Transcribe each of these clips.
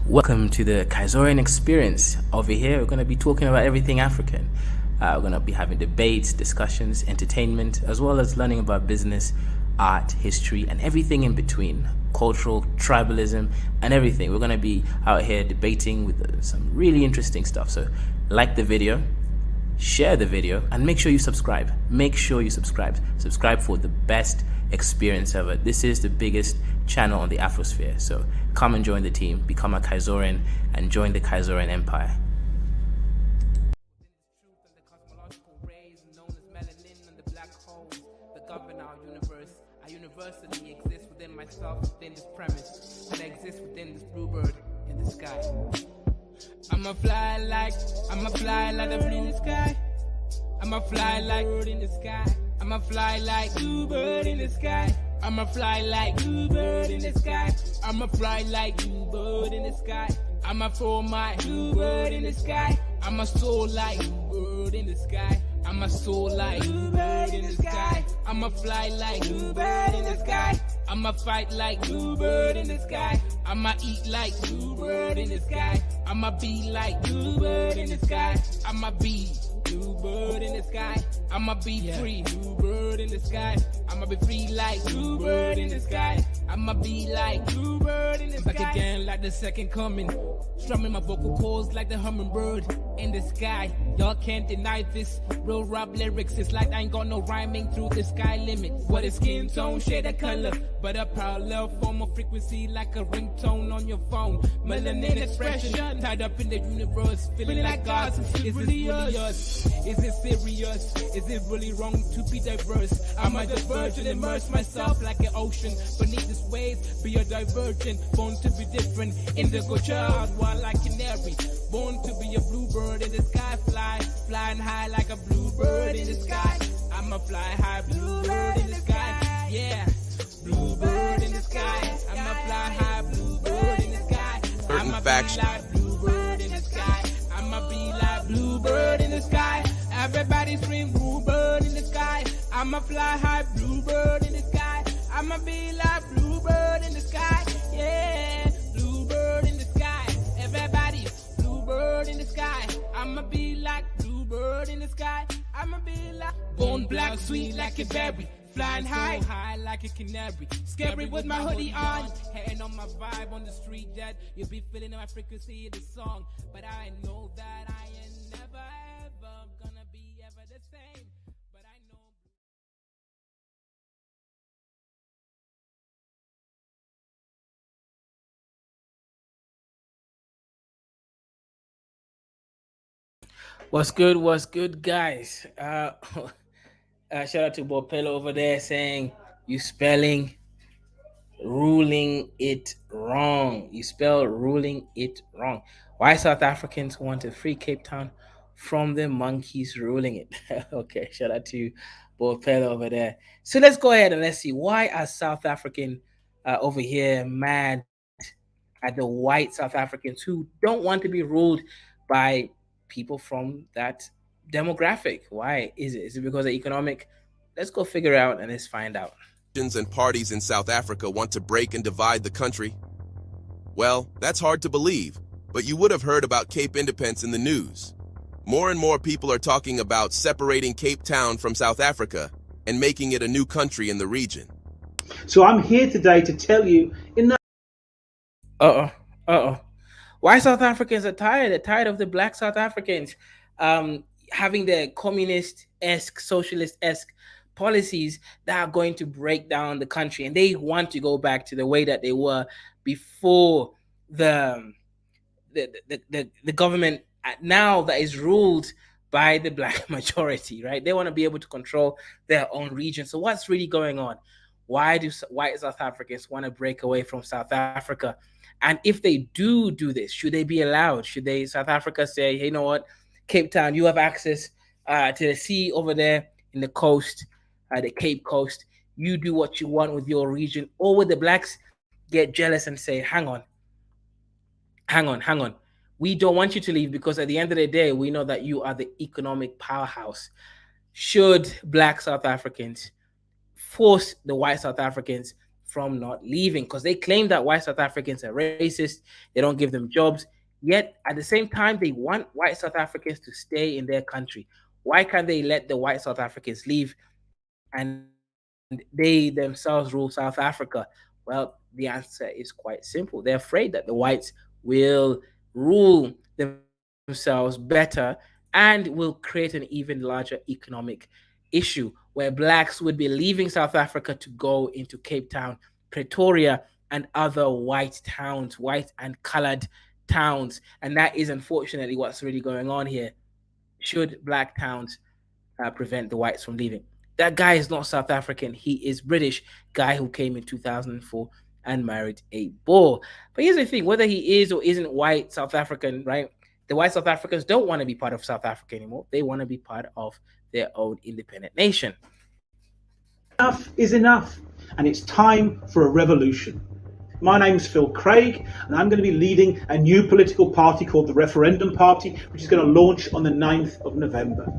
Welcome to the Kaizorian experience. Over here, we're going to be talking about everything African. We're going to be having debates, discussions, entertainment, as well as learning about business, art, history, and everything in between. Cultural, tribalism, and everything. We're going to be out here debating with some really interesting stuff. So, like the video, share the video, and make sure you subscribe. Make sure you subscribe. Subscribe for the best experience ever. This is the biggest channel on the Afrosphere. So come and join the team, become a Kaizorian, and join the Kaizorian Empire. I universally exist within myself, within this premise, and I exist within this bluebird in the sky. I'ma fly like the bird in the sky. I'ma fly like bird in the sky. I'ma fly like bluebird in the sky. I'ma fly like bluebird in the sky. I'ma fly like bluebird in the sky. I'ma throw my bluebird in the sky. I'ma soar like bluebird in the sky. I'ma soar like bluebird in the sky. I'ma fly like bluebird in the sky. I'ma fight like bluebird in the sky. I'ma eat like bluebird in the sky. I'ma be like bluebird in the sky. I'ma be bluebird in the sky. I'ma be free, bluebird in the sky. I'ma be free like bluebird in the sky. I'ma be like bluebird in the sky. Back again like the second coming. Strumming my vocal cords like the hummingbird in the sky. Y'all can't deny this. Real rap lyrics, it's like I ain't got no rhyming through the sky limit. What is skin tone, shade of color, but a parallel form of frequency like a ringtone on your phone. Melanin expression, tied up in the universe, feeling like God's. Is this really us? Is it serious? Is it really wrong to be diverse? I'm a divergent, immerse myself like an ocean beneath this waves. Be a divergent, born to be different. Indigo child, wild like canary. Born to be a bluebird in the sky, flying high like a bluebird in the sky. I'ma fly high, bluebird in the sky. Yeah, bluebird in the sky. I'ma fly high, bluebird in the sky. I'ma be like bluebird in the sky. I'ma be like bluebird in the sky. Everybody scream bluebird in the sky. I'ma fly high, bluebird in the sky. I'ma be like bluebird in the sky. Yeah, bluebird in the sky. Everybody, bluebird in the sky. I'ma be like bluebird in the sky. I'ma be like born black, sweet like a berry. Flying high like a canary. Scary with my hoodie on. Hating on my vibe on the street that you'll be feeling my frequency of the song. But I know that I ain't never ever gonna be ever the same. But I know. What's good, guys? Shout out to Bopelo over there saying you spelling ruling it wrong. You spell ruling it wrong. Why South Africans want to free Cape Town from the monkeys ruling it? Okay, shout out to Bopelo over there. So let's go ahead and let's see why are South African over here mad at the white South Africans who don't want to be ruled by people from that demographic. Why is it? Is it because of economic? Let's go figure out and let's find out. And parties in South Africa want to break and divide the country? Well, that's hard to believe, but you would have heard about Cape Independence in the news. More and more people are talking about separating Cape Town from South Africa and making it a new country in the region. So I'm here today to tell you Why South Africans are tired? They're tired of the black South Africans having their communist-esque, socialist-esque policies that are going to break down the country, and they want to go back to the way that they were before the government now that is ruled by the black majority, right? They want to be able to control their own region. So what's really going on? Why do white South Africans want to break away from South Africa? And if they do this, should they be allowed? Should they, South Africa, say, hey, you know what, Cape Town, you have access to the sea over there in the coast, the Cape Coast. You do what you want with your region. Or would the blacks get jealous and say, hang on. We don't want you to leave because at the end of the day, we know that you are the economic powerhouse. Should black South Africans force the white South Africans from not leaving, because they claim that white South Africans are racist. They don't give them jobs. Yet at the same time, they want white South Africans to stay in their country. Why can't they let the white South Africans leave and they themselves rule South Africa? Well, the answer is quite simple. They're afraid that the whites will rule themselves better and will create an even larger economic issue where blacks would be leaving South Africa to go into Cape Town, Pretoria, and other white towns, white and colored towns. And that is unfortunately what's really going on here. Should black towns prevent the whites from leaving? That guy is not South African. He is British, guy who came in 2004 and married a Boer. But here's the thing, whether he is or isn't white South African, right? The white South Africans don't want to be part of South Africa anymore. They want to be part of their own independent nation. Enough is enough, and it's time for a revolution. My name's Phil Craig, and I'm going to be leading a new political party called the Referendum Party, which is going to launch on the 9th of November.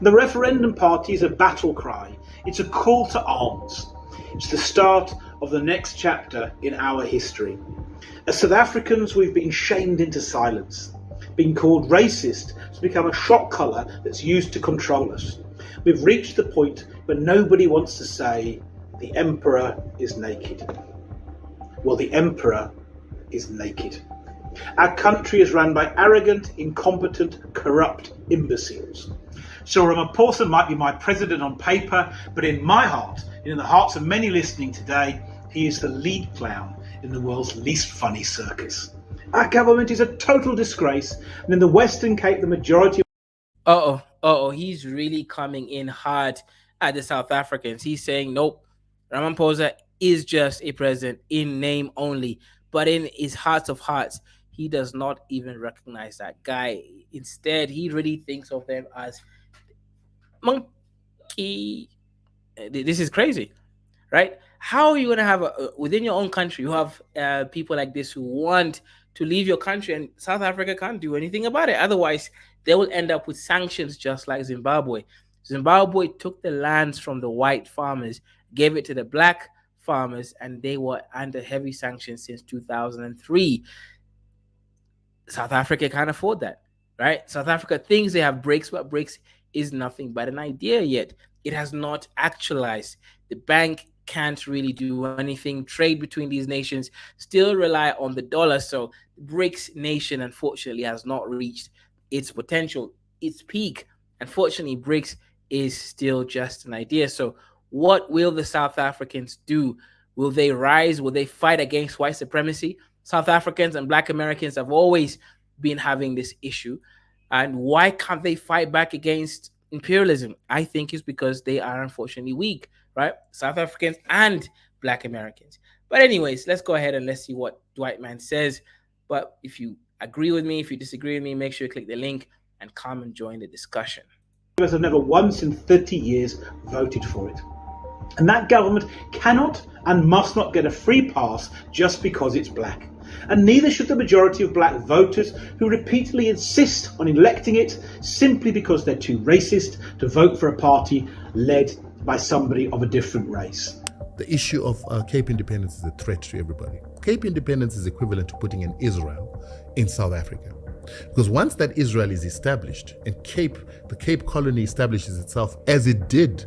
The Referendum Party is a battle cry. It's a call to arms. It's the start of the next chapter in our history. As South Africans, we've been shamed into silence. Being called racist has become a shock collar that's used to control us. We've reached the point where nobody wants to say the emperor is naked. Well, the emperor is naked. Our country is run by arrogant, incompetent, corrupt imbeciles. Cyril Ramaphosa might be my president on paper, but in my heart, and in the hearts of many listening today, he is the lead clown in the world's least funny circus. Our government is a total disgrace, and in the Western Cape, the majority He's really coming in hard at the South Africans. He's saying, nope, Ramaphosa is just a president in name only, but in his heart of hearts, he does not even recognize that guy. Instead, he really thinks of them as monkey. This is crazy, right? How are you going to have within your own country, you have people like this who want to leave your country, and South Africa can't do anything about it? Otherwise, they will end up with sanctions just like Zimbabwe. Zimbabwe took the lands from the white farmers, gave it to the black farmers, and they were under heavy sanctions since 2003. South Africa can't afford that, right? South Africa thinks they have BRICS, but BRICS is nothing but an idea yet. It has not actualized. The bank can't really do anything. Trade between these nations still rely on the dollar. So the BRICS nation, unfortunately, has not reached its potential, its peak. Unfortunately, BRICS is still just an idea. So what will the South Africans do? Will they rise? Will they fight against white supremacy? South Africans and Black Americans have always been having this issue. And why can't they fight back against imperialism? I think it's because they are unfortunately weak, right? South Africans and Black Americans. But anyways, let's go ahead and let's see what Dwight Man says. But if you agree with me, if you disagree with me, make sure you click the link and come and join the discussion. have never once in 30 years voted for it. And that government cannot and must not get a free pass just because it's black. And neither should the majority of black voters who repeatedly insist on electing it simply because they're too racist to vote for a party led by somebody of a different race. The issue of Cape independence is a threat to everybody. Cape independence is equivalent to putting an Israel in South Africa. Because once that Israel is established and the Cape colony establishes itself as it did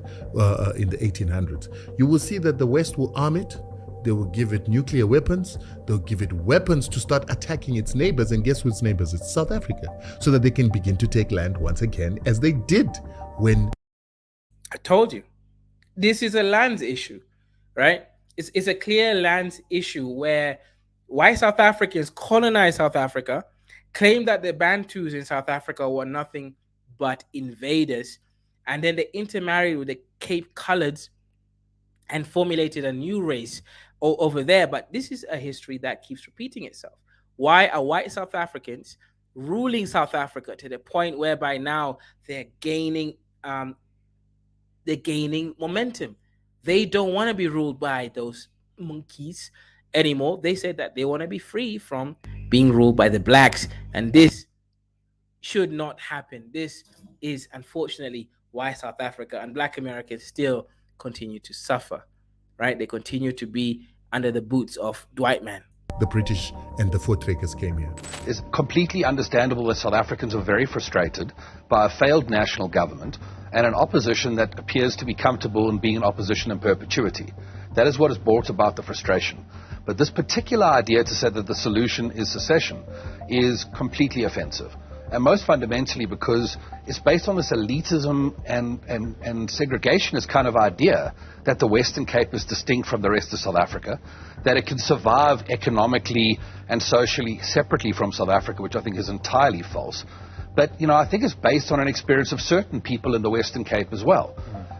in the 1800s, you will see that the West will arm it, they will give it nuclear weapons, they'll give it weapons to start attacking its neighbors, and guess whose neighbors? It's South Africa, so that they can begin to take land once again as they did when... I told you, this is a lands issue, right? It's a clear lands issue where white South Africans colonized South Africa, claimed that the Bantus in South Africa were nothing but invaders, and then they intermarried with the Cape Coloreds and formulated a new race over there. But this is a history that keeps repeating itself. Why are white South Africans ruling South Africa to the point whereby now they're gaining momentum? They don't want to be ruled by those monkeys anymore. They said that they want to be free from being ruled by the blacks, and this should not happen. This is unfortunately why South Africa and Black Americans still continue to suffer, right? They continue to be under the boots of white men. The British and the Voortrekkers came here. It's completely understandable that South Africans are very frustrated by a failed national government and an opposition that appears to be comfortable in being an opposition in perpetuity. That is what has brought about the frustration. But this particular idea to say that the solution is secession is completely offensive. And most fundamentally because it's based on this elitism and segregationist kind of idea that the Western Cape is distinct from the rest of South Africa, that it can survive economically and socially separately from South Africa, which I think is entirely false. But, I think it's based on an experience of certain people in the Western Cape as well.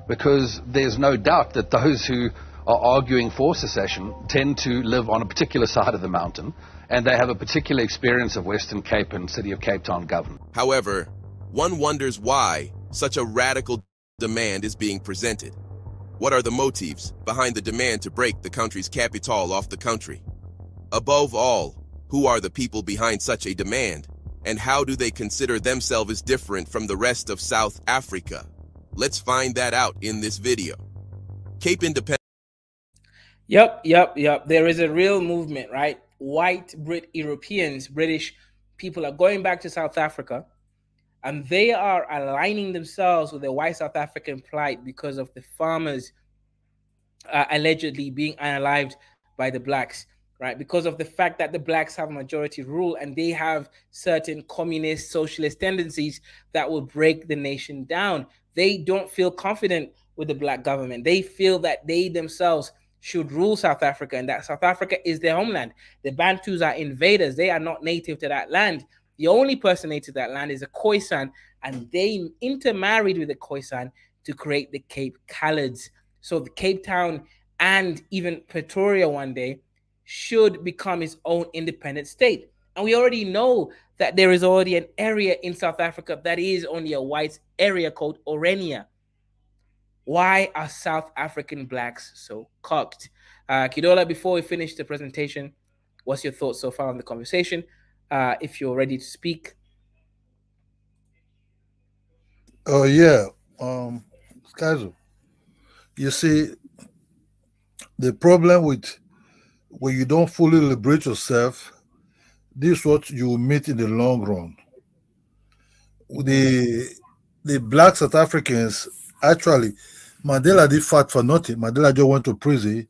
Because there's no doubt that those who are arguing for secession tend to live on a particular side of the mountain, and they have a particular experience of Western Cape and City of Cape Town government. However, one wonders why such a radical demand is being presented. What are the motives behind the demand to break the country's capital off the country? Above all, who are the people behind such a demand, and how do they consider themselves as different from the rest of South Africa? Let's find that out in this video. Cape Independence. Yep. There is a real movement, right? White Europeans, British people are going back to South Africa, and they are aligning themselves with the white South African plight because of the farmers allegedly being unalived by the blacks, right? Because of the fact that the blacks have majority rule and they have certain communist, socialist tendencies that will break the nation down. They don't feel confident with the black government. They feel that they themselves should rule South Africa and that South Africa is their homeland. The Bantus are invaders. They are not native to that land. The only person native to that land is a Khoisan, and they intermarried with the Khoisan to create the Cape Calids. So the Cape Town and even Pretoria one day should become its own independent state. And we already know that there is already an area in South Africa that is only a white area called Orania. Why are South African blacks so cocked? Kidola, before we finish the presentation, what's your thoughts so far on the conversation? If you're ready to speak. Oh, yeah. Kazu, you see, the problem with when you don't fully liberate yourself, this is what you will meet in the long run. The black South Africans, actually, Mandela did fight for nothing. Mandela just went to prison.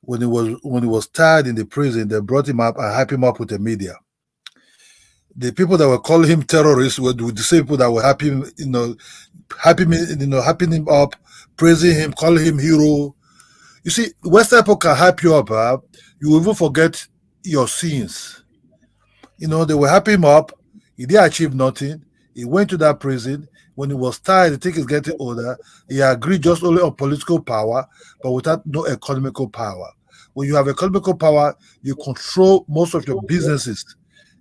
When he was tired in the prison, they brought him up and hyped him up with the media. The people that were calling him terrorists were the same people that were hyping him up, praising him, calling him hero. You see, Western people can hype you up. You will even forget your sins. They were hyping him up. He didn't achieve nothing. He went to that prison. When he was tired, the thing is getting older. He agreed just only on political power, but without no economical power. When you have economical power, you control most of your businesses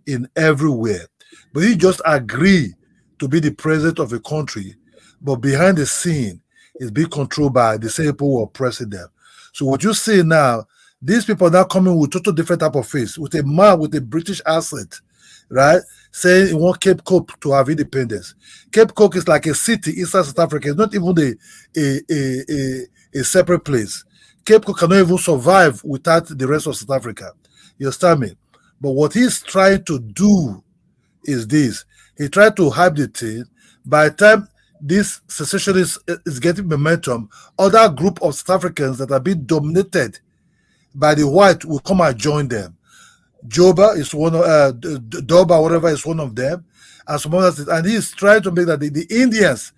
in everywhere. But he just agreed to be the president of a country, but behind the scene is being controlled by the same people who are oppressing them. So what you see now, these people are now coming with total different type of face, with a man with a British accent, right? Saying he wants Cape Coast to have independence. Cape Coast is like a city inside South Africa. It's not even a separate place. Cape Coast cannot even survive without the rest of South Africa. You understand me? But what he's trying to do is this. He tried to hype the thing. By the time this secession is getting momentum, other group of South Africans that are being dominated by the white will come and join them. Joba is one of Doba, whatever, is one of them, and some others. And he's trying to make that the Indians,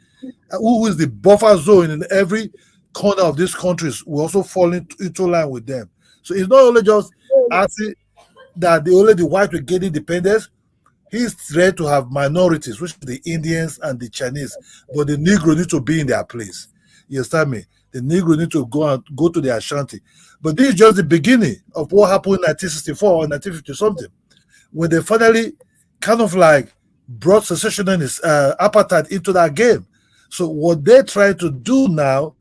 who is the buffer zone in every corner of these countries, will also fall into line with them. So it's not only just asking that only the white will get independence. He's ready to have minorities, which are the Indians and the Chinese, but the Negro need to be in their place. You understand me? The Negro need to go to the Ashanti. But this is just the beginning of what happened in 1964 or 1950 something, when they finally kind of like brought secessionist apartheid into that game. So what they're trying to do now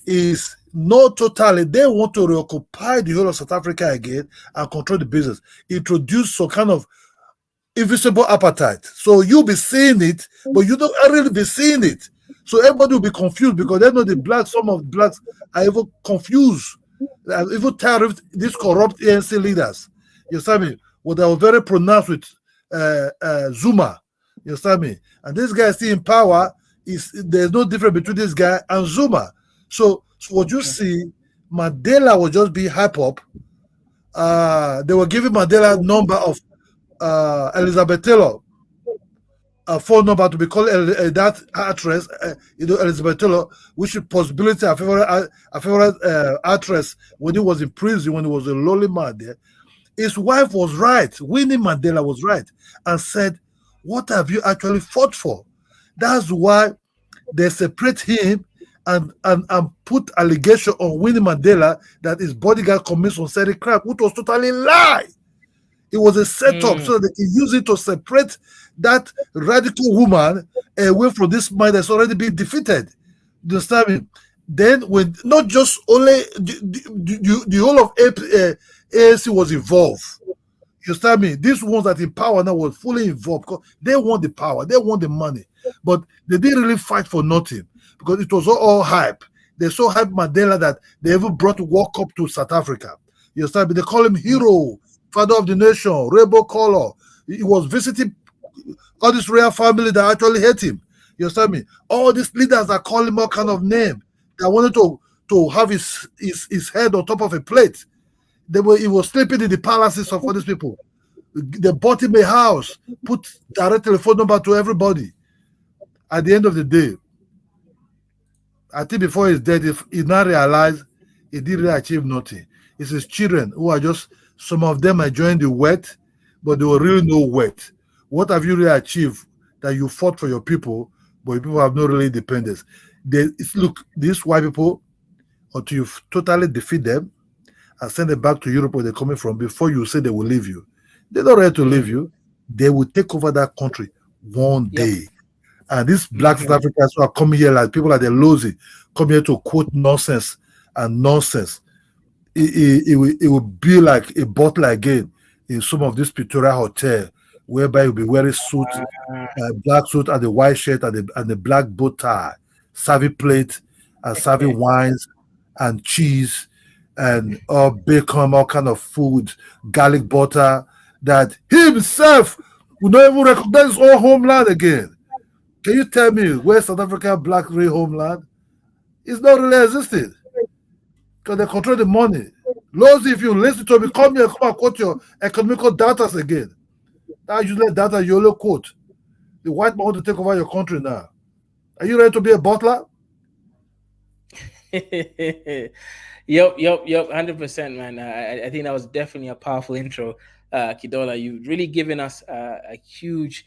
is not totally, they want to reoccupy the whole of South Africa again and control the business. Introduce some kind of invisible apartheid. So you'll be seeing it, but you don't really be seeing it. So everybody will be confused because they know some of the blacks are even confused Even terrorists, these corrupt ANC leaders, you understand me? Well, they were very pronounced with Zuma, you understand me? And this guy is still in power. There's no difference between this guy and Zuma. So what you see, Mandela was just being hyped up. They were giving Mandela number of Elizabeth Taylor, a phone number to be called that actress, Elizabeth Taylor, which is possibility a favorite actress when he was in prison, when he was a lonely man there. His wife was right. Winnie Mandela was right and said, "What have you actually fought for?" That's why they separate him and put allegation on Winnie Mandela that his bodyguard commits some serious crime, which was totally lie. It was a setup so that they can use it to separate that radical woman away from this man that's already been defeated. You understand me? Then when not just only the whole of ANC was involved. You understand me? These ones that in power now was fully involved because they want the power, they want the money, but they didn't really fight for nothing because it was all hype. They so hyped Mandela that they even brought World Cup to South Africa. You understand me? They call him hero, father of the nation, rainbow color. He was visiting all this royal family that actually hate him. You understand me? All these leaders that call him all kind of name. They wanted to have his head on top of a plate. He was sleeping in the palaces of all these people. They bought him a house, put direct telephone number to everybody. At the end of the day, I think before he's dead, he now realized he didn't really achieve nothing. It's his children who are just, some of them are enjoying the wet, but there were really no wet. What have you really achieved that you fought for your people, but your people have no really independence? Look, these white people, until you totally defeat them and send them back to Europe where they're coming from, before you say they will leave you. They're not ready to leave you. They will take over that country one day. And these black South Africans who are coming here like people like they're lousy, come here to quote nonsense and nonsense. It will be like a bottle again in some of this Pretoria hotel, whereby you'll be wearing suit, black suit and the white shirt and the black bow tie, serving plate and serving wines and cheese and bacon, all kind of food, garlic butter, that he himself will not even recognize his own homeland again. Can you tell me where South Africa black real homeland? It's not really existing. Because they control the money. Lousy, if you listen to me, come here, come and quote your economical data again. That useless data you only quote. The white man want to take over your country now. Are you ready to be a butler? Yep, 100%, man. I think that was definitely a powerful intro, Kidola. You've really given us a huge,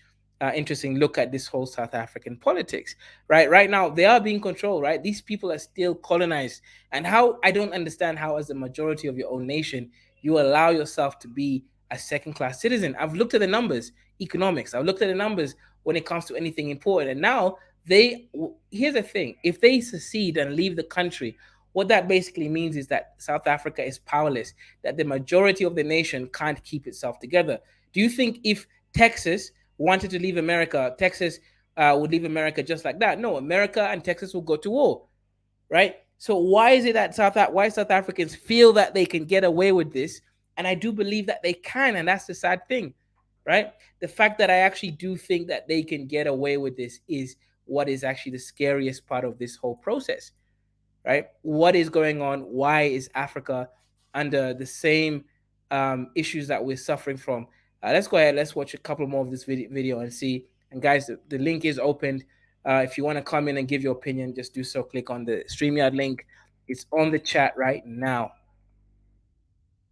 interesting look at this whole South African politics, right? Right now, they are being controlled, right? These people are still colonized. And I don't understand how, as the majority of your own nation, you allow yourself to be a second-class citizen. I've looked at the numbers, economics. I've looked at the numbers when it comes to anything important. And now here's the thing. If they secede and leave the country, what that basically means is that South Africa is powerless, that the majority of the nation can't keep itself together. Do you think if Texas wanted to leave America, Texas would leave America just like that? No, America and Texas will go to war, right? So why is it that South Africans feel that they can get away with this? And I do believe that they can, and that's the sad thing, right? The fact that I actually do think that they can get away with this is what is actually the scariest part of this whole process, right? What is going on? Why is Africa under the same issues that we're suffering from? Let's go ahead. Let's watch a couple more of this video and see. And guys, the link is opened. If you want to come in and give your opinion, just do so. Click on the StreamYard link. It's on the chat right now.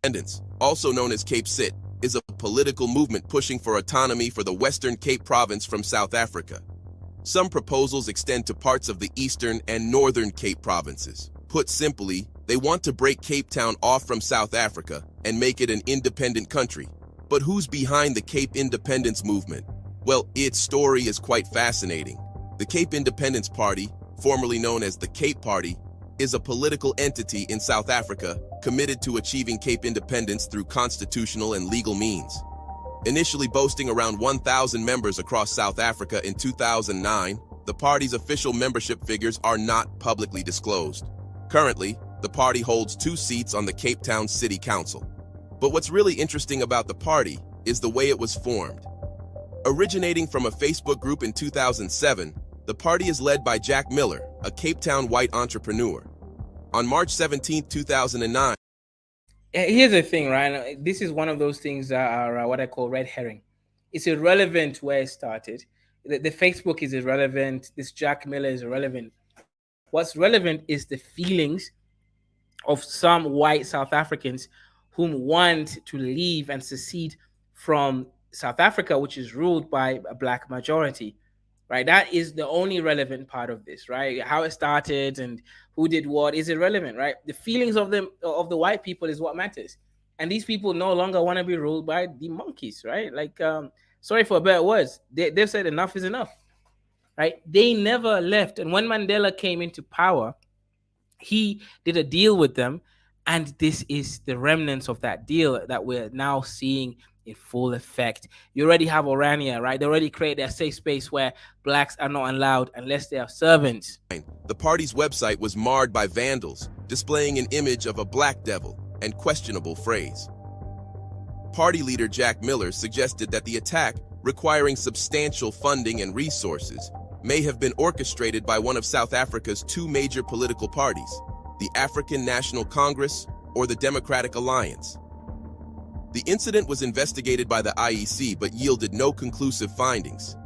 Independence, also known as Cape Sit, is a political movement pushing for autonomy for the Western Cape Province from South Africa. Some proposals extend to parts of the Eastern and Northern Cape provinces. Put simply, they want to break Cape Town off from South Africa and make it an independent country. But who's behind the Cape Independence movement? Well, its story is quite fascinating. The Cape Independence Party, formerly known as the Cape Party, is a political entity in South Africa committed to achieving Cape independence through constitutional and legal means. Initially boasting around 1,000 members across South Africa in 2009, the party's official membership figures are not publicly disclosed. Currently, The party holds 2 seats on the Cape Town City Council. But what's really interesting about the party is the way it was formed. Originating from a Facebook group in 2007, the party is led by Jack Miller, a Cape Town white entrepreneur. On March 17, 2009, here's the thing, right? This is one of those things that are what I call red herring. It's irrelevant where it started. The Facebook is irrelevant. This Jack Miller is irrelevant. What's relevant is the feelings of some white South Africans whom want to leave and secede from South Africa, which is ruled by a black majority, right? That is the only relevant part of this, right? How it started and who did what is irrelevant, right? The feelings of the white people is what matters, and these people no longer want to be ruled by the monkeys, right? Like, sorry for better words, they've said enough is enough, right? They never left, and when Mandela came into power, he did a deal with them, and this is the remnants of that deal that we're now seeing in full effect. You already have Orania, right? They already created a safe space where blacks are not allowed unless they are servants. the party's website was marred by vandals, displaying an image of a black devil and questionable phrase. Party leader Jack Miller suggested that the attack, requiring substantial funding and resources, may have been orchestrated by one of South Africa's 2 major political parties, the African National Congress or the Democratic Alliance. The incident was investigated by the IEC but yielded no conclusive findings.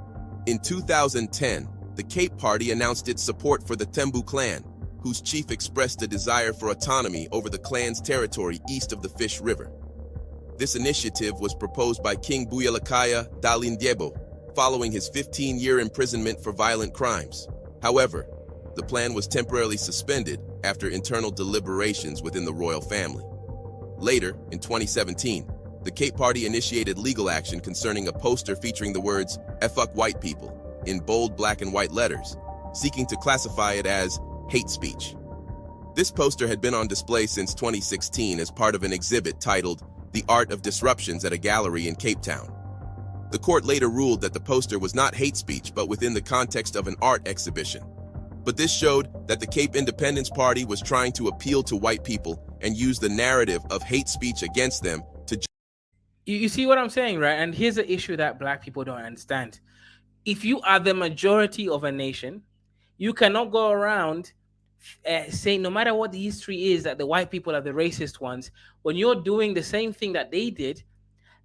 In 2010, the Cape Party announced its support for the Thembu clan, whose chief expressed a desire for autonomy over the clan's territory east of the Fish River. This initiative was proposed by King Buyelakaya Dalindyebo, following his 15-year imprisonment for violent crimes. However, the plan was temporarily suspended after internal deliberations within the royal family. Later, in 2017, the Cape Party initiated legal action concerning a poster featuring the words "F fuck white people" in bold black and white letters, seeking to classify it as hate speech. This poster had been on display since 2016 as part of an exhibit titled "The Art of Disruptions" at a gallery in Cape Town. The court later ruled that the poster was not hate speech but within the context of an art exhibition. But this showed that the Cape Independence Party was trying to appeal to white people and use the narrative of hate speech against them to... You see what I'm saying, right? And here's the issue that black people don't understand. If you are the majority of a nation, you cannot go around saying, no matter what the history is, that the white people are the racist ones, when you're doing the same thing that they did,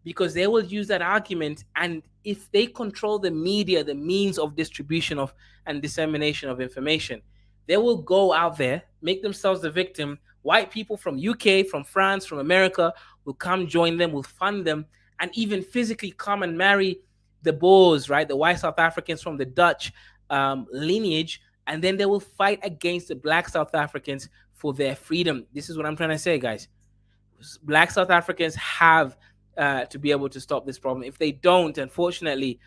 because they will use that argument. And if they control the media, the means of distribution of and dissemination of information, they will go out there, make themselves the victim. White people from UK, from France, from America will come join them, will fund them, and even physically come and marry the Boers, right? The white South Africans from the Dutch lineage, and then they will fight against the black South Africans for their freedom. This is what I'm trying to say, guys. Black South Africans have to be able to stop this problem. If they don't, unfortunately,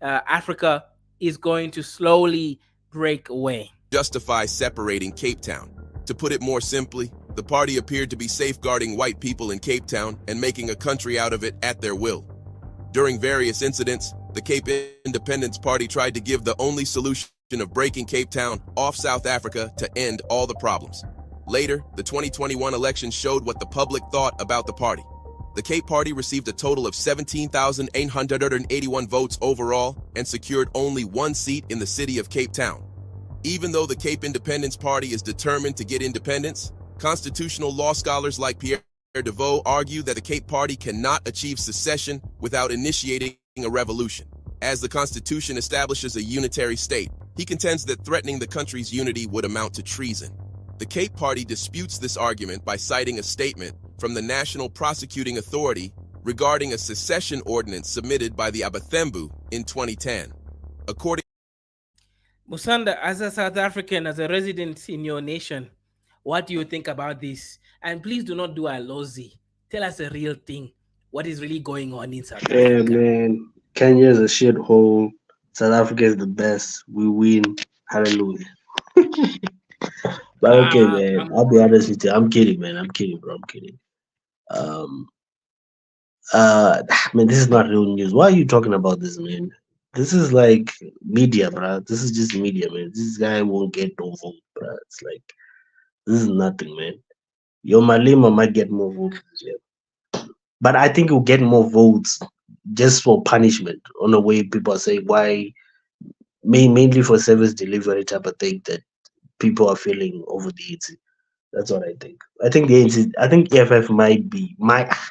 Africa is going to slowly break away. Justify separating Cape Town. To put it more simply, the party appeared to be safeguarding white people in Cape Town and making a country out of it at their will. During various incidents, the Cape Independence Party tried to give the only solution of breaking Cape Town off South Africa to end all the problems. Later, the 2021 election showed what the public thought about the party. The Cape Party received a total of 17,881 votes overall and secured only 1 seat in the city of Cape Town. Even though the Cape Independence Party is determined to get independence, constitutional law scholars like Pierre DeVoe argue that the Cape Party cannot achieve secession without initiating a revolution. As the Constitution establishes a unitary state, he contends that threatening the country's unity would amount to treason. The Cape Party disputes this argument by citing a statement from the National Prosecuting Authority regarding a secession ordinance submitted by the Abathembu in 2010. According Musanda, as a South African, as a resident in your nation, what do you think about this? And please do not do a lozy. Tell us a real thing. What is really going on in South Africa? Yeah, man. Kenya is a shithole. South Africa is the best. We win. Hallelujah. But okay, man. I'll be honest with you. I'm kidding, man. I'm kidding, bro. I'm kidding. Man, this is not real news. Why are you talking about this, man? This is like media, bro. This is just media, man. This guy won't get no vote, bro. It's like, this is nothing, man. your Malema might get more votes, yeah. But I think he'll get more votes just for punishment. On the way people are saying why, mainly for service delivery type of thing that people are feeling over the ANC. That's what I think. I think the ANC, I think EFF might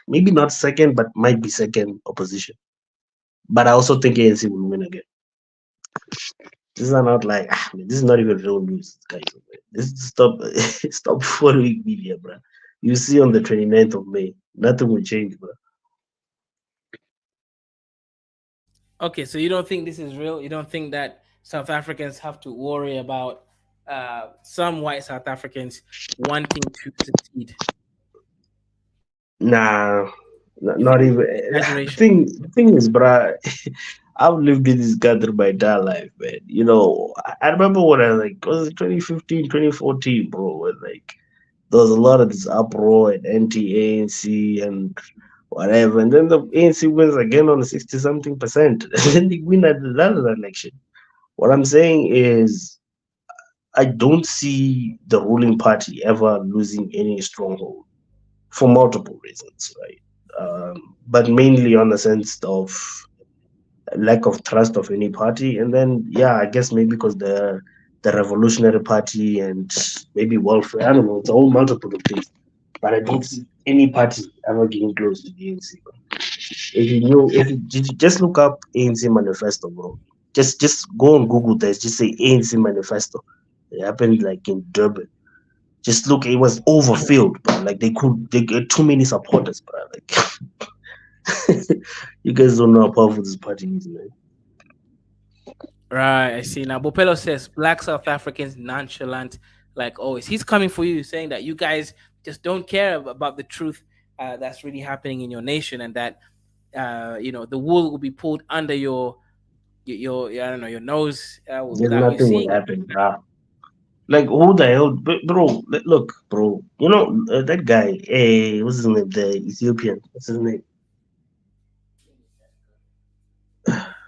maybe not second, but might be second opposition. But I also think ANC will win again. This is not like man, this is not even real news, guys. Man. This stop stop following media, bro. You see on the 29th of May, nothing will change, bro. Okay, so you don't think this is real? You don't think that South Africans have to worry about some white South Africans wanting to succeed? Nah, You think not it's even. exaggeration? The thing is, bro. I've lived in this country my entire life, man. You know, I remember when I like was it 2015, 2014, bro. When like there was a lot of this uproar and anti-ANC and whatever, and then the ANC wins again on 60 something percent, and then they win at another election. What I'm saying is, I don't see the ruling party ever losing any stronghold for multiple reasons, right? But mainly on the sense of lack of trust of any party, and then yeah, I guess maybe because the Revolutionary Party and maybe welfare. I don't know. It's a whole multiple of things, but I don't see any party ever getting close to the ANC. Bro. If you just look up ANC manifesto, bro. Just go on Google. There's just say ANC manifesto. It happened like in Durban. Just look, it was overfilled, bro. Like they get too many supporters, bro. Like you guys don't know how powerful this party is, man. Right, I see now. Bopelo says black South Africans nonchalant like always. He's coming for you, saying that you guys just don't care about the truth that's really happening in your nation, and that the wool will be pulled under your I don't know, your nose There's without you nothing will seeing it. happen, bro. Like who the hell, bro? Look, bro. You know that guy. Hey, what's his name? The Ethiopian. What's his name?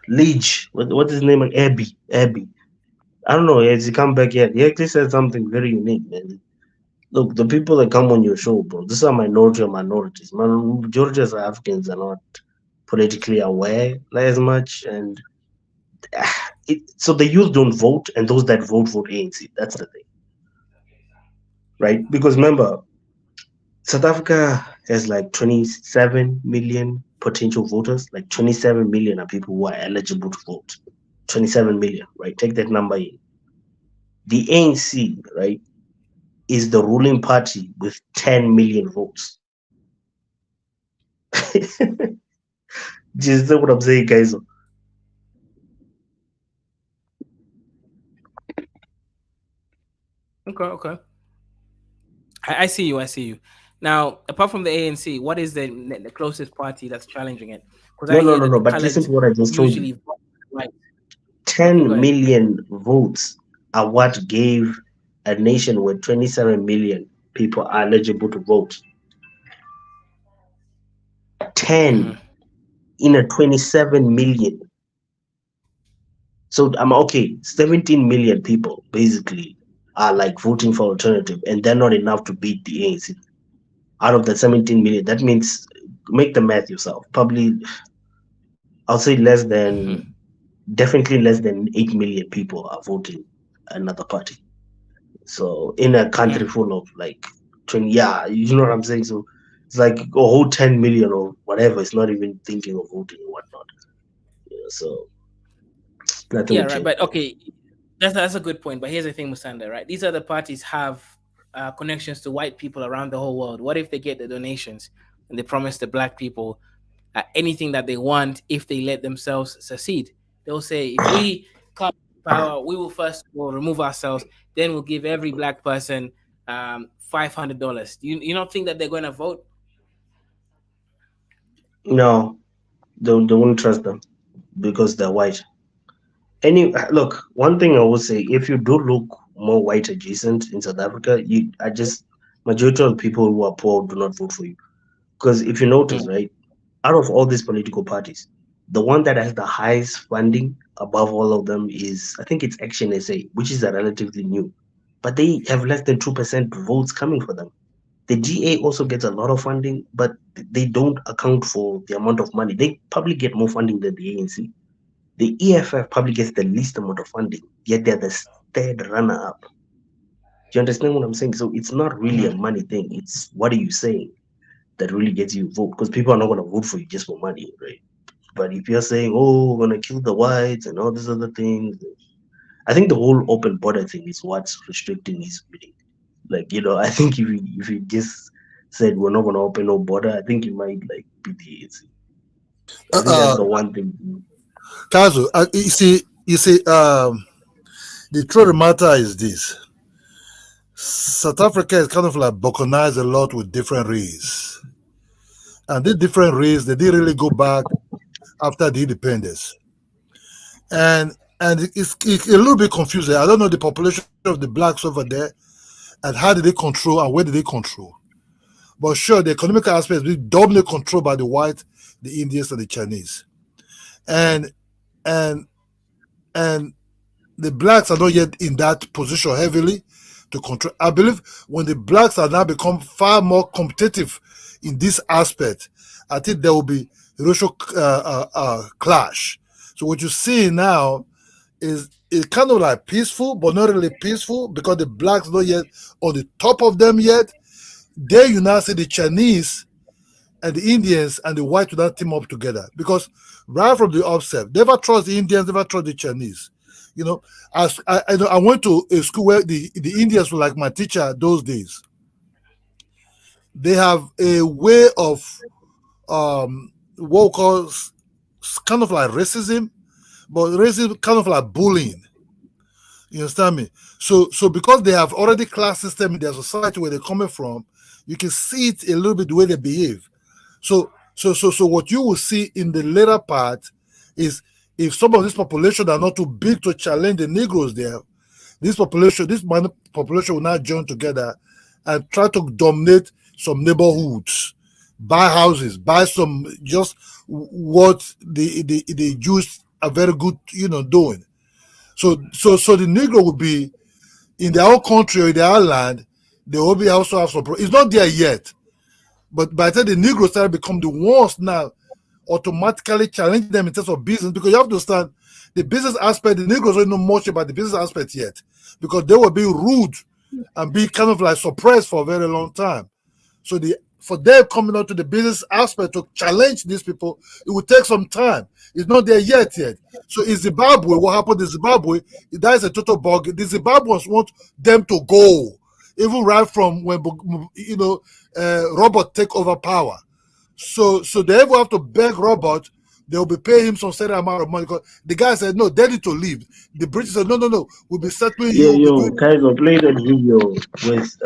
Leach. What's his name? Abby. Abby. I don't know. Has he come back yet? He actually said something very unique, man. Look, the people that come on your show, bro. These are minority of minorities. Majority of Africans are not politically aware as much, and so the youth don't vote, and those that vote ANC. That's the thing, right? Because remember, South Africa has like 27 million potential voters. Like 27 million are people who are eligible to vote. 27 million, right? Take that number in. The ANC, right, is the ruling party with 10 million votes. Just what I'm saying, guys. Okay, okay. I see you. I see you. Now, apart from the ANC, what is the closest party that's challenging it? Because No, I no, hear no, that no. the But listen colored to what I just told you. usually vote white. Okay, go 10 ahead. million votes are what gave a nation with 27 million people are eligible to vote. 10 Hmm. in a 27 million. So I'm okay. 17 million people basically are like voting for alternative, and they're not enough to beat the ANC. Out of the 17 million, that means make the math yourself. Probably, I'll say definitely less than 8 million people are voting another party. So in a country Hmm. full of like 20, yeah, you know what I'm saying. So it's like a whole 10 million or whatever. It's not even thinking of voting or whatnot. So nothing Yeah, will right. change. But okay, that's a good point. But here's the thing, Musanda, right? These other parties have connections to white people around the whole world. What if they get the donations and they promise the black people anything that they want if they let themselves succeed? They'll say, if we come to power, we will first will remove ourselves, then we'll give every black person $500. You don't think that they're going to vote? No, they won't trust them because they're white. Any look, one thing I will say, if you do look more white adjacent in South Africa, you I just majority of people who are poor do not vote for you. Because if you notice, Mm, right, out of all these political parties, the one that has the highest funding above all of them is I think it's Action SA, which is a relatively new, but they have less than 2% votes coming for them. The GA also gets a lot of funding, but they don't account for the amount of money. They probably get more funding than the ANC. The EFF probably gets the least amount of funding, yet they're the third runner-up. Do you understand what I'm saying? So it's not really a money thing. It's what are you saying that really gets you vote, because people are not going to vote for you just for money, right? But if you're saying, oh, we're going to kill the whites and all these other things, I think the whole open border thing is what's restricting his voting. Like, I think if he just said we're not going to open no border, I think he might like beat the ANC. I think that's the one thing. Kazu, you see, the truth of the matter is this. South Africa is kind of like balkanized a lot with different races. And these different races, they didn't really go back after the independence. And it's a little bit confusing. I don't know the population of the blacks over there and how did they control and where did they control. But sure, the economic aspect is dominantly controlled by the white, the Indians, and the Chinese. And the blacks are not yet in that position heavily to control. I believe when the blacks are now become far more competitive in this aspect, I think there will be a racial clash. So what you see now is kind of like peaceful, but not really peaceful because the blacks not yet on the top of them yet. There you now see the Chinese and the Indians and the white will not team up together because right from the offset, never trust the Indians, never trust the Chinese. As I went to a school where the Indians were like my teacher those days. They have a way of what we call kind of like racism, but racism kind of like bullying. You understand me? So because they have already class system in their society where they're coming from, you can see it a little bit the way they behave. So what you will see in the later part is if some of this population are not too big to challenge the Negroes there, this population will now join together and try to dominate some neighborhoods, buy houses, buy some just what the Jews are very good, doing. So the Negro will be in their own country or in their own land. They will be also have some. It's not there yet, but by the time the Negroes start to become the ones now, automatically challenge them in terms of business, because you have to understand the business aspect. The Negroes don't know much about the business aspect yet, because they were being rude and be kind of like suppressed for a very long time. So for them coming out to the business aspect to challenge these people, it will take some time. It's not there yet. So in Zimbabwe, what happened in Zimbabwe, that is a total bug. The Zimbabweans want them to go, even right from when Robert take over power. So they ever have to beg Robert, they'll be paying him some certain amount of money. Because the guy said, no, they need to leave. The British said, no, we'll be settling you. Yo, Kaiser, play that video with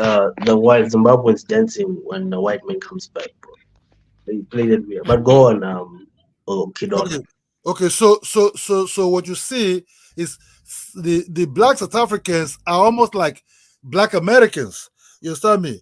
the white Zimbabweans dancing when the white man comes back, bro. Play that video. But go on, Kidon. Okay, so what you see is the black South Africans are almost like black Americans. You understand me?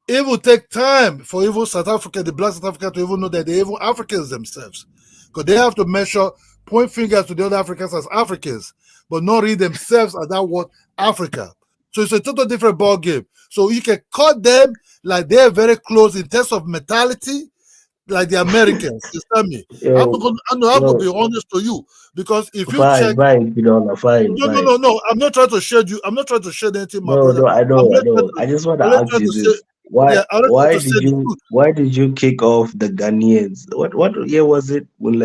It will take time for even South Africa, the black South Africa, to even know that they're even Africans themselves. Because they have to point fingers to the other Africans as Africans, but not read themselves as that word Africa. So it's a total different ball game. So you can cut them like they're very close in terms of mentality, like the Americans. You understand me? I'm going to be honest to you, because if you check, fine. No, I'm not trying to shade you. I'm not trying to shade anything, my brother. No, I know. I just want to ask you this. Why did you kick off the Ghanaians? What year was it when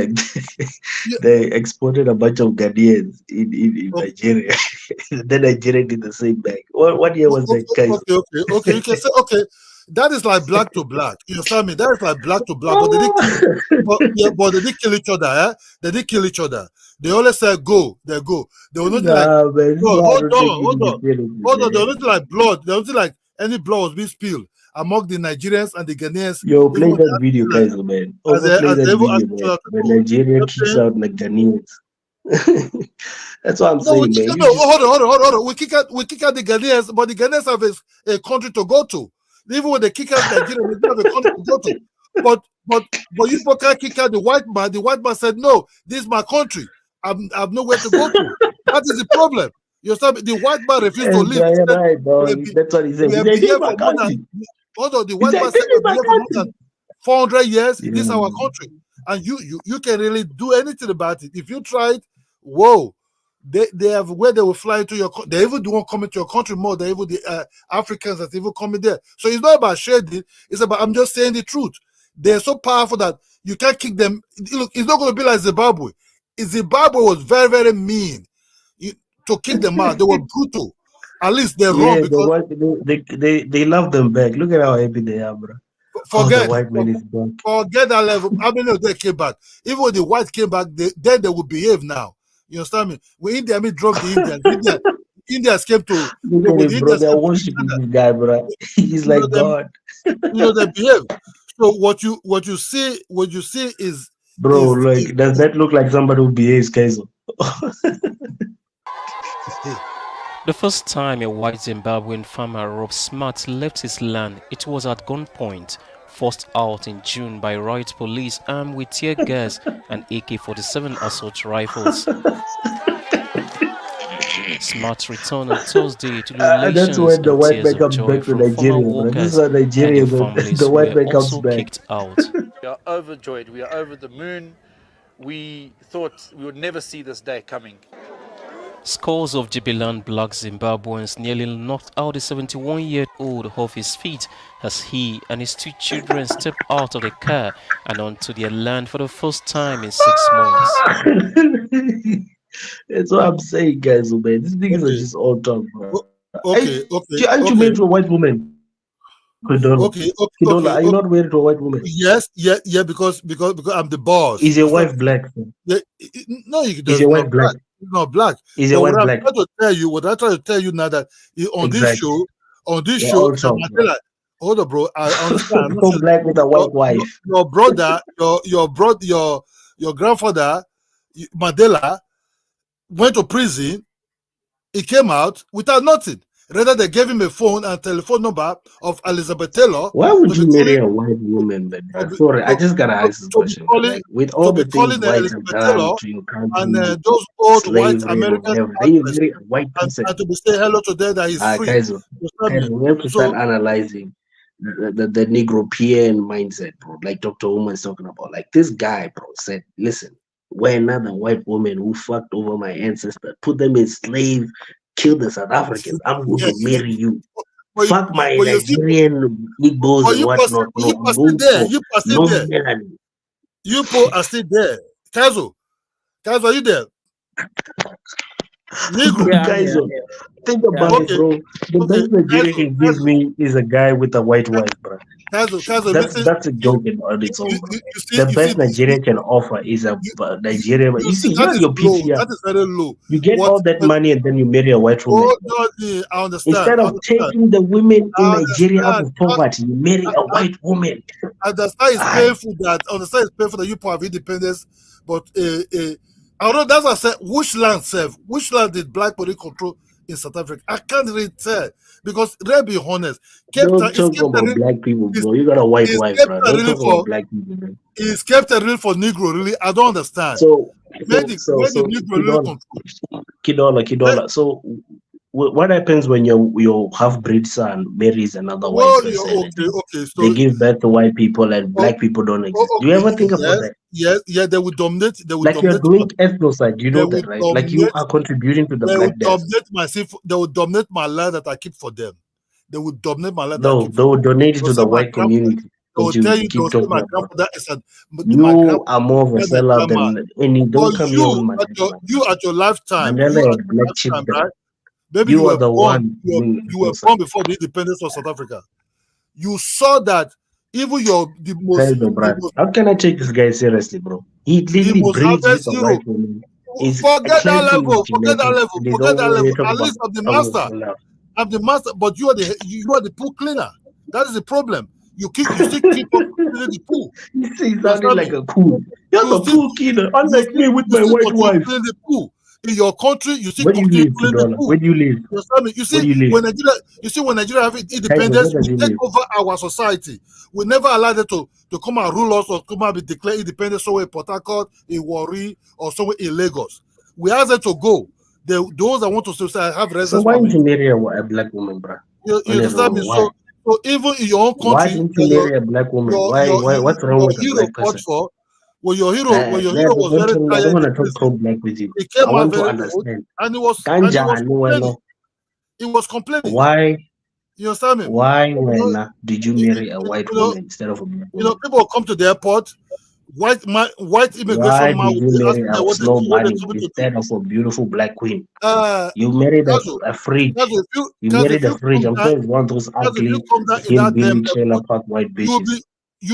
they exported a bunch of Ghanaians in Nigeria? Then Nigeria did the same back. What year was that, guys? Okay. You can say that is like black to black. You understand me? That is like black to black. But they did kill each other. They did kill each other. They always say go. They go. They will not hold on. They will not like blood. They will not like any blood was being spilled among the Nigerians and the Ghanaians. Yo, play that video, guys, man. Play that video, man. When Nigeria kicks out like Ghanaians. That's what I'm saying, man. Hold on. We kick out the Ghanaians, but the Ghanaians have a country to go to. Even when they kick out Nigeria, they have a country to go to. But you people can't kick out the white man. The white man said, no, this is my country. I've nowhere to go to. That is the problem. You understand? The white man refused to leave. That's what he said. although the white like, man this said is we've been my here for more country. than 400 years, Yeah. this is our country. And you can really do anything about it. If you try it, whoa, they have where they will fly into your country. They even do not come into your country more than even the Africans that even coming there. So it's not about shading, it's about I'm just saying the truth. They're so powerful that you can't kick them. Look, it's not going to be like Zimbabwe. Zimbabwe was very, very mean. To kick them out, they were brutal. At least they're wrong because they love them back. Look at how happy they are, bro. forget the white man is back. Forget that level. How many of them came back? Even when the whites came back, then they will behave now. You understand me? When India drove the Indians, Indians came to Look at him, bro. They're worshiping this guy, bro. He's like God. They behave. So what you see is, bro, like, does that look like somebody who behaves, Kaiser? The first time a white Zimbabwean farmer Rob Smart left his land, it was at gunpoint, forced out in June by riot police armed with tear gas and AK-47 assault rifles. Smart returned on Thursday to the relations that's when the and white tears man of comes joy back to from former Nigeria, bro. workers, This is how Nigeria, and their families the white were man comes also back. kicked out. We are overjoyed. We are over the moon. We thought we would never see this day coming. Scores of jubilant black Zimbabweans nearly knocked out the 71-year-old off his feet as he and his two children stepped out of the car and onto their land for the first time in 6 months. That's what I'm saying, guys. Man, these niggas are just all talk, bro. Okay. Aren't you married to a white woman? Kidola, are you not married to a white woman? Yes, because I'm the boss. Is your wife black? No, is your wife black? He's not black. Is your wife black? What I try to tell you now that on this show, Mandela, hold on, bro. I understand. So black with a white wife. Your brother, your grandfather, Mandela, went to prison. He came out without nothing. Rather, they gave him a phone and telephone number of Elizabeth Taylor. Why would you marry a white woman? Sorry, I just gotta ask this question. Like, with all the things whites have done to your country, and those old white Americans, you marry a white person, and to be say hello to them that he's free. Guys, we have to start analyzing the Negropean mindset, bro. Like Dr. Uma is talking about. Like this guy, bro, said, "Listen, we're another white woman who fucked over my ancestors, put them in slave." Kill the South Africans. I'm going to marry you. Fuck my Nigerian Igbos and whatnot. You are still there. Kazo, are you there? Negro, think about it, bro. The best Nigeria can give me is a guy with a white wife, bro. That's a joke on its own. The best Nigeria can offer is a Nigeria. You see, you're your PCR. That is very low. You get all that money and then you marry a white woman. I understand. Instead of taking the women in Nigeria out of poverty, you marry a white woman. I understand it's painful that you have independence, but although that's what I said, which land did black body control in South Africa? I can't really tell because let's be honest. Don't talk about black people, bro. You got a white wife, bro. Don't talk about black people, man. It's kept a real for Negro, really. I don't understand. Kidola. So what happens when your half-breed son marries another white person? So they give birth to white people and black people don't exist. Do you ever think about that? Yeah, they will dominate. You're doing ethnocide. You know that, right? Like you are contributing to the black death. They will dominate my land that I keep for them. They will dominate my land. No, they will donate it to the white community. They will tell you, my grandfather is you are more of a sellout than any. Don't come here on you at your lifetime. Right? Maybe you are the one. You were born before the independence of South Africa. You saw that even the most. How can I take this guy seriously, bro? He literally breeds with a white woman. Forget that level. At least I'm the master. I'm the master, but you are the pool cleaner. That is the problem. You still keep on cleaning the pool. He sounded like a pool. You're the pool cleaner, unlike me with my white wife. The pool. In your country, you see, where do you live? Where do you live? You see, when Nigeria have independence, we take over our society. We never allow them to come and rule us or come and be declared independent somewhere in Port Harcourt, in Warri, or somewhere in Lagos. We ask them to go. Those that want to have residence. So why would you marry a black woman, bro? You understand me? So So even in your own Why country, didn't you marry a black woman? Why? What's wrong your with a hero black fought person? for, when your hero was Don't very tell me. I tired don't in want the to talk prison, pro-black with you. he I came out want to very old, understand. and he was Ganja, complaining. He was complaining. why You understand me? when did you marry a You white know, woman instead of a black woman? people come to the airport. White Why immigration man did will you be marry asking them a what slow they bunny coming to do. instead of a beautiful black queen? Uh, You married Kazu, a fridge. Kazu, You if married a you fridge. come I'm down, sure it's one of those Kazu, if you ugly come down in that hillbilly trailer neighborhood, park white you'll bitches. be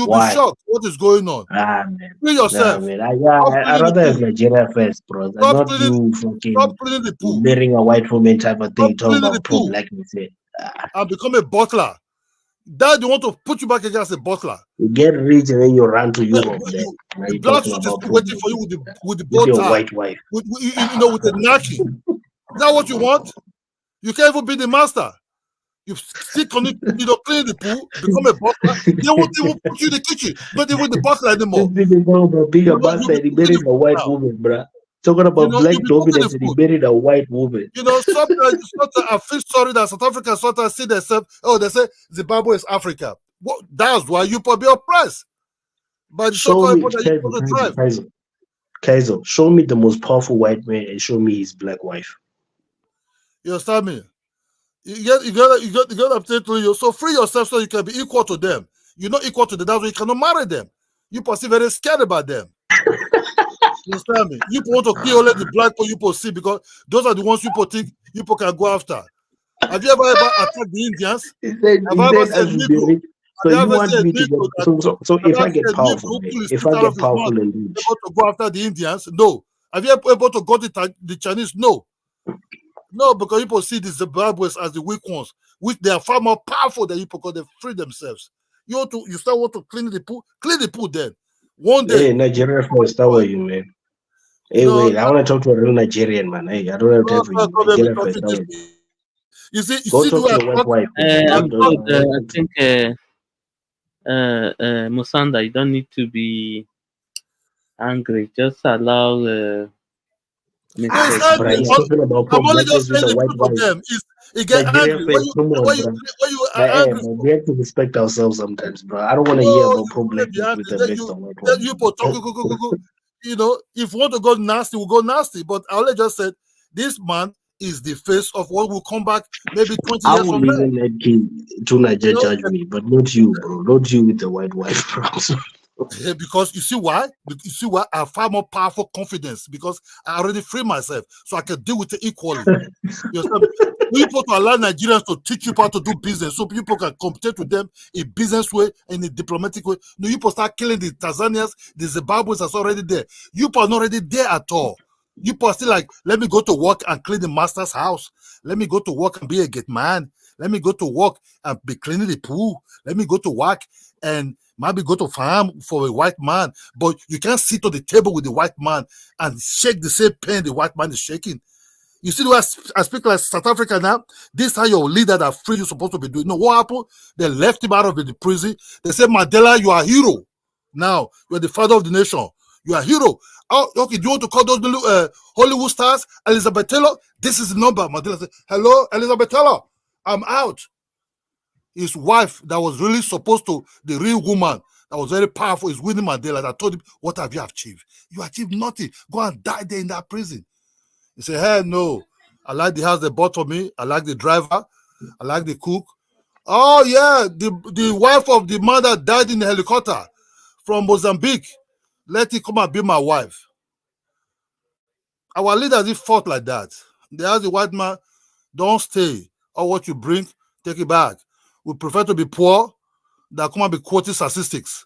Why? shocked. What is going on? Man. Free Nah, yourself. man. Stop I cleaning the rather have pool. Nigeria first, bro. Stop Not cleaning. you Stop fucking cleaning the pool. marrying a white woman type of thing. Stop Talking cleaning the about pool pro-blackness here. and become a butler. Dad, they want to put you back again as a butler. You get rich and then you run to Europe. Then now The you're black talking suit is about still waiting for pro-blackness you with the with bow your tie, white wife. with a naki. Is that what you want? You can't even be the master. You still clean the pool, become a butler. They won't even put you in the kitchen, not even the butler anymore. This nigga talking about being a master You'll and be he cooking married the a food white now. woman, bruh. Talking about black You'll be cooking the dominance and he food. married a white woman. Sometimes I feel sorry that South Africa sometimes see themselves, they say Zimbabwe is Africa. Well, that's why you probably oppressed by the Show so-called me, people that you supposed to drive. Kaiser, show me the most powerful white man and show me his black wife. You understand me? You gotta update to you. So free yourself so you can be equal to them. You're not equal to them, that's why you cannot marry them. You perceive very scared about them. You understand me? You want to kill only the black people see because those are the ones you think you can go after. Have you ever attacked the Indians? He said I should be rich. So you want me to get so if I get powerful, if I get powerful and rich, able to go after the Indians? No. Have you ever able to go to the Chinese? No. No, because people see the Zimbabweans as the weak ones, which they are far more powerful than you because they free themselves. You start want to clean the pool then. One day. Hey, Nigeria first, how are you, man? Hey, wait, I want to talk to a real Nigerian man. Hey, I don't have time for you. Nigeria first, how are you? You see Go talk to your white wife. I'm good. I think Musanda, you don't need to be angry. Just allow No, Mr. it's angry. You're talking about I'm only just pro-blackness with saying a the white truth to wife. them. It get Nigeria angry first, come on, bro. when you are angry. We have to respect ourselves sometimes, bro. I don't want to hear about pro-blackness with a Mr. White Then woman. you put if you want to go nasty, we'll go nasty. But I only just said this man is the face of what will come back maybe 20 I years will from now. even let King Tunaja judge me, but not you, bro. Not you with the white wife, bro. Because you see why? You see why I have far more powerful confidence because I already free myself, so I can deal with it equally. You understand? People to allow Nigerians to teach people how to do business, so people can compete with them in business way and in diplomatic way. No, you people start killing the Tanzanians, the Zimbabweans that's already there. You people are not already there at all. You people are still like, let me go to work and clean the master's house. Let me go to work and be a gate man. Let me go to work and be cleaning the pool. Let me go to work and maybe go to farm for a white man. But you can't sit on the table with the white man and shake the same pen the white man is shaking. You see the way I speak like South Africa now? This is how your leader that free you supposed to be doing. No, what happened? They left him out of the prison. They said, Mandela, you are a hero. Now, you're the father of the nation. You are a hero. Oh, okay, do you want to call those Hollywood stars? Elizabeth Taylor? This is the number. Mandela said, hello, Elizabeth Taylor. I'm out. His wife, that was really supposed to, the real woman, that was very powerful, is Winnie Mandela, that told him, what have you achieved? You achieved nothing. Go and die there in that prison. He said, hey, no. I like the house they bought for me. I like the driver. I like the cook. Oh, yeah. The wife of the man that died in the helicopter from Mozambique. Let it come and be my wife. Our leaders, they fought like that. They asked the white man, don't stay. Or what you bring, take it back. We prefer to be poor than come and be quoting statistics.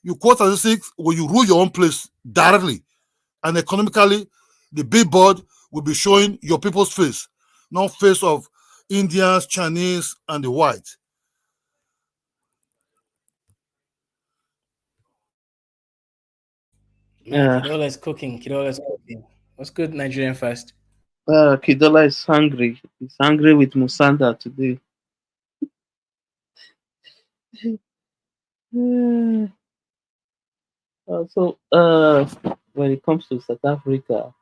You quote statistics when you rule your own place directly. And economically, the billboard will be showing your people's face, not face of Indians, Chinese, and the white. Kidola is cooking. Kidola is cooking. What's good, Nigerian first? Kidola is hungry. He's hungry with Musanda today. When it comes to South Africa,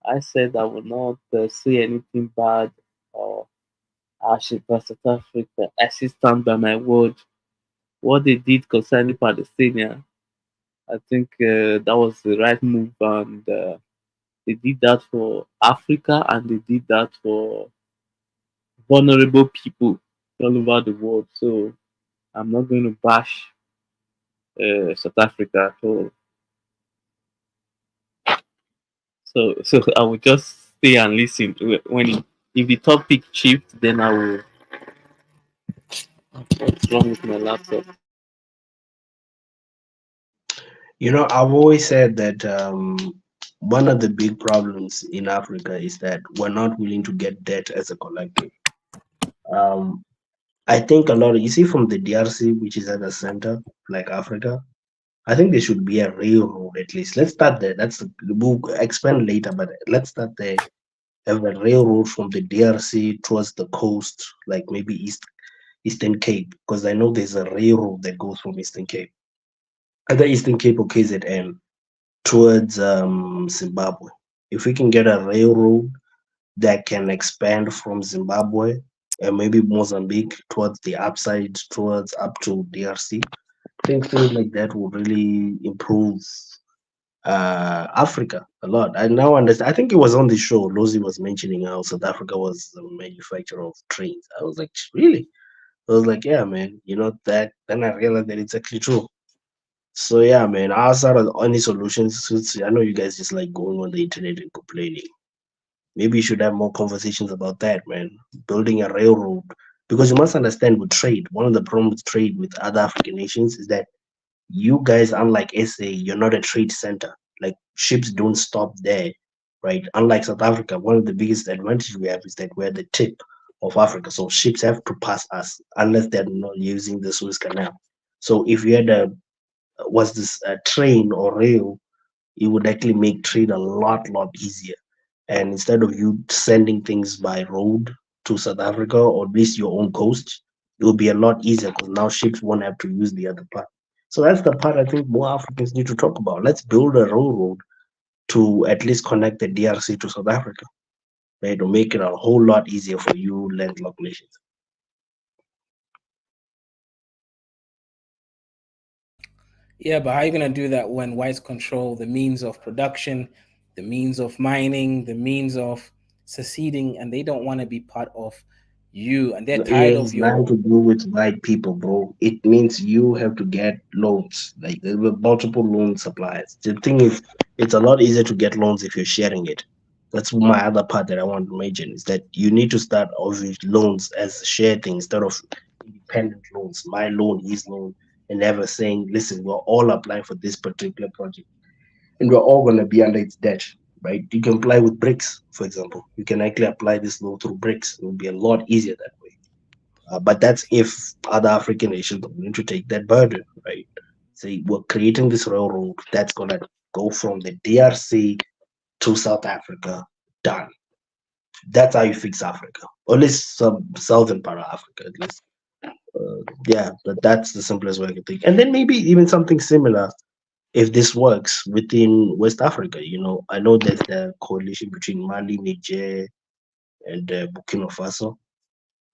I said I will not say anything bad or Ashika, South Africa. I still stand by my word. What they did concerning Palestinian, I think that was the right move, and they did that for Africa, and they did that for vulnerable people all over the world. So I'm not going to bash South Africa at all. So I will just stay and listen when if the topic shifts, then I will. What's wrong with my laptop? You know, I've always said that one of the big problems in Africa is that we're not willing to get debt as a collective. Um, I think a lot of, you see, from the DRC, which is at the center, like Africa, I think there should be a railroad at least. Let's start there. We'll expand later, but let's start there. Have a railroad from the DRC towards the coast, like maybe Eastern Cape, because I know there's a railroad that goes from Eastern Cape, either Eastern Cape or KZN towards Zimbabwe. If we can get a railroad that can expand from Zimbabwe and maybe Mozambique towards the upside, towards up to DRC, I think things like that will really improve Africa a lot. I now understand. I think it was on the show. Lozi was mentioning how South Africa was the manufacturer of trains. I was like, really? I was like, yeah, man. You know that. Then I realized that it's actually true. So yeah, man. Outside of any solutions, since I know you guys just like going on the internet and complaining. Maybe you should have more conversations about that, man. Building a railroad. Because you must understand with trade, one of the problems with trade with other African nations is that you guys, unlike SA, you're not a trade center. Like ships don't stop there, right? Unlike South Africa, one of the biggest advantages we have is that we're the tip of Africa. So ships have to pass us unless they're not using the Suez Canal. So if you had was this a train or rail, it would actually make trade a lot easier. And instead of you sending things by road to South Africa or at least your own coast, it will be a lot easier because now ships won't have to use the other part. So that's the part I think more Africans need to talk about. Let's build a railroad to at least connect the DRC to South Africa, right? To make it a whole lot easier for you landlocked nations. Yeah, but how are you gonna do that when whites control the means of production, the means of mining, the means of seceding, and they don't want to be part of you, and they're tired It of has nothing your. to do with white people, bro. It means you have to get loans. Like there were multiple loan suppliers. The thing is, it's a lot easier to get loans if you're sharing it. That's my other part that I want to mention is that you need to start off with loans as a shared thing instead of independent loans. My loan, his loan, and never saying, listen, we're all applying for this particular project and we're all going to be under its debt, right? You can apply with bricks, for example. You can actually apply this loan through bricks. It will be a lot easier that way. But that's if other African nations are willing to take that burden, right? Say we're creating this railroad that's gonna go from the DRC to South Africa. Done. That's how you fix Africa, or at least some southern part of Africa, at least. Yeah, but that's the simplest way I can think. And then maybe even something similar if this works within West Africa. You know, I know there's the coalition between Mali, Niger, and Burkina Faso.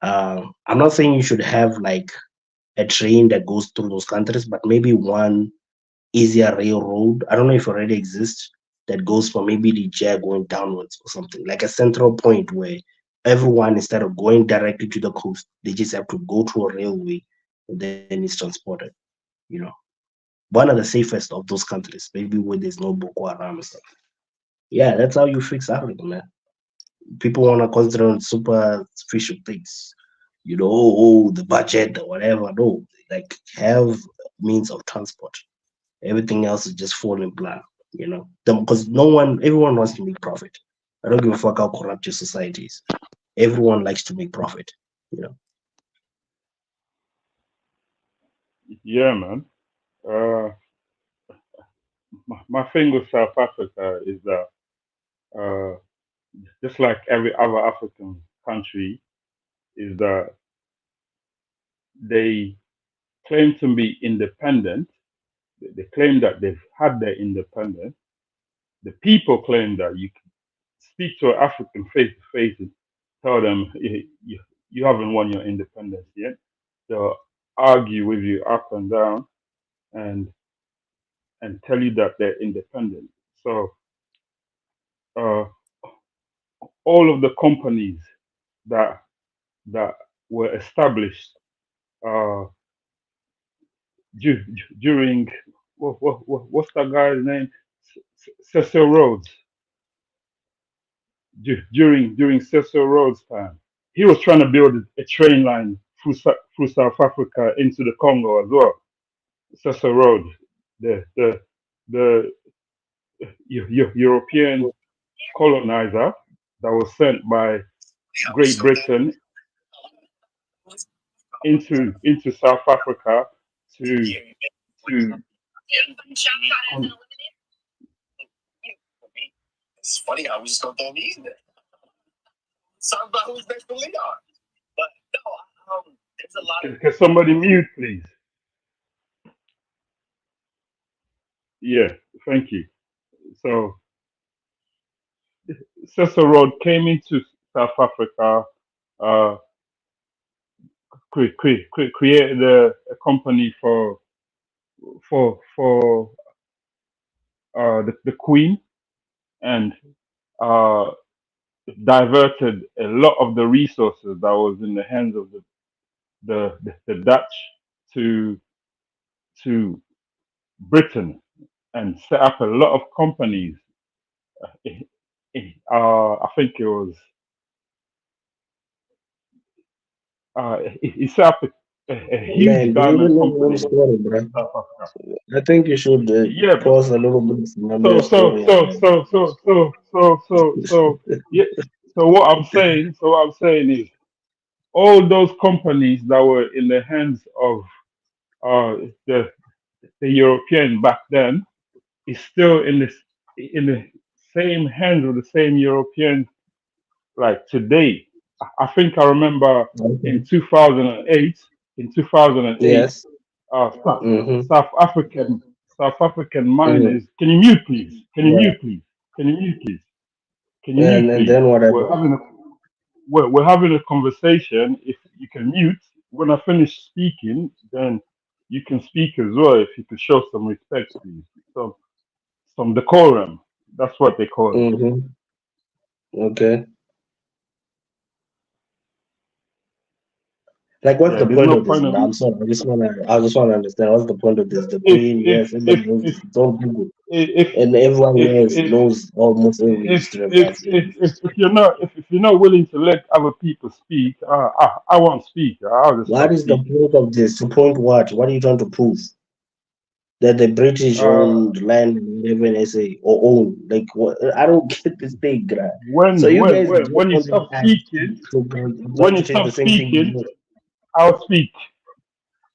I'm not saying you should have like a train that goes through those countries, but maybe one easier railroad. I don't know if it already exists that goes from maybe the Niger going downwards or something like a central point where everyone instead of going directly to the coast, they just have to go to a railway and then it's transported. You know, one of the safest of those countries, maybe where there's no Boko Haram and stuff. Yeah, that's how you fix Africa, man. People want to concentrate on superficial things. You know, the budget or whatever. No, like have means of transport. Everything else is just fall in plan. You know, because everyone wants to make profit. I don't give a fuck how corrupt your society is. Everyone likes to make profit. You know. Yeah, man. Uh, my thing with South Africa is that uh, just like every other African country, is that they claim to be independent. They claim that they've had their independence. The people claim that you can speak to an African face to face and tell them you haven't won your independence yet. They'll argue with you up and down and tell you that they're independent. So uh, all of the companies that that were established uh, during what's that guy's name? Cecil Rhodes. During Cecil Rhodes' time, he was trying to build a train line through South Africa into the Congo as well. Cecil Rhodes, the European colonizer that was sent by Great Britain into South Africa to to con- can somebody mute, please? Yeah, thank you. So Cecil Rhodes came into South Africa, uh, created a company for the Queen, and uh, diverted a lot of the resources that was in the hands of the Dutch to to Britain, and set up a lot of companies. I think it was he set up a huge Man, do you diamond even know your own company story, in bro? South Africa. I think you should Yeah, but pause a little bit and remember so your so story. so so so so so so so yeah. So what I'm saying is all those companies that were in the hands of the European back then is still in the same hands of the same Europeans like today. I think I remember Okay. in 2008, in 2008, Yes. uh, South, Mm-hmm. South African South African Mm-hmm. miners. Can you mute, please? Can you Yeah. mute, please? Can you mute, please? Can you mute, And please? then whatever. We're having a conversation. If you can mute, when I finish speaking, then you can speak as well. If you could show some respect, please. Some decorum. That's what they call it. Mm-hmm. Okay. Like, what's Yeah, the there's point no of this? point Bro? of I'm sorry. I just wanna understand what's the point of this. The Queen, yes, everybody knows if this. It's all Google. if And everyone if knows almost every history of Africa. if you're not willing to let other people speak, I won't speak. I'll just What stop is the speaking. point of this? To point what? What are you trying to prove? That the British Uh, owned land in 11 SA or own? Like, what? I don't get this thing, bruh. So when you when guys when just when you on stop the app speaking, to try when to you say stop the same thing you speaking, know. I'll speak.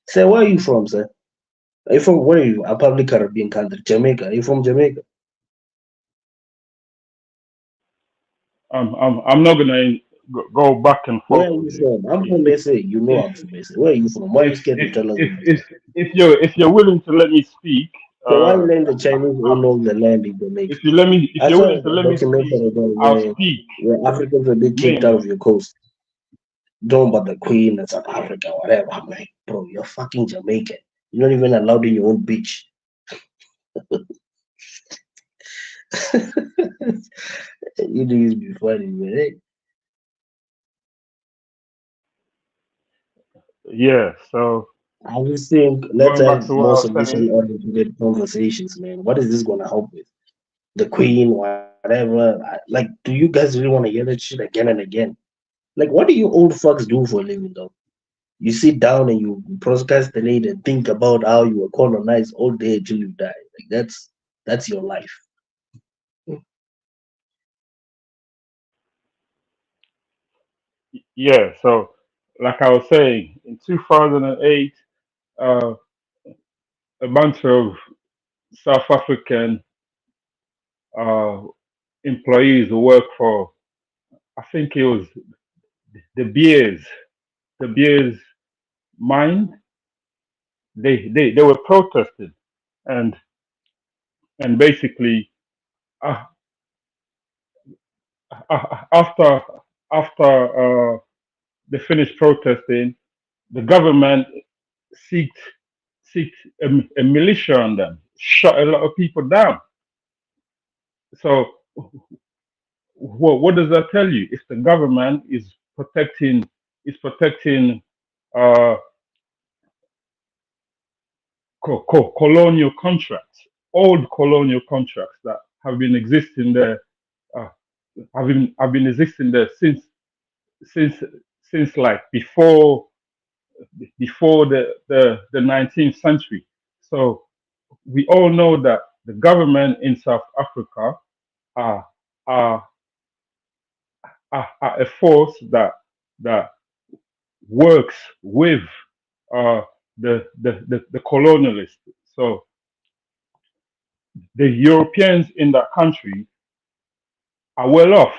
Say, where are you from, sir? Are you from, where are you? A public Caribbean country, Jamaica. Are you from Jamaica? I'm not gonna go back and Where forth are with you you. from? I'm from If SA. You know if I'm from SA. Where are you from? Why are you if scared to if tell us if where you're if, from? if you're willing to let me speak, So why you uh, letting the Chinese own all the land in Jamaica? if I you're saw willing to a let me speak, documentary about I'll speak. where Africans are being kicked out Name of your coast. Don't about the Queen and South Africa, whatever. I'm like, bro, you're fucking Jamaican. You're not even allowed in your own beach. You do be funny, man. Hey, yeah. So I just think let's going back have to what I more was solution saying, oriented conversations, man. What is this gonna help with? The Queen, whatever. Like, do you guys really want to hear that shit again and again? Like, what do you old fucks do for a living, though? You sit down and you procrastinate and think about how you were colonized all day till you die. Like, that's your life. yeah. So like I was saying, in 2008, uh, a bunch of South African uh, employees who work for, I think it was the Beers, the Beers mine. They were protesting, and basically uh, after after they finished protesting. The government seeked a militia on them, shot a lot of people down. So what does that tell you? If the government is protecting uh, colonial contracts, old colonial contracts that have been existing there, uh, have been existing there since since like before the 19th century. So we all know that the government in South Africa are are, are a force that works with uh, the colonialists. So the Europeans in that country are well off.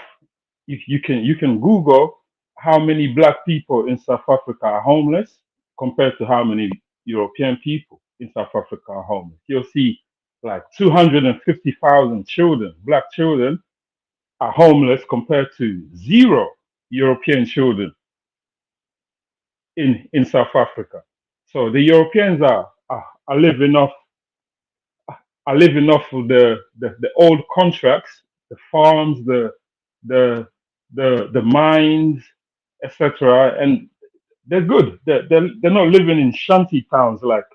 You can Google how many black people in South Africa are homeless compared to how many European people in South Africa are homeless. You'll see like 250,000 children, black children, are homeless compared to zero European children in South Africa. So the Europeans are living off of the old contracts, the farms, the the mines, etc. And they're good. They're not living in shanty towns like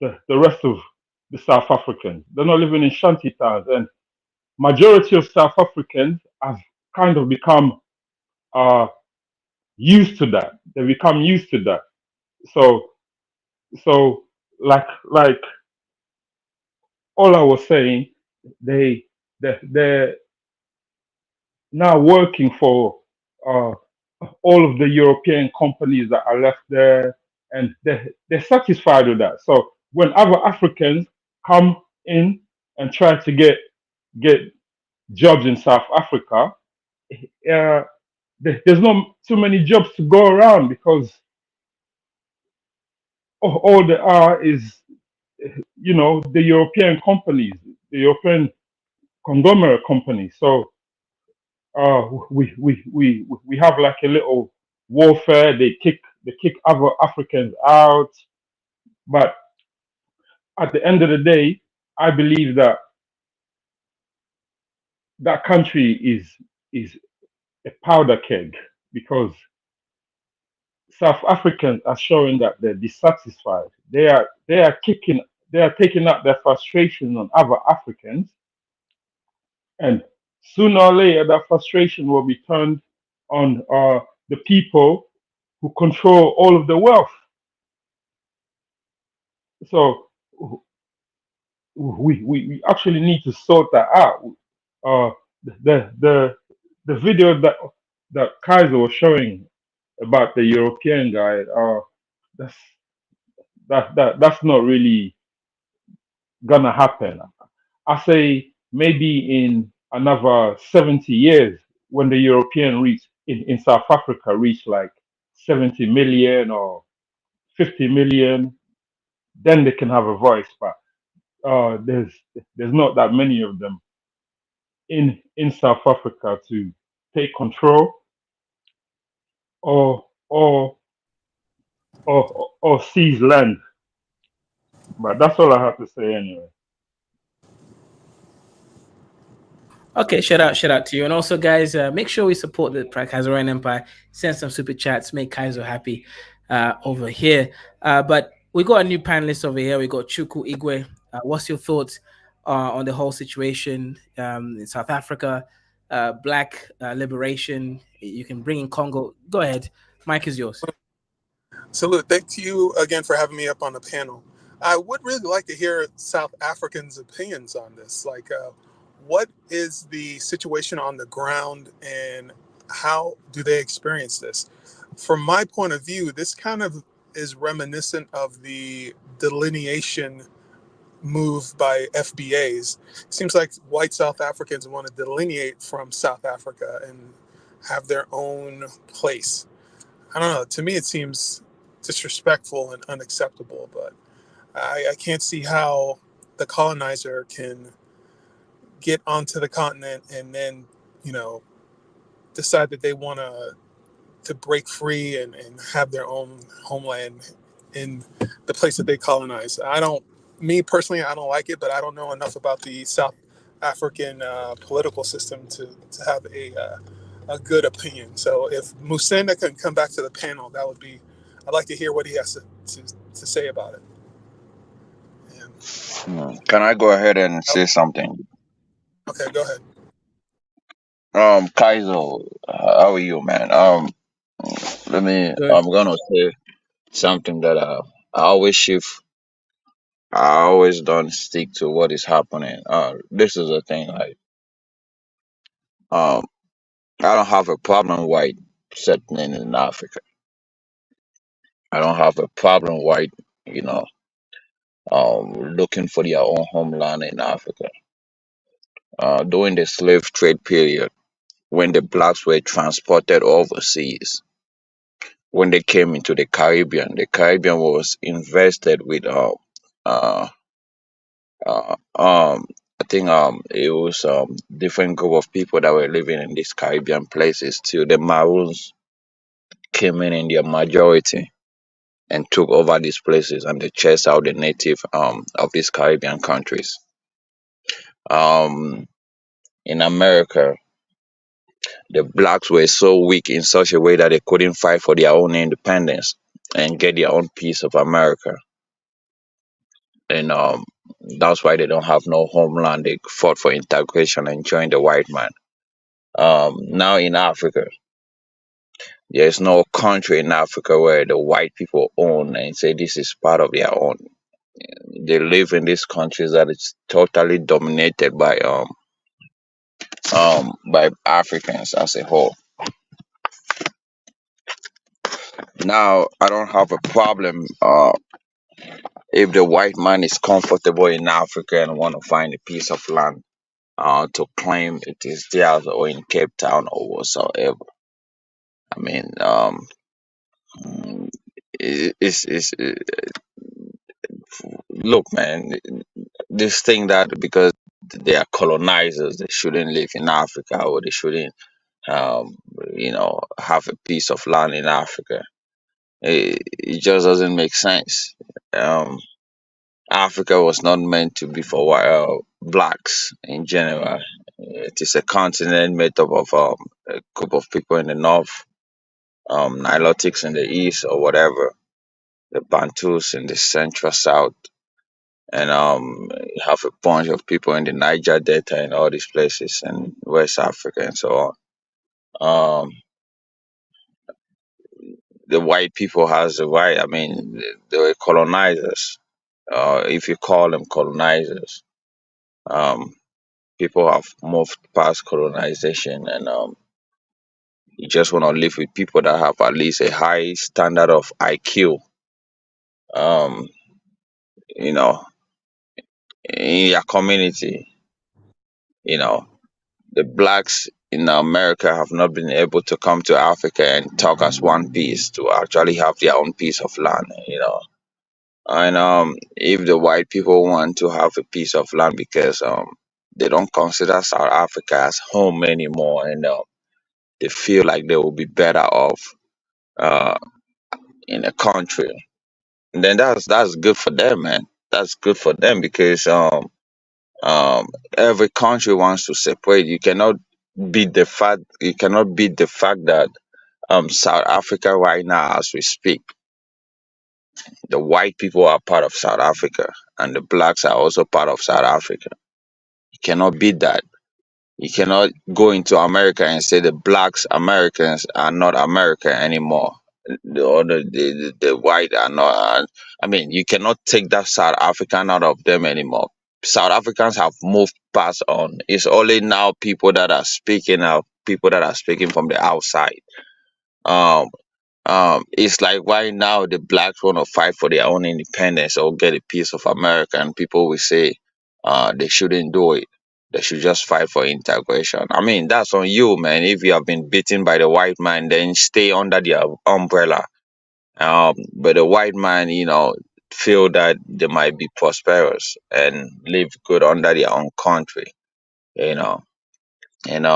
the rest of the South Africans. They're not living in shanty towns, and majority of South Africans have kind of become uh, used to that. They become used to that. So so like all I was saying, they're now working for uh, all of the European companies that are left there, and they're satisfied with that. So when other Africans come in and try to get jobs in South Africa, uh, there's not too many jobs to go around because all there are is the European companies, the European conglomerate companies. So we have like a little warfare. They kick other Africans out, but at the end of the day, I believe that that country is a powder keg because South Africans are showing that they're dissatisfied. They are taking out their frustration on other Africans, and sooner or later that frustration will be turned on the people who control all of the wealth. So we actually need to sort that out. Uh, the video that Kaiser was showing about the European guy, that's that's not really gonna happen. I say maybe in another 70 years when the European reach in South Africa reach like 70 million or 50 million, then they can have a voice. But there's not that many of them in South Africa to take control or or or seize land. But that's all I have to say anyway. Okay, shout out to you. And also, guys, make sure we support the Kaiser Empire. Send some super chats, make Kaiser happy over here. But we got a new panelist over here. We got Chuku Igwe. What's your thoughts on the whole situation in South Africa? Black liberation. You can bring in Congo. Go ahead. Mike is yours. Salute. Thank you again for having me up on the panel. I would really like to hear South Africans' opinions on this. Like, what is the situation on the ground and how do they experience this? From my point of view, this kind of is reminiscent of the delineation move by FBAs. It seems like white South Africans want to delineate from South Africa and have their own place. I don't know. To me, it seems disrespectful and unacceptable, but I can't see how the colonizer can get onto the continent and then, decide that they want to to break free and have their own homeland in the place that they colonize. Me personally, I don't like it, but I don't know enough about the South African political system to have a good opinion. So if M0nk can come back to the panel, I'd like to hear what he has to say about it. And, Can I go ahead and say something? okay, go ahead. Kaizo, how are you, man? Good. I'm gonna say something that I always shift. I always don't stick to what is happening. This is the thing, like, um, I don't have a problem white settling in Africa. I don't have a problem white, you know, looking for their own homeland in Africa. During the slave trade period, when the blacks were transported overseas, when they came into the Caribbean was invested with uh, I think it was different group of people that were living in these Caribbean places till the Maroons came in their majority and took over these places and they chased out the native of these Caribbean countries. Um, in America, the blacks were so weak in such a way that they couldn't fight for their own independence and get their own piece of America. And that's why they don't have no homeland. They fought for integration and joined the white man. Now in Africa, there is no country in Africa where the white people own and say this is part of their own. They live in these countries that is totally dominated by Africans as a whole. Now I don't have a problem if the white man is comfortable in Africa and want to find a piece of land to claim it is theirs or in Cape Town or whatsoever. I mean, it's look, man, this thing that because they are colonizers, they shouldn't live in Africa or they shouldn't, um, have a piece of land in Africa. It just doesn't make sense. Um, Africa was not meant to be for blacks in general. It is a continent made up of a group of people in the north, Nilotics in the east, or whatever, the Bantus in the central south, and you have a bunch of people in the Niger Delta and all these places in West Africa and so on. Um, the white people has the right. I mean, they were colonizers. If you call them colonizers, um, people have moved past colonization, and you just want to live with people that have at least a high standard of IQ. Um, you know, in your community, you know, the blacks in America have not been able to come to Africa and talk as one piece to actually have their own piece of land, you know. And if the white people want to have a piece of land because they don't consider South Africa as home anymore, and they feel like they will be better off uh, in a country, then that's good for them, man. That's good for them because um, every country wants to separate. You cannot beat the fact that South Africa right now, as we speak, the white people are part of South Africa and the blacks are also part of South Africa. You cannot beat that. You cannot go into America and say the blacks Americans are not America anymore. The white are not. I mean, you cannot take that South African out of them anymore. South Africans have moved past on. It's only now people that are speaking out, people that are speaking from the outside. Um, it's like right now the blacks want to fight for their own independence or get a piece of America, and people will say they shouldn't do it. They should just fight for integration. I mean, that's on you, man. If you have been beaten by the white man, then stay under their umbrella. But the white man, feel that they might be prosperous and live good under their own country, you know. And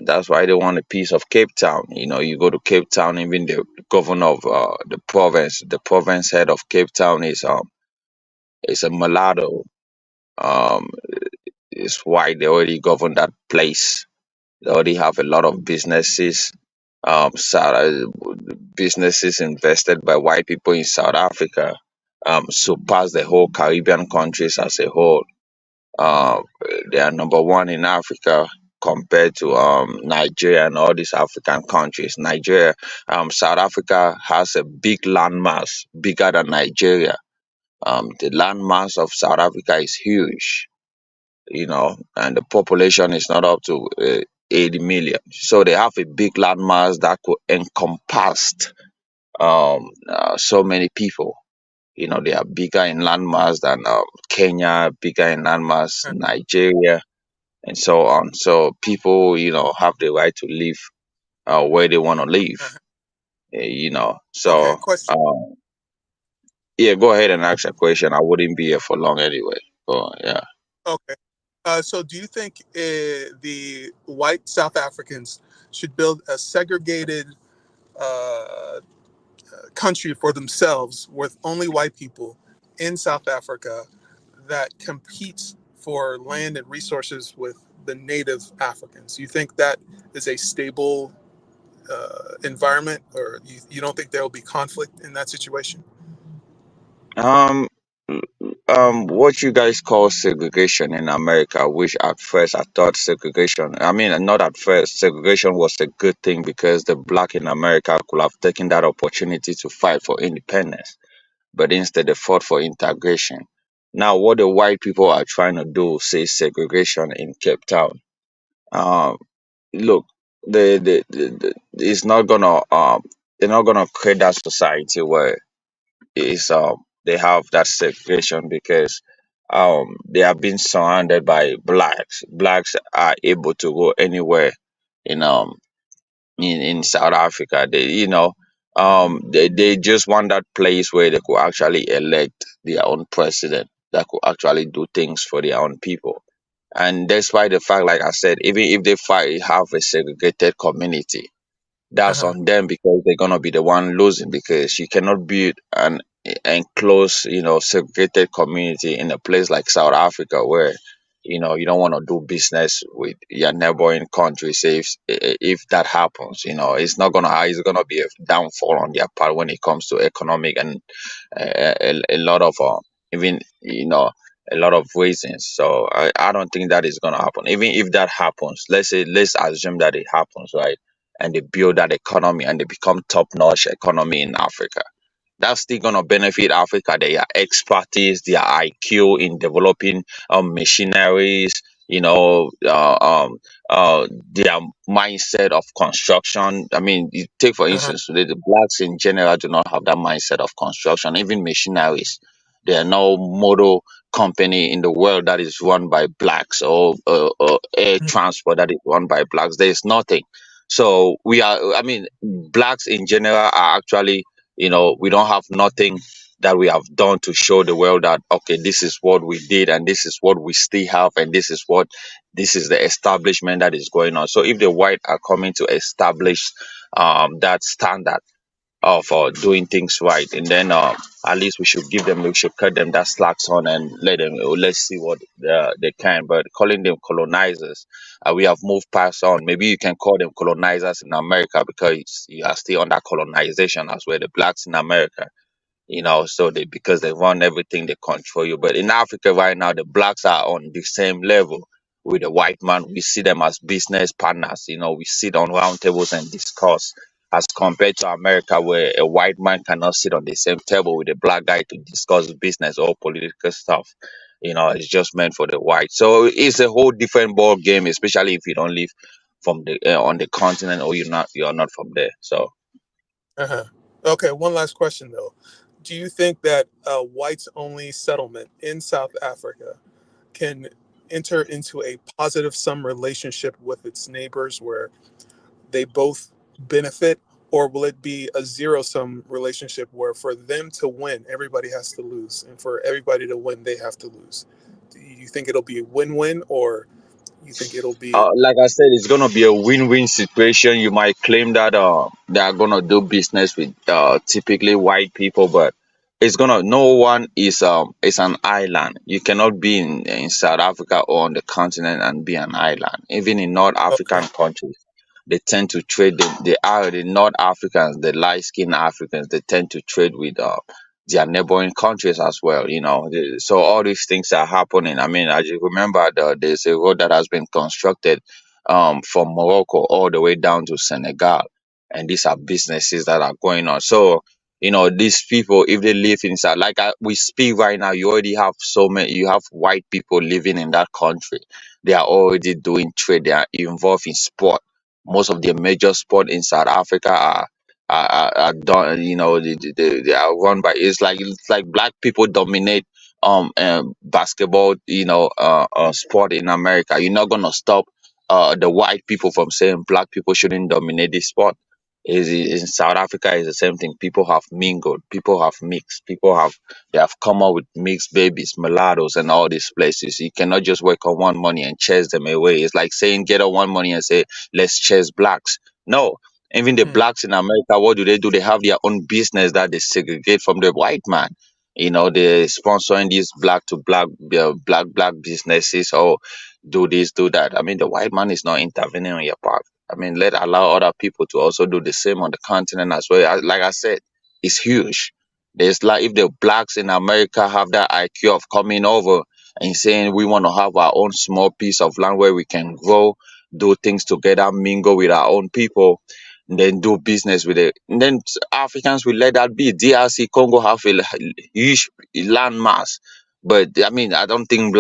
that's why they want a piece of Cape Town. You go to Cape Town, even the governor of the province head of Cape Town is a mulatto. Um, is why they already govern that place. They already have a lot of businesses. Businesses invested by white people in South Africa surpass the whole Caribbean countries as a whole. Uh, they are number one in Africa compared to Nigeria and all these African countries. South Africa has a big landmass, bigger than Nigeria. The landmass of South Africa is huge, and the population is not up to 80 million. So they have a big landmass that could encompass so many people. They are bigger in landmass than Kenya, bigger in landmass Nigeria, and so on. So people, have the right to live where they want to live. Okay, So question. yeah, go ahead and ask a question. I wouldn't be here for long anyway. Oh yeah. Okay. So do you think the white South Africans should build a segregated uh, country for themselves with only white people in South Africa that competes for land and resources with the native Africans? You think that is a stable environment, or you don't think there will be conflict in that situation? Um, what you guys call segregation in America, which at first I thought segregation, I mean, not at first, segregation was a good thing because the black in America could have taken that opportunity to fight for independence, but instead they fought for integration. Now, what the white people are trying to do, say segregation in Cape Town. Um, Look, it's not gonna they're not gonna create that society where is they have that segregation because they are being surrounded by blacks. Blacks are able to go anywhere in in South Africa. They just want that place where they could actually elect their own president that could actually do things for their own people. And despite the fact, like I said, even if they fight have a segregated community, that's Uh-huh. on them because they're gonna be the one losing because you cannot build an enclosed, segregated community in a place like South Africa where you don't want to do business with your neighboring countries. If that happens, it's gonna be a downfall on their part when it comes to economic and a lot of even a lot of reasons. So I don't think that is gonna happen. Even if that happens, let's assume that it happens, right? And they build that economy and they become top-notch economy in Africa. That's still gonna benefit Africa. Their expertise, their IQ in developing machineries, their mindset of construction. I mean, you take for Uh-huh. instance, today the blacks in general do not have that mindset of construction, even machineries. There are no motor company in the world that is run by blacks or air transport that is run by blacks. There is nothing. So I mean, blacks in general are actually, we don't have nothing that we have done to show the world that, okay, this is what we did and this is what we still have and this is the establishment that is going on. So if the white are coming to establish that standard of doing things right, and then at least we should cut them that slacks on and let's see what they can. But calling them colonizers, we have moved past on. Maybe you can call them colonizers in America because you are still under colonization as well, the blacks in America. So because they run everything, they control you. But in Africa right now, the blacks are on the same level with the white man. We see them as business partners. We sit on round tables and discuss, as compared to America, where a white man cannot sit on the same table with a black guy to discuss business or political stuff. It's just meant for the white. So it's a whole different ball game, especially if you don't live from the on the continent or you're not from there. So Uh-huh. Okay, one last question though. Do you think that a whites only settlement in South Africa can enter into a positive sum relationship with its neighbors where they both benefit, or will it be a zero sum relationship where for them to win, everybody has to lose, and for everybody to win, they have to lose? Do you think it'll be a win win, or You think it'll be? Like I said, it's gonna be a win-win situation. You might claim that they are gonna do business with typically white people, but it's gonna. No one is an island. You cannot be in South Africa or on the continent and be an island. Even in North Okay. African countries, they tend to trade. They are the North Africans, the light-skinned Africans. They tend to trade with their neighboring countries as well. So all these things are happening. I mean, I just remember there's a road that has been constructed from Morocco all the way down to Senegal, and these are businesses that are going on. So these people, if they live inside, like we speak right now, you already have so many. You have white people living in that country. They are already doing trade. They are involved in sport. Most of the major sport in South Africa are done. They are run by. It's like black people dominate basketball. Sport in America. You're not gonna stop the white people from saying black people shouldn't dominate this sport. Is in South Africa is the same thing. People have mingled, people have mixed, they have come up with mixed babies, mulattoes, and all these places. You cannot just work on one money and chase them away. It's like saying get on one money and say let's chase blacks. No, even the Hmm. blacks in America, what do? They have their own business that they segregate from the white man. They're sponsoring these black to black businesses or do this, do that. I mean, the white man is not intervening on your part. I mean, let allow other people to also do the same on the continent as well. Like I said, it's huge. There's like if the blacks in America have that IQ of coming over and saying we want to have our own small piece of land where we can grow, do things together, mingle with our own people, and then do business with it. And then Africans will let that be. DRC Congo have a huge land mass. But I mean, I don't think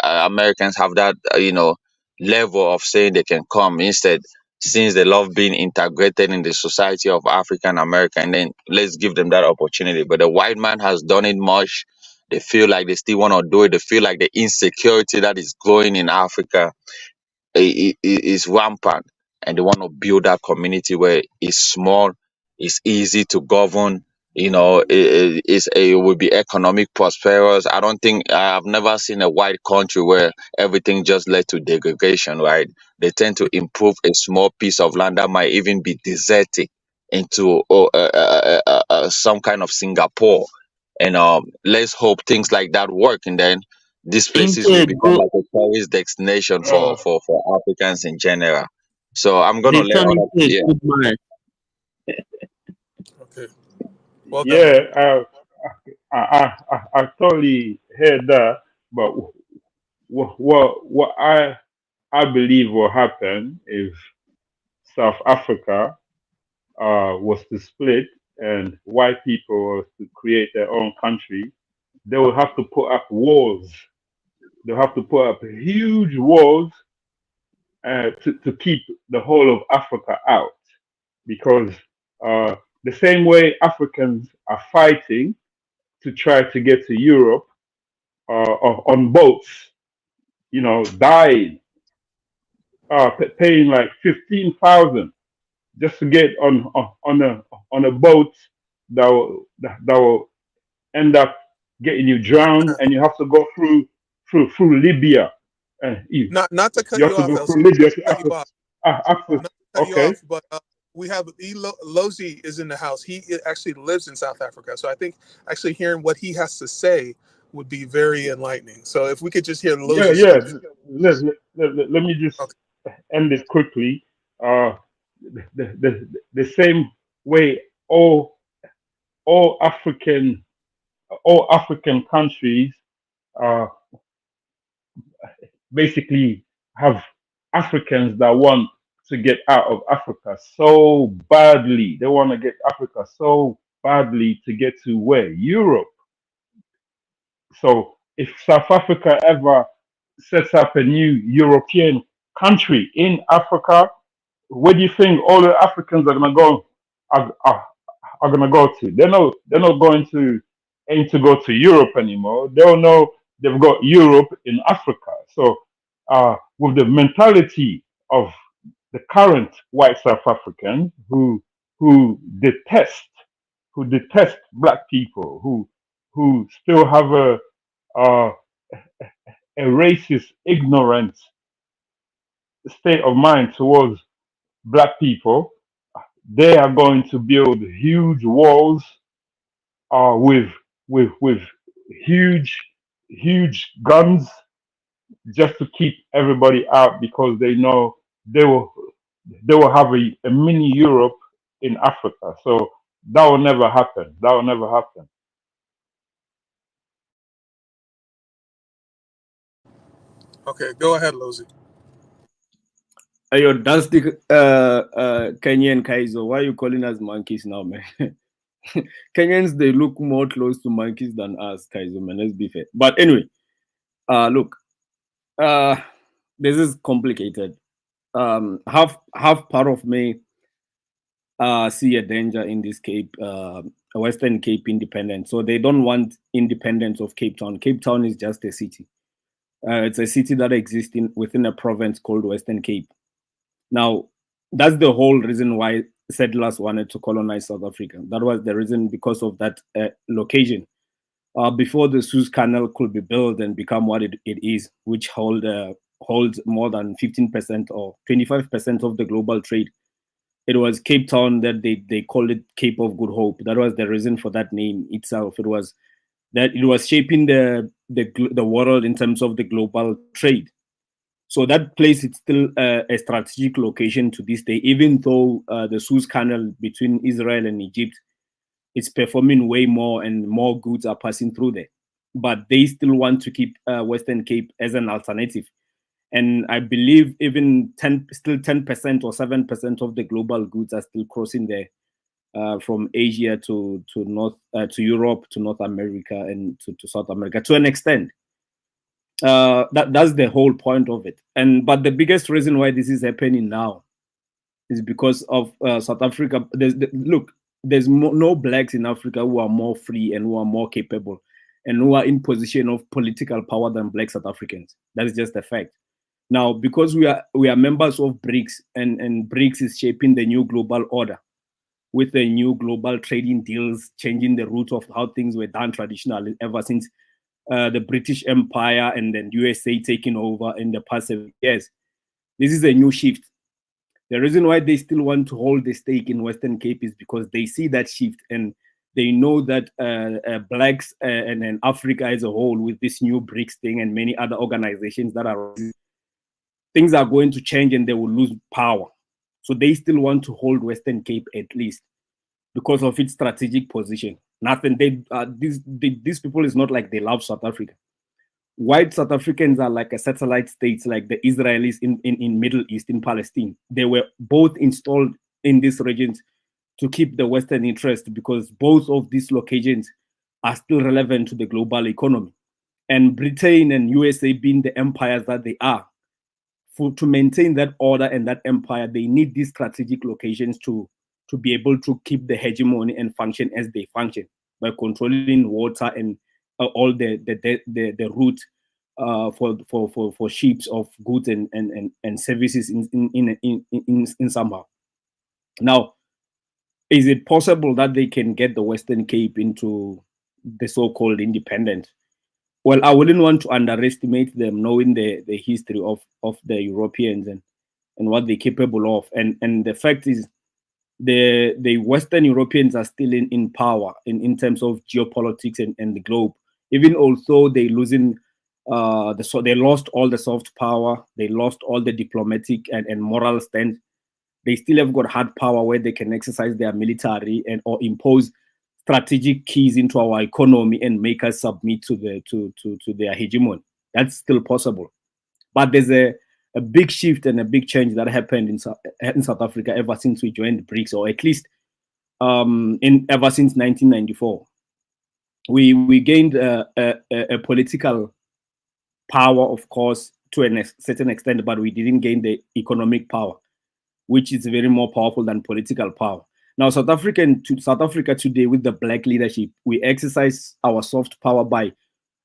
Americans have that, level of saying they can come. Instead, since they love being integrated in the society of African American, then let's give them that opportunity. But the white man has done it much. They feel like they still want to do it. They feel like the insecurity that is growing in Africa is rampant, and they want to build that community where it's small, it's easy to govern. It will be economic prosperous. I don't think I've never seen a white country where everything just led to degradation. Right? They tend to improve a small piece of land that might even be desertic into some kind of Singapore, and let's hope things like that work, and then these places will Instead, become go. like a tourist destination Uh, for Africans in general. So I'm gonna They let turn other into a yeah. good man. Okay. Well done, yeah, man. I totally heard that, but what I believe will happen if South Africa was to split and white people was to create their own country, they will have to put up walls. They'll have to put up huge walls to keep the whole of Africa out, because uh, the same way Africans are fighting to try to get to Europe on boats, dying, paying like 15,000 just to get on a boat that will end up getting you drowned, and you have to go through Libya. You Not to cut you have you to off, go LC. through Libya Not to cut you off. after. Not to cut you Okay. off, but we have Lozi is in the house. He actually lives in South Africa, so I think actually hearing what he has to say would be very enlightening. So if we could just hear Yeah, Lozi yeah. speak. Let me just Okay. end it quickly. Uh, the same way all African all African countries uh, basically have Africans that want to get out of Africa so badly. They want to get Africa so badly to get to where? Europe. So if South Africa ever sets up a new European country in Africa, where do you think all the Africans are gonna go? Are gonna go to? They're not going to aim to go to Europe anymore. They'll know they've got Europe in Africa. So with the mentality of the current white South Africans who detest black people, who still have uh, a racist ignorance state of mind towards black people. They are going to build huge walls with huge guns just to keep everybody out because they know they will they will have a mini Europe in Africa. So that will never happen. That will never happen. Okay, go ahead, Lozi. Yo, that's the Kenyan Kaizo. Why are you calling us monkeys now, man? Kenyans, they look more close to monkeys than us, Kaizo, man. Let's be fair. But anyway, look, this is complicated. Half part of me see a danger in this Cape, Western Cape independence. So they don't want independence of Cape Town. Cape Town is just a city. It's a city that exists within a province called Western Cape. Now, that's the whole reason why settlers wanted to colonize South Africa. That was the reason because of that location. Before the Suez Canal could be built and become what it is, which holds more than 15% or 25% of the global trade. It was Cape Town that they called it Cape of Good Hope. That was the reason for that name itself. It was that it was shaping the world in terms of the global trade. So that place is still a strategic location to this day, even though the Suez Canal between Israel and Egypt is performing way more and more goods are passing through there. But they still want to keep Western Cape as an alternative. And I believe even 10% or 7% of the global goods are still crossing there from Asia to Europe, to North America, and to South America to an extent. That's the whole point of it. But the biggest reason why this is happening now is because of South Africa. There's no blacks in Africa who are more free and who are more capable and who are in position of political power than black South Africans. That is just a fact. Now, because we are members of BRICS, and BRICS is shaping the new global order with the new global trading deals, changing the route of how things were done traditionally ever since the British Empire and then USA taking over in the past 7 years. This is a new shift. The reason why they still want to hold the stake in Western Cape is because they see that shift and they know that blacks and Africa as a whole, with this new BRICS thing and many other organizations that are, things are going to change and they will lose power. So they still want to hold Western Cape at least because of its strategic position. Nothing. These people is not like they love South Africa. White South Africans are like a satellite states, like the Israelis in Middle East, in Palestine. They were both installed in these regions to keep the Western interest because both of these locations are still relevant to the global economy. And Britain and USA being the empires that they are, to maintain that order and that empire, they need these strategic locations to be able to keep the hegemony and function as they function by controlling water and all the route for ships of goods and services in somehow. Now, is it possible that they can get the Western Cape into the so-called independent? Well, I wouldn't want to underestimate them, knowing the history of the Europeans and what they're capable of. And the fact is, the Western Europeans are still in power in terms of geopolitics and the globe. Even although they losing, they lost all the soft power, they lost all the diplomatic and moral stand. They still have got hard power where they can exercise their military or impose strategic keys into our economy and make us submit to their hegemony. That's still possible. But there's a big shift and a big change that happened in South Africa ever since we joined BRICS, or at least ever since 1994. We gained a political power, of course, to a certain extent, but we didn't gain the economic power, which is very more powerful than political power. Now, South Africa today, with the black leadership, we exercise our soft power by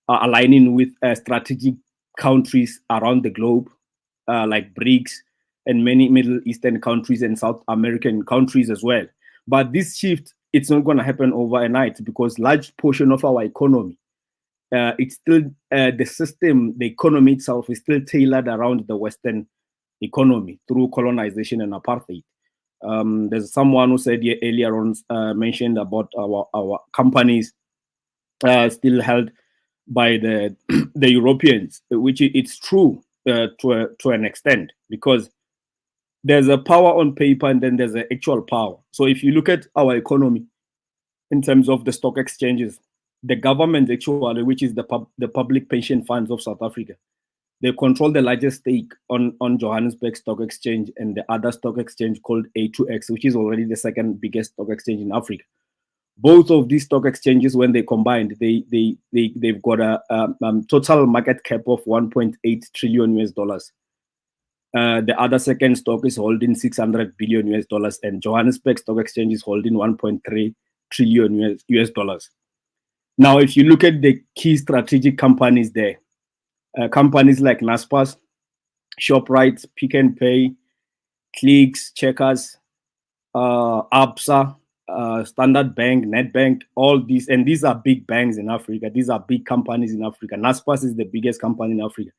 aligning with strategic countries around the globe, like BRICS and many Middle Eastern countries and South American countries as well. But this shift, it's not going to happen overnight because large portion of our economy, it's still the system, the economy itself is still tailored around the Western economy through colonization and apartheid. There's someone who said earlier on, mentioned about our companies still held by the the Europeans, which it's true to an extent, because there's a power on paper and then there's an actual power. So if you look at our economy in terms of the stock exchanges, the government actually, which is the public pension funds of South Africa, they control the largest stake on Johannesburg Stock Exchange and the other stock exchange called A2X, which is already the second biggest stock exchange in Africa. Both of these stock exchanges, when they combined, they've got a total market cap of 1.8 trillion US dollars. The other second stock is holding 600 billion US dollars, and Johannesburg Stock Exchange is holding 1.3 trillion US dollars. Now, if you look at the key strategic companies there, companies like Naspers, Shoprite, Pick n Pay, Clicks, Checkers, Absa, Standard Bank, Nedbank, all these, and these are big banks in Africa. These are big companies in Africa. Naspers is the biggest company in Africa.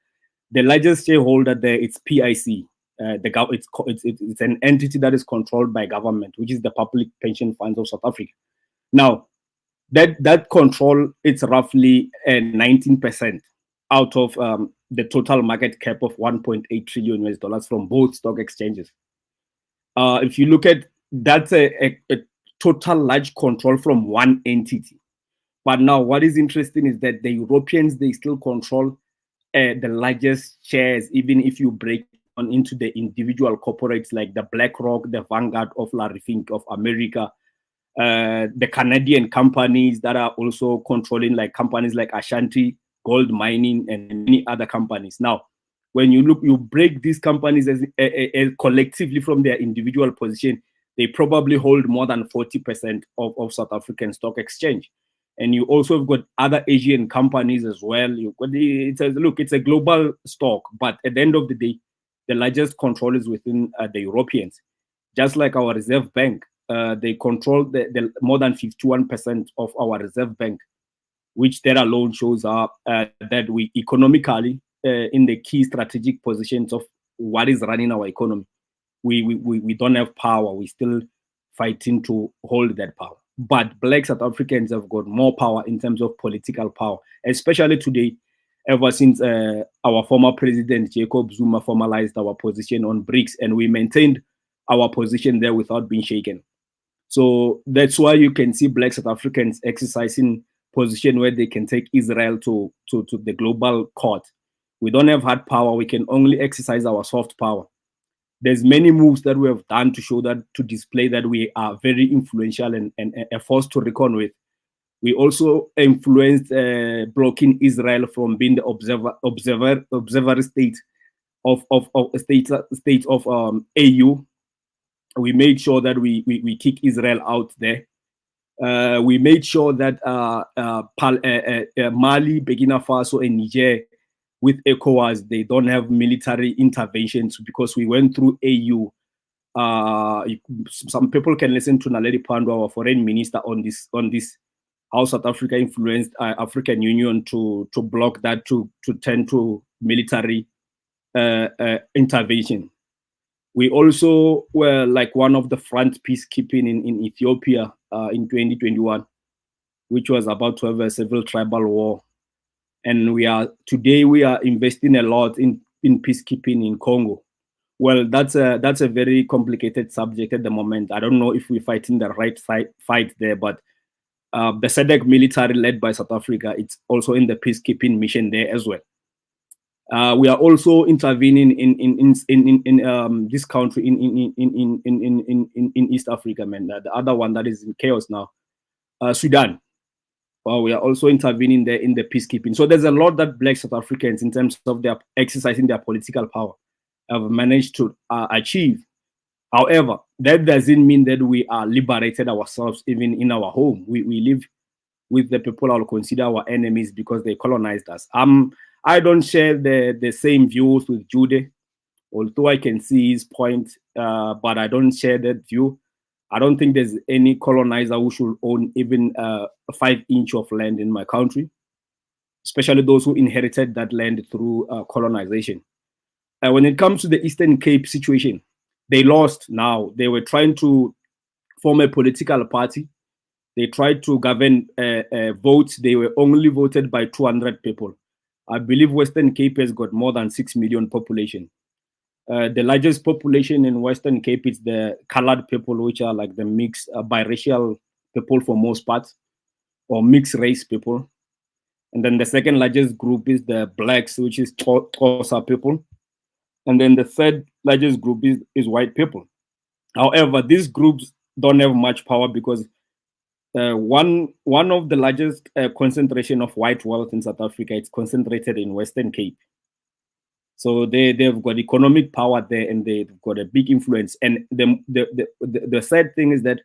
The largest shareholder there, it's PIC. It's an entity that is controlled by government, which is the public pension funds of South Africa. Now, that control, it's roughly 19% out of the total market cap of 1.8 trillion US dollars from both stock exchanges. If you look at, that's a total large control from one entity. But now what is interesting is that the Europeans, they still control the largest shares, even if you break on into the individual corporates like the BlackRock, the Vanguard of Larry Fink of America, the Canadian companies that are also controlling, like companies like Ashanti Gold Mining and many other companies. Now, when you look, you break these companies as collectively from their individual position, they probably hold more than 40% of South African stock exchange. And you also have got other Asian companies as well. It's a global stock, but at the end of the day, the largest control is within the Europeans. Just like our Reserve Bank, they control the more than 51% of our Reserve Bank, which that alone shows that we economically, in the key strategic positions of what is running our economy, we don't have power. We're still fighting to hold that power. But Black South Africans have got more power in terms of political power, especially today, ever since our former president, Jacob Zuma, formalized our position on BRICS, and we maintained our position there without being shaken. So that's why you can see Black South Africans exercising position where they can take Israel to the global court. We don't have hard power. We can only exercise our soft power. There's many moves that we have done to show that, to display that we are very influential and a force to reckon with. We also influenced blocking Israel from being the observer state of AU. We made sure that we kick Israel out there. We made sure that Mali, Burkina Faso, and Niger, with ECOWAS, they don't have military interventions because we went through AU. Some people can listen to Naledi Pandor, our foreign minister, on this how South Africa influenced African Union to block that, to turn to military intervention. We also were like one of the front peacekeeping in Ethiopia in 2021, which was about to have a civil tribal war. And today we are investing a lot in peacekeeping in Congo. Well, that's a very complicated subject at the moment. I don't know if we're fighting the right fight there, but the SADC military led by South Africa, it's also in the peacekeeping mission there as well. We are also intervening in this country in East Africa, man. The other one that is in chaos now, Sudan. We are also intervening there in the peacekeeping. So there's a lot that Black South Africans, in terms of their exercising their political power, have managed to achieve. However, that doesn't mean that we are liberated ourselves even in our home. We live with the people I will consider our enemies because they colonized us. I don't share the same views with Jude, although I can see his point, but I don't share that view. I don't think there's any colonizer who should own even a 5-inch of land in my country, especially those who inherited that land through colonization. when it comes to the Eastern Cape situation, they lost now. They were trying to form a political party. They tried to govern votes. They were only voted by 200 people. I believe Western Cape has got more than 6 million population. The largest population in Western Cape is the colored people, which are like the mixed biracial people for most parts, or mixed race people. And then the second largest group is the blacks, which is Xhosa people. And then the third largest group is white people. However, these groups don't have much power because one of the largest concentration of white wealth in South Africa is concentrated in Western Cape. So they've got economic power there, and they've got a big influence. And the sad thing is that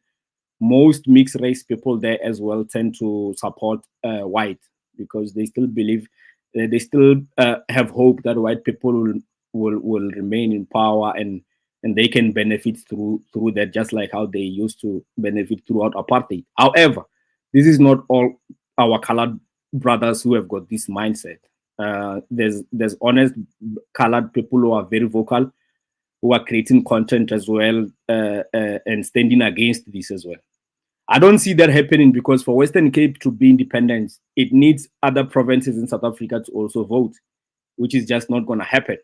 most mixed race people there as well tend to support white, because they still believe, they still have hope that white people will remain in power, and they can benefit through that, just like how they used to benefit throughout apartheid. However, this is not all our colored brothers who have got this mindset. There's honest colored people who are very vocal, who are creating content as well, and standing against this as well. I don't see that happening, because for Western Cape to be independent, it needs other provinces in South Africa to also vote, which is just not going to happen.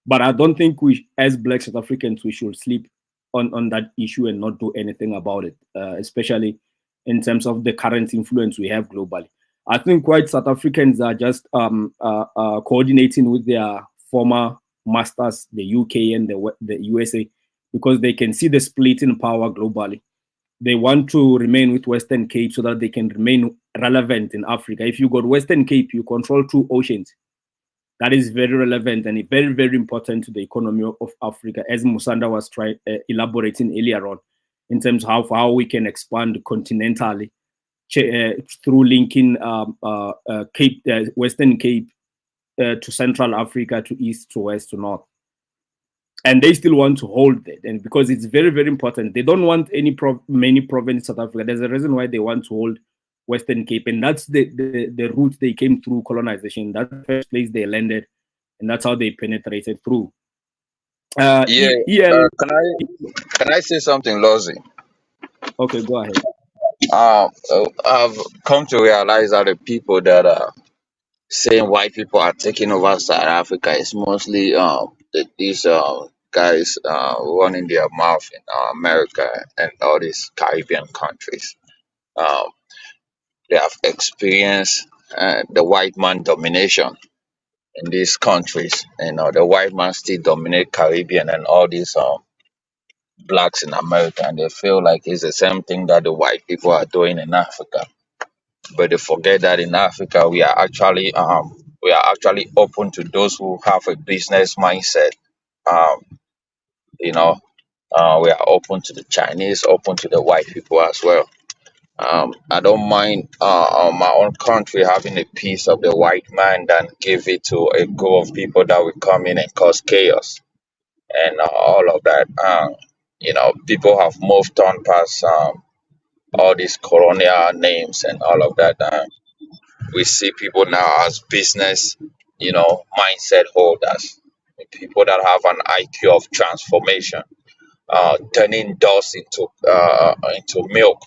But I don't think we, as Black South Africans, we should sleep on that issue and not do anything about it, especially in terms of the current influence we have globally. I think white South Africans are just coordinating with their former masters, the UK and the USA, because they can see the split in power globally. They want to remain with Western Cape so that they can remain relevant in Africa. If you got Western Cape, you control 2 oceans. That is very relevant and very, very important to the economy of Africa, as Musanda was elaborating earlier on, in terms of how we can expand continentally through linking Western Cape to Central Africa, to East, to West, to North. And they still want to hold that, and because it's very, very important. They don't want many provinces in South Africa. There's a reason why they want to hold Western Cape, and that's the route they came through colonization. That's the first place they landed, and that's how they penetrated through. Can I say something, Lozi? Okay, go ahead. I've come to realize that the people that are saying white people are taking over South Africa is mostly these guys running their mouth in America and all these Caribbean countries. Um, they have experienced the white man domination in these countries. The white man still dominate Caribbean and all these blacks in America, and they feel like it's the same thing that the white people are doing in Africa. But they forget that in Africa we are actually open to those who have a business mindset. Um, you know, we are open to the Chinese, open to the white people as well. I don't mind my own country having a piece of the white man than give it to a group of people that will come in and cause chaos and all of that. People have moved on past all these colonial names and all of that. We see people now as business, mindset holders, people that have an IQ of transformation, turning dust into milk,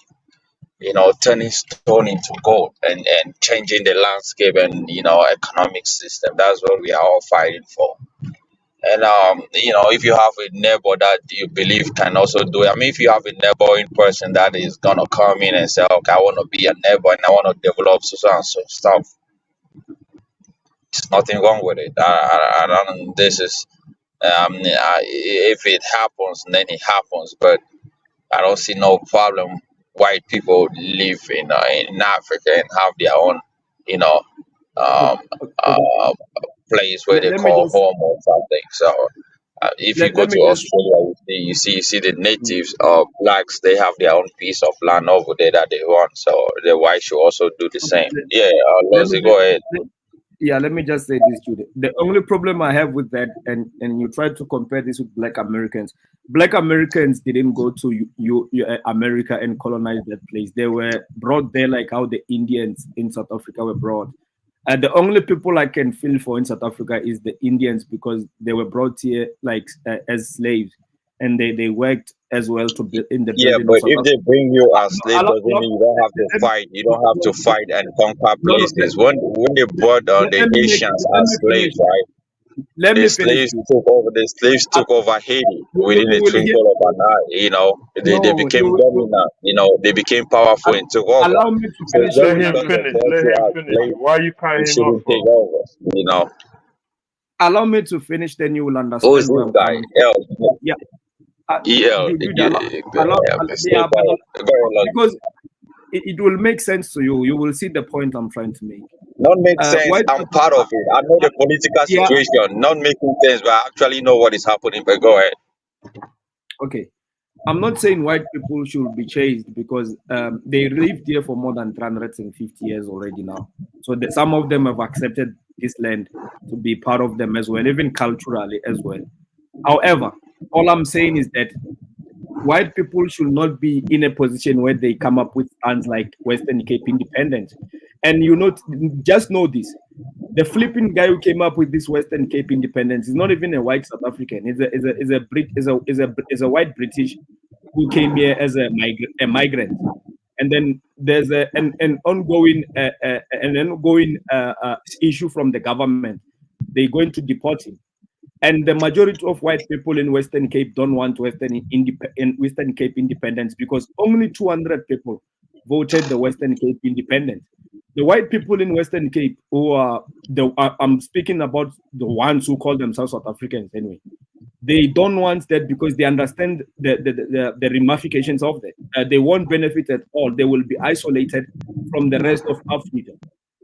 turning stone into gold, and changing the landscape and economic system. That's what we are all fighting for. And if you have a neighbor that you believe can also do it, I mean, if you have a neighboring person that is gonna come in and say, okay, I want to be a neighbor and I want to develop so and so stuff, there's nothing wrong with it. I don't. This is if it happens, then it happens. But I don't see no problem. White people live in Africa and have their own, you know, um, uh, place where they Let me call just home or something. So if you go let to me just Australia, you see the natives blacks. They have their own piece of land over there that they run. So the whites should also do the same. Yeah, let me Lozi, go ahead. let me just say this to you. The only problem I have with that, and you try to compare this with Black Americans. Black Americans didn't go to America and colonize that place. They were brought there like how the Indians in South Africa were brought. The only people I can feel for in South Africa is the Indians because they were brought here like as slaves, and they worked as well to build in the Yeah, building of but South if Africa. they bring you as slave, Allow, doesn't allow, mean you don't have to fight. You don't have to fight and conquer no, no, places. When they brought the Haitians let as me finish. slaves, right? Let The me finish. slaves You. took over. The slaves Uh, took over Haiti within you a will hear. twinkle of an eye. They No, became dominant. They became powerful and took over. allow me to So finish. You just Let will him because they understand. finish. brought Let you him as finish. slaves, Why you you cut him off shouldn't for? take over. Allow me to finish, then you will Who is understand where this I'm guy? coming from. L Yeah, E L. yeah, Go ahead, Log. because it will make sense to you. You will see the point I'm trying to make. Not make sense. Why? I'm part of it. I know the political Yeah, situation. Not making sense, but I actually know what is happening. But go ahead. okay. I'm not saying white people should be chased because they lived here for more than 350 years already now. So some of them have accepted this land to be part of them as well, even culturally as well. However, all I'm saying is that white people should not be in a position where they come up with plans like Western Cape independence. And just know this: the flipping guy who came up with this Western Cape independence is not even a white South African. Is a white British who came here as a migrant. And then there's an ongoing issue from the government. They're going to deport him. And the majority of white people in Western Cape don't want Western Cape independence because only 200 people voted the Western Cape independence. The white people in Western Cape, who are I'm speaking about the ones who call themselves South Africans anyway. They don't want that because they understand the ramifications of that. They won't benefit at all. They will be isolated from the rest of Africa.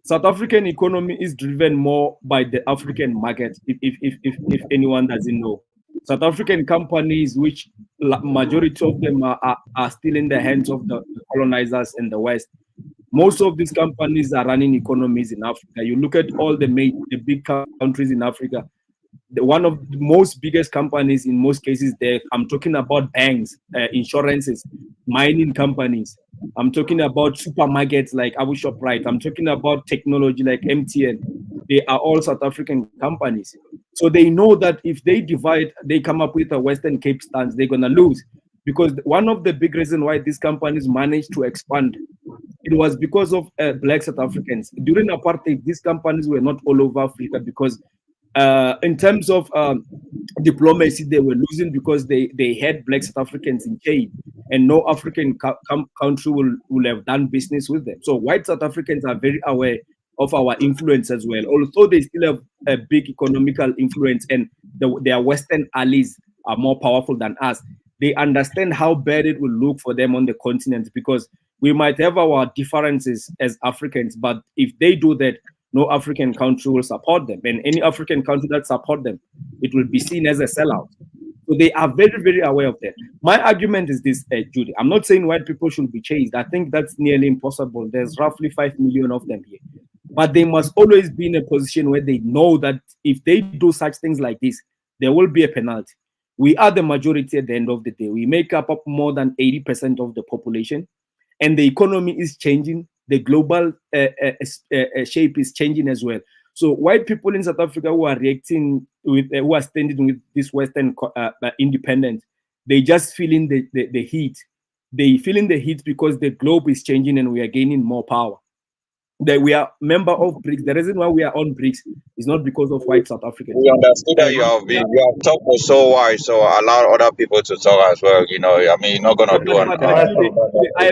South African economy is driven more by the African market. If anyone doesn't know, South African companies, which majority of them are still in the hands of the colonizers in the West. Most of these companies are running economies in Africa. You look at all the big countries in Africa. One of the most biggest companies in most cases there. I'm talking about banks, insurances, mining companies. I'm talking about supermarkets like Abu Shoprite. I'm talking about technology like MTN. They are all South African companies. So they know that if they divide, they come up with a Western Cape stance, they're going to lose. Because one of the big reasons why these companies managed to expand, it was because of black South Africans. During apartheid, these companies were not all over Africa because in terms of diplomacy, they were losing because they had black South Africans in jail, and no African country will have done business with them. So white South Africans are very aware of our influence as well, although they still have a big economical influence, and their Western allies are more powerful than us. They understand how bad it will look for them on the continent because we might have our differences as Africans, but if they do that, no African country will support them. And any African country that support them, it will be seen as a sellout. So they are very, very aware of that. My argument is this, Judy. I'm not saying white people should be chased. I think that's nearly impossible. There's roughly 5 million of them here. But they must always be in a position where they know that if they do such things like this, there will be a penalty. We are the majority at the end of the day. We make up more than 80% of the population, and the economy is changing. The global shape is changing as well. So white people in South Africa who are reacting with, who are standing with this Western independence, they just feeling the heat. They feeling the heat because the globe is changing and we are gaining more power. That we are member of BRICS. The reason why we are on BRICS is not because of white South Africans. We understood that you have talked for so wide, so allow other people to talk as well. I mean, you're not gonna do an. Judy, I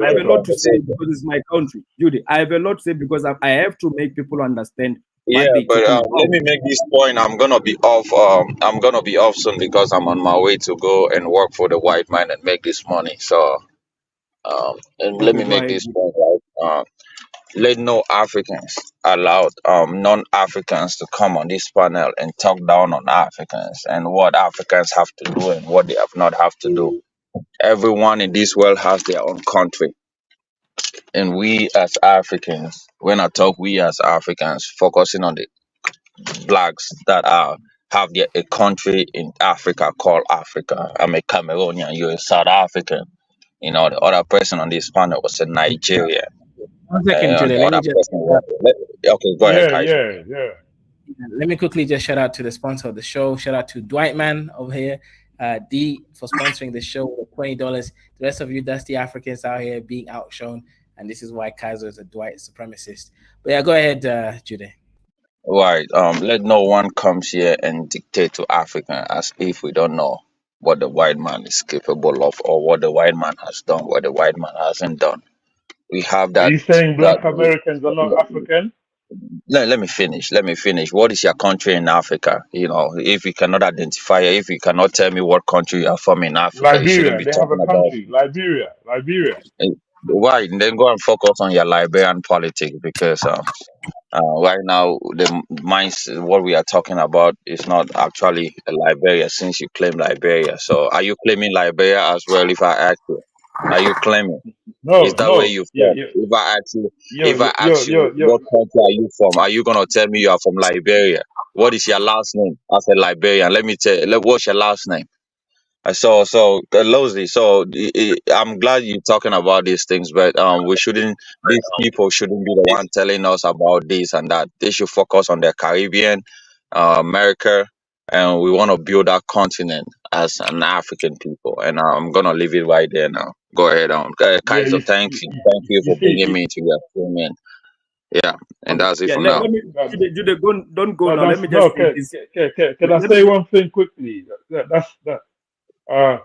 have a lot to say because it's my country. Judy, I have a lot to say because I have to make people understand Yeah, what they're but talking let about. me make this point. I'm gonna be off. I'm gonna be off soon because I'm on my way to go and work for the white man and make this money. So, and let Okay, me go make ahead. this point right. Let no Africans allowed non-Africans to come on this panel and talk down on Africans and what Africans have to do and what they have not have to do. Everyone in this world has their own country, and we as Africans, when I talk we as Africans, focusing on the blacks that are have a country in Africa called Africa. I'm a Cameroonian, you're a South African. The other person on this panel was a Nigerian. 1 second, and Julie. the Let me other just person. Okay, go ahead, Yeah, Kaiser. yeah. let me quickly just shout out to the sponsor of the show. Shout out to Dwight Man over here, D, for sponsoring the show with $20. The rest of you dusty Africans out here being outshone, and this is why Kaiser is a Dwight supremacist. But yeah, go ahead, Judy. Right. Let no one comes here and dictate to African as if we don't know what the white man is capable of or what the white man has done, what the white man hasn't done. We have Are that you saying that Black Americans are not African? let me finish. Let me finish. What is your country in Africa? You know, if you cannot identify it, if you cannot tell me what country you are from in Africa, you shouldn't Liberia. be They have a talking about country. Liberia. it. Why? Then go and focus on your Liberian politics because right now the minds what we are talking about is not actually Liberia since you claim Liberia. So are you claiming Liberia as well? If I ask you, are you claiming? Is No, that where no. you Yeah, from? yeah. If I ask you what country are you from, are you gonna tell me you are from Liberia? What is your last name as a Liberian? Let me tell. What's your last name? Losely. I'm glad you're talking about these things, but we shouldn't. These people shouldn't be the one telling us about this and that. They should focus on the Caribbean, America, and we want to build our continent as an African people. And I'm gonna leave it right there now. Go ahead on, Yeah, Kaiser. Thank you you for bringing see, me to your statement. Yeah, and Okay, that's it yeah. for Let, now. let me, Jude, don't go no, now. Let that's me just no. say this. Can I Let me say one thing quickly? Uh,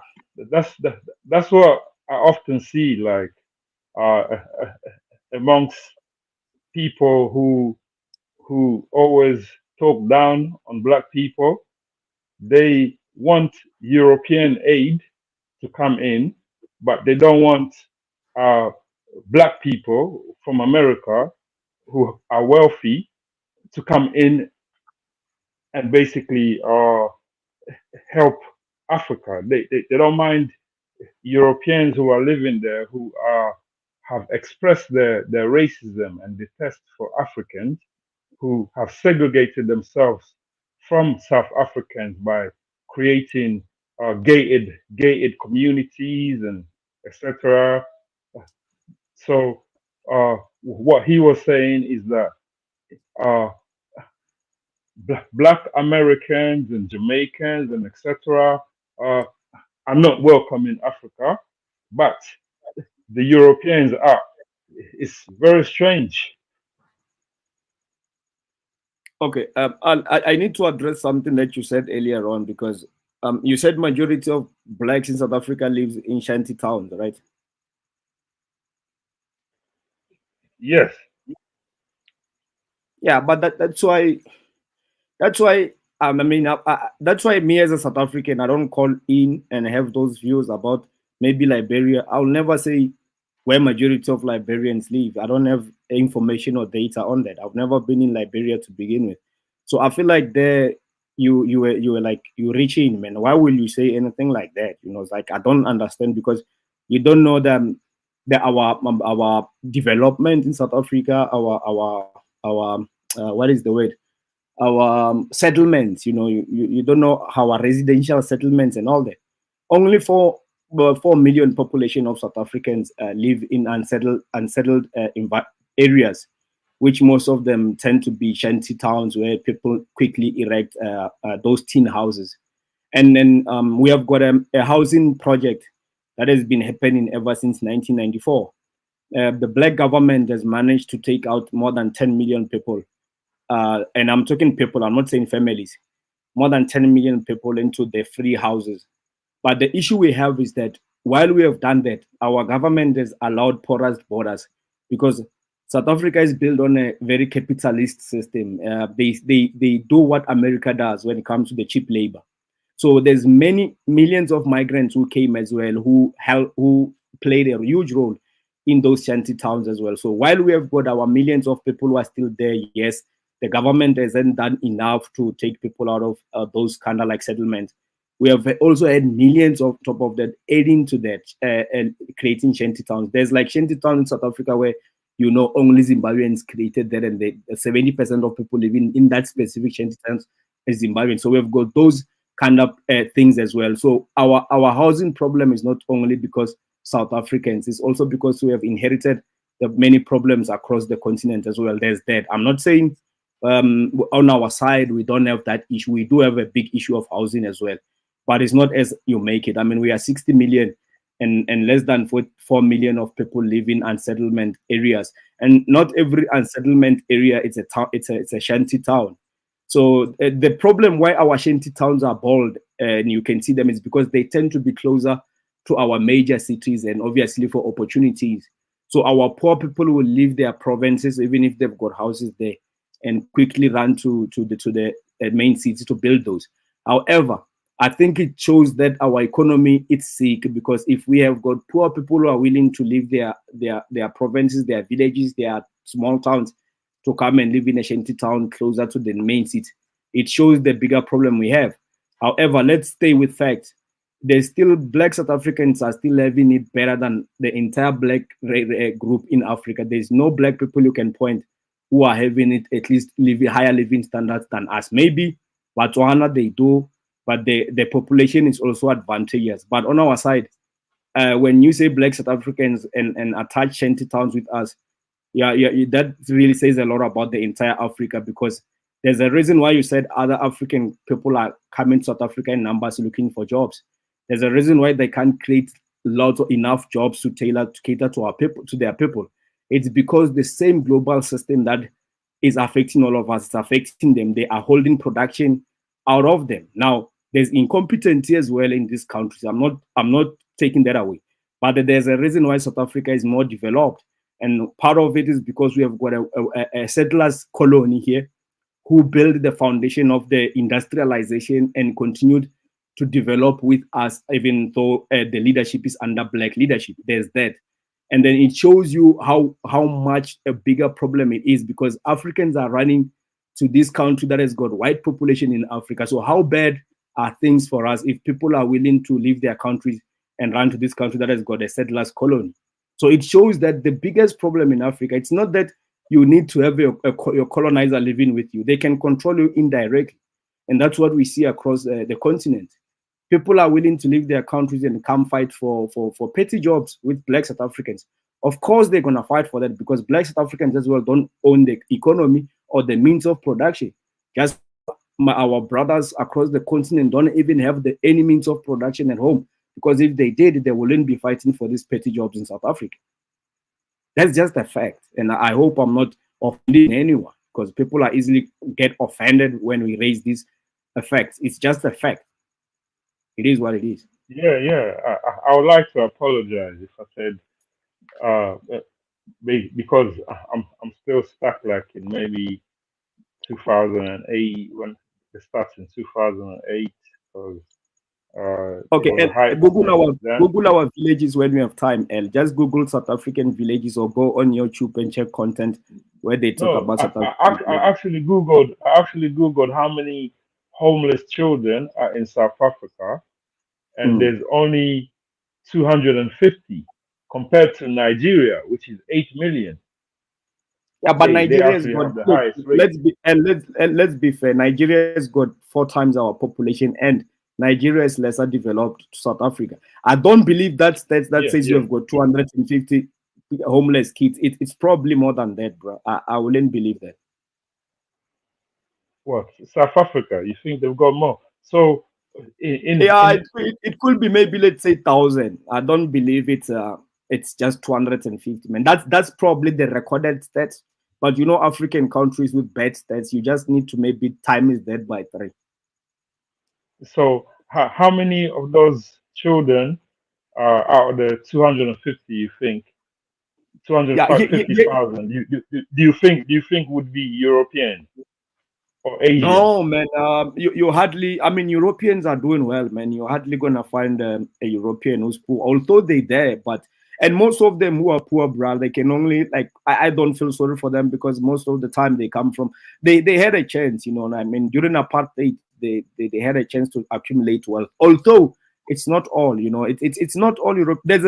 that's what I often see, like uh, amongst people who always talk down on black people. They want European aid to come in, but they don't want uh, black people from America who are wealthy to come in and basically help Africa. They don't mind Europeans who are living there who are have expressed their racism and detest for Africans who have segregated themselves from South Africans by creating gated communities and etc. So what he was saying is that uh, black Americans and Jamaicans and etc. Uh, are not welcome in Africa, but the Europeans are. It's very strange. Okay, I need to address something that you said earlier on because you said majority of blacks in South Africa lives in shanty towns, right? Yes. Yeah, but that's why that's why me as a South African, I don't call in and have those views about maybe Liberia. I'll never say where majority of Liberians live. I don't have information or data on that. I've never been in Liberia to begin with, so I feel like there you were like you reach in, man. Why will you say anything like that? You know, it's like I don't understand because you don't know our development in South Africa, our what is the word? Our settlements. You know, you don't know our residential settlements and all that. Only 4 million population of South Africans live in unsettled areas, which most of them tend to be shanty towns where people quickly erect those tin houses. And then we have got a housing project that has been happening ever since 1994. The black government has managed to take out more than 10 million people. And I'm talking people, I'm not saying families, more than 10 million people into the free houses. But the issue we have is that while we have done that, our government has allowed porous borders because South Africa is built on a very capitalist system. They do what America does when it comes to the cheap labor. So there's many millions of migrants who came as well, who played a huge role in those shanty towns as well. So while we have got our millions of people who are still there, yes, the government hasn't done enough to take people out of those kind of like settlements. We have also had millions on top of that adding to that and creating shanty towns. There's like shanty towns in South Africa where only Zimbabweans created that, and 70% of people living in that specific shanty towns is Zimbabwean. So we've got those kind of things as well. So our housing problem is not only because South Africans, it's also because we have inherited There are many problems across the continent as well. There's that. I'm not saying on our side we don't have that issue. We do have a big issue of housing as well, but it's not as you make it. I mean, we are 60 million and less than 4 million of people live in unsettlement areas, and not every unsettlement area is a town. It's a shanty town. So the problem why our shanty towns are bold and you can see them is because they tend to be closer to our major cities and obviously for opportunities. So our poor people will leave their provinces even if they've got houses there and quickly run to the main city to build those. However, I think it shows that our economy is sick, because if we have got poor people who are willing to leave their provinces, their villages, their small towns to come and live in a shanty town closer to the main city, it shows the bigger problem we have. However, let's stay with facts. There's still black South Africans are still having it better than the entire black group in Africa. There's no black people you can point who are having it at least higher living standards than us. Maybe Botswana they do, but the population is also advantageous. But on our side, when you say black South Africans and attach shanty towns with us, yeah, that really says a lot about the entire Africa, because there's a reason why you said other African people are coming to South Africa in numbers looking for jobs. There's a reason why they can't create lots of enough jobs to cater to our people, to their people. It's because the same global system that is affecting all of us is affecting them. They are holding production out of them. Now, there's incompetency as well in these countries. I'm not taking that away, but there's a reason why South Africa is more developed, and part of it is because we have got a settlers colony here who built the foundation of the industrialization and continued to develop with us, even though the leadership is under black leadership. There's that. And then it shows you how much a bigger problem it is, because Africans are running to this country that has got white population in Africa. So how bad are things for us if people are willing to leave their countries and run to this country that has got a settlers colony? So it shows that the biggest problem in Africa, it's not that you need to have your colonizer living with you. They can control you indirectly. And that's what we see across the continent. People are willing to leave their countries and come fight for petty jobs with black South Africans. Of course, they're going to fight for that, because black South Africans as well don't own the economy or the means of production. Just our brothers across the continent don't even have any means of production at home, because if they did, they wouldn't be fighting for these petty jobs in South Africa. That's just a fact. And I hope I'm not offending anyone, because people are easily get offended when we raise these facts. It's just a fact. It is what it is. Yeah. I would like to apologize if I said because I'm still stuck like in maybe 2008 when it starts in 2008. Because Okay, it was a hype Google our villages when we have time. And just Google South African villages or go on YouTube and check content where they talk about South African. I actually googled how many homeless children are in South Africa, and there's only 250 compared to Nigeria, which is 8 million. Yeah, but Nigeria's got the look, highest rate. let's be fair. Nigeria's got 4 times our population, and Nigeria is lesser developed to South Africa. I don't believe that stats that says you have got 250 homeless kids. It's probably more than that, bro. I wouldn't believe that. What, South Africa? You think they've got more? So it could be maybe, let's say 1,000. I don't believe it's just 250, man. That's probably the recorded stats. But you know, African countries with bad stats, you just need to maybe times that by 3. So how many of those children out of the 250 you think 250,000 do you think would be European or Asian? No, man. You hardly. I mean, Europeans are doing well, man. You're hardly gonna find a European who's poor, although they're there. And most of them who are poor, bro, they can only I don't feel sorry for them, because most of the time they come from they had a chance, you know what I mean. During apartheid, they had a chance to accumulate wealth. Although it's not all, you know, it's not all Europe. There's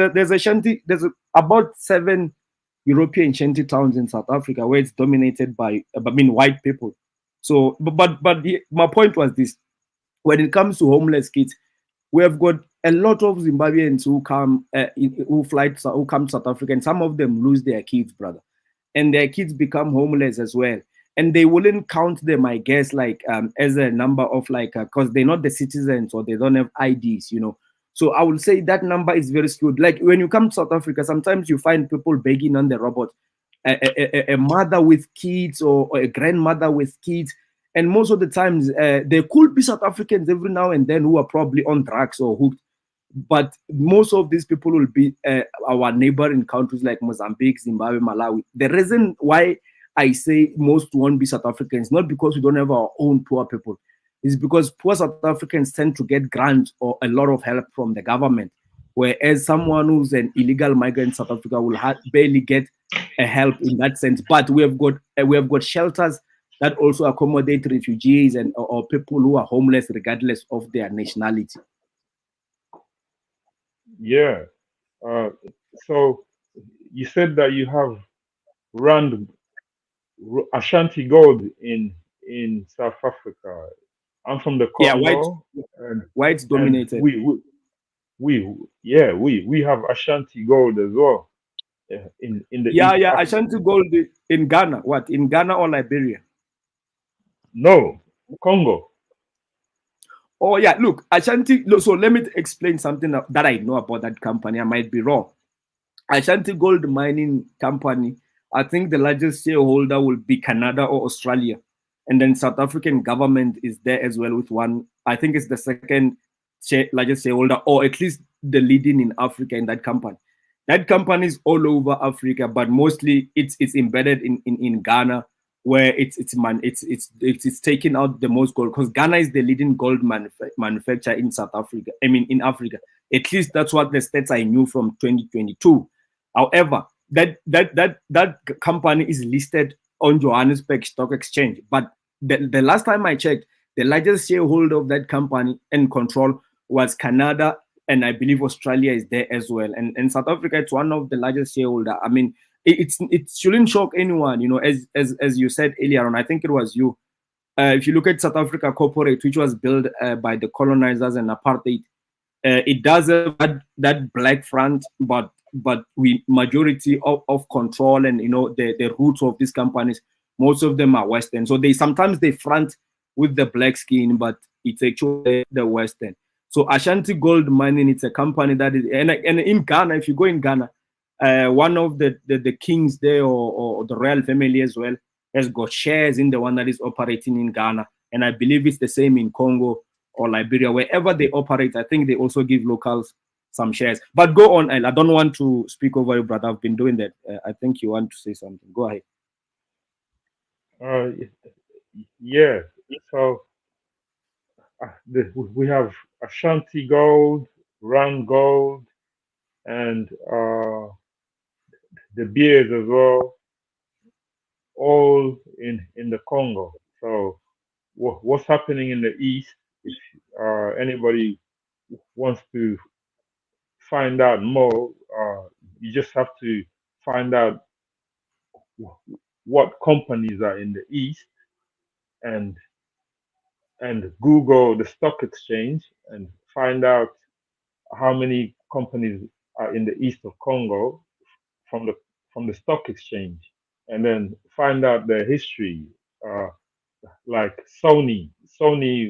about 7 European shanty towns in South Africa where it's dominated by white people. So, but my point was this: when it comes to homeless kids, we have got a lot of Zimbabweans who come, who come to South Africa, and some of them lose their kids, brother, and their kids become homeless as well. And they wouldn't count them, I guess, like as a number of like, because they're not the citizens or they don't have IDs, you know. So I would say that number is very skewed. Like when you come to South Africa, sometimes you find people begging on the robot, a mother with kids or a grandmother with kids. And most of the times, there could be South Africans every now and then who are probably on drugs or hooked. But most of these people will be our neighboring countries like Mozambique, Zimbabwe, Malawi. The reason why I say most won't be South Africans, not because we don't have our own poor people, is because poor South Africans tend to get grants or a lot of help from the government, whereas someone who's an illegal migrant in South Africa will barely get a help in that sense. But we have got shelters that also accommodate refugees and or people who are homeless regardless of their nationality. Yeah. So you said that you have run Ashanti Gold in South Africa. I'm from the Yeah, Congo, and whites dominated. We have Ashanti Gold as well. In the yeah, East Africa. Ashanti Gold in Ghana. What, in Ghana or Liberia? No, Congo. Oh yeah, look, Ashanti. So let me explain something that I know about that company. I might be wrong. Ashanti Gold Mining Company, I think the largest shareholder will be Canada or Australia, and then South African government is there as well with one. I think it's the second largest shareholder, or at least the leading in Africa in that company. That company is all over Africa, but mostly it's embedded in Ghana, where it's taking out the most gold, because Ghana is the leading gold manufacturer in South Africa. I mean, in Africa. At least that's what the stats I knew from 2022. However, that company is listed on Johannesburg Stock Exchange. But the last time I checked, the largest shareholder of that company and control was Canada, and I believe Australia is there as well. And South Africa, it's one of the largest shareholder. I mean, it shouldn't shock anyone, you know, as you said earlier on. I think it was you. If you look at South Africa Corporate, which was built by the colonizers and apartheid, it does have that black front, but we majority of control, and you know the roots of these companies, most of them are Western. So they sometimes they front with the black skin, but it's actually the Western. So Ashanti Gold Mining, it's a company that is, and in Ghana, if you go in Ghana, one of the kings there or the royal family as well has got shares in the one that is operating in Ghana, and I believe it's the same in Congo or Liberia, wherever they operate. I think they also give locals some shares. But go on, I don't want to speak over you, brother. I've been doing that. I think you want to say something. Go ahead. Yeah. So we have Ashanti Gold, Rand Gold, and the beers as well, all in the Congo. So what's happening in the East? If anybody wants to find out more, you just have to find out what companies are in the East, and Google the stock exchange and find out how many companies are in the east of Congo from the stock exchange, and then find out their history. Like Sony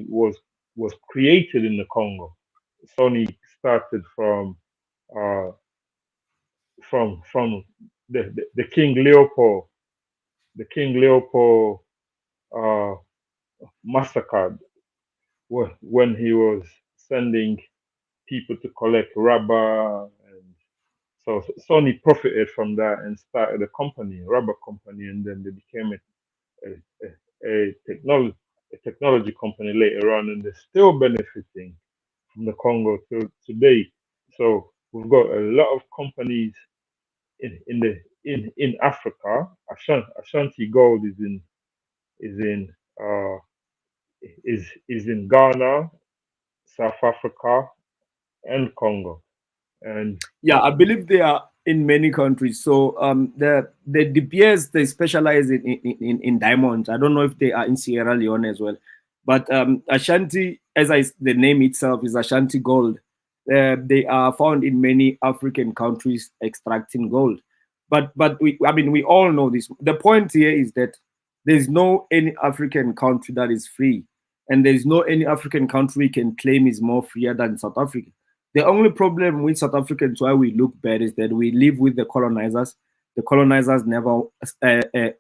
was created in the Congo. Sony started uh, from the King Leopold uh, massacred when he was sending people to collect rubber, and so Sony profited from that and started a company, a rubber company, and then they became a technology company later on, and they're still benefiting from the Congo till today. So we've got a lot of companies in Africa. Ashanti Gold is in uh, is in Ghana, South Africa, and Congo. And yeah, I believe they are in many countries. So the De Beers, they specialize in diamonds. I don't know if they are in Sierra Leone as well. But Ashanti, the name itself is Ashanti Gold. They are found in many African countries extracting gold. I mean, we all know this. The point here is that there's no any African country that is free, and there's no any African country can claim is more freer than South Africa. The only problem with South Africans, why we look bad, is that we live with the colonizers. The colonizers never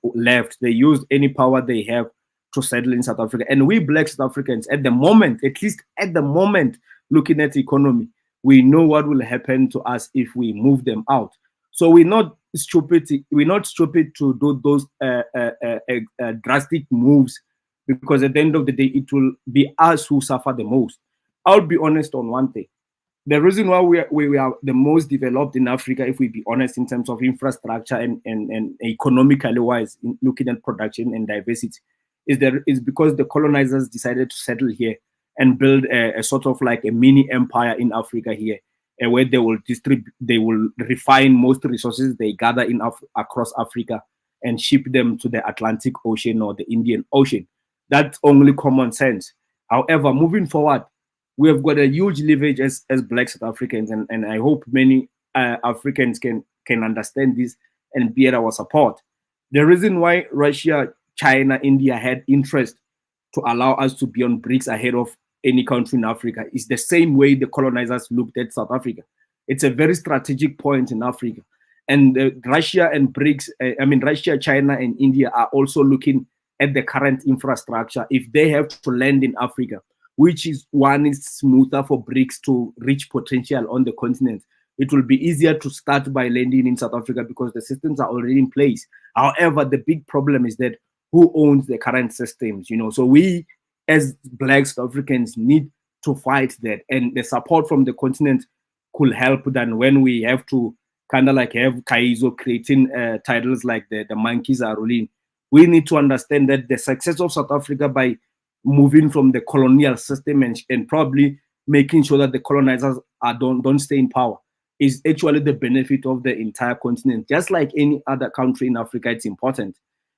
left. They used any power they have to settle in South Africa. And we black South Africans, at the moment, at least at the moment, looking at the economy, we know what will happen to us if we move them out. So we're not stupid. We're not stupid to do those drastic moves, because at the end of the day, it will be us who suffer the most. I'll be honest on one thing. The reason why we are the most developed in Africa, if we be honest, in terms of infrastructure and economically wise, in looking at production and diversity, is because the colonizers decided to settle here and build a sort of like a mini empire in Africa here, where they will distribute, they will refine most resources they gather in across Africa and ship them to the Atlantic Ocean or the Indian Ocean. That's only common sense. However, moving forward, we have got a huge leverage as black South Africans, and I hope many Africans can understand this and be at our support. The reason why Russia, China, India had interest to allow us to be on BRICS ahead of any country in Africa is the same way the colonizers looked at South Africa. It's a very strategic point in Africa. And Russia and BRICS, Russia, China, and India are also looking at the current infrastructure. If they have to land in Africa, which is one is smoother for BRICS to reach potential on the continent, it will be easier to start by landing in South Africa because the systems are already in place. However, the big problem is that who owns the current systems, so we as black South Africans need to fight that, and the support from the continent could help. Than when we have to kind of like have Kaizo creating titles like the monkeys are ruling. We need to understand that the success of South Africa by moving from the colonial system and probably making sure that the colonizers don't stay in power is actually the benefit of the entire continent. Just like any other country in Africa, it's important.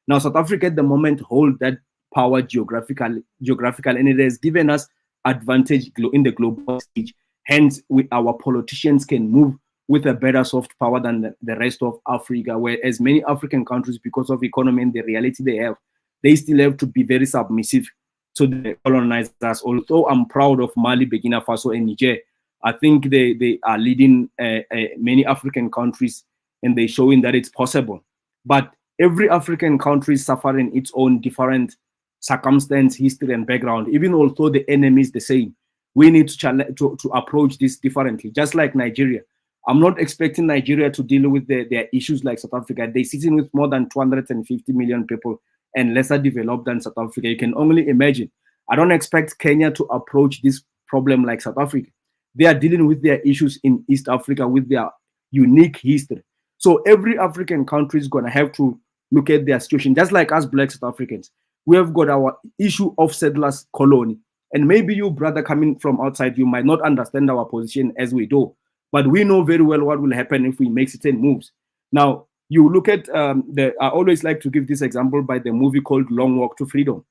Now, South Africa at the moment hold that power geographical, and it has given us advantage in the global stage. Hence, our politicians can move with a better soft power than the rest of Africa, whereas many African countries, because of economy and the reality they have, they still have to be very submissive to the colonizers. Although I'm proud of Mali, Burkina Faso, and Niger, I think they are leading many African countries, and they're showing that it's possible. But every African country is suffering its own different circumstance, history, and background. Even although the enemy is the same, we need to approach this differently. Just like Nigeria, I'm not expecting Nigeria to deal with their issues like South Africa. They're sitting with more than 250 million people and lesser developed than South Africa. You can only imagine. I don't expect Kenya to approach this problem like South Africa. They are dealing with their issues in East Africa with their unique history. So every African country is going to have to look at their situation, just like us black South Africans. We have got our issue of settlers colony. And maybe you, brother, coming from outside, you might not understand our position as we do. But we know very well what will happen if we make certain moves. Now, you look at I always like to give this example by the movie called Long Walk to Freedom.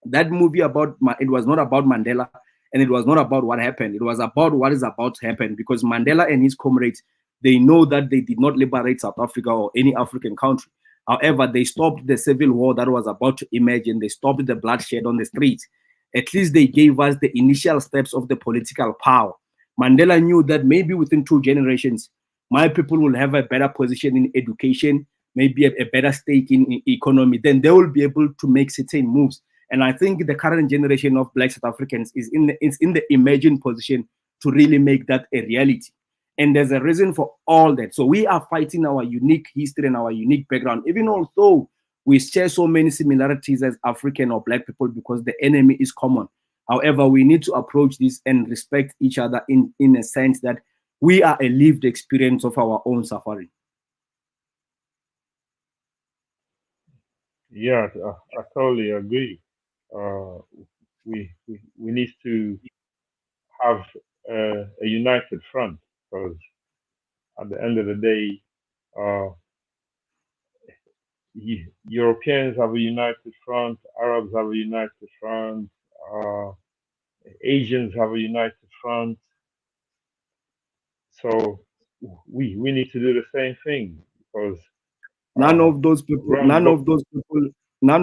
That movie it was not about Mandela, and it was not about what happened. It was about what is about to happen, because Mandela and his comrades, they know that they did not liberate South Africa or any African country. However, they stopped the civil war that was about to emerge, and they stopped the bloodshed on the streets. At least they gave us the initial steps of the political power. Mandela knew that maybe within 2 generations, my people will have a better position in education, maybe a better stake in economy. Then they will be able to make certain moves. And I think the current generation of black South Africans is in the emerging position to really make that a reality. And there's a reason for all that. So we are fighting our unique history and our unique background, even although we share so many similarities as African or black people, because the enemy is common. However, we need to approach this and respect each other in a sense that we are a lived experience of our own suffering. Yeah, I totally agree. We need to have a united front, because at the end of the day, uh, Europeans have a united front, Arabs have a united front, Asians have a united front, So we need to do the same thing because None of those people, around none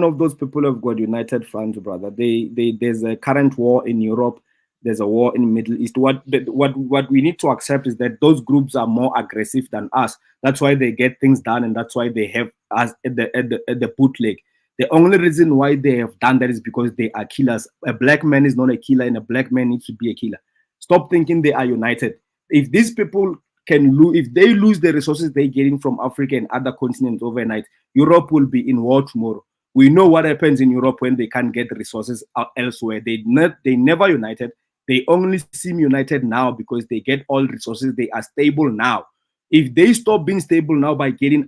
of those people have got united front, brother. There's a current war in Europe. There's a war in the Middle East. What we need to accept is that those groups are more aggressive than us. That's why they get things done, and that's why they have us at the bootleg. The only reason why they have done that is because they are killers. A black man is not a killer, and a black man needs to be a killer. Stop thinking they are united. If these people can lose, if they lose the resources they're getting from Africa and other continents overnight, Europe will be in war tomorrow. We know what happens in Europe when they can't get resources elsewhere. They never united. They only seem united now because they get all resources. They are stable now. If they stop being stable now by getting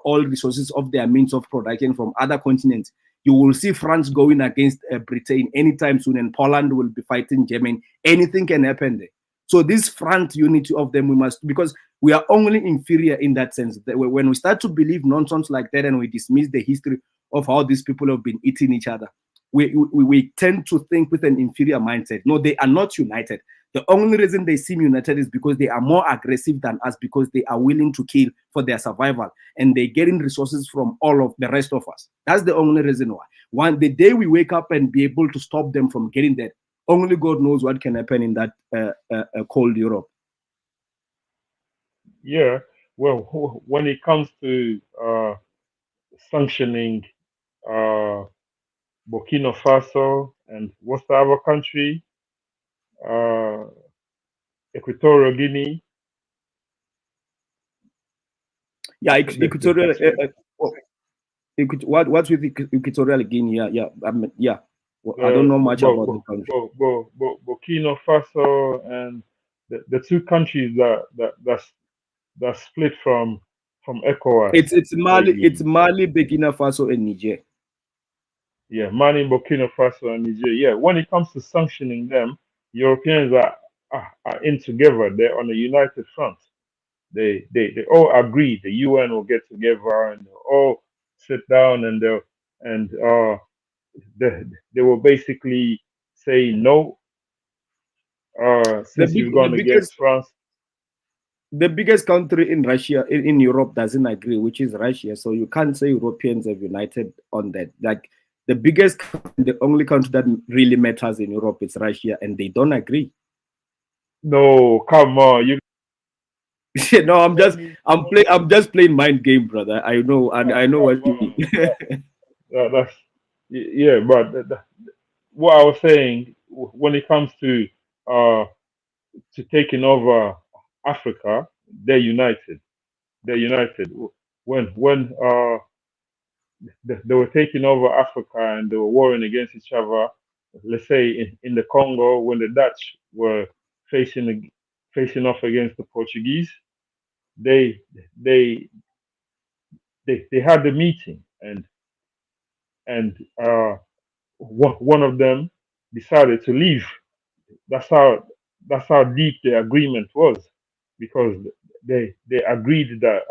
all resources of their means of production from other continents, you will see France going against Britain anytime soon, and Poland will be fighting Germany. Anything can happen there. So this front unity of them, we must, because we are only inferior in that sense. That when we start to believe nonsense like that and we dismiss the history of how these people have been eating each other, we tend to think with an inferior mindset. No, they are not united. The only reason they seem united is because they are more aggressive than us, because they are willing to kill for their survival, and they're getting resources from all of the rest of us. That's the only reason why. The day we wake up and be able to stop them from getting that, only God knows what can happen in that cold Europe. Yeah, well, when it comes to sanctioning Burkina Faso and what's the other country? Equatorial Guinea. Yeah, Equatorial. What's with Equatorial Guinea? Yeah. I don't know much about the country. Burkina Faso and the two countries that split from ECOWAS. It's Mali, Burkina Faso, and Niger. Yeah, Mali, Burkina Faso, and Niger. Yeah, when it comes to sanctioning them, Europeans are in together. They're on a united front. They all agree. The UN will get together and they'll all sit down and they will basically say no. Since you've gone against France. The biggest country in Russia, in Europe, doesn't agree, which is Russia. So you can't say Europeans have united on that. Like the biggest, the only country that really matters in Europe is Russia, and they don't agree. No, come on, you. No, I'm just playing mind game, brother. I know, and I know what you mean. That's yeah, but what I was saying, when it comes to taking over Africa, they're united. They're united. When they were taking over Africa and they were warring against each other, let's say in the Congo, when the Dutch were facing off against the Portuguese, they had the meeting, and one of them decided to leave. That's how deep the agreement was, because they agreed that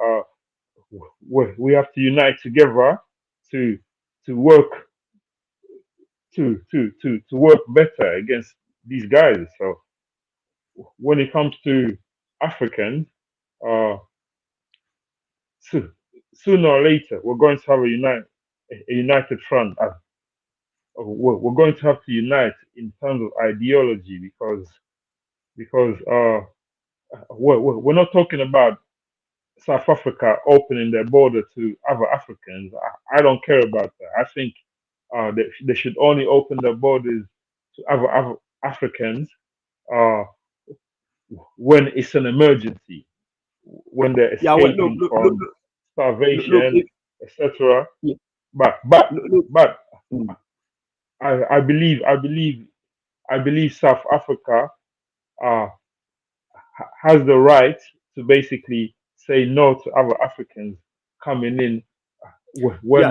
we have to unite together to work to work better against these guys. So when it comes to Africans, uh, sooner or later we're going to have a united front. We're going to have to unite in terms of ideology, because we're not talking about South Africa opening their border to other Africans. I don't care about that. I think they should only open their borders to other Africans when it's an emergency, when they're escaping from starvation, etc. Yeah. But I believe South Africa has the right to basically say no to other Africans coming in when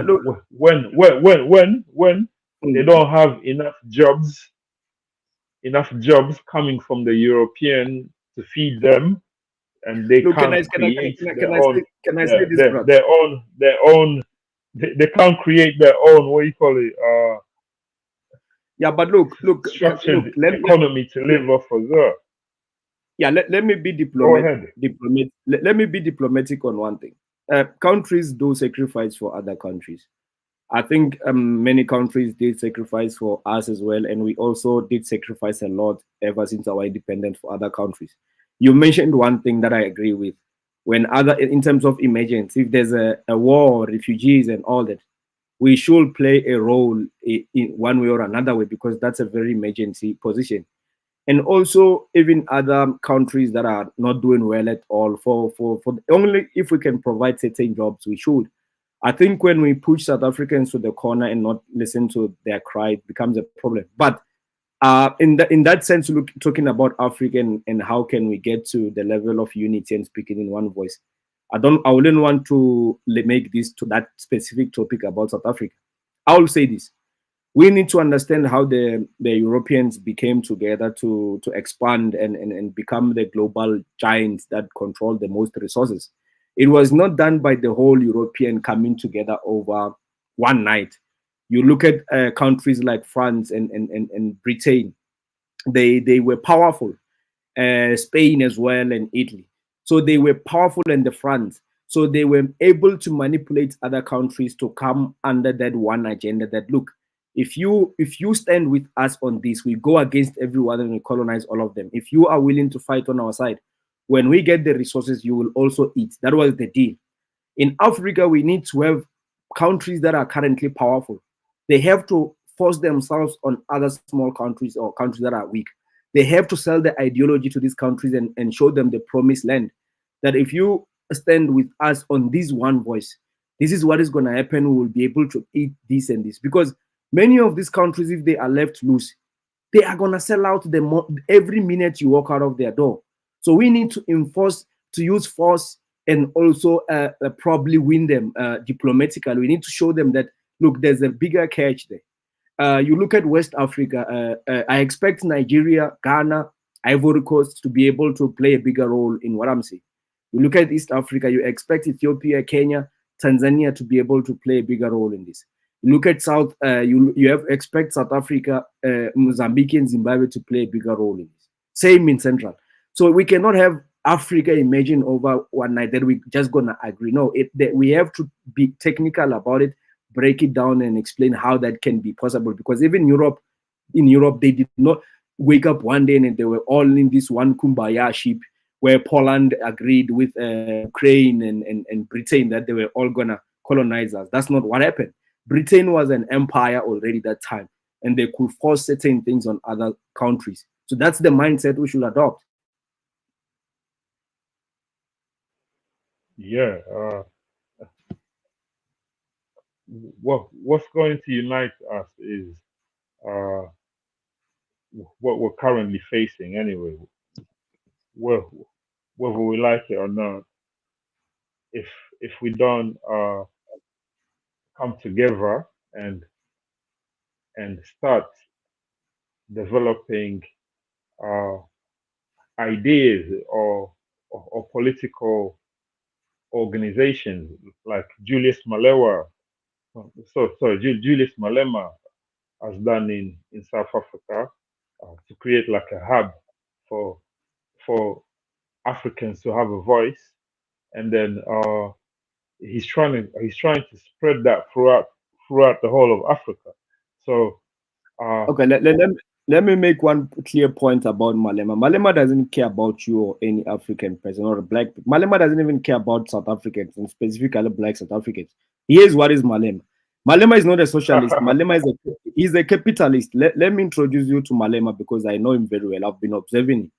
they don't have enough jobs coming from the European to feed them, and they can't create their own. They can't create their own. What do you call it? Yeah, but look, structured economy to live off of that. Yeah, let me be Go ahead. let me be diplomatic on one thing. Countries do sacrifice for other countries. I think many countries did sacrifice for us as well, and we also did sacrifice a lot ever since our independence for other countries. You mentioned one thing that I agree with. When other, in terms of emergency, if there's a war, refugees, and all that, we should play a role in one way or another way, because that's a very emergency position. And also even other countries that are not doing well at all, for only if we can provide certain jobs, we should. I think when we push South Africans to the corner and not listen to their cry, it becomes a problem. But in that sense, look, talking about Africa and how can we get to the level of unity and speaking in one voice, I wouldn't want to make this to that specific topic about South Africa. I will say this: we need to understand how the Europeans became together to expand and become the global giants that control the most resources. It was not done by the whole European coming together over one night. You look at countries like France and Britain, they were powerful, Spain as well, and Italy. So they were powerful in the front. So they were able to manipulate other countries to come under that one agenda that, look, if you stand with us on this, we go against everyone and we colonize all of them. If you are willing to fight on our side, when we get the resources, you will also eat. That was the deal. In Africa, we need to have countries that are currently powerful. They have to force themselves on other small countries or countries that are weak. They have to sell the ideology to these countries and show them the promised land. That if you stand with us on this one voice, this is what is going to happen. We will be able to eat this and this. Because many of these countries, if they are left loose, they are going to sell out every minute you walk out of their door. So we need to enforce, to use force, and also probably win them diplomatically. We need to show them that, look, there's a bigger catch there. You look at West Africa, I expect Nigeria, Ghana, Ivory Coast to be able to play a bigger role in what I'm saying. You look at East Africa, you expect Ethiopia, Kenya, Tanzania to be able to play a bigger role in this. You look at South, expect South Africa, Mozambique, and Zimbabwe to play a bigger role in this. Same in Central. So we cannot have Africa imagine over one night that we're just gonna agree. No, we have to be technical about it, break it down, and explain how that can be possible. Because even in Europe, they did not wake up one day and they were all in this one kumbaya ship where Poland agreed with Ukraine and Britain that they were all gonna colonize us. That's not what happened. Britain was an empire already that time, and they could force certain things on other countries. So that's the mindset we should adopt. Yeah. What's going to unite us is uh, what we're currently facing anyway. Whether we like it or not, if we don't come together and start developing uh, ideas or political organizations like Julius Malema, Julius Malema has done in South Africa, to create like a hub for Africans to have a voice, and then he's trying to spread that throughout the whole of Africa. So okay, let me make one clear point about Malema. Malema doesn't care about you or any African person or a black. Malema doesn't even care about South Africans, and specifically black South Africans. Here's what is Malema. Malema is not a socialist. Malema is a capitalist. Let me introduce you to Malema because I know him very well. I've been observing him.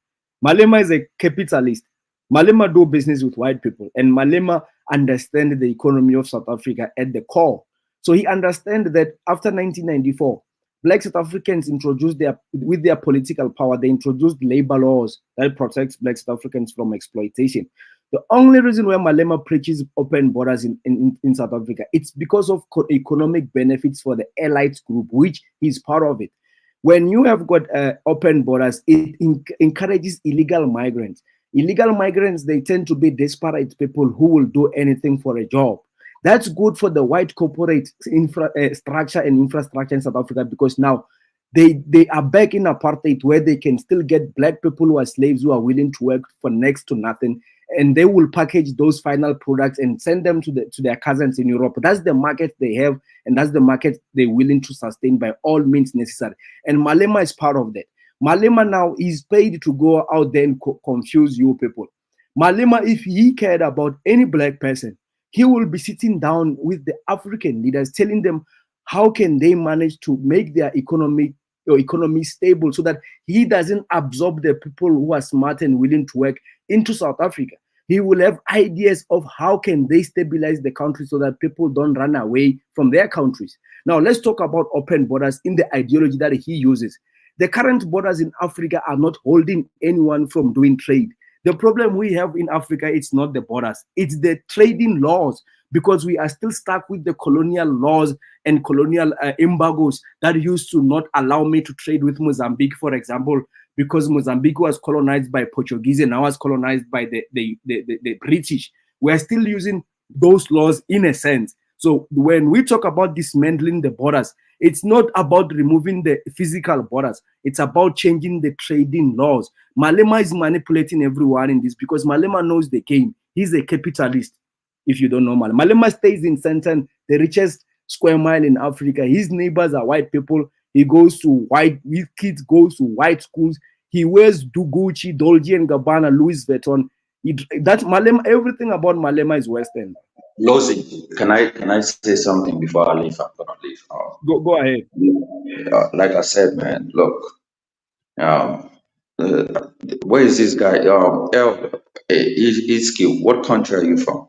Malema is a capitalist. Malema do business with white people, and Malema understands the economy of South Africa at the core. So he understands that after 1994, black South Africans introduced with their political power, they introduced labor laws that protects black South Africans from exploitation. The only reason why Malema preaches open borders in South Africa, it's because of economic benefits for the elite group, which he's part of it. When you have got open borders, it encourages illegal migrants. Illegal migrants, they tend to be desperate people who will do anything for a job. That's good for the white corporate structure and infrastructure in South Africa, because now They are back in apartheid where they can still get black people who are slaves who are willing to work for next to nothing, and they will package those final products and send them to their cousins in Europe. That's the market they have, and that's the market they're willing to sustain by all means necessary. And Malema is part of that. Malema now is paid to go out there and confuse you people. Malema, if he cared about any black person, he will be sitting down with the African leaders, telling them how can they manage to make their economy stable so that he doesn't absorb the people who are smart and willing to work into South Africa. He will have ideas of how can they stabilize the country so that people don't run away from their countries. Now, let's talk about open borders in the ideology that he uses. The current borders in Africa are not holding anyone from doing trade. The problem we have in Africa, it's not the borders, it's the trading laws, because we are still stuck with the colonial laws and colonial embargoes that used to not allow me to trade with Mozambique, for example, because Mozambique was colonized by Portuguese and now was colonized by the British. We are still using those laws in a sense. So when we talk about dismantling the borders, it's not about removing the physical borders. It's about changing the trading laws. Malema is manipulating everyone in this because Malema knows the game. He's a capitalist. If you don't know Malema, Malema stays in Sandton, the richest square mile in Africa. His neighbors are white people. He goes to white, his kids goes to white schools. He wears Gucci, Dolce and Gabbana, Louis Vuitton. That Malema, everything about Malema is Western. Lozi, can I say something before I leave? I'm gonna leave. Go ahead. Like I said, man, look, um, uh, where is this guy? Iski, what country are you from?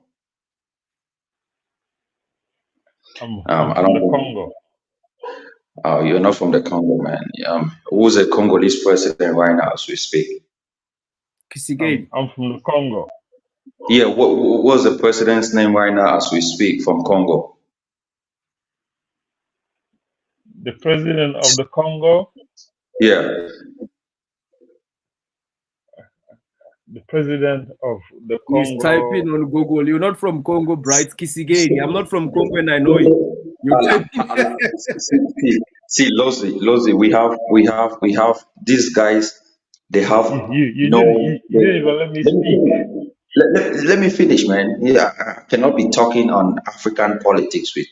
I'm I from don't the know. Congo. You're not from the Congo, man. Who's the Congolese president right now as we speak? I'm from the Congo. Yeah, what's the president's name right now as we speak from Congo? The president of the Congo. Yeah. The president of the He's Congo. typing on Google. You're not from Congo, Bright Kisigedi. I'm not from Congo and I know it. You're typing. See, Lozi, we have these guys. They have You no. didn't even let me speak. Let me finish, man. Yeah, I cannot be talking on African politics with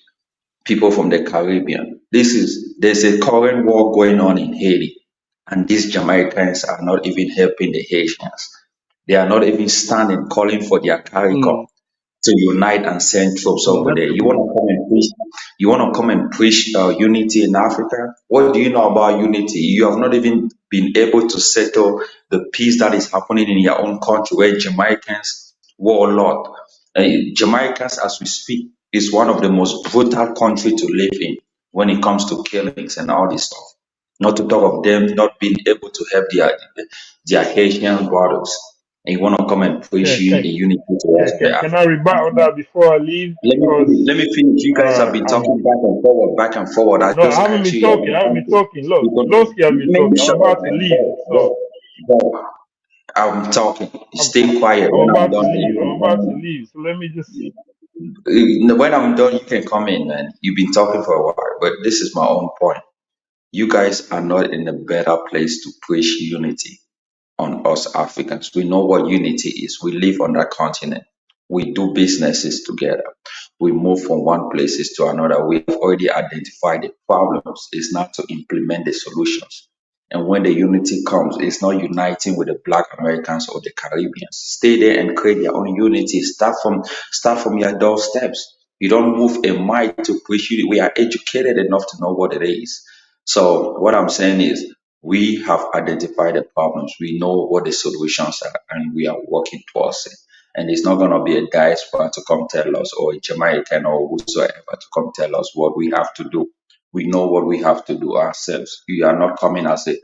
people from the Caribbean. There's a current war going on in Haiti, and these Jamaicans are not even helping the Haitians. They are not even standing, calling for their CARICOM to unite and send troops over there. You want to come and preach? You want to come and preach unity in Africa? What do you know about unity? You have not even been able to settle the peace that is happening in your own country, where Jamaicans warlord. Jamaicans, as we speak, is one of the most brutal countries to live in when it comes to killings and all this stuff. Not to talk of them not being able to help their Haitian brothers. And you want to come and preach unity to us. Can I rebut on that before I leave? Let me finish. You guys have been talking back and forward. I haven't been talking. Look, Lowski has been talking. I'm about to leave. So I'm talking. Stay quiet. I'm about to leave. So let me just. When I'm done, you can come in, man. You've been talking for a while, but this is my own point. You guys are not in a better place to preach unity on us Africans. We know what unity is. We live on that continent. We do businesses together. We move from one places to another. We have already identified the problems. It's not to implement the solutions. And when the unity comes, it's not uniting with the Black Americans or the Caribbeans. Stay there and create your own unity. Start from your doorsteps. You don't move a mile to preach unity. We are educated enough to know what it is. So what I'm saying is, we have identified the problems. We know what the solutions are, and we are working towards it. And it's not going to be a diaspora to come tell us, or a Jamaican or whosoever to come tell us what we have to do. We know what we have to do ourselves. You are not coming as a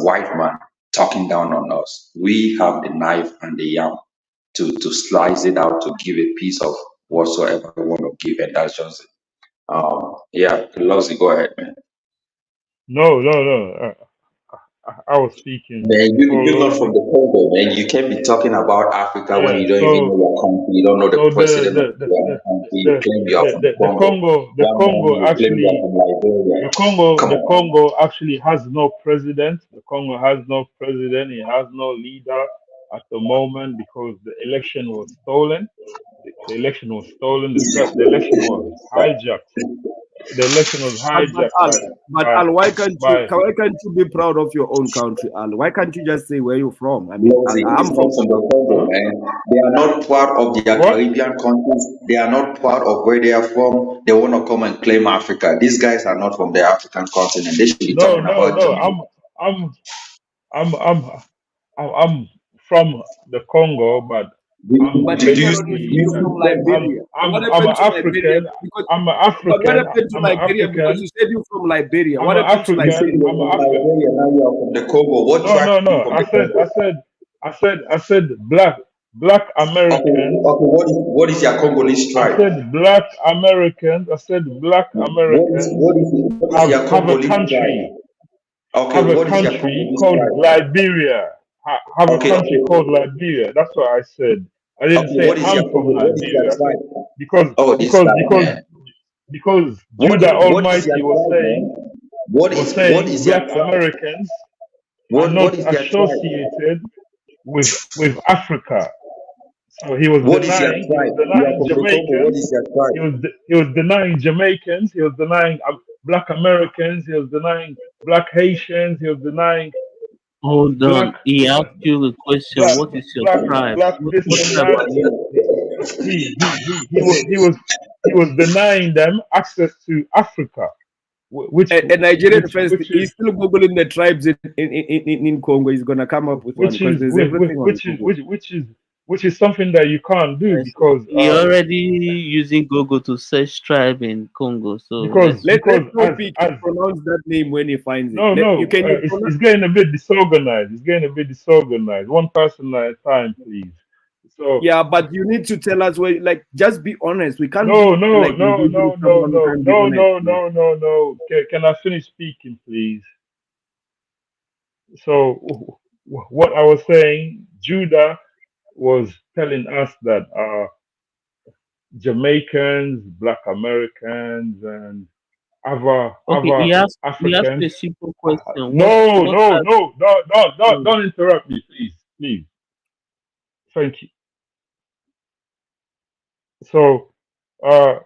white man talking down on us. We have the knife and the yam to slice it out, to give a piece of whatsoever we want to give, and that's just it. Yeah, Lozy, go ahead, man. No. I was speaking Man, before you're not from loading. the Congo, man. You can't be talking about Africa when Yeah. you don't even know your country. You don't know the So president of your own country. You claim you are from the Congo. Congo the One moment Congo you claim you are actually from Liberia. Come the on. Congo actually has no president. The Congo has no president. It has no leader at the moment because the election was stolen. The election was stolen. The election was hijacked. The election was But hijacked Al, but by Al, by why can't you be proud of your own country, Al? Why can't you just say where you're from? I mean, Lousy I'm is not from. from the Congo, huh? man. They are not part of their What? Caribbean countries. They are not part of where they are from. They want to come and claim Africa. These guys are not from the African continent. They should be No, talking no, about no. Jamaica. I'm I'm I'm I'm from the Congo, but I'm But later on, you said basically you're from Then Liberia. What I'm an happened to Liberia? African. Because, I'm an but what African. happened to I'm an Liberia? Because African. you said you're from Liberia. I'm What an happened to you said African. you Liberia? were I'm an from African. Liberia, now you are from the Congo. What No, tribe no, are you no. from the Congo? I said black Okay, Americans. okay. What is your Congolese I tribe? said black Americans. I said black Americans What is your have a Congolese tribe? country. Okay, Have a what is your country Congolese called tribe? Liberia. Have a Okay, country okay, called Liberia. That's what I said. I didn't okay. say I'm from What is your Liberia. I said tribe? because Oh, this because guy, because man. because Judah What is your Almighty tribe, man? was What saying is your black tribe? Americans are What not is their tribe? associated with Africa. So he was What is your You are denying from the Congo. What Jamaicans. is your tribe? He was denying Jamaicans. He was denying black Americans. He was denying black Haitians. He was denying Hold black on. He asked you a question. black What is your black tribe? black this What and tribe that. are you? He was denying them access to Africa, A Nigerian first, which he's is still googling the tribes in Congo. He's gonna come up with one because there's everything on Google. which is something that you can't do I see. because He already using Google to search tribe in Congo. So let's see. Let as Topic as pronounce that name when he finds it. no You no can you it's pronounce. getting a bit disorganized. It's getting a bit disorganized. One person at a time, please. So Yeah, but you need to tell us where. Like, just be honest. We can't no be no like no engaging no no someone who no can't be no honest. no no no no. Can I finish speaking, please? So what I was saying, Judah was telling us that Jamaicans, Black Americans, and Okay, other he asked a Africans. simple question. No, What no, tribe? no, don't interrupt me, please, please. Thank you. So, uh,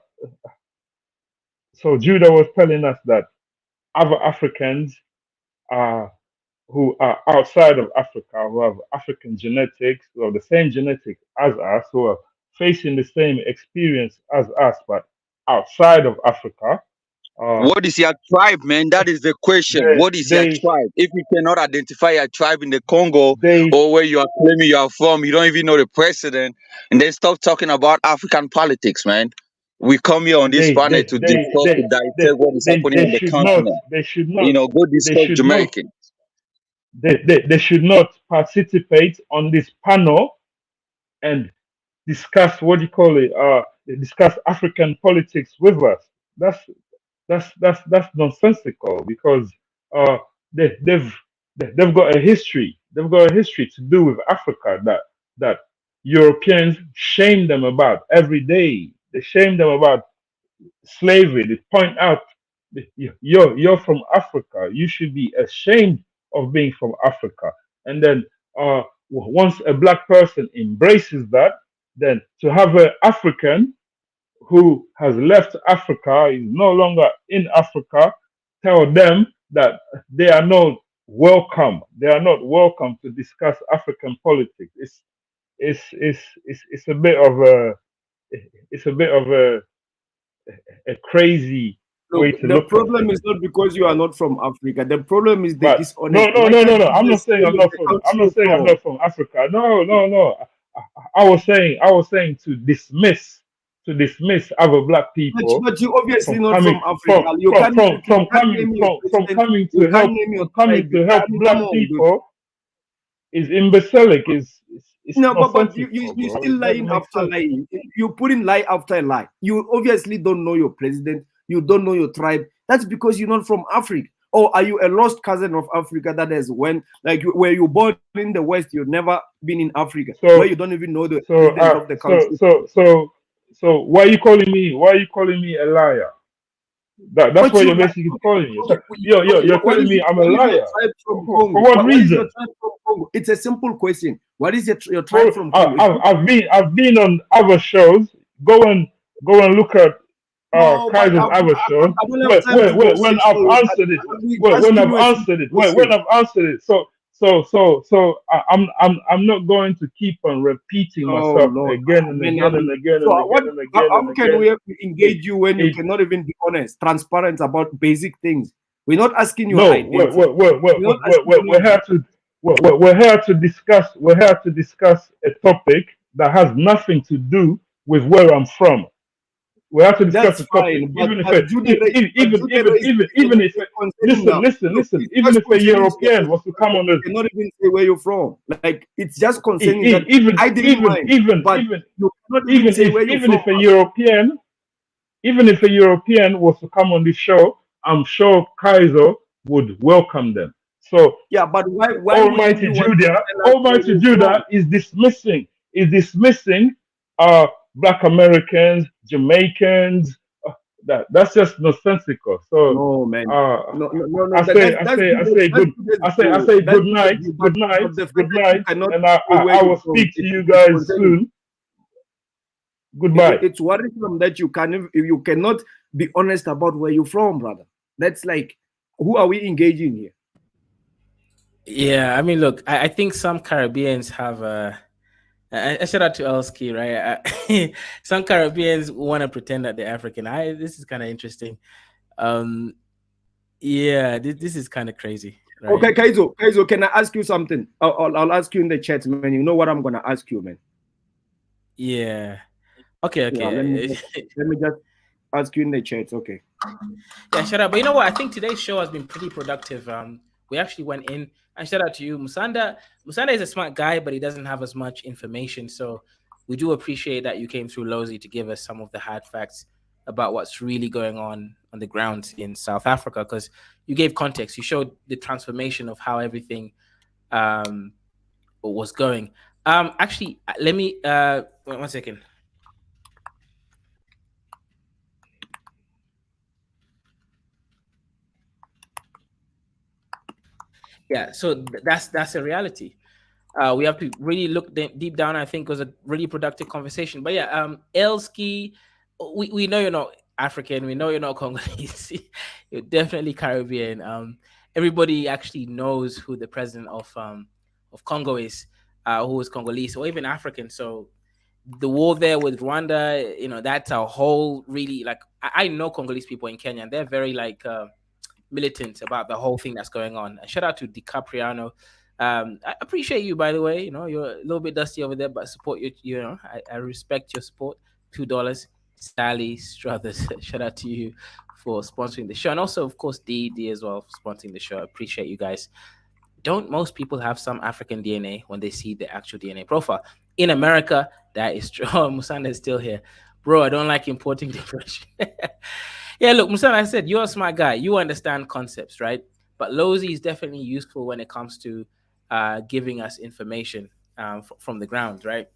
so Judah was telling us that other Africans who are outside of Africa, who have African genetics, who have the same genetics as us, who are facing the same experience as us, but outside of Africa, uh, What is your tribe, man? That is the question. they, What is your they, tribe? If you cannot identify your tribe in the Congo they, or where you are claiming you are from, you don't even know the president, and then stop talking about African politics, man. We come here on this they, planet they, to they, discuss, to they, dissect what is happening on the continent. Go they discuss should not, Jamaican. they should not participate on this panel and discuss what do you call it? Discuss African politics with us. That's that's nonsensical because uh, they, they've they've got a history. They've got a history to do with Africa that Europeans shame them about every day. They shame them about slavery. They point out that you're from Africa. You should be ashamed of being from Africa. And then once a black person embraces that, then to have an African who has left Africa, is no longer in Africa, tell them that they are not welcome. They are not welcome to discuss African politics. It's a bit of a crazy way Look, to the look at problem things. is not because you are not from Africa. The problem is the But no, dishonest. no, Why no, no, can't no. you I'm not just saying tell I'm us not the from. I'm country not you're saying I'm from? not from Africa. No, no, no. I was saying to dismiss other black people But you obviously from not coming from Africa. You can't name your president. You can't name your from coming tribe. to help I mean, come black on, dude. people is imbecilic. Is No, but nonsensical, you bro. still It doesn't lying make after sense. lying. You put in lie after lie. You obviously don't know your president. You don't know your tribe. That's because you're not from Africa. or are you a lost cousin of Africa that has went, like, where you born in the West, you've never been in Africa, So where you don't even know the so president of the so country? so so so why are you calling me? Why are you calling me a liar? That's But what you you're like, basically calling me. So, okay, you're telling me I'm a what is your liar. tribe from For Congo? what What is your reason? tribe from Congo? It's a simple question. What is your tribe For from Congo? I've been on other shows. Go and look at No, but Kaiser's other shows. I don't have time to go When search I've for it. answered it, I'm when asking I've you a simple answered it, when question. I've answered it. I'm not going to keep on repeating Oh myself Lord, again and man, again and again so and what? again and again and How can again. we engage you when you It, cannot even be honest, transparent about basic things? We're not asking your No, identity. We're not asking we're any. here to we're here to discuss a topic that has nothing to do with where I'm from. We have to discuss That's the topic, fine, even if but Jude raised even if a concern listen, now. listen, Look, listen. it's Even just if a concerning you European was to come on you the cannot even say where you're from. Like, it's just concerning that even I didn't mind, but you cannot even say where you're even from. if a European even if a European was to come on this show, I'm sure Kaiser would welcome them. So Yeah, but why wouldn't you want to tell us where Almighty you're from? Judah is dismissing black Americans, Jamaicans. That's just nonsensical. So No, man. uh, No. That's I view. say That's good the night, view. good night, But the fact good that you night, cannot and say where I you're will from, speak to you it's guys concerning. soon. Goodbye. It's worrisome that you cannot be honest about where you're from, brother. That's like, who are we engaging here? Yeah, I mean, look, I think some Caribbeans have a shout out to Elski, right? Some Caribbeans want to pretend that they're African. This is kind of interesting. Um, yeah, this is kind of crazy, right? Okay, Kaizo, can I ask you something? I'll ask you in the chat, man. You know what I'm gonna ask you, man. Yeah. Okay, Yeah, okay. let me just ask you in the chat. Okay. Yeah, shout out. But you know what? I think today's show has been pretty productive. We actually went in, and shout out to you, Musanda. Musanda is a smart guy, but he doesn't have as much information. So we do appreciate that you came through Lozy to give us some of the hard facts about what's really going on the ground in South Africa, because you gave context. You showed the transformation of how everything was going. Actually, let me 1 second. Yeah, so that's a reality. We have to really look deep down. I think it was a really productive conversation. But yeah, Elski, we know you're not African. We know you're not Congolese. You're definitely Caribbean. Everybody actually knows who the president of Congo is, who is Congolese or even African. So the war there with Rwanda, that's a whole really, like, I know Congolese people in Kenya, and they're very like militant about the whole thing that's going on. And shout out to DiCapriano. I appreciate you, by the way. You're a little bit dusty over there, but support you. I respect your support. $2. Sally Struthers, shout out to you for sponsoring the show, and also, of course, D as well for sponsoring the show. I appreciate you guys. Don't most people have some African DNA when they see the actual DNA profile? In America, that is true. Oh, Musanda is still here. Bro, I don't like importing depression. Yeah, look, Musanda, I said, you're a smart guy. You understand concepts, right? But Lozy is definitely useful when it comes to giving us information from the ground, right?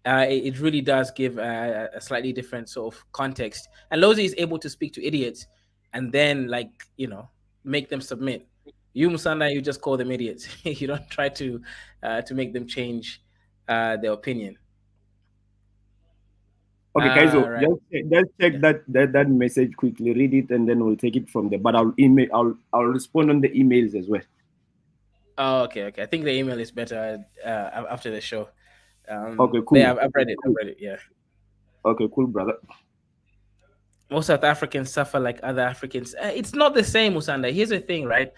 It really does give a slightly different sort of context. And Lozy is able to speak to idiots and then, like, make them submit. You, Musanda, you just call them idiots. You don't try to make them change their opinion. Okay, Kaizo, Right. just check that message quickly, read it, and then we'll take it from there. But I'll respond on the emails as well. Oh, okay. I think the email is better after the show. Okay, cool. Yeah, I've read it. Yeah. Okay, cool, brother. Most South Africans suffer like other Africans. It's not the same, Musanda. Here's the thing, right?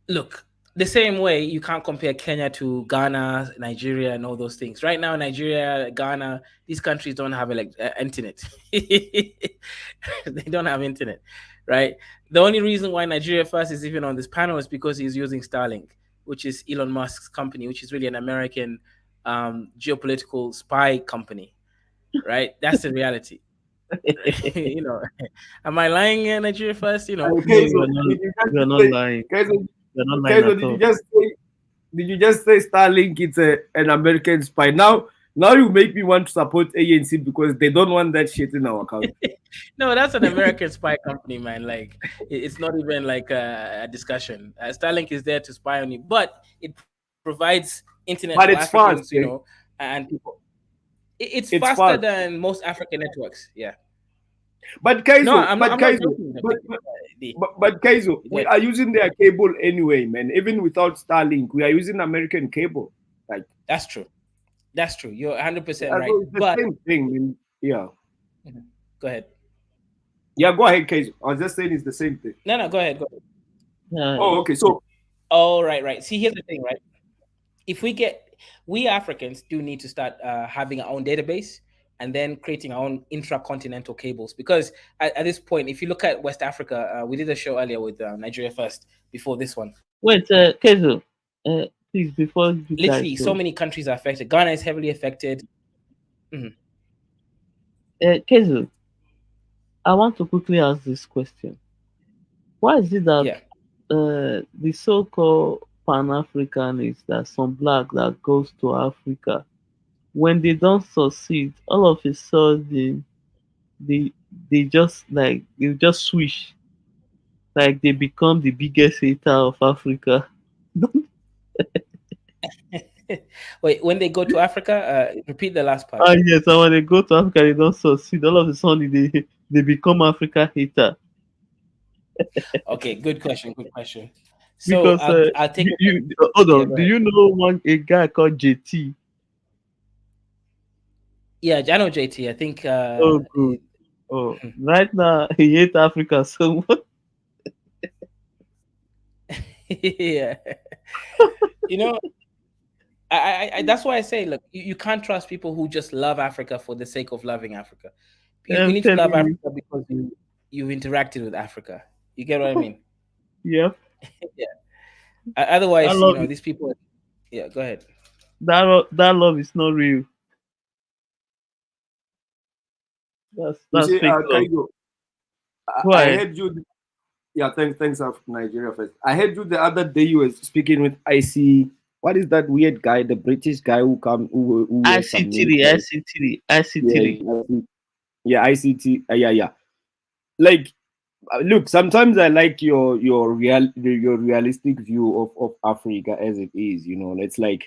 Look, the same way you can't compare Kenya to Ghana, Nigeria, and all those things. Right now, Nigeria, Ghana, these countries don't have internet. They don't have internet, right? The only reason why Nigeria first is even on this panel is because he's using Starlink, which is Elon Musk's company, which is really an American geopolitical spy company, right? That's the reality. You know, am I lying here, Nigeria first? You know, Okay, No, so you did are you not just say, lying. Kaizo, You are not lying Kaizo, at all. did you just say Starlink is an American spy? Now you make me want to support ANC because they don't want that shit in our country. no, that's an American spy company, man. Like, it's not even like a discussion. Starlink is there to spy on you, but it provides internet for But Africans, it's you know, fast, eh? and people. It's It's faster fast. than most African networks. Yeah. But No, Kaizo, I'm not. but I'm not Kaizo, joking. but, but, D. but Kaizo, Go we ahead. are using their cable anyway, man. Even without Starlink, we are using American cable. Like, That's true. That's true. You're 100% yeah, right. so it's the But same thing, man. Yeah. mhm. Go ahead. Yeah, go ahead, Kaizo. I was just saying it's the same thing. No, go ahead. Go ahead. Yeah, Oh, okay. So, Oh, right. See, here's the thing, right? If we Africans do need to start having our own database and then creating our own intracontinental cables because at this point, if you look at West Africa, we did a show earlier with Nigeria first before this one. wait, Kezo, please, before you guys Literally, so go, many countries are affected. Ghana is heavily affected. Mhm. Kezo, I want to quickly ask this question. Why is it that Yeah. the so-called Pan-Africanists, that some black that goes to Africa, when they don't succeed, all of a sudden they they just switch, like they become the biggest hater of Africa. Wait, when they go to Africa, repeat the last part. Ah yes, and when they go to Africa, they don't succeed. All of a sudden, they become Africa hater Okay, good question. Good question. So because I'll take it. hold Yeah, on. go Do ahead. you know a guy called JT? Yeah, I know JT. I think Oh, good. Oh, right now he hates Africa so much. yeah. You know, that's why I say, look, you can't trust people who just love Africa for the sake of loving Africa. You I'm need to telling love you. Africa because you've interacted with Africa. You get what I mean? Yep. Yeah. That Otherwise, love, these people. Yeah, go ahead. that love is not real. you That's see, fake love. Kaizo, Go I ahead. heard you. Yeah, thanks of Nigeria first. I heard you the other day. You were speaking with IC. What is that weird guy, the British guy who I wears see some name three. I tag? see three. I see Yeah, three. yeah, ICT. Yeah. Like, look, sometimes I like your realistic view of Africa as it is. You know, it's like,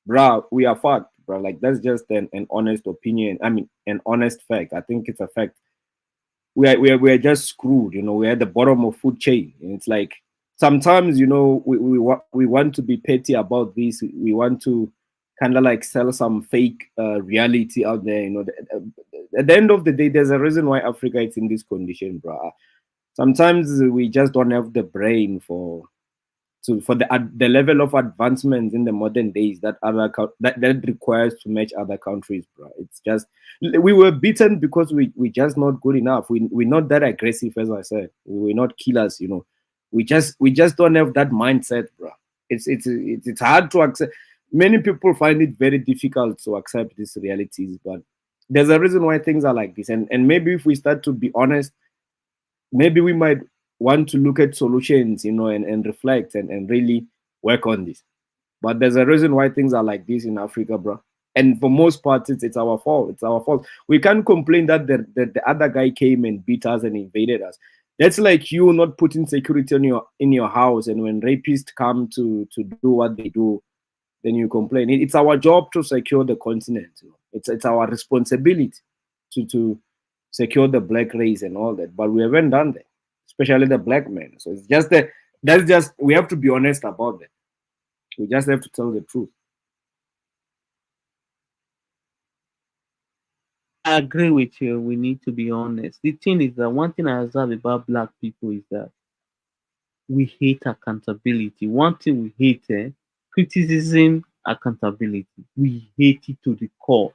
bruh, we are fucked, bruh. Like that's just an honest opinion. I mean, an honest fact. I think it's a fact. We are just screwed. You know, we're at the bottom of food chain, and it's like sometimes we want to be petty about this. We want to kind of like sell some fake reality out there. You know, at the end of the day, there's a reason why Africa is in this condition, bro. Sometimes we just don't have the brain for the level of advancement in the modern days that that requires to match other countries, bro. It's just we were beaten because we just not good enough. We're not that aggressive, as I said. We're not killers, you know. We just don't have that mindset, bro. It's hard to accept. Many people find it very difficult to accept these realities, but there's a reason why things are like this. And maybe if we start to be honest, maybe we might want to look at solutions, you know, and reflect and really work on this. But there's a reason why things are like this in Africa, bro. And for most parts, it's our fault. It's our fault. We can't complain that the other guy came and beat us and invaded us. That's like you not putting security in your house, and when rapists come to do what they do, then you complain. It's our job to secure the continent. You know? It's our responsibility to secure the black race and all that. But we haven't done that, especially the black men. So it's just that that's just we have to be honest about that. We just have to tell the truth. I agree with you. We need to be honest. The thing is that one thing I observe about black people is that we hate accountability. One thing we hate, criticism, accountability. We hate it to the core.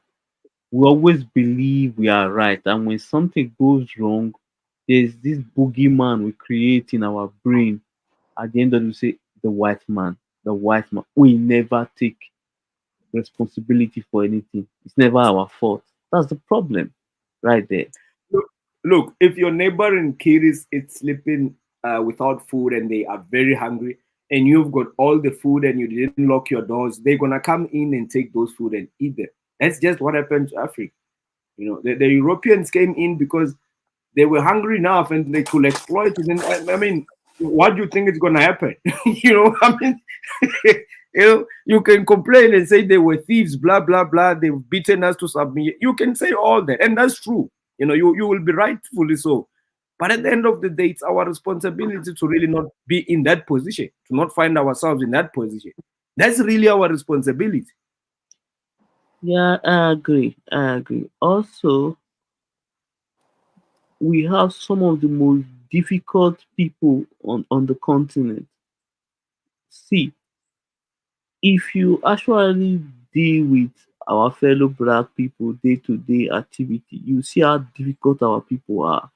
We always believe we are right, and when something goes wrong, there's this boogeyman we create in our brain. At the end of the day, the white man, the white man. We never take responsibility for anything. It's never our fault. That's the problem, right there. look, if your neighbor in Kiris is sleeping without food and they are very hungry, and you've got all the food and you didn't lock your doors, they're gonna come in and take those food and eat them. That's just what happened to Africa. The Europeans came in because they were hungry enough and they could exploit it. And I mean, what do you think is gonna happen? I mean, you can complain and say they were thieves, blah blah blah. They've beaten us to submit. You can say all that, and that's true. You will be rightfully so. But at the end of the day, it's our responsibility to really not be in that position, to not find ourselves in that position. That's really our responsibility. Yeah, I agree. I agree. Also, we have some of the most difficult people on the continent. See, if you actually deal with our fellow black people day to day activity, you see how difficult our people are.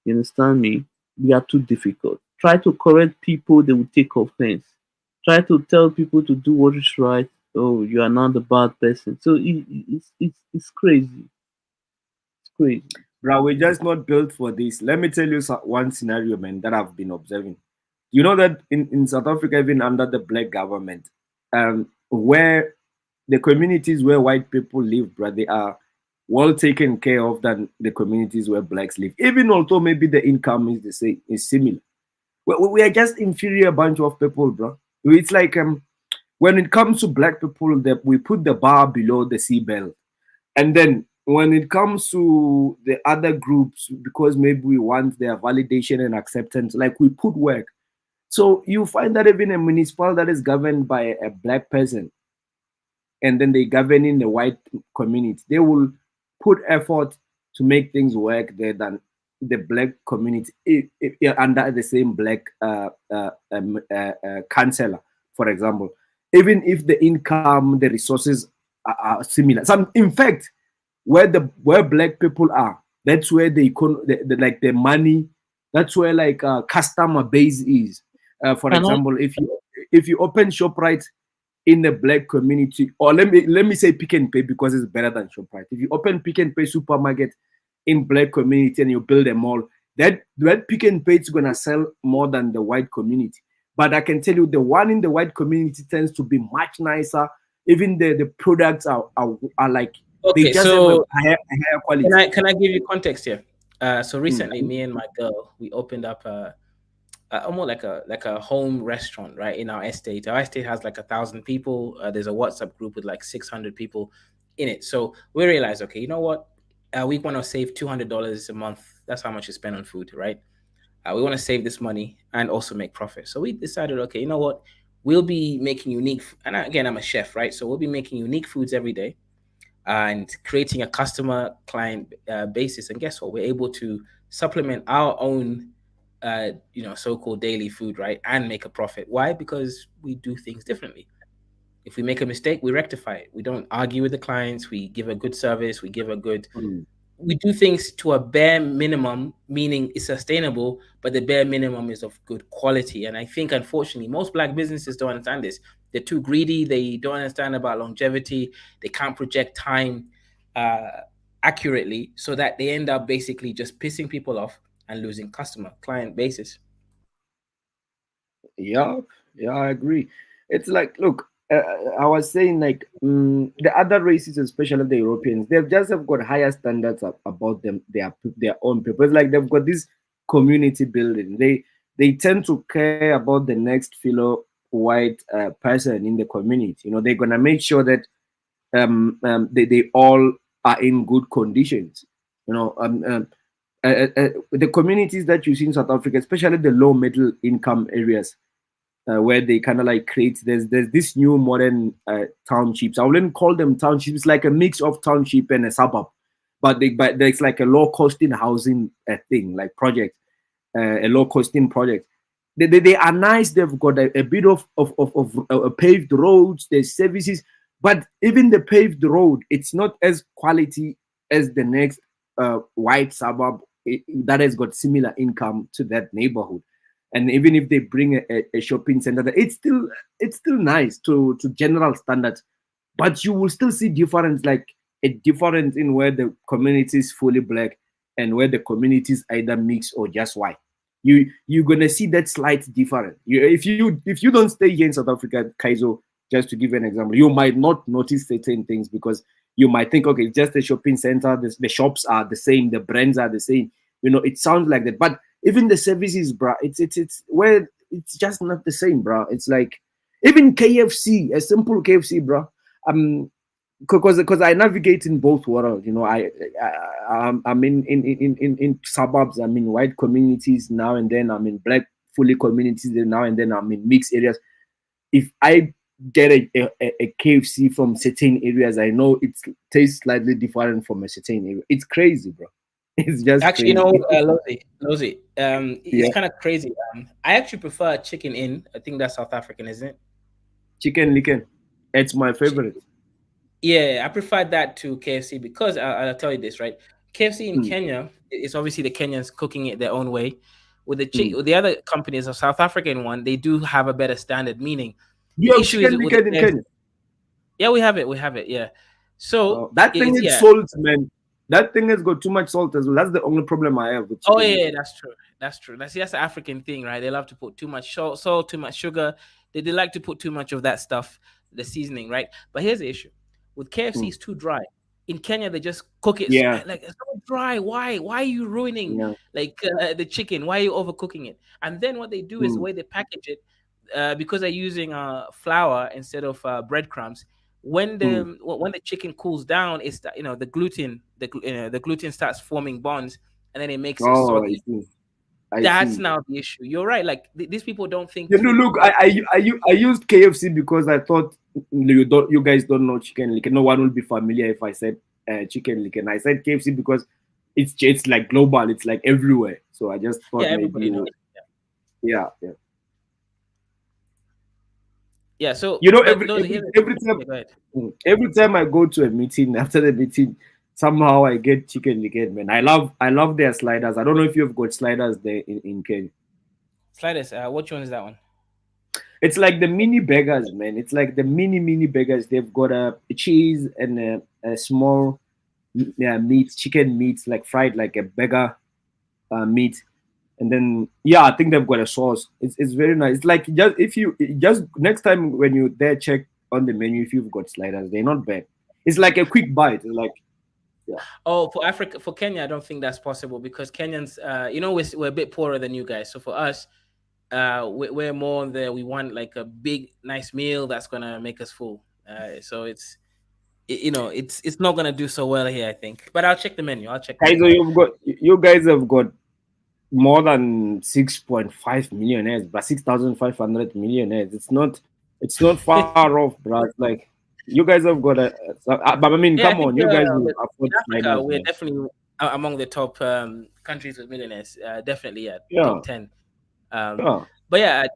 You understand me? We are too difficult. Try to correct people, they will take offense. Try to tell people to do what is right. Oh, you are not the bad person. So it's crazy. It's crazy. Bro, we're just not built for this. Let me tell you one scenario, man, that I've been observing. You know that in South Africa, even under the black government, where the communities where white people live, bro, they are well taken care of than the communities where blacks live. Even although maybe the income is the same, is similar. We are just inferior bunch of people, bro. It's like when it comes to black people, that we put the bar below the seabed. And then when it comes to the other groups, because maybe we want their validation and acceptance, like we put work. So you find that even a municipal that is governed by a black person, and then they govern in the white community, they will put effort to make things work there than the black community if under the same black councillor, for example. Even if the income, the resources are similar. Some, in fact, where black people are, that's where like the money, that's where like customer base is. For Can I example, if you open ShopRite in the black community, or let me say Pick and Pay because it's better than ShopRite. If you open Pick and Pay supermarket in black community and you build a mall, that Pick and Pay is gonna sell more than the white community. But I can tell you, the one in the white community tends to be much nicer. Even the products are like, they Okay, just have so a higher quality. can I give you context here? So recently, me and my girl, we opened up almost like a home restaurant, right, in our estate. Our estate has like 1,000 people. There's a WhatsApp group with like 600 people in it. So we realized, okay, you know what? We want to save $200 a month. That's how much you spend on food, right? We want to save this money and also make profit. So we decided, okay, you know what? We'll be making unique, and again, I'm a chef, right? So we'll be making unique foods every day and creating a customer client basis. And guess what? We're able to supplement our own, so-called daily food, right, and make a profit. Why? Because we do things differently. If we make a mistake, we rectify it. We don't argue with the clients. We give a good service. We do things to a bare minimum, meaning it's sustainable, but the bare minimum is of good quality. And I think, unfortunately, most black businesses don't understand this. They're too greedy. They don't understand about longevity. They can't project time uh, accurately, so that they end up basically just pissing people off and losing customer client basis. Yeah, yeah, I agree. It's like, look, I was saying like the other races, especially the Europeans, they've just have got higher standards about them, their own people. It's like they've got this community building. They tend to care about the next fellow white person in the community. They're gonna make sure that they all are in good conditions. The communities that you see in South Africa, especially the low middle income areas, where they kind of like create, there's this new modern townships. I wouldn't call them townships. It's like a mix of township and a suburb, but there's like a low costing housing thing, like project, a low costing project. They are nice. They've got a bit of paved roads. There's services, but even the paved road, it's not as quality as the next white suburb that has got similar income to that neighborhood. And even if they bring a shopping center, it's still nice to general standards, but you will still see difference, like a difference in where the community is fully black and where the communities either mix or just white. You're gonna see that slight difference. If you don't stay here in South Africa, Kaizo, just to give you an example, you might not notice certain things because you might think, okay, it's just a shopping center, the shops are the same, the brands are the same. It sounds like that. But even the services, bro, it's where it's just not the same, bro. It's like even KFC, a simple KFC, bro. Because I navigate in both worlds. I'm in suburbs. I'm in white communities now and then. I'm in black fully communities now and then. I'm in mixed areas. If I get a KFC from certain areas, I know it tastes slightly different from a certain area. It's crazy, bro. It's just actually, crazy. Lozi, Yeah. it's kind of crazy. I actually prefer Chicken Inn. I think that's South African, isn't it? Chicken licken. It's my favorite. Yeah, I prefer that to KFC because I'll tell you this, right? KFC in Kenya, it's obviously the Kenyans cooking it their own way. With the other companies, a South African one, they do have a better standard. Meaning, You have chicken licken in Kenya? Yeah, we have it. Yeah. So that thing is salt, man. That thing has got too much salt as well. That's the only problem I have with chicken. Oh yeah, that's true. That's the African thing, right? They love to put too much salt, too much sugar. They like to put too much of that stuff, the seasoning, right? But here's the issue. With KFC, it's too dry. In Kenya, they just cook it like it's so dry. Why are you ruining the chicken? Why are you overcooking it? And then what they do is the way they package it, because they're using flour instead of breadcrumbs. When the chicken cools down, it's the gluten starts forming bonds, and then it makes it soggy. That's now the issue. You're right. Like these people don't think. Look, I used KFC because I thought you guys don't know chicken licken. No one will be familiar if I said chicken licken. I said KFC because it's like global. It's like everywhere. So I just thought everybody knows. Yeah. Yeah, so every time I go to a meeting, after the meeting, somehow I get chicken licken, man. I love their sliders. I don't know if you've got sliders there in Kenya. Sliders, which one is that one? It's like the mini burgers, man. It's like the mini burgers. They've got a cheese and a small meat, chicken meat, like fried like a burger meat. And then I think they've got a sauce. It's very nice. It's like just next time when you there, check on the menu if you've got sliders. They're not bad. It's like a quick bite. It's like Oh, for Kenya, I don't think that's possible because Kenyans, we're a bit poorer than you guys. So for us, we're more on we want like a big nice meal that's gonna make us full. So it's not gonna do so well here, I think. But I'll check the menu. You guys have got more than 6.5 millionaires, but 6,500 millionaires. It's not far off, bro. It's like you guys have got but I mean, come on, you guys will afford Africa, we're definitely among the top countries with millionaires. Definitely, top 10. But yeah,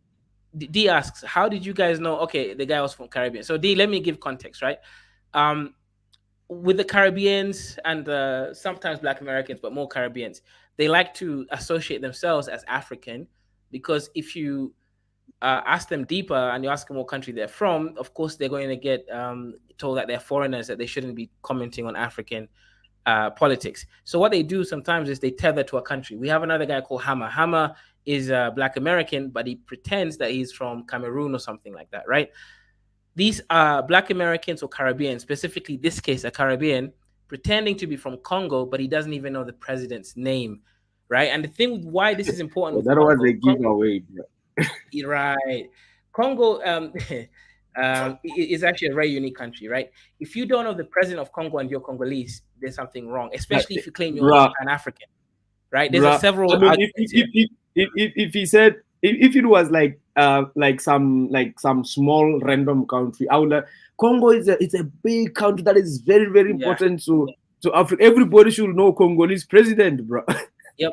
D asks, how did you guys know? Okay, the guy was from Caribbean. So D, let me give context, right? With the Caribbeans and sometimes Black Americans, but more Caribbeans, they like to associate themselves as African because if you ask them deeper and you ask them what country they're from, of course they're going to get told that they're foreigners, that they shouldn't be commenting on African politics. So what they do sometimes is they tether to a country. We have another guy called Hammer. Hammer is Black American, but he pretends that he's from Cameroon or something like that, right? These are Black Americans or Caribbean, specifically this case, a Caribbean, pretending to be from Congo, but he doesn't even know the president's name, right? And the thing why this is important. That was a giveaway. Right. Congo is actually a very unique country, right? If you don't know the president of Congo and you're Congolese, there's something wrong, especially if you claim you're Pan-African, right? There's several. I mean, if he said if it was like some small random country, I would Congo it's a big country that is very, very important to Africa. Everybody should know Congolese president, bro. Yep.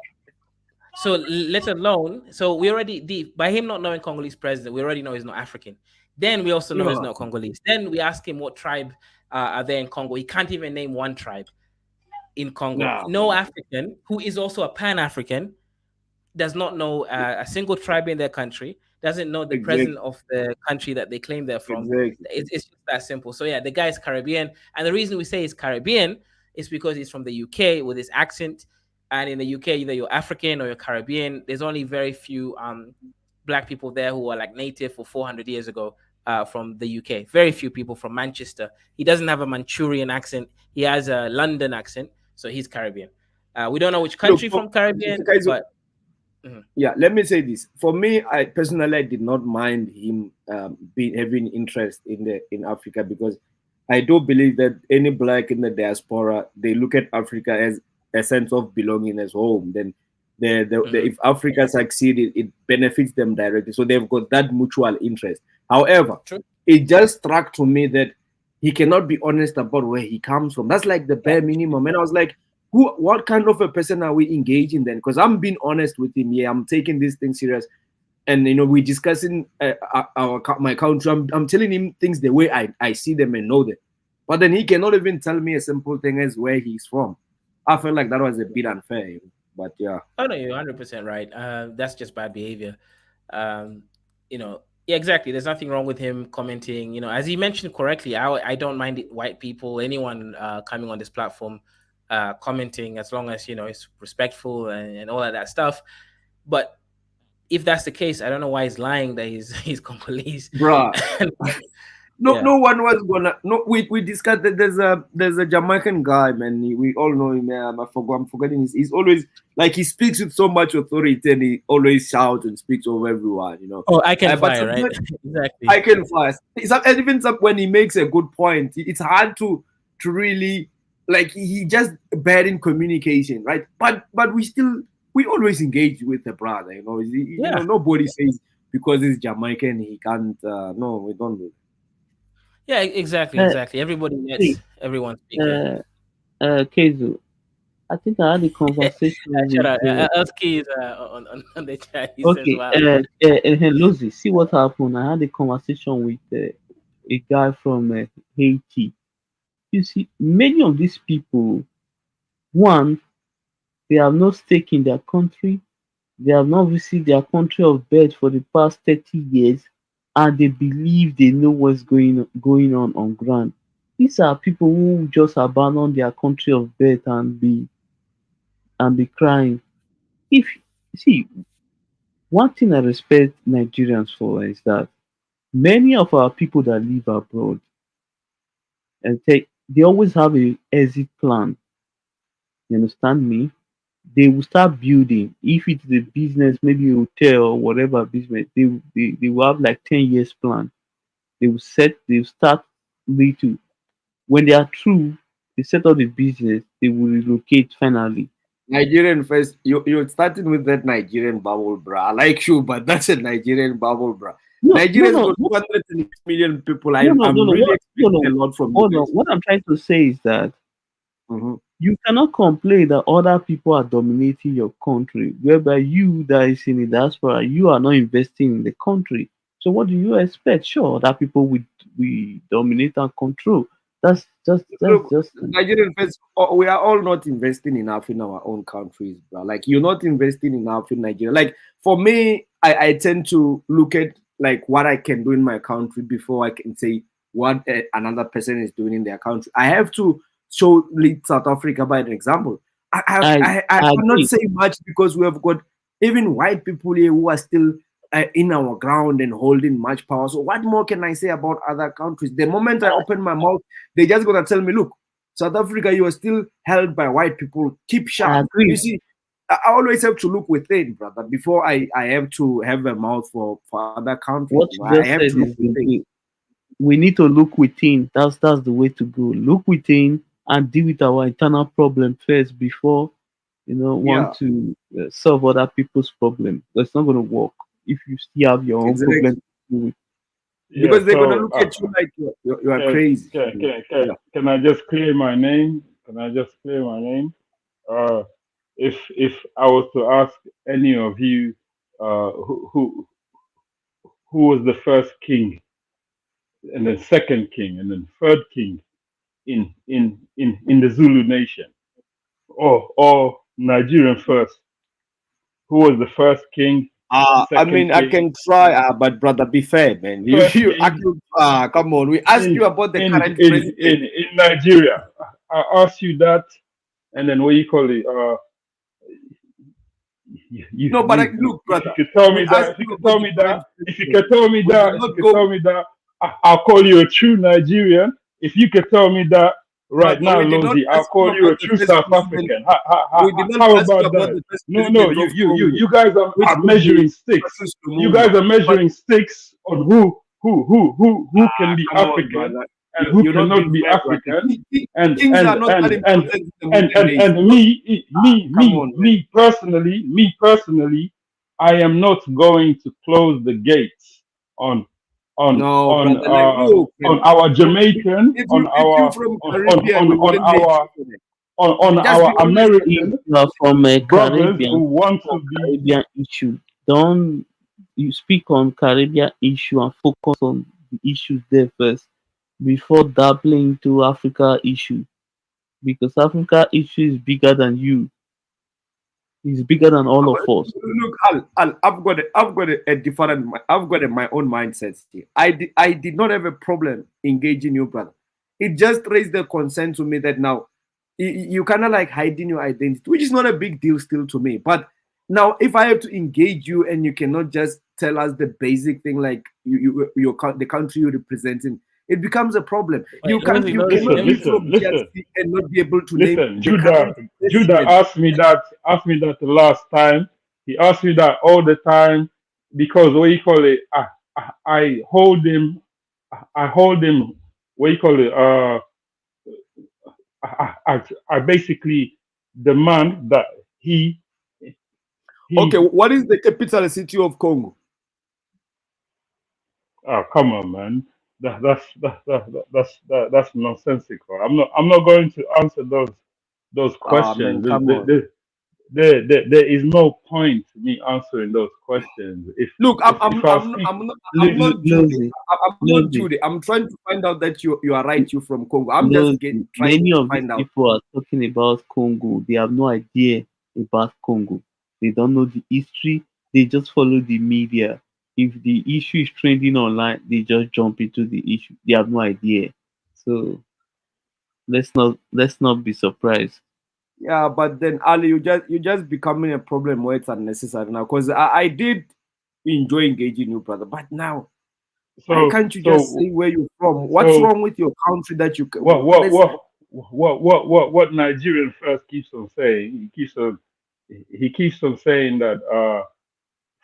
So let alone, so we already by him not knowing Congolese president, we already know he's not African. Then we also know he's not Congolese. Then we ask him what tribe are there in Congo. He can't even name one tribe in Congo. No African who is also a Pan-African does not know a single tribe in their country, doesn't know the president of the country that they claim they're from. It's just that simple. So yeah, the guy is Caribbean. And the reason we say he's Caribbean is because he's from the UK with his accent. And in the UK, either you're African or you're Caribbean. There's only very few black people there who are like native for 400 years ago from the UK. Very few people from Manchester. He doesn't have a Manchurian accent. He has a London accent, so he's Caribbean. We don't know which country Look, from Caribbean, but yeah, let me say this. For me, I personally did not mind him having interest in Africa, because I do believe that any black in the diaspora, they look at Africa as a sense of belonging as home. Then if Africa succeeded, it benefits them directly. So they've got that mutual interest. However, it just struck to me that he cannot be honest about where he comes from. That's like the bare minimum. And I was like, what kind of a person are we engaging then? Because I'm being honest with him. Yeah, I'm taking this thing serious, and we're discussing my country. I'm telling him things the way I see them and know them, but then he cannot even tell me a simple thing as where he's from. I felt like that was a bit unfair, but yeah. Oh no, you're 100% right. That's just bad behavior. Yeah, exactly. There's nothing wrong with him commenting. As he mentioned correctly, I don't mind white people, anyone coming on this platform, commenting, as long as it's respectful and all of that stuff. But if that's the case, I don't know why he's lying that he's Congolese, bruh. No one was gonna. No, we discussed that there's a Jamaican guy, man. We all know him. I'm forgetting his. He's always like, he speaks with so much authority, and he always shouts and speaks over everyone. Oh, I can fire, right? Exactly. I can fire. And even when he makes a good point, it's hard to really, like, he just bad in communication, right? But we always engage with the brother. Nobody says because he's Jamaican he can't. No, we don't do. Yeah, exactly. Everybody lets everyone speak. Kezu, I think I had a conversation with... Ask Keys on the chat. Okay, Lucy, see what happened. I had a conversation with a guy from Haiti. You see, many of these people, one, they have no stake in their country. They have not visited their country of birth for the past 30 years. And they believe they know what's going on ground. These are people who just abandon their country of birth and be crying. One thing I respect Nigerians for is that many of our people that live abroad, and they always have a exit plan. You understand me? They will start building. If it's a business, maybe a hotel or whatever business, they will have like 10 years plan. They'll start little. When they are through, they set up the business, they will relocate finally. Nigerian first, you're starting with that Nigerian bubble, bro. I like you, but that's a Nigerian bubble, bro. Nigeria's got 200 million people. I'm really expecting a lot from you. What I'm trying to say is that you cannot complain that other people are dominating your country, whereby you that is in the diaspora, you are not investing in the country. So what do you expect? Sure, that people will dominate and control. That's just Nigerian first. We are all not investing enough in our own countries, bro. Like, you're not investing enough in Nigeria. Like, for me, I tend to look at like what I can do in my country before I can say what another person is doing in their country. I have to lead South Africa by an example. I cannot say much because we have got even white people here who are still in our ground and holding much power. So what more can I say about other countries? The moment I open my mouth, they just gonna tell me, look, South Africa, you are still held by white people. Keep sharp. You see, I always have to look within, brother, before I have to have a mouth for other countries. What you just said is we need to look within. That's the way to go. Look within and deal with our internal problem first before want to solve other people's problem. That's not going to work if you still have your own problem. Because they're going to look at you like you are crazy. Can I just clear my name? If I was to ask any of you who was the first king, and then second king, and then third king in the Zulu nation, or Nigerian first, who was the first king? I mean, I can try, but brother, be fair, man. Come on. We asked you about the current president in Nigeria. I asked you that, and then what you call it? No, but look, brother. If you could tell me that, if you could tell me that, if you could tell me that, I'll call you a true Nigerian. If you could tell me that right now, Lozi, I'll call you a true South African. How about that? No, you guys are measuring sticks. You guys are measuring sticks on who can be African and who cannot be African. And me personally, I am not going to close the gates on our Jamaican, on our American from brothers who want to be Caribbean issue. Don't you speak on Caribbean issue and focus on the issues there first before dabbling into Africa issue, because Africa issue is bigger than you. It's bigger than all of us. Look, Al, I've got a different. I've got my own mindset here. I did not have a problem engaging you, brother. It just raised the concern to me that now you kind of like hiding your identity, which is not a big deal still to me. But now, if I have to engage you and you cannot just tell us the basic thing like the country you're representing, it becomes a problem. You cannot be from GRC and not be able to name. Judah asked me that the last time. He asked me that all the time because what you call it, I hold him. What you call it? I basically demand that he. Okay, what is the capital city of Congo? Oh, come on, man. That's nonsensical. I'm not going to answer those questions. There is no point to me answering those questions. I'm not Judy. I'm trying to find out that you are right. You're from Congo. I'm just trying to find out. Many of people are talking about Congo. They have no idea about Congo. They don't know the history. They just follow the media. If the issue is trending online, they just jump into the issue. They have no idea. So let's not be surprised. Yeah, but then Ali, you're just becoming a problem where it's unnecessary now. Because I did enjoy engaging you, brother. But now, why can't you just say where you're from? What's wrong with your country that you can? What Nigerian first keeps on saying? He keeps on saying that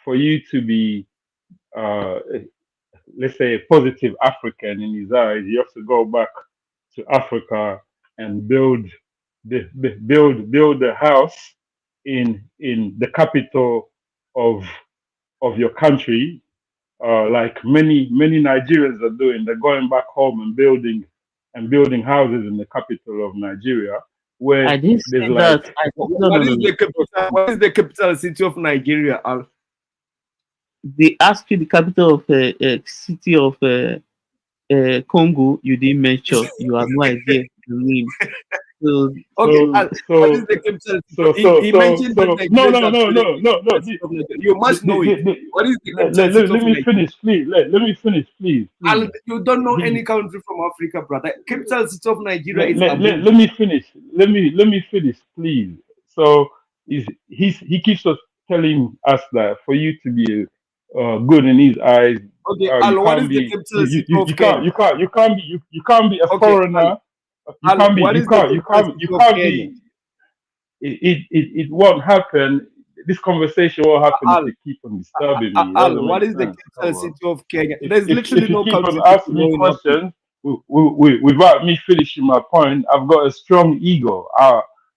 for you to be let's say a positive African in his eyes, you have to go back to Africa and build a house in the capital of your country, like many Nigerians are doing. They're going back home and building houses in the capital of Nigeria. Where I didn't say that. What is the capital city of Nigeria, Al? They asked you the capital of city of Congo. You didn't mention. You have no idea the name. What is the capital? He mentioned no. You must know it. What is the capital? Let me finish, please. Let me finish, please. You don't know any country from Africa, brother. Capital city of Nigeria is. Let me finish. Let me finish, please. So he keeps us telling us that for you to be good in his eyes. Okay, Al, what is the capital city of Kenya? You can't be a foreigner. You can't be. It won't happen. This conversation won't happen if you keep on disturbing me. Al, what is the capital city of Kenya? There's literally no country. If you keep on asking me questions without me finishing my point, I've got a strong ego.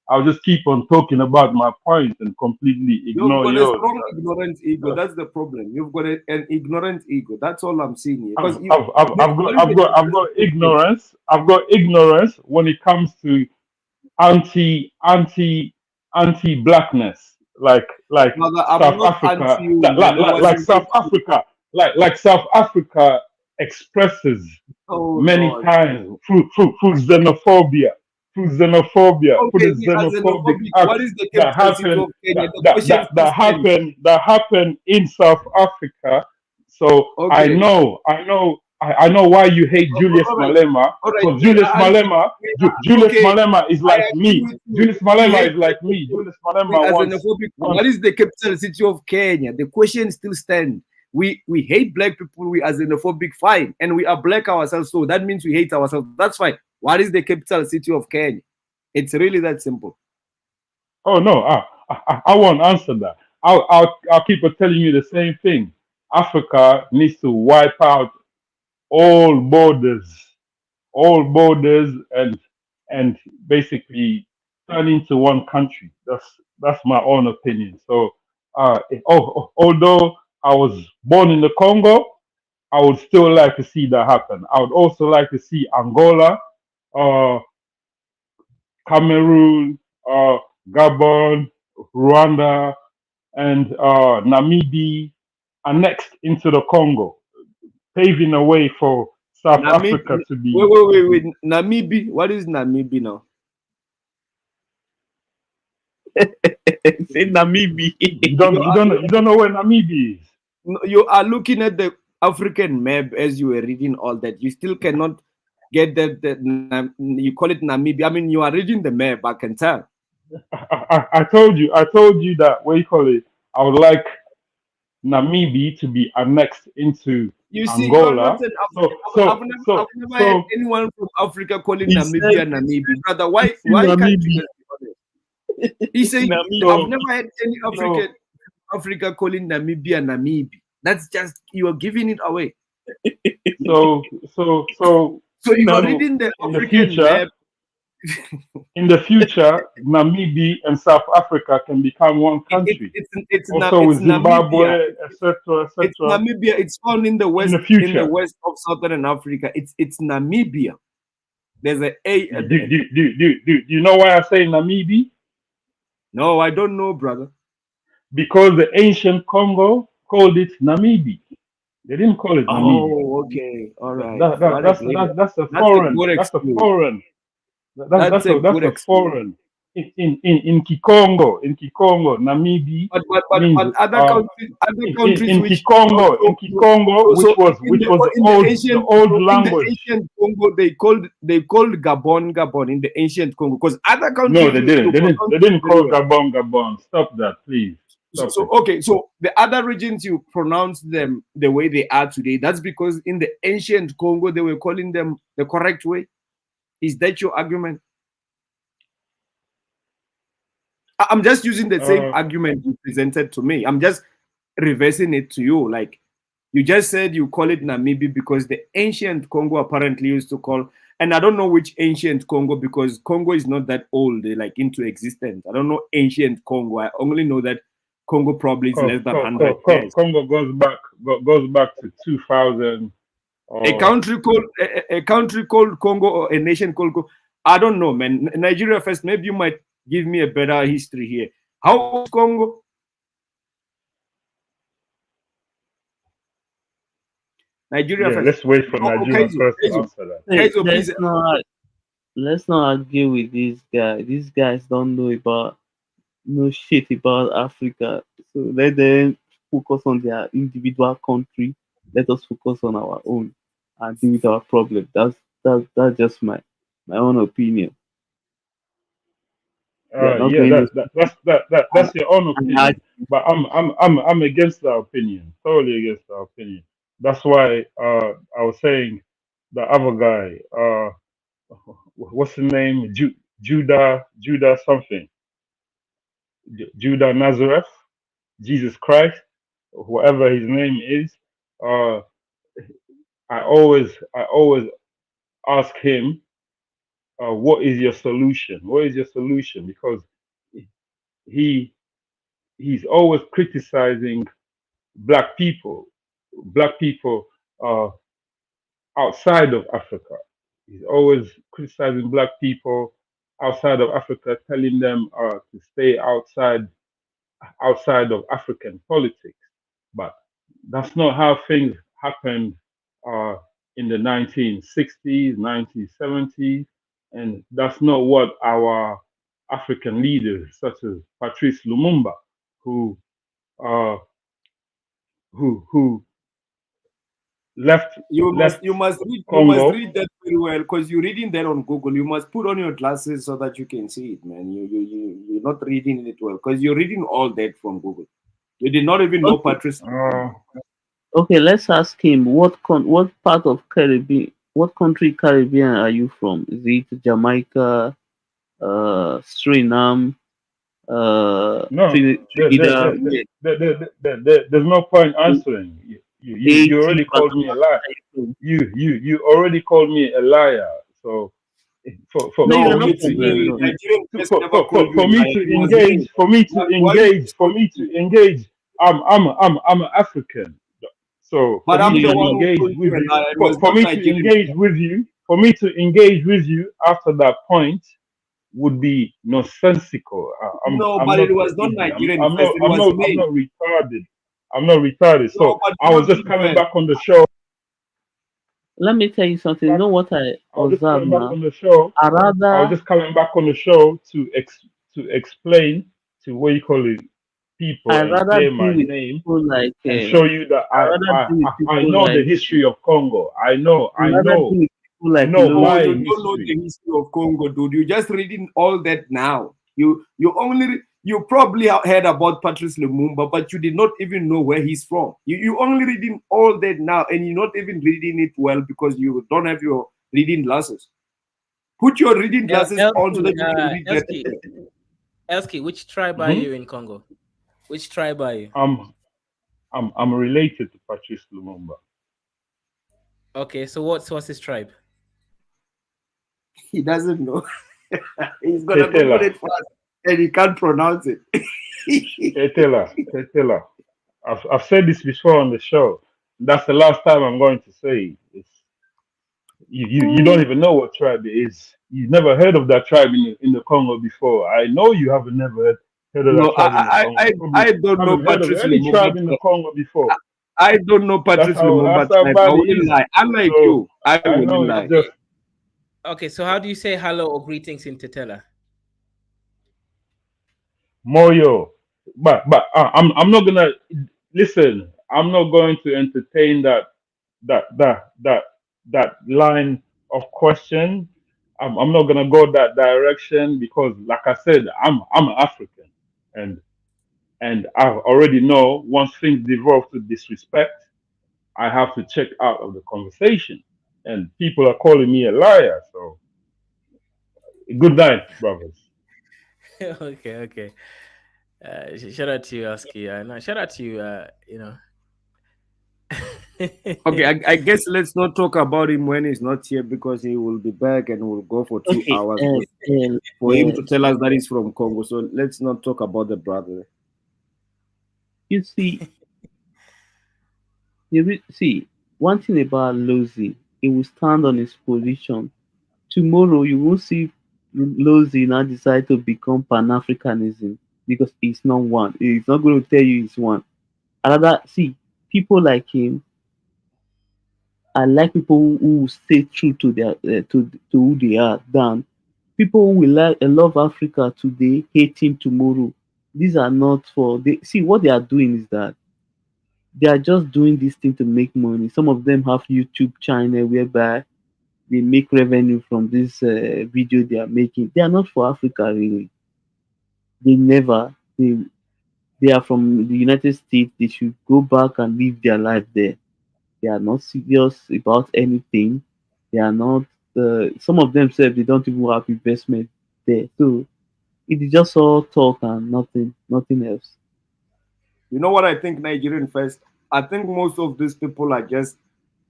I'll just keep on talking about my point and completely ignore yours. You've got a strong ignorant ego. That's the problem. You've got an ignorant ego. That's all I'm seeing here. I've got ignorance. I've got ignorance when it comes to anti-blackness, like South Africa, like South Africa expresses many times through xenophobia. Through xenophobia, okay, the xenophobic what is the that happened in South Africa. So okay. I know I know why you hate Julius All right, Malema, all right. because Julius Julius Okay, Malema is I like agree me. with you. Julius We Malema hate is like me. Julius we Malema as wants xenophobic. What wants. is the capital city of Kenya? The question still stands. We hate black people. We are xenophobic, fine, and we are black ourselves. So that means we hate ourselves. That's fine. What is the capital city of Kenya? It's really that simple. Oh no, I won't answer that. I'll keep on telling you the same thing. Africa needs to wipe out all borders, and basically turn into one country. That's my own opinion. So, although I was born in the Congo, I would still like to see that happen. I would also like to see Angola, uh, Cameroon, Gabon, Rwanda, and Namibia annexed into the Congo, paving the way for South Africa to be. Wait. Namibia. What is Namibia now? Say Namibia. You don't know where Namibia is. You are looking at the African map as you were reading all that. You still cannot get that you call it Namibia. I mean, you are reading the map. I can tell. I told you that, what you call it, I would like Namibia to be annexed into You see, you are not Angola. an So I've never heard anyone from Africa calling Namibia Namibia. Brother, why can't you just be honest? He said, I've never had any Africa calling Namibia Namibia. That's just, you are giving it away. So you are reading the African map. In the future, Namibia and South Africa can become one country. It's also with Zimbabwe, etc., It's Namibia. It's found in the west. In the west of southern Africa. It's Namibia. There's a at the end. Do you know why I say Namibia? No, I don't know, brother. Because the ancient Congo called it Namibia. They didn't call it Namibia. Oh, okay, all right. That's a foreign. That's a foreign. That's a foreign. In Kikongo, Namibia. But other countries in Kikongo, which was the old language. In the ancient Congo, they called Gabon in the ancient Congo, because other countries. No, they didn't. They didn't call Gabon. Stop that, please. So the other regions, you pronounce them the way they are today. That's because in the ancient Congo they were calling them the correct way. Is that your argument? I'm just using the same argument you presented to me. I'm just reversing it to you. Like, you just said you call it Namibia because the ancient Congo apparently used to call, and I don't know which ancient Congo, because Congo is not that old, like into existence. I don't know ancient Congo. I only know that Congo probably is less than 100 years. Congo goes back to 2000. A country called Congo, or a nation called Congo. I don't know, man. Nigeria first. Maybe you might give me a better history here. How old is Congo? Nigeria first. Let's wait for Nigeria first to answer that. Let's not argue with this guy. These guys don't know shit about Africa. So let them focus on their individual country. Let us focus on our own and deal with our problem. That's just my own opinion. That's your own opinion. But I'm against that opinion. Totally against that opinion. That's why I was saying the other guy, what's the name? Judah something. Judah Nazareth, Jesus Christ, whatever his name is. I always ask him, what is your solution? What is your solution? Because he's always criticizing black people outside of Africa. He's always criticizing black people outside of Africa, telling them to stay outside of African politics. But that's not how things happened in the 1960s, 1970s, and that's not what our African leaders, such as Patrice Lumumba, who left You left must read Congo. that very well, because you're reading that on Google. You must put on your glasses so that you can see it, man. You're not reading it well, because you're reading all that from Google. You did not even know Okay. Patrice. Okay, let's ask him what part of Caribbean, what country Caribbean are you from? Is it Jamaica, Suriname, No, Trinidad, there's no point answering. You Haiti, already called me a Panama? liar. Are you from? You already called me a liar. So No, you are No, not it's from there. me. No. Nigerian first never called you for a me liar. to It was me. engage, for me to Why you engage, for me disrespecting me? to engage, I'm an African. So for But me I'm You the are to one not. who engage called you with a you, liar. It was for not me to Nigerian. engage with you, for me to engage with you after that point would be nonsensical. No, I'm but not it an was not idiot. Nigerian first. It was I'm me. not retarded. I'm not retarded. No, So but I you're was not just being coming fair. back on the show. Let me tell you something. You know what I I was just observe coming back now? on the show. I I was rather just coming back on the show to explain to what you call it people I and rather clear deal my with name people like and show you that I rather deal with I people know the like history of Congo. I rather deal with people I like know No, my Lozi. you don't know history. the history of Congo, dude. You're just reading all that now. You probably have heard about Patrice Lumumba, but you did not even know where he's from. You only reading all that now, and you're not even reading it well because you don't have your reading glasses. Put your reading glasses on so that you can read Elsky, that. Elsky, which tribe are Hmm. you in Congo? Which tribe are you? I'm related to Patrice Lumumba. Okay, so what's his tribe? He doesn't know. He's gonna Google Tetela, it fast, and he can't pronounce it. Tetela. I've said this before on the show. That's the last time I'm going to say it. You don't even know what tribe it is. You've never heard of that tribe in the Congo before. I know you haven't never heard of that No, tribe in the Congo. Probably I don't know haven't heard of Patrice any Lumumba. tribe in the Congo before. I don't know Patrice Lumumba That's how tribe. I bad it wouldn't is. lie. Unlike So you, I I know wouldn't it's lie. just Okay, so how do you say hello or greetings in Tetela? Moyo. But I'm not gonna listen. I'm not going to entertain that that that that line of question. I'm not gonna go that direction because, like I said, I'm an African, and I already know once things devolve to disrespect, I have to check out of the conversation, and people are calling me a liar. So good night, brothers. Okay, okay. Shout out to you, Elsky. No, shout out to you. Okay, I guess let's not talk about him when he's not here because he will be back and we'll go for 2 Okay, hours for him to tell us that he's from Congo. So let's not talk about the brother. you see, see one thing about Lozi, he will stand on his position. Tomorrow you won't see Lozi now decide to become Pan Africanism because he's not one. He's not going to tell you he's one. Another see people like him. I like people who stay true to their to who they are. Than people who will like love Africa today, hate him tomorrow. These are not for they see what they are doing is that they are just doing this thing to make money. Some of them have YouTube channel whereby they make revenue from this video they are making. They are not for Africa really. They never they are from the United States. They should go back and live their life there. They are not serious about anything. They are not. Some of them say they don't even have investment there. So it is just all talk and nothing else. You know what I think, Nigerian first? I think most of these people are just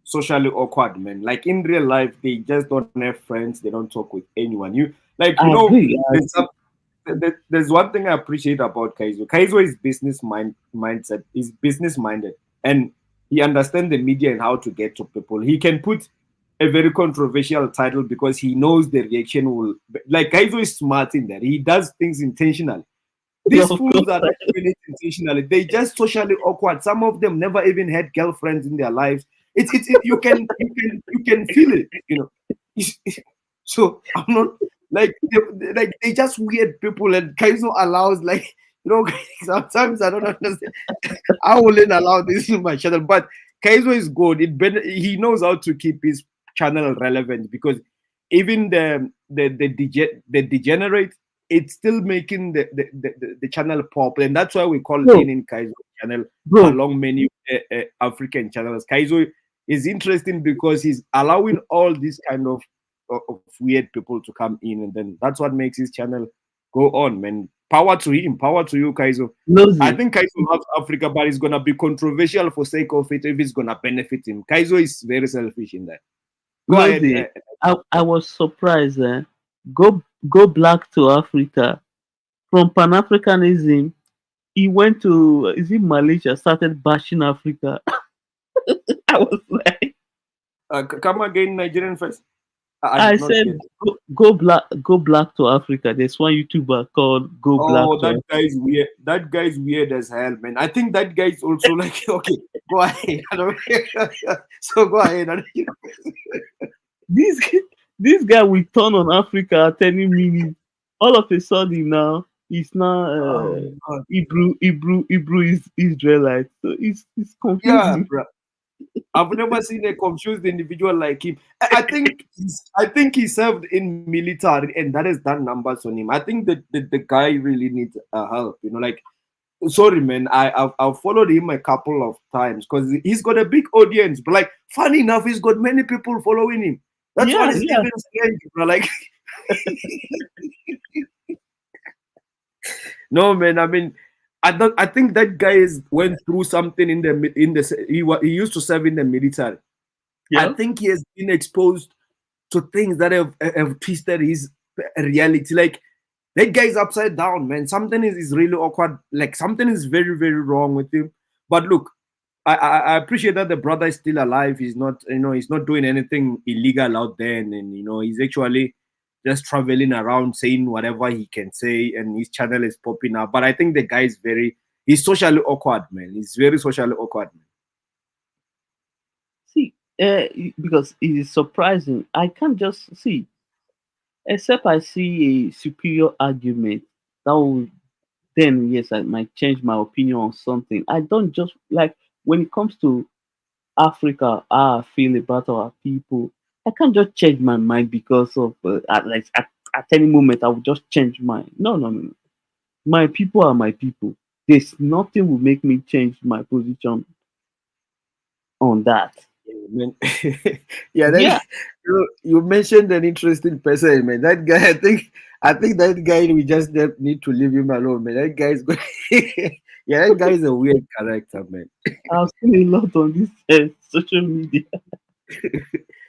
socially awkward, man. Like in real life, they just don't have friends. They don't talk with anyone. I agree. There's one thing I appreciate about Kaizo. Kaizo is mindset. He's business minded, and he understands the media and how to get to people. He can put a very controversial title because he knows the reaction will. Like Kaizo is smart in that. He does things intentionally. These fools are not doing it intentionally. They just socially awkward. Some of them never even had girlfriends in their lives. You can feel it, you know. So I'm not like they just weird people, and Kaizo allows sometimes I don't understand. I wouldn't allow this in my channel, but Kaizo is good. He knows how to keep his channel relevant because even the degenerate, it's still making the channel pop, and that's why we call Bro, in Kaizo channel bro, along many African channels. Kaizo is interesting because he's allowing all these kind of weird people to come in, and then that's what makes his channel go on, man. Power to him, power to you, Kaizo. I Nosy. think Kaizo loves Africa, but it's gonna be controversial for sake of it if it's gonna benefit him. Kaizo is very selfish in that. Go ahead. Nosy. I was surprised. Go black to Africa. From Pan Africanism, he went to is it Malaysia, started bashing Africa. I was like, Come again, Nigerian first. I I did not get said, it. go black to Africa. There's one YouTuber called Go Black Oh, to that Africa. guy's weird. That guy's weird as hell, man. I think that guy's also like, okay, go ahead. So go ahead. This this guy will turn on Africa at any minute. All of a sudden now he's now Oh, God. Hebrew is Israelite. So it's Yeah, confusing. bro. I've never seen a confused individual like him. I think he served in military, and that has done numbers on him. I think that the guy really needs help. You know, like sorry, man. I've followed him a couple of times because he's got a big audience. But like, funny enough, he's got many people following him. That's what Yeah, is yeah. even strange, bro. Like, no, man. I mean, I think that guy went through something he used to serve in the military. I Yeah. think he has been exposed to things that have twisted his reality. Like that guy is upside down, man. Something is really awkward. Like something is very, very wrong with him. But look, I appreciate that the brother is still alive. He's not, he's not doing anything illegal out there, and he's actually just traveling around saying whatever he can say, and his channel is popping up. But I think the guy is he's socially awkward, man. He's very socially awkward, man. See, because it is surprising. I can't just see, except I see a superior argument that will then yes, I might change my opinion on something. I don't just like when it comes to Africa, how I feel about our people. I can't just change my mind because of at any moment I will just change mine. No, no, no, no. My people are my people. There's nothing will make me change my position on that. Man. Yeah, Yeah, you mentioned an interesting person, man. That guy, I think that guy we just need to leave him alone, man. That guy's good. Yeah, that guy is a weird character, man. I've seen a lot on this social media.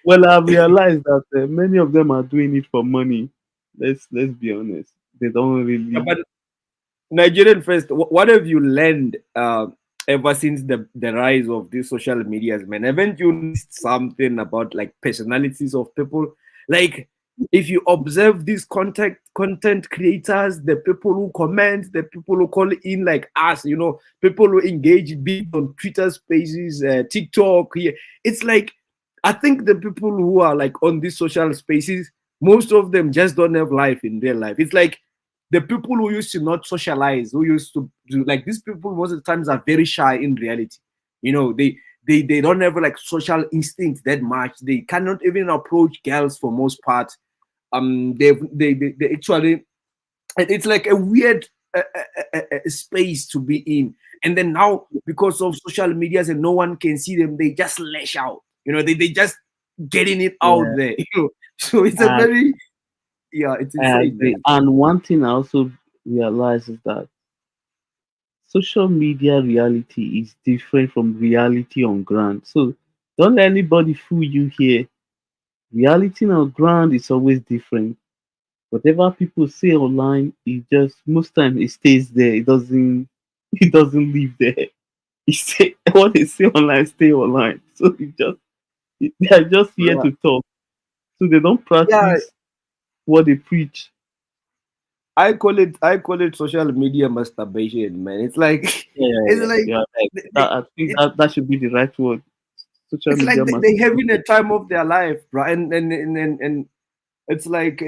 Well, I've realized that many of them are doing it for money. Let's be honest. They don't Yeah, really. but Nigerian first, what have you learned ever since the rise of these social medias, man? Haven't you noticed something about like personalities of people? Like if you observe these content creators, the people who comment, the people who call in like us, people who engage big on Twitter spaces, TikTok, yeah. It's like I think the people who are like on these social spaces, most of them just don't have life in their life. It's like the people who used to not socialize, who used to do like these people most of the times are very shy in reality. They don't have like social instincts that much. They cannot even approach girls for most part. They actually it's like a weird space to be in. And then now because of social medias and no one can see them, they just lash out. They just getting it out Yeah, there. So it's a I, very it's I insane, agree. man. And one thing I also realize is that social media reality is different from reality on ground. So don't let anybody fool you here. Reality on ground is always different. Whatever people say online, it just most time it stays there. It doesn't it doesn't leave there. It stay, what they say online stay online. So they are just here Yeah. to talk. So they don't Yeah, practice what they preach. I call it social media masturbation, man. It's like Yeah, yeah, it's yeah. like Yeah, like they, that, I think it's that should be the right word. Social it's like media they mastery. having a time of their life, bro. And It's like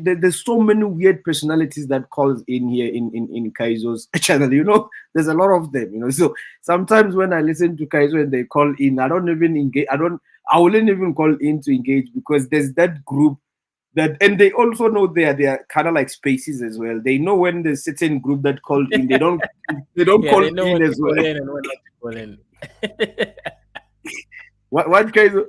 there's so many weird personalities that calls in here in Kaizo's channel. You know, there's a lot of them. You know, so sometimes when I listen to Kaizo and they call in, I don't even engage. I wouldn't even call in to engage because there's that group that, and they also know they are kind of like spaces as well. They know when there's certain group that called in, they don't Yeah, call they know in when to as well. call in and when not to call in. What Kaizo?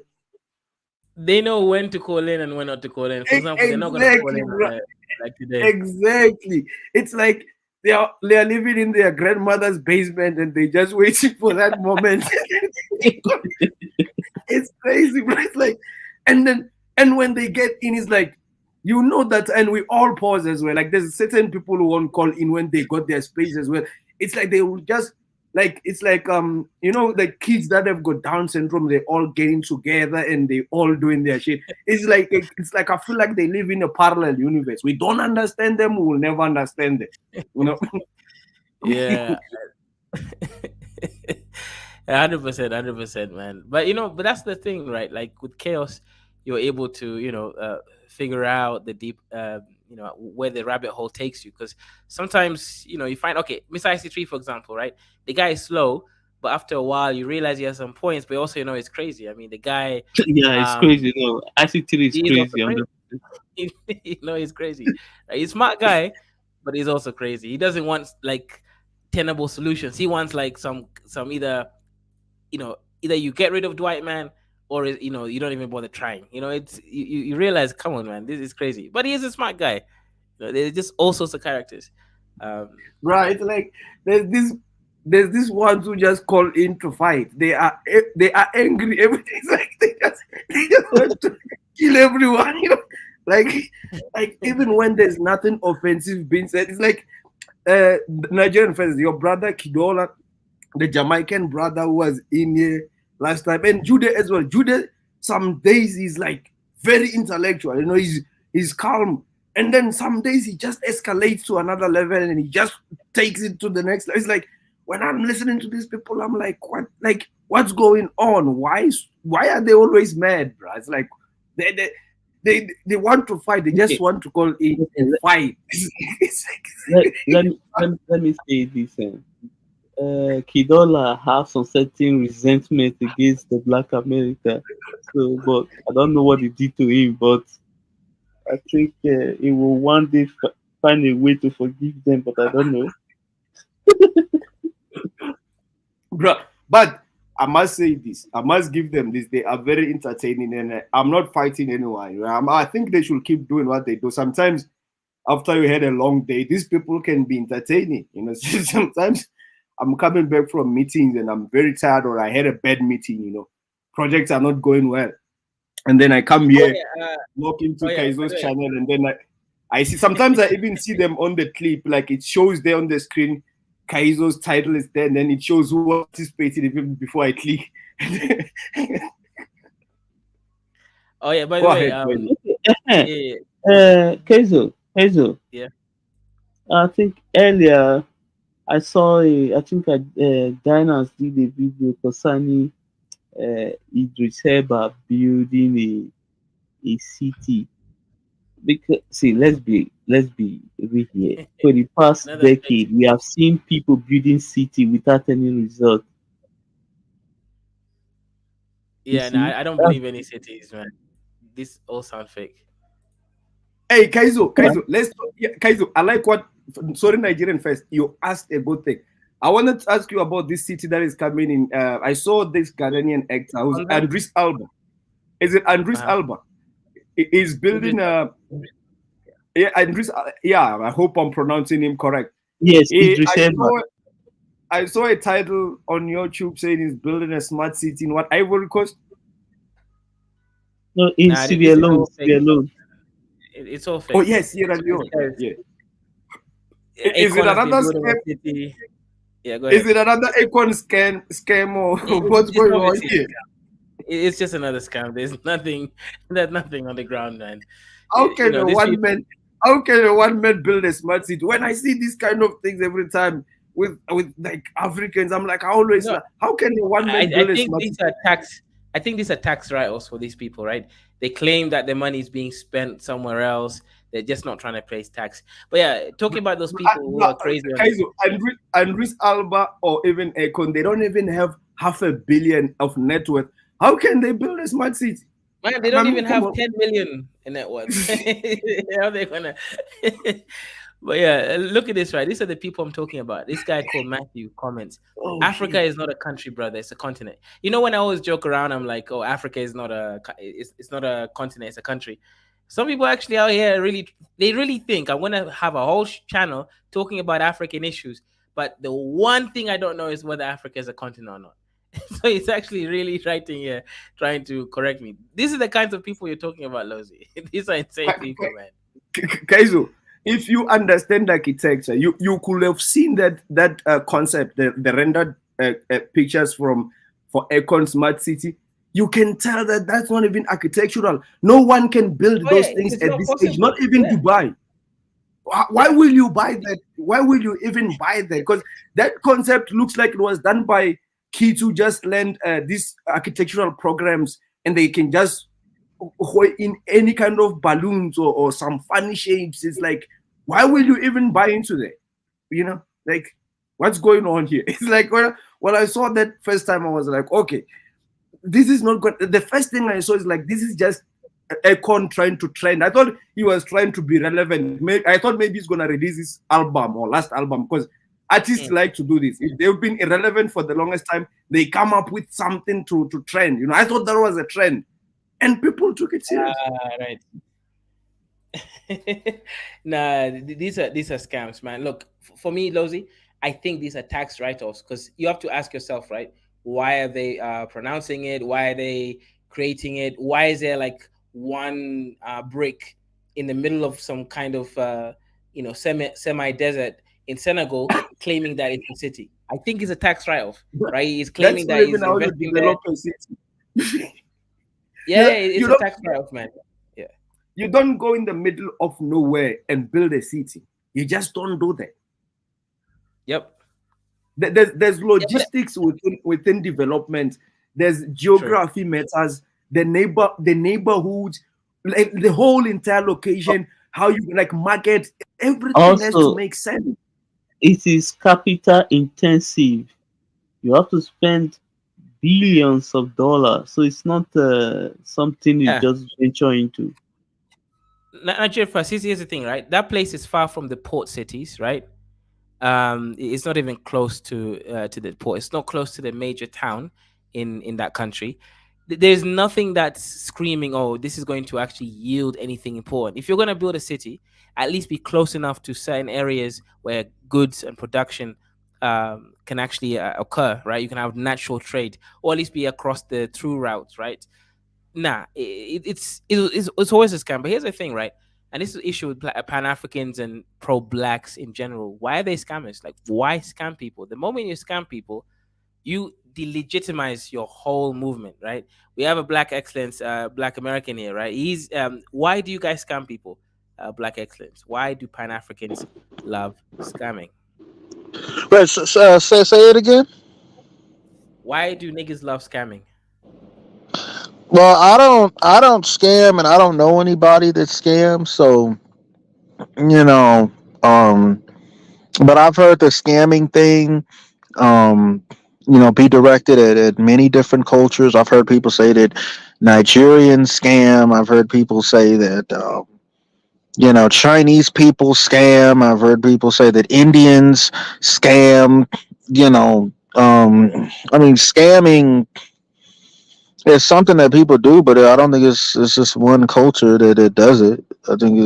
They know when to call in and when not to call in. For example, they're not gonna call in like today. Exactly. It's like they are living in their grandmother's basement and they just waiting for that moment. It's crazy, bro. It's like, and when they get in, it's like, you know that, and we all pause as well. Like there's certain people who won't call in when they got their space as well. It's like they will just like, it's like you know, the kids that have got Down syndrome, they all getting together and they all doing their shit. It's like I feel like they live in a parallel universe. We don't understand them, we will never understand them. You know? Yeah. 100%, man. But you know, but that's the thing, right? Like with chaos, you're able to, you know, figure out the deep, you know, where the rabbit hole takes you. Because sometimes, you know, you find, okay, Miss IC3, for example, right? The guy is slow, but after a while, you realize he has some points, but also, you know, it's crazy. I mean, the guy, Yeah, it's crazy. No, IC3 is he is also crazy. crazy. You know, he's crazy. He's a smart guy, but he's also crazy. He doesn't want like tenable solutions. He wants like some either, you know, either you get rid of Dwight, man, or you know, you don't even bother trying. You know, it's you realize, come on, man, this is crazy. But he is a smart guy. You know, there's just all sorts of characters. Right? Like there's this ones who just call in to fight. They are angry. Everything's like they just want to kill everyone. You know, like even when there's nothing offensive being said, it's like Nigerian fans. Your brother Kidola, the Jamaican brother who was in here last time, and Jude as well. Jude, some days he's like very intellectual. You know, he's calm. And then some days he just escalates to another level and he just takes it to the next level. It's like when I'm listening to these people, I'm like, what's going on? Why are they always mad, bro? It's like they want to fight. They just want to call in and fight. It's like, let me say this. Kidola have some certain resentment against the Black America. So, but I don't know what he did to him, but I think he will one day find a way to forgive them, but I don't know. Bro, but I must say this. I must give them this. They are very entertaining, and I'm not fighting anyone. I think they should keep doing what they do. Sometimes, after you had a long day, these people can be entertaining. You know, sometimes I'm coming back from meetings and I'm very tired, or I had a bad meeting. You know, projects are not going well. And then I come here, log into Kaizo's channel, and then I see, sometimes I even see them on the clip, like it shows there on the screen, Kaizo's title is there, and then it shows who participated even before I click. Oh yeah, by the way, Kaizo. Yeah. I think earlier I saw Diners did a video concerning Idris Elba building a city. Because see, let's be real here. For the past decade, we have seen people building city without any result. Yeah, no, I don't believe any cities, man. This all sound fake. Hey, Kaizo, Kaizo, I like what, sorry, Nigerian first, you asked a good thing. I wanted to ask you about this city that is coming in. I saw this Ghanaian actor who's Andris Alba. Is it Andris Alba? He's building yeah, Andris, yeah, I hope I'm pronouncing him correct. Yes, Idris Elba. I saw a title on YouTube saying he's building a smart city in what, Ivory Coast? No, in Sierra Leone. It's all fake. Oh yes, Sierra Leone. Yeah. Is it another scam? Yeah, go ahead. Is it another Acorn scam or what's going on here? It's just another scam. There's nothing on the ground, man. How can a one man build a smart city? When I see these kind of things every time with like Africans, I'm like, how can a one man build a smart city? I think these are tax write-offs for these people, right? They claim that the money is being spent somewhere else. They're just not trying to pay tax. But yeah, talking about those people who are crazy on this. Kaizo, and Rich Alba or even Econ, they don't even have $500 million of net worth. How can they build a smart city? Man, they I don't mean, even come have on. 10 million in net worth. How are they gonna? But yeah, look at this, right? These are the people I'm talking about. This guy called Matthew comments. Oh Africa shit. is not a country, brother. It's a continent. You know, when I always joke around, I'm like, "Oh, Africa is not it's not a continent. It's a country." Some people actually out here they really think I'm gonna have a whole channel talking about African issues. But the one thing I don't know is whether Africa is a continent or not. So it's actually really writing here, trying to correct me. These are the kinds of people you're talking about, Lozi. These are insane people, man. Kaizo, if you understand architecture, you could have seen that concept, the rendered pictures for Econ Smart City. You can tell that that's not even architectural. No one can build Oh those yeah, things it's at not this stage. Not possible. even Yeah, Dubai. Why will you buy that? Why will you even buy that? Because that concept looks like it was done by kids who just learned these architectural programs, and they can just in any kind of balloons or some funny shapes. It's like, why will you even buy into that? You know, like what's going on here? It's like when I saw that first time, I was like, okay, this is not good. The first thing I saw is like, this is just Akon trying to trend. I thought he was trying to be relevant. I thought maybe he's gonna release his album or last album, because artists like to do this. If they've been irrelevant for the longest time, they come up with something to trend. You know, I thought that was a trend, and people took it serious. right. Nah, these are scams, man. Look, for me, Lozi, I think these are tax write-offs because you have to ask yourself, right? Why are they pronouncing it? Why are they creating it? Why is there like one brick in the middle of some kind of semi desert in Senegal, claiming that it's a city? I think it's a tax write-off, right? He's That's claiming not that even he's how you investing there. develop a city. Yeah, You it's a don't tax write-off, man. Yeah. you don't go in the middle of nowhere and build a city. You just don't do that. Yep. There's Yeah, but logistics within development. There's true. geography matters. The neighborhood, like the whole entire location, how you like market, everything has to Also, make sense. it is capital intensive. You have to spend billions of dollars, so it's not something you Yeah. just venture into. Nigeria first. Here's the thing, right? That place is far from the port cities, right? It's not even close to the port. It's not close to the major town in that country. There's nothing that's screaming, "Oh, this is going to actually yield anything important." If you're going to build a city, at least be close enough to certain areas where goods and production can actually occur, right? You can have natural trade, or at least be across the through routes, right? Nah, it's always a scam. But here's the thing, right? And this is the issue with Pan Africans and pro blacks in general. Why are they scammers? Like, why scam people? The moment you scam people, you delegitimize your whole movement, right? We have a Black Excellence, Black American here, right? He's why do you guys scam people? Black Excellence. Why do Pan Africans love scamming? Wait, say it again. Why do niggas love scamming? Well, I don't scam, and I don't know anybody that scams. So you know, um, but I've heard the scamming thing, um, be directed at many different cultures. I've heard people say that Nigerians scam. I've heard people say that Chinese people scam. I've heard people say that Indians scam. I mean, scamming is something that people do, but I don't think it's just one culture that it does it. I think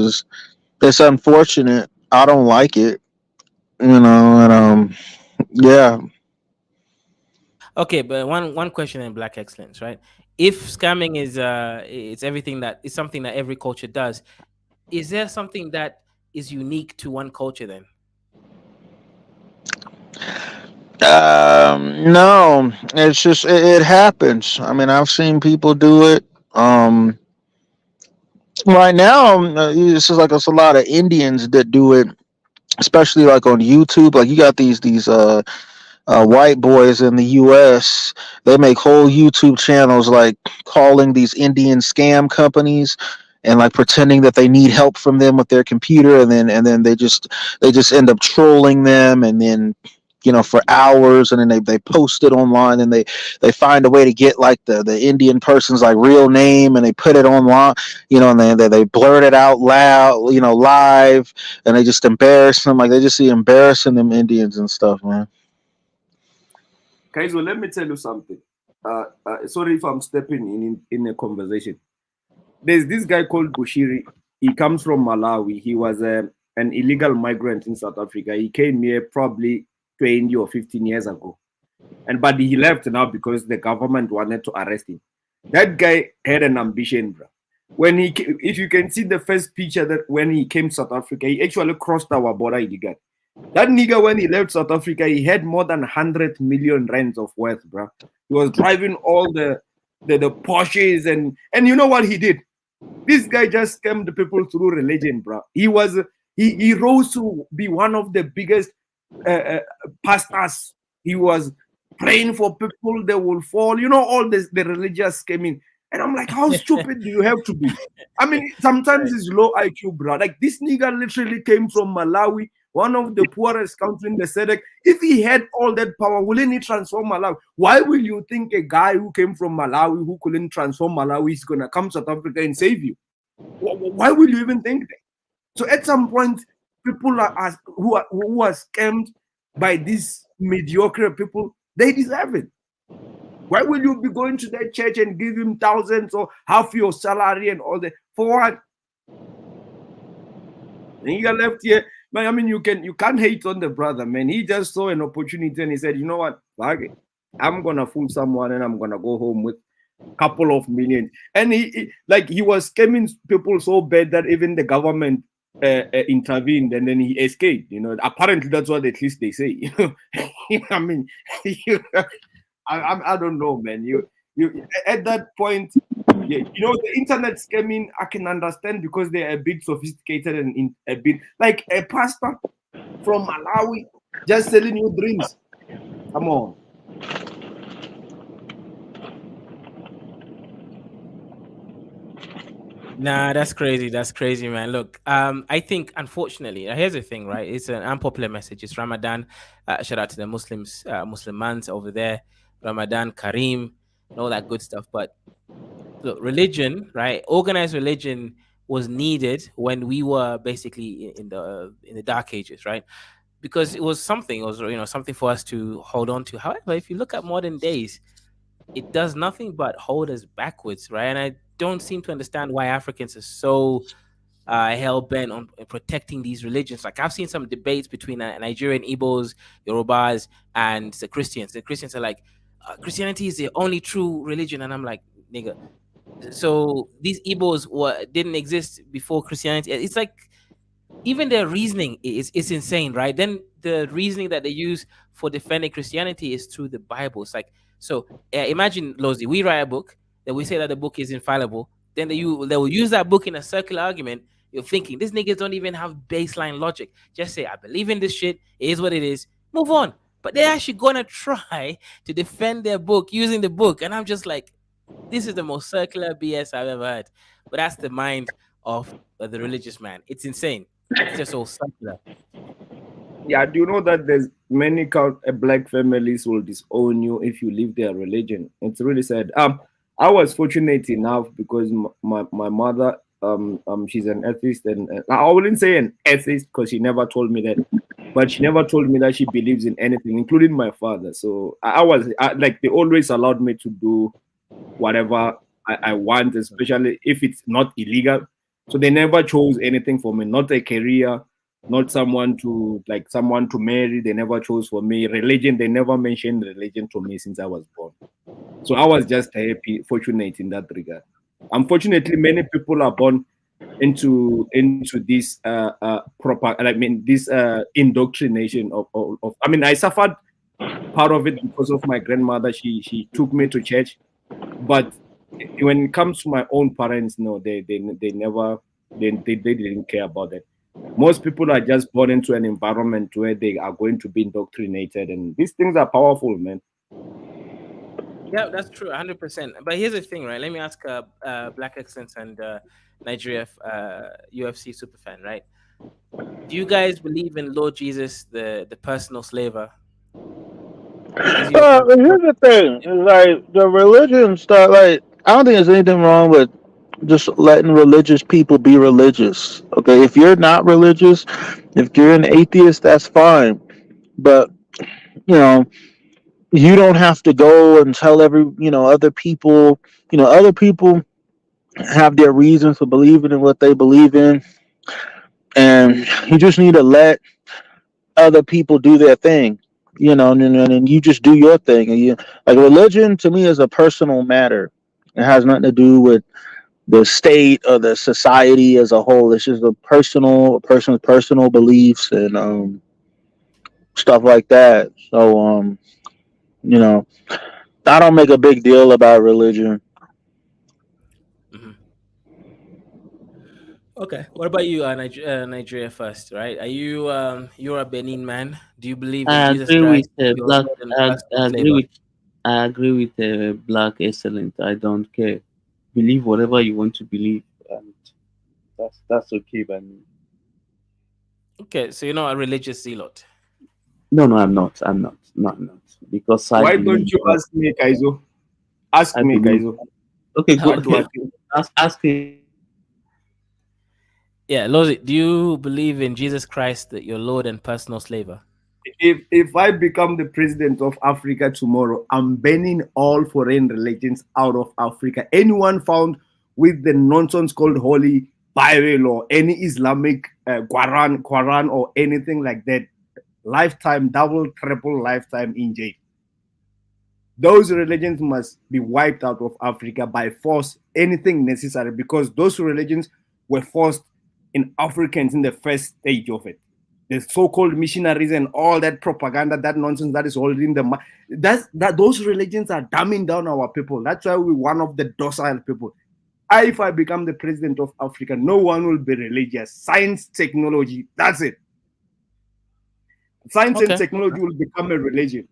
it's unfortunate. I don't like it, and yeah. Okay, but one question in Black Excellence, right? If scamming is it's everything that is something that every culture does, is there something that is unique to one culture then? No, it's just it happens. I mean, I've seen people do it. Right now, it's just like it's a lot of Indians that do it, especially like on YouTube. Like you got these white boys in the U.S. They make whole YouTube channels like calling these Indian scam companies and like pretending that they need help from them with their computer, and then they just end up trolling them, and then for hours, and then they post it online, and they find a way to get like the Indian person's like real name, and they put it online, and they blurt it out loud, live, and they just embarrass them, like they just see embarrassing them Indians and stuff, man. Kaizo, let me tell you something. Sorry if I'm stepping in a conversation. There's this guy called Bushiri. He comes from Malawi. He was an illegal migrant in South Africa. He came here probably 20 or 15 years ago. But he left now because the government wanted to arrest him. That guy had an ambition, bro. If you can see the first picture that when he came to South Africa, he actually crossed our border illegal. That nigga, when he left South Africa, he had more than 100 million rands of wealth, bro. He was driving all the Porsches, and you know what he did? This guy just scammed the people through religion, bro. He rose to be one of the biggest pastors. He was praying for people that will fall. All the religious scamming. And I'm like, how stupid do you have to be? I mean, sometimes it's low IQ, bro. Like this nigga literally came from Malawi, one of the poorest countries in the SADC. If he had all that power, wouldn't he transform Malawi? Why will you think a guy who came from Malawi, who couldn't transform Malawi, is going to come to South Africa and save you? Why will you even think that? So at some point, people who are scammed by these mediocre people, they deserve it. Why will you be going to that church and give him thousands or half your salary and all that? For what? And he got left here. Man, I mean, you can't hate on the brother, man. He just saw an opportunity and he said, you know what? I'm gonna fool someone and I'm gonna go home with a couple of millions. And he was scamming people so bad that even the government intervened, and then he escaped. Apparently that's what at least they say. I mean, I don't know, man. You at that point, the internet scamming, I can understand because they're a bit sophisticated and a bit like a pastor from Malawi just selling you dreams. Come on. Nah, that's crazy. That's crazy, man. Look, I think unfortunately, here's the thing, right? It's an unpopular message. It's Ramadan. Shout out to the Muslims, Muslimans over there. Ramadan, Kareem, and all that good stuff. But look, religion, right? Organized religion was needed when we were basically in the dark ages, right? Because it was something. It was something for us to hold on to. However, if you look at modern days, it does nothing but hold us backwards, right? And I don't seem to understand why Africans are so hell bent on protecting these religions. Like I've seen some debates between Nigerian Igbos, Yorubas, and the Christians. The Christians are like, Christianity is the only true religion, and I'm like, nigga. So these Igbos didn't exist before Christianity. It's like even their reasoning is insane, right? Then the reasoning that they use for defending Christianity is through the Bible. It's like, so imagine, Lozi, we write a book, then we say that the book is infallible, then they will use that book in a circular argument. You're thinking, these niggas don't even have baseline logic. Just say, I believe in this shit, it is what it is, move on. But they're actually gonna try to defend their book using the book. And I'm just like, this is the most circular BS I've ever heard. But that's the mind of the religious man. It's insane. It's just all circular. Yeah, do you know that there's many black families will disown you if you leave their religion? It's really sad. I was fortunate enough because my mother, she's an atheist, and I wouldn't say an atheist because she never told me that, but she never told me that she believes in anything, including my father. So I was like, they always allowed me to do whatever I want, especially if it's not illegal. So they never chose anything for me, not a career, not someone to marry. They never chose for me. Religion, they never mentioned religion to me since I was born. So I was just happy, fortunate in that regard. Unfortunately, many people are born into this this indoctrination of. I mean, I suffered part of it because of my grandmother. She took me to church, but when it comes to my own parents, no, they never didn't care about that. Most people are just born into an environment where they are going to be indoctrinated, and these things are powerful, man. Yeah, that's true, 100%. But here's the thing, right? Let me ask Black Excellence and Nigeria UFC superfan, right? Do you guys believe in Lord Jesus, the personal slaver? Is your Here's the thing: is like the religion stuff. Like, I don't think there's anything wrong with just letting religious people be religious. Okay, if you're not religious, if you're an atheist, that's fine. But you know, you don't have to go and tell other people. Other people have their reasons for believing in what they believe in, and you just need to let other people do their thing. And you just do your thing. And like, religion to me is a personal matter. It has nothing to do with the state or the society as a whole. It's just a person's personal beliefs and stuff like that. So you know, I don't make a big deal about religion. Mhm. Okay. What about you, Nigeria first, right? Are you you're a Benin man? Do you believe in I Jesus agree with Christ, your Black. Lord and I, personal I agree flavor? with. I agree with Black Excellent. I don't care. Believe whatever you want to believe, and that's okay by me. Okay, so you're not a religious zealot. No, no, I'm not. I'm not. No, I'm not. Because I Why don't believe. you ask me, Kaizo? Ask I me, believe. Kaizo. Okay, How go. do I feel? Ask him. Yeah, Lozi, do you believe in Jesus Christ, that your Lord and personal slaver? If I become the president of Africa tomorrow, I'm banning all foreign religions out of Africa. Anyone found with the nonsense called Holy Bible or any Islamic Quran or anything like that, lifetime, double, triple lifetime in jail. Those religions must be wiped out of Africa by force, anything necessary, because those religions were forced in Africans in the first stage of it. The so-called missionaries and all that propaganda, that nonsense that is holding them. That those religions are dumbing down our people. That's why we're one of the docile people. If I become the president of Africa, no one will be religious. Science, technology, that's it. Science and Okay, technology will become a religion.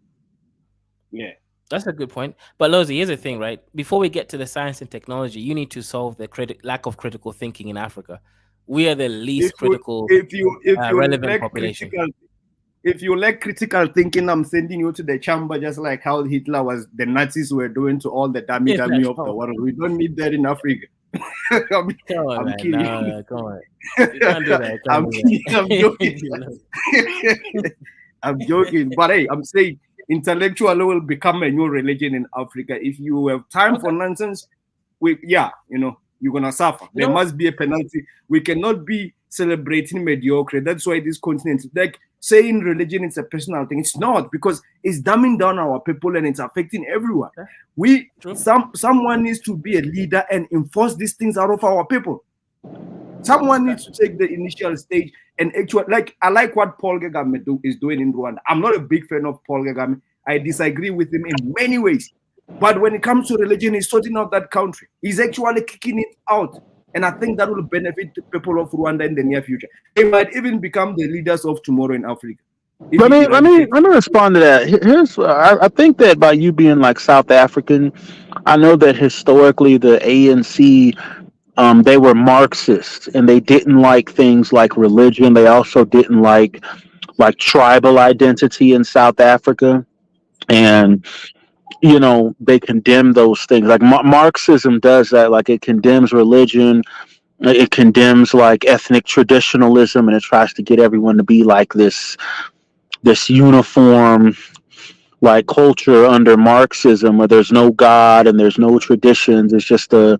Yeah. that's a good point. But Lozi, here's the thing, right? Before we get to the science and technology, you need to solve the lack of critical thinking in Africa. We are the If least you critical, if you relevant lack population. critical thinking, I'm sending you to the chamber, just like how Hitler was, the Nazis were doing to all the dummy Yeah, dummy of come the on, world. We don't need that in Africa. come on, I'm man. kidding. No, come on. You can't do that. You can't I'm do kidding. I'm joking. that. I'm joking. But hey, I'm saying intellectual will become a new religion in Africa. If you have time for Okay. nonsense, you're gonna suffer. You There know what? must be a penalty. We cannot be celebrating mediocrity. That's why this continent, like saying religion is a personal thing. It's not, because it's dumbing down our people and it's affecting everyone. Okay. We True. someone needs to be a leader and enforce these things out of our people. Someone Okay. needs to take the initial stage and actually, like, I like what Paul Kagame is doing in Rwanda. I'm not a big fan of Paul Kagame. I disagree with him in many ways. But when it comes to religion, he's sorting out that country. He's actually kicking it out. And I think that will benefit the people of Rwanda in the near future. They might even become the leaders of tomorrow in Africa if Let he me let me eradicates. let me respond to that. Here's I think that by you being like South African, I know that historically the ANC, they were Marxists and they didn't like things like religion. They also didn't like tribal identity in South Africa, and they condemn those things. Like Marxism does that. Like, it condemns religion, it condemns like ethnic traditionalism, and it tries to get everyone to be like this uniform like culture under Marxism, where there's no God and there's no traditions. It's just the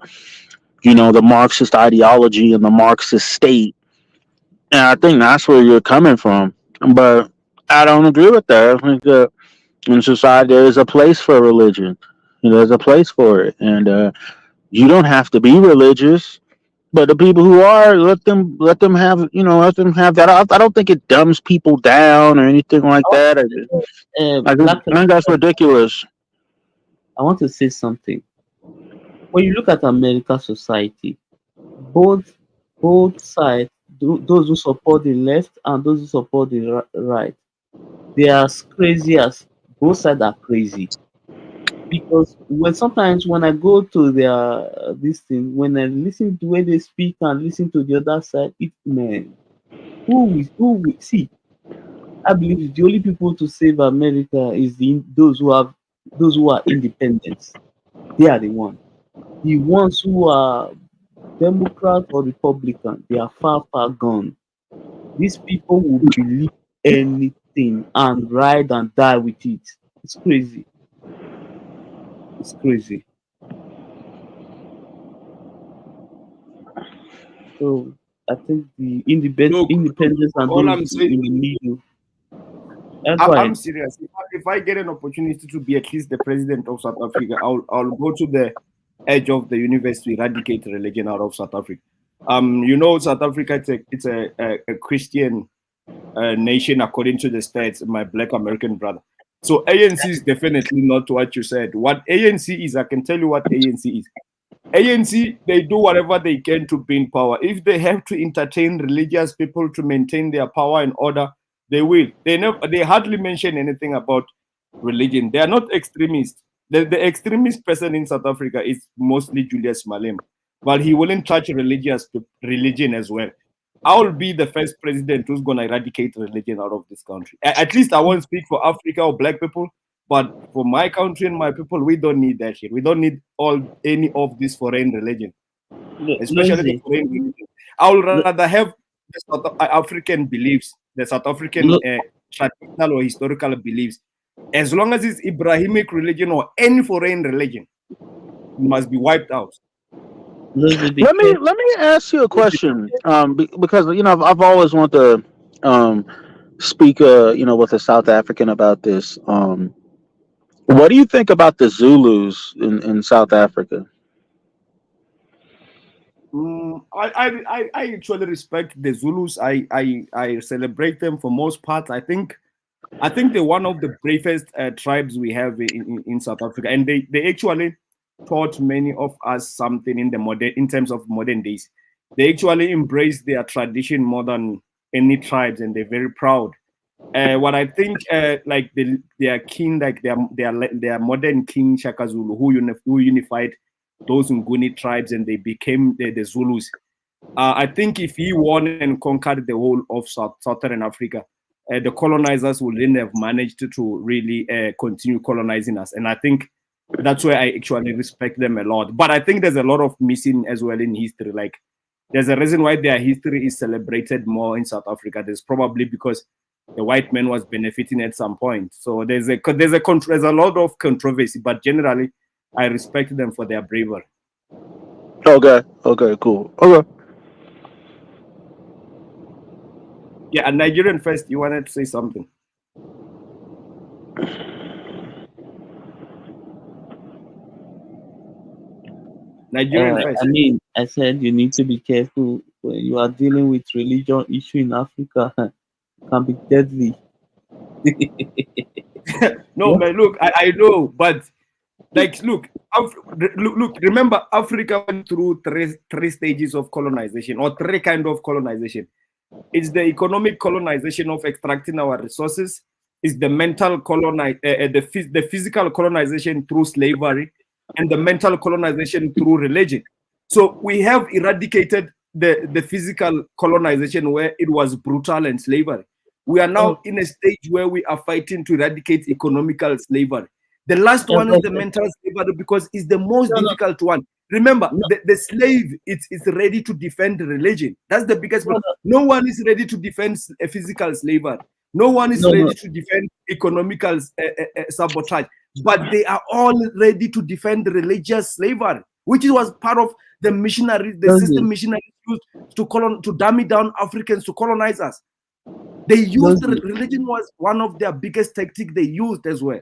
Marxist ideology and the Marxist state. And I think that's where you're coming from. But I don't agree with that. I think that in society there is a place for religion. There's a place for it, and you don't have to be religious. But the people who are, let them have that. I don't think it dumbs people down or anything like I want that. Black. I think that's ridiculous. I want to say something. When you look at American society, both both sides those who support the left and those who support the right. They are as crazy as both sides are crazy. Because sometimes when I go to their this thing, when I listen to when they speak and listen to the other side, it man, who will see? I believe the only people to save America is those who are independent. They are the one. The ones who are Democrat or Republican, they are far, far gone. These people will believe anything and ride and die with it. It's crazy. It's crazy. So I think the Look, independence and all those I'm in saying, the middle. Go I'm ahead. serious. If I get an opportunity to be at least the president of South Africa, I'll go to the edge of the universe to eradicate religion out of South Africa. South Africa it's a Christian nation according to the stats. My Black American brother. So ANC is definitely not what you said. What ANC is, I can tell you what ANC is. ANC, they do whatever they can to be in power. If they have to entertain religious people to maintain their power and order, they will. They hardly mention anything about religion. They are not extremists. The extremist person in South Africa is mostly Julius Malema, but he wouldn't touch religion as well. I will be the first president who's going to eradicate religion out of this country. At least I won't speak for Africa or black people, but for my country and my people, we don't need that shit. We don't need any of this foreign religion, especially the Lazy. foreign religion. I would rather have the South African beliefs, the South African traditional or historical beliefs. As long as it's Ibrahimic religion or any foreign religion, it must be wiped out. Let me ask you a question. Because I've always wanted to speak with a South African about this. What do you think about the Zulus in South Africa? I actually respect the Zulus. I celebrate them for most part. I think they're one of the bravest tribes we have in South Africa, and they actually taught many of us something in terms of modern days. They actually embrace their tradition more than any tribes, and they're very proud. What I think, like their king, like their modern king Shaka Zulu, who unified those Nguni tribes, and they became the Zulus. I think if he won and conquered the whole of Southern Africa, the colonizers would then have managed to really continue colonizing us. And I think that's where I actually respect them a lot. But I think there's a lot of missing as well in history. Like there's a reason why their history is celebrated more in South Africa. There's probably because the white man was benefiting at some point. So there's a lot of controversy, but generally I respect them for their bravery. Okay, cool. Okay. Yeah, and Nigerian first, you wanted to say something. Nigerian first. I said you need to be careful when you are dealing with religion issue in Africa. It can be deadly. No, man, look, I know, but like, look, remember, Africa went through three stages of colonization, or three kind of colonization. It's the economic colonization of extracting our resources. It's the mental the physical colonization through slavery, and the mental colonization through religion. So we have eradicated the physical colonization where it was brutal and slavery. We are now in a stage where we are fighting to eradicate economical slavery. The last one is the mental slavery because it's the most difficult one. Remember, the slave is ready to defend religion. That's the biggest problem. No one is ready to defend a physical slavery. No one is ready to defend economical sabotage. But they are all ready to defend religious slavery, which was part of the system missionaries used to dummy down Africans to colonize us. They used religion was one of their biggest tactics they used as well.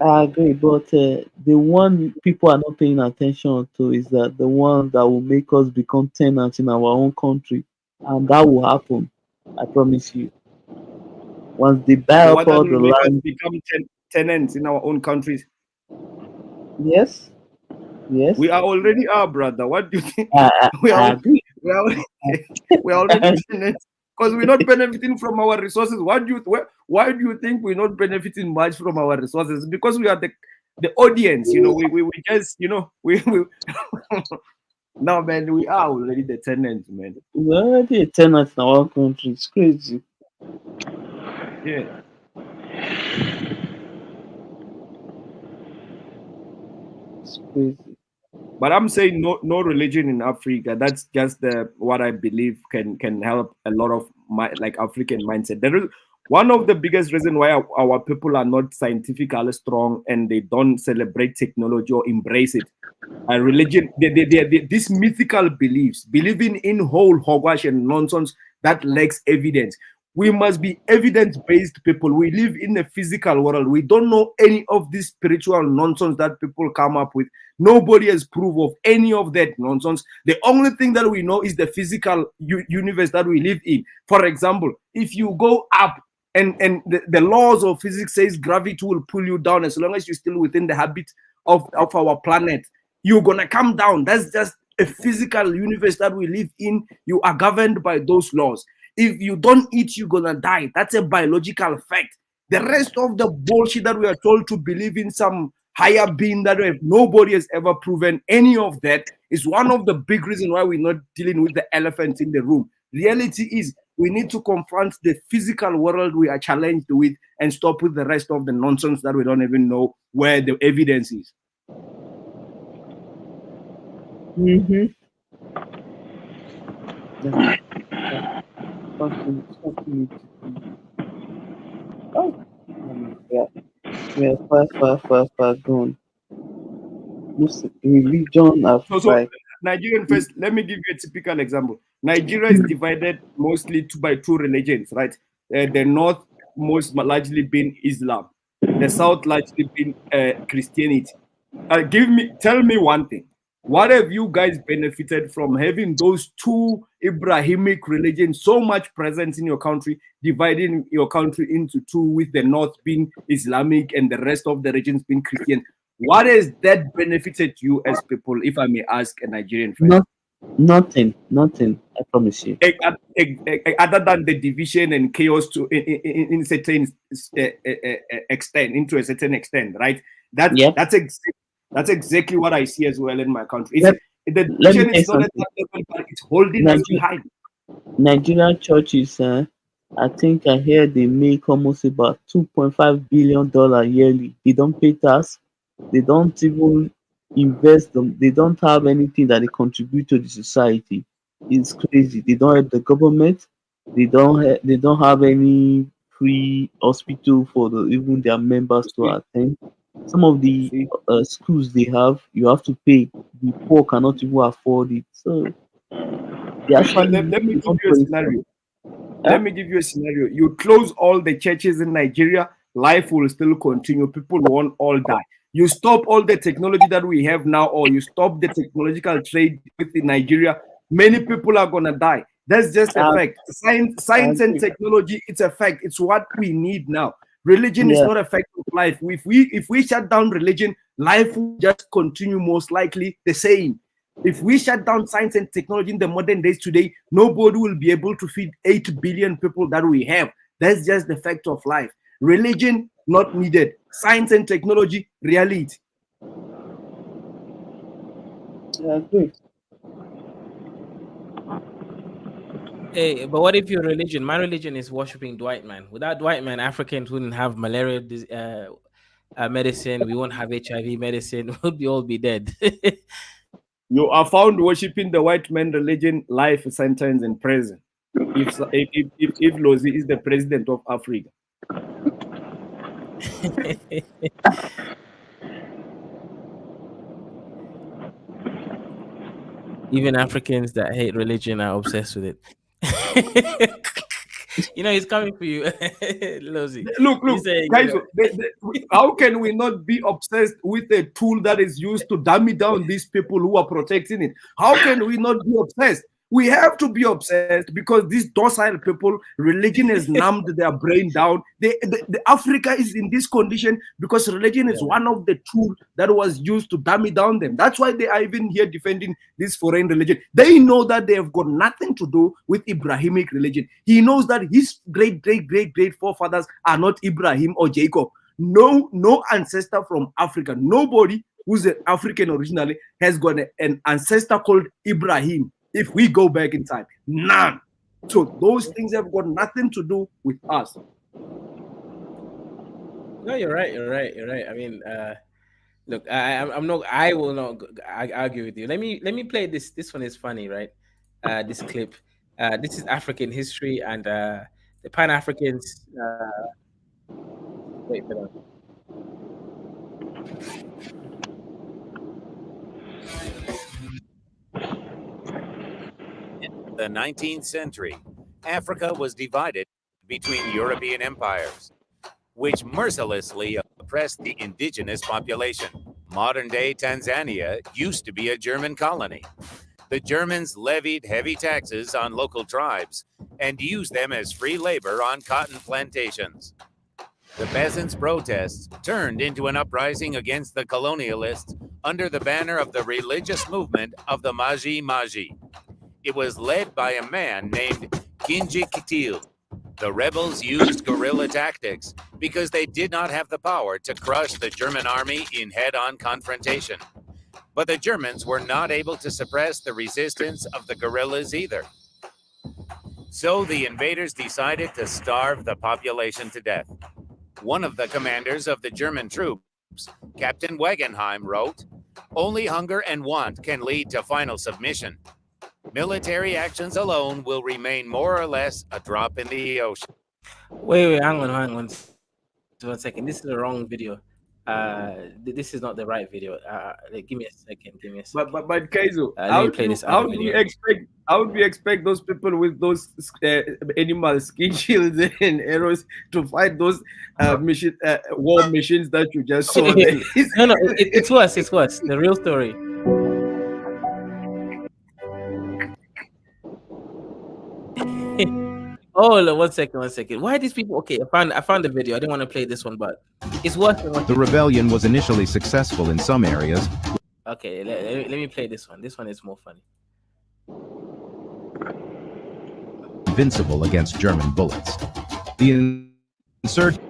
I agree, but the one people are not paying attention to is that the one that will make us become tenants in our own country, and that will happen. I promise you. Once they buy The up one that all will the make us land, become tenants in our own countries. yes, We are already our brother. What do you think? I agree. we're already tenants because we're not benefiting from our resources. Why do you think we're not benefiting much from our resources? Because we are the audience, we just, we no, man, we are already the tenants, man. We're already a tenant in our country. It's crazy. Yeah. It's crazy. But I'm saying no religion in Africa. That's just what I believe can help a lot of African mindset. There is one of the biggest reason why our people are not scientifically strong and they don't celebrate technology or embrace it. Religion, these mythical beliefs, believing in whole hogwash and nonsense that lacks evidence. We must be evidence-based people. We live in a physical world. We don't know any of this spiritual nonsense that people come up with. Nobody has proof of any of that nonsense. The only thing that we know is the physical universe that we live in. For example, if you go up and the laws of physics says gravity will pull you down as long as you're still within the habit of our planet, you're gonna come down. That's just a physical universe that we live in. You are governed by those laws. If you don't eat, you're gonna die. That's a biological fact. The rest of the bullshit that we are told to believe in some higher being that nobody has ever proven any of that is one of the big reasons why we're not dealing with the elephant in the room. Reality is we need to confront the physical world we are challenged with and stop with the rest of the nonsense that we don't even know where the evidence is. Mm-hmm. Something oh, we are far gone. Religion of So Nigerian first, let me give you a typical example. Nigeria is divided mostly by two religions, right? The north most largely being Islam, the south largely being Christianity. Tell me one thing. What have you guys benefited from having those two Abrahamic religions so much present in your country, dividing your country into two, with the north being Islamic and the rest of the regions being Christian? What has that benefited you as people, if I may ask a Nigerian friend? Nothing. I promise you. Other than the division and chaos in certain extent, into a certain extent, right? That's exactly what I see as well in my country. The division is not at that level, but it's holding us behind. Nigerian churches, I think I hear they make almost about $2.5 billion yearly. They don't pay tax. They don't even invest them. They don't have anything that they contribute to the society. It's crazy. They don't help the government. They don't have any free hospital for even their members to attend. Some of the schools they have, you have to pay. The poor cannot even afford it. So they actually let me give you a scenario. Let me give you a scenario. You close all the churches in Nigeria, life will still continue. People won't all die. You stop all the technology that we have now, or you stop the technological trade within Nigeria, many people are gonna die. That's just a fact. Science and technology, it's a fact. It's what we need now. Religion is not a fact of life. If we shut down religion, life will just continue most likely the same. If we shut down science and technology in the modern days today, nobody will be able to feed 8 billion people that we have. That's just the fact of life. Religion, not needed. Science and technology, reality. I agree. Hey, but what if your religion? My religion is worshiping Dwight, man. Without Dwight, man, Africans wouldn't have malaria medicine. We won't have HIV medicine. We'll all be dead. You are found worshiping the white man religion, life sentence in prison. If Lozi is the president of Africa. Even Africans that hate religion are obsessed with it. He's coming for you, Lozi. Look, guys, how can we not be obsessed with a tool that is used to dummy down these people who are protecting it? How can we not be obsessed? We have to be obsessed because these docile people, religion has numbed their brain down. The Africa is in this condition because religion is one of the tools that was used to dummy down them. That's why they are even here defending this foreign religion. They know that they have got nothing to do with Abrahamic religion. He knows that his great forefathers are not Ibrahim or Jacob. No ancestor from Africa, nobody who's an African originally has got an ancestor called Ibrahim. If we go back in time, none. So those things have got nothing to do with us. No, you're right. I mean, look, I'm not. I will not argue with you. Let me play this. This one is funny, right? This clip. This is African history, and the Pan Africans. Wait for that. In the 19th century, Africa was divided between European empires, which mercilessly oppressed the indigenous population. Modern-day Tanzania used to be a German colony. The Germans levied heavy taxes on local tribes and used them as free labor on cotton plantations. The peasants' protests turned into an uprising against the colonialists under the banner of the religious movement of the Maji Maji. It was led by a man named Kinjekitile. The rebels used guerrilla tactics because they did not have the power to crush the German army in head-on confrontation. But the Germans were not able to suppress the resistance of the guerrillas either. So the invaders decided to starve the population to death. One of the commanders of the German troops, Captain Wagenheim, wrote, "Only hunger and want can lead to final submission. Military actions alone will remain more or less a drop in the ocean." Wait, hang on. 1 second. This is the wrong video. This is not the right video. Give me a second. But Kaizo, let me play this other video. How would we expect those people with those animal skin shields and arrows to fight those war machines that you just saw? No, it's worse. It's worse. The real story. Oh, 1 second. Why are these people? Okay, I found the video. I didn't want to play this one, but it's worse than The rebellion was initially successful in some areas. Okay, let me play this one. This one is more funny. Invincible against German bullets. The insurgents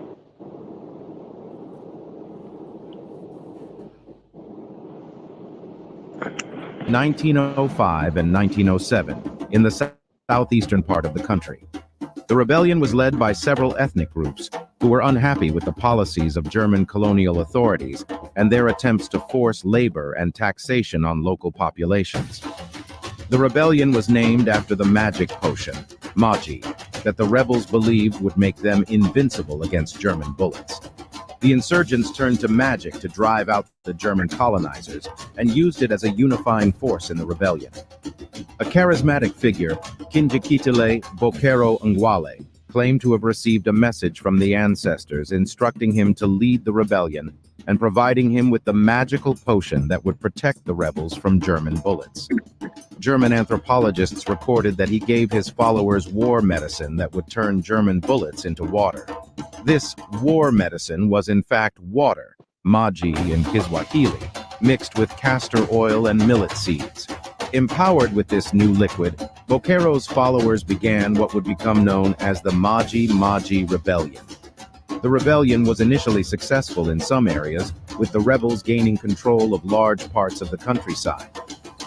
1905 and 1907 in the southeastern part of the country. The rebellion was led by several ethnic groups who were unhappy with the policies of German colonial authorities and their attempts to force labor and taxation on local populations. The rebellion was named after the magic potion, Maji, that the rebels believed would make them invincible against German bullets. The insurgents turned to magic to drive out the German colonizers and used it as a unifying force in the rebellion. A charismatic figure, Kinjekitile Bokero Ngwale, claimed to have received a message from the ancestors instructing him to lead the rebellion and providing him with the magical potion that would protect the rebels from German bullets. German anthropologists recorded that he gave his followers war medicine that would turn German bullets into water. This war medicine was in fact water, Maji in Kiswahili, mixed with castor oil and millet seeds. Empowered with this new liquid, Bokero's followers began what would become known as the Maji Maji Rebellion. The rebellion was initially successful in some areas, with the rebels gaining control of large parts of the countryside.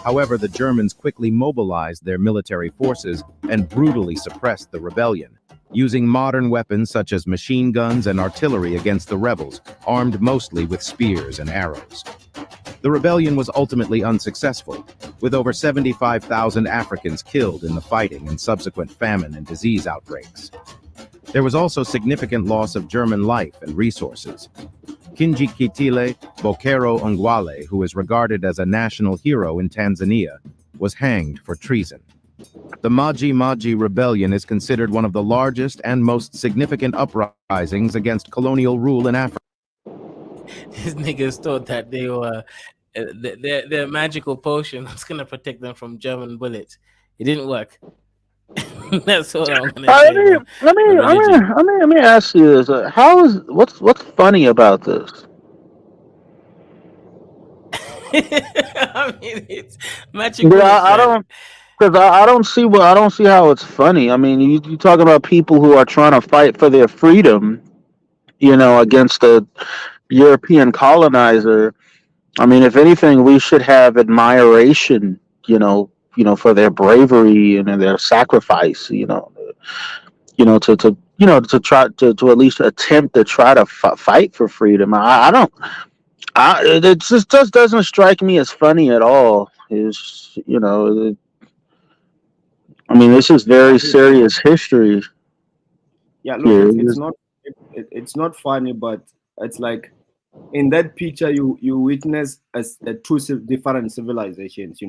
However, the Germans quickly mobilized their military forces and brutally suppressed the rebellion, using modern weapons such as machine guns and artillery against the rebels, armed mostly with spears and arrows. The rebellion was ultimately unsuccessful, with over 75,000 Africans killed in the fighting and subsequent famine and disease outbreaks. There was also significant loss of German life and resources. Kinjekitile Bokero Ngwale, who is regarded as a national hero in Tanzania, was hanged for treason. The Maji Maji Rebellion is considered one of the largest and most significant uprisings against colonial rule in Africa. These niggas thought that they were their magical potion was gonna protect them from German bullets. It didn't work. That's all I'm gonna Let say, me man. The religion. let me ask you this: how is what's funny about this? I mean, it's But magical, I man. don't, because I don't see how it's funny. I mean, you talk about people who are trying to fight for their freedom, against the European colonizer. I mean, if anything, we should have admiration, for their bravery and their sacrifice, to try to at least attempt to try to fight for freedom. I don't, it just doesn't strike me as funny at all. I mean, this is Yeah, very look, serious history yeah, look, here. it's not funny, but it's like in that picture you witness as two different civilizations.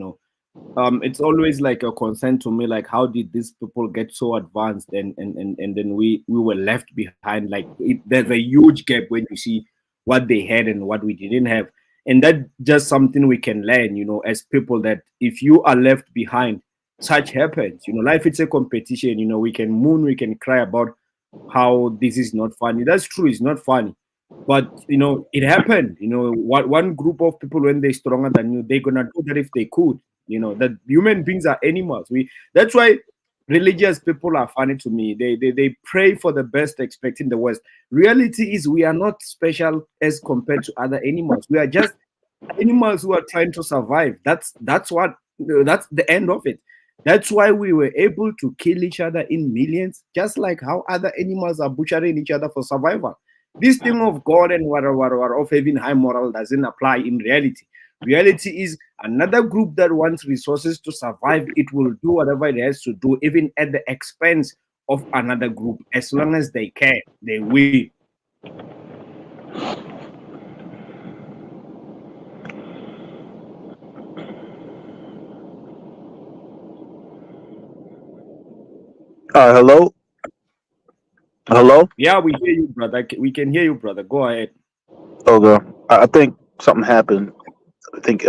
It's always like a concern to me, like how did these people get so advanced, and then we were left behind. Like there's a huge gap when you see what they had and what we didn't have, and that just something we can learn, as people, that if you are left behind, such happens. Life, it's a competition. We can moon, we can cry about how this is not funny. That's true, it's not funny, but it happened. What one group of people, when they're stronger than you, they're gonna do that if they could. That human beings are animals. That's why religious people are funny to me. They pray for the best, expecting the worst. Reality is we are not special as compared to other animals. We are just animals who are trying to survive. That's the end of it. That's why we were able to kill each other in millions, just like how other animals are butchering each other for survival. This thing of God and whatever of having high moral doesn't apply in reality. Reality is another group that wants resources to survive. It will do whatever it has to do, even at the expense of another group. As long as they can, they will. Hello, hello. Yeah, we hear you, brother. We can hear you, brother. Go ahead. Okay, I think something happened. I think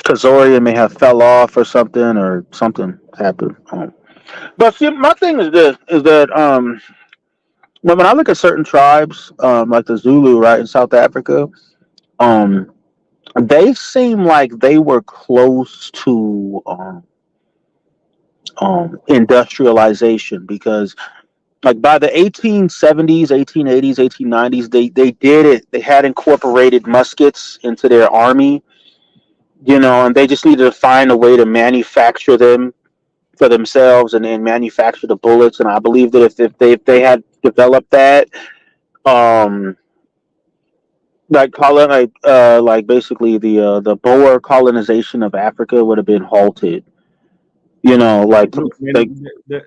Kazoria may have fell off or something, or something happened. But see, my thing is this: is that when I look at certain tribes, like the Zulu, right, in South Africa, um, they seem like they were close to industrialization, because like by the 1870s, 1880s, 1890s, they did it. They had incorporated muskets into their army, and they just needed to find a way to manufacture them for themselves, and manufacture the bullets. And I believe that if they had developed that, um, like basically the Boer colonization of Africa would have been halted. Like Look, like man,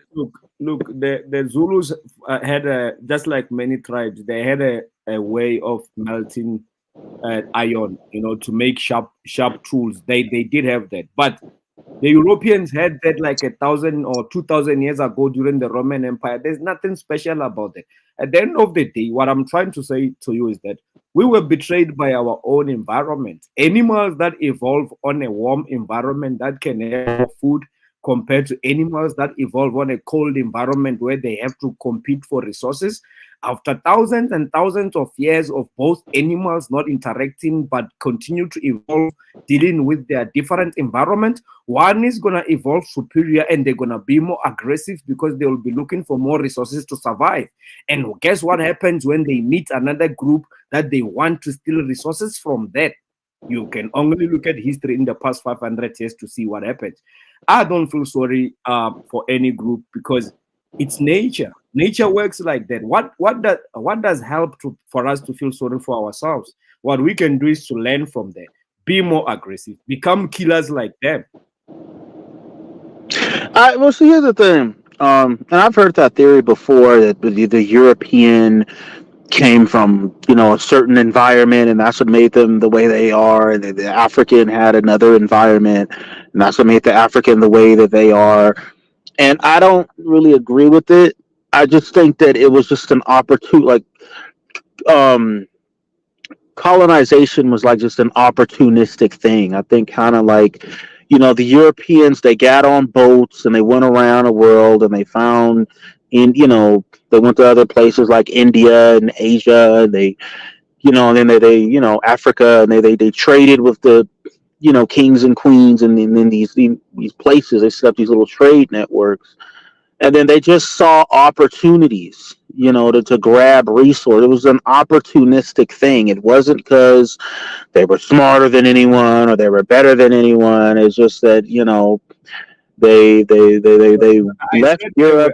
look. The Zulus had just like many tribes. They had a way of melting iron, to make sharp tools. They did have that, but the Europeans had that like 1,000 or 2,000 years ago during the Roman Empire. There's nothing special about it. At the end of the day, what I'm trying to say to you is that we were betrayed by our own environment. Animals that evolve on a warm environment that can have food, compared to animals that evolve on a cold environment where they have to compete for resources. After thousands and thousands of years of both animals not interacting but continue to evolve, dealing with their different environment, one is going to evolve superior and they're going to be more aggressive because they will be looking for more resources to survive. And guess what happens when they meet another group that they want to steal resources from? That you can only look at history in the past 500 years to see what happens. I don't feel sorry for any group, because it's nature. Nature works like that. What does help for us to feel sorry for ourselves? What we can do is to learn from them, be more aggressive, become killers like them. well, see, here's the thing. And I've heard that theory before, that the European came from a certain environment, and that's what made them the way they are, and the African had another environment, and that's what made the African the way that they are. And I don't really agree with it. I just think that it was just an opportunity, like um colonization was like just an opportunistic thing. I think kind of like, the Europeans, they got on boats and they went around the world and they found in, they went to other places like India and Asia. And they, and then they Africa, and they traded with the, kings and queens, and then these places, they set up these little trade networks, and then they just saw opportunities, to grab resource. It was an opportunistic thing. It wasn't because they were smarter than anyone or they were better than anyone. It's just that, they I left said they were. Europe.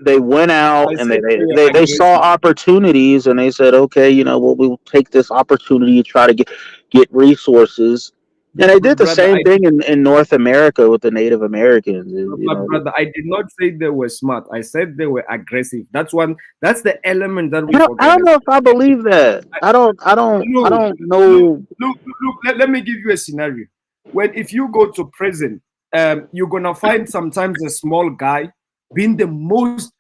They went out I and said they were they saw aggressive. opportunities, and they said, okay, well, we'll take this opportunity to try to get resources. And they did the Brother, same thing in North America with the Native Americans. but brother, I did not say they were smart. I said they were aggressive. That's one. That's the element that we I forget. don't know if I believe that. I Look, don't look, know. look. Let me give you a scenario. When if you go to prison, you're gonna find sometimes a small guy being the most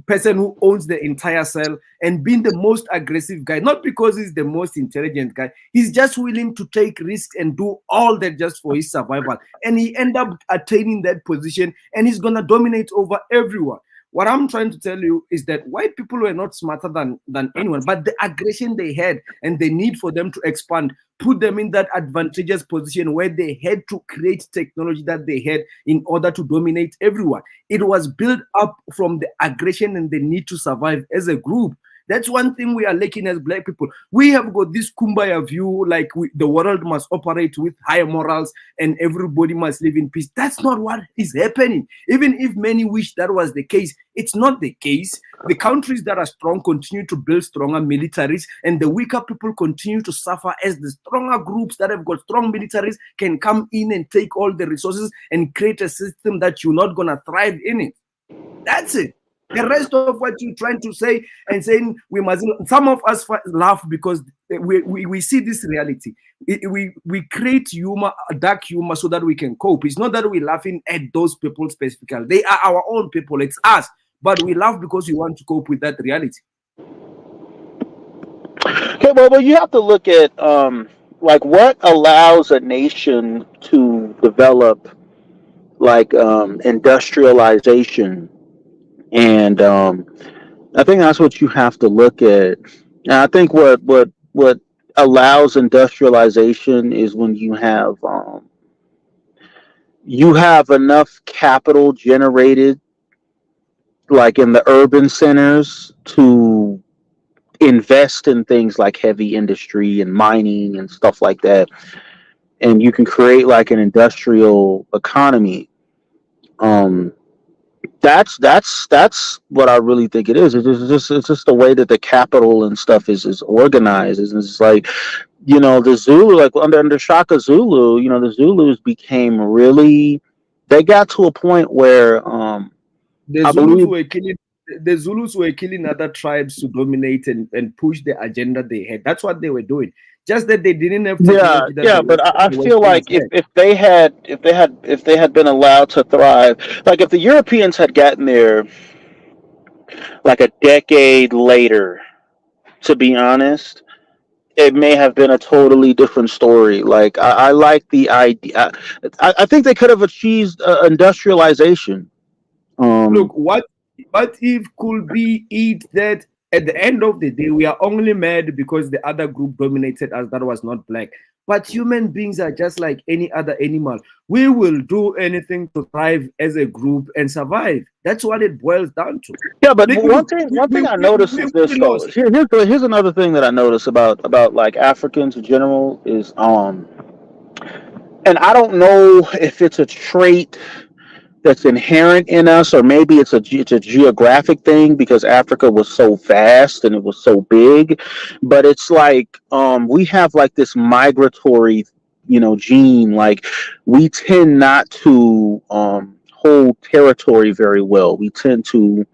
person who owns the entire cell and being the most aggressive guy, not because he's the most intelligent guy. He's just willing to take risks and do all that just for his survival, and he end up attaining that position, and he's gonna dominate over everyone. What I'm trying to tell you is that white people were not smarter than anyone, but the aggression they had and the need for them to expand put them in that advantageous position where they had to create technology that they had in order to dominate everyone. It was built up from the aggression and the need to survive as a group. That's one thing we are lacking as black people. We have got this kumbaya view, like the world must operate with higher morals and everybody must live in peace. That's not what is happening. Even if many wish that was the case, it's not the case. The countries that are strong continue to build stronger militaries, and the weaker people continue to suffer as the stronger groups that have got strong militaries can come in and take all the resources and create a system that you're not going to thrive in it. That's it. The rest of what you're trying to say and saying we must, some of us laugh because we see this reality. We create humor, dark humor, so that we can cope. It's not that we're laughing at those people specifically. They are our own people. It's us. But we laugh because we want to cope with that reality. Okay, well, you have to look at like what allows a nation to develop like industrialization, and I think that's what you have to look at. And I think what allows industrialization is when you have enough capital generated, like in the urban centers, to invest in things like heavy industry and mining and stuff like that, and you can create like an industrial economy. Um, that's what I really think it is. It's just the way that the capital and stuff is organized. It's like, the Zulu, like under Shaka Zulu, the Zulus became really, they got to a point where The I Zulus believe, were killing the Zulus were killing other tribes to dominate and push the agenda they had. That's what they were doing. Just that they didn't have yeah, technology that yeah, but I the feel Westerners like if, had. if they had been allowed to thrive, like if the Europeans had gotten there like a decade later, to be honest, it may have been a totally different story. Like I like the idea. I think they could have achieved industrialization. Look, Um, what if could be it that at the end of the day we are only mad because the other group dominated us that was not black. But human beings are just like any other animal. We will do anything to thrive as a group and survive. That's what it boils down to. yeah, but Like, one look, thing one thing I noticed is this we though. lost. Here's another thing that I notice about like Africans in general is and I don't know if it's a trait that's inherent in us, or maybe it's a geographic thing because Africa was so vast and it was so big. But it's like we have like this migratory, gene. Like we tend not to hold territory very well. We tend to,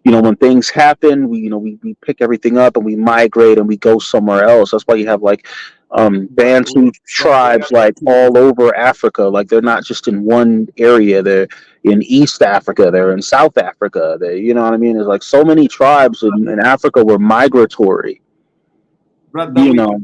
when things happen, we pick everything up and we migrate and we go somewhere else. That's why you have like Bantu But tribes like all over Africa. Like they're not just in one area. They're in East Africa. They're in South Africa. You know what I mean? There's like so many tribes in Africa were migratory. brother, You know.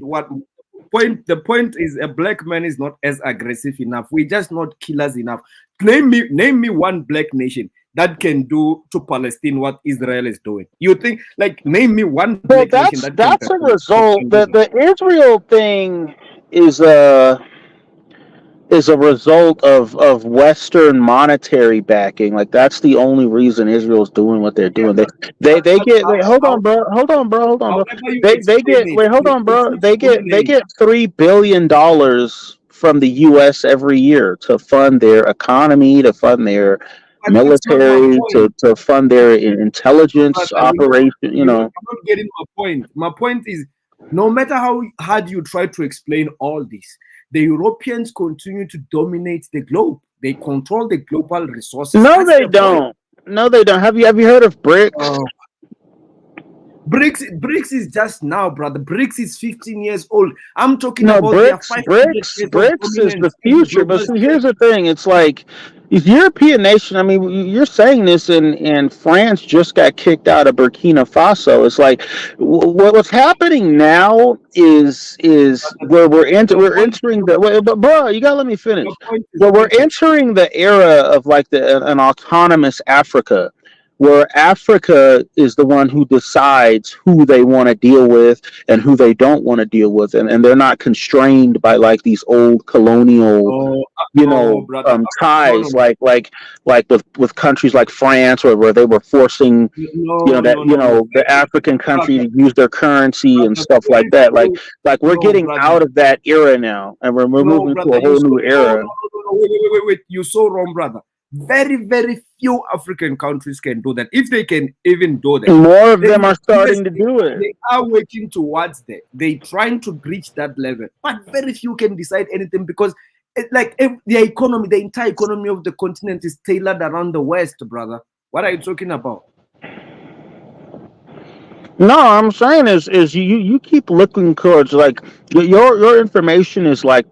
the point is a black man is not as aggressive enough. We're just not killers enough. Name me one black nation that can do to Palestine what Israel is doing. You think, like, name me one Well, black nation that can that's a result. The Israel thing is a result of Western monetary backing. Like that's the only reason Israel's doing what they're doing. They get wait, hold on, bro. Hold on, bro. However you They explain get it, wait, hold on, bro. it's They get $3 billion from the U.S. every year to fund their economy, to fund their but that's not my military, point. to fund their intelligence Brother, operation. you're not getting my point. My point is, no matter how hard you try to explain all this, the Europeans continue to dominate the globe. They control the global resources. No, That's they the point. don't. No, they don't. Have you heard of BRICS? BRICS is just now, brother. BRICS is 15 years old. I'm talking No, about their 500 years of BRICS is the dominance in the future. But global see, here's the thing: it's like these European nation. I mean, you're saying this, and France just got kicked out of Burkina Faso. It's like what's happening now is where we're entering the. Wait, but bro, you gotta let me finish. Well, we're entering the era of like an autonomous Africa, where Africa is the one who decides who they want to deal with and who they don't want to deal with, and they're not constrained by like these old colonial ties like with countries like France, where they were forcing the African country to use their currency and stuff like that. Like we're getting out of that era now, and we're moving to a whole new era. Wait. You're so wrong, brother. Very, very few African countries can do that. If they can even do that, more of them are starting to do it. They are working towards that. They're trying to reach that level, but very few can decide anything because, the economy, the entire economy of the continent is tailored around the West, brother. What are you talking about? No, I'm saying is you keep looking towards like your information is like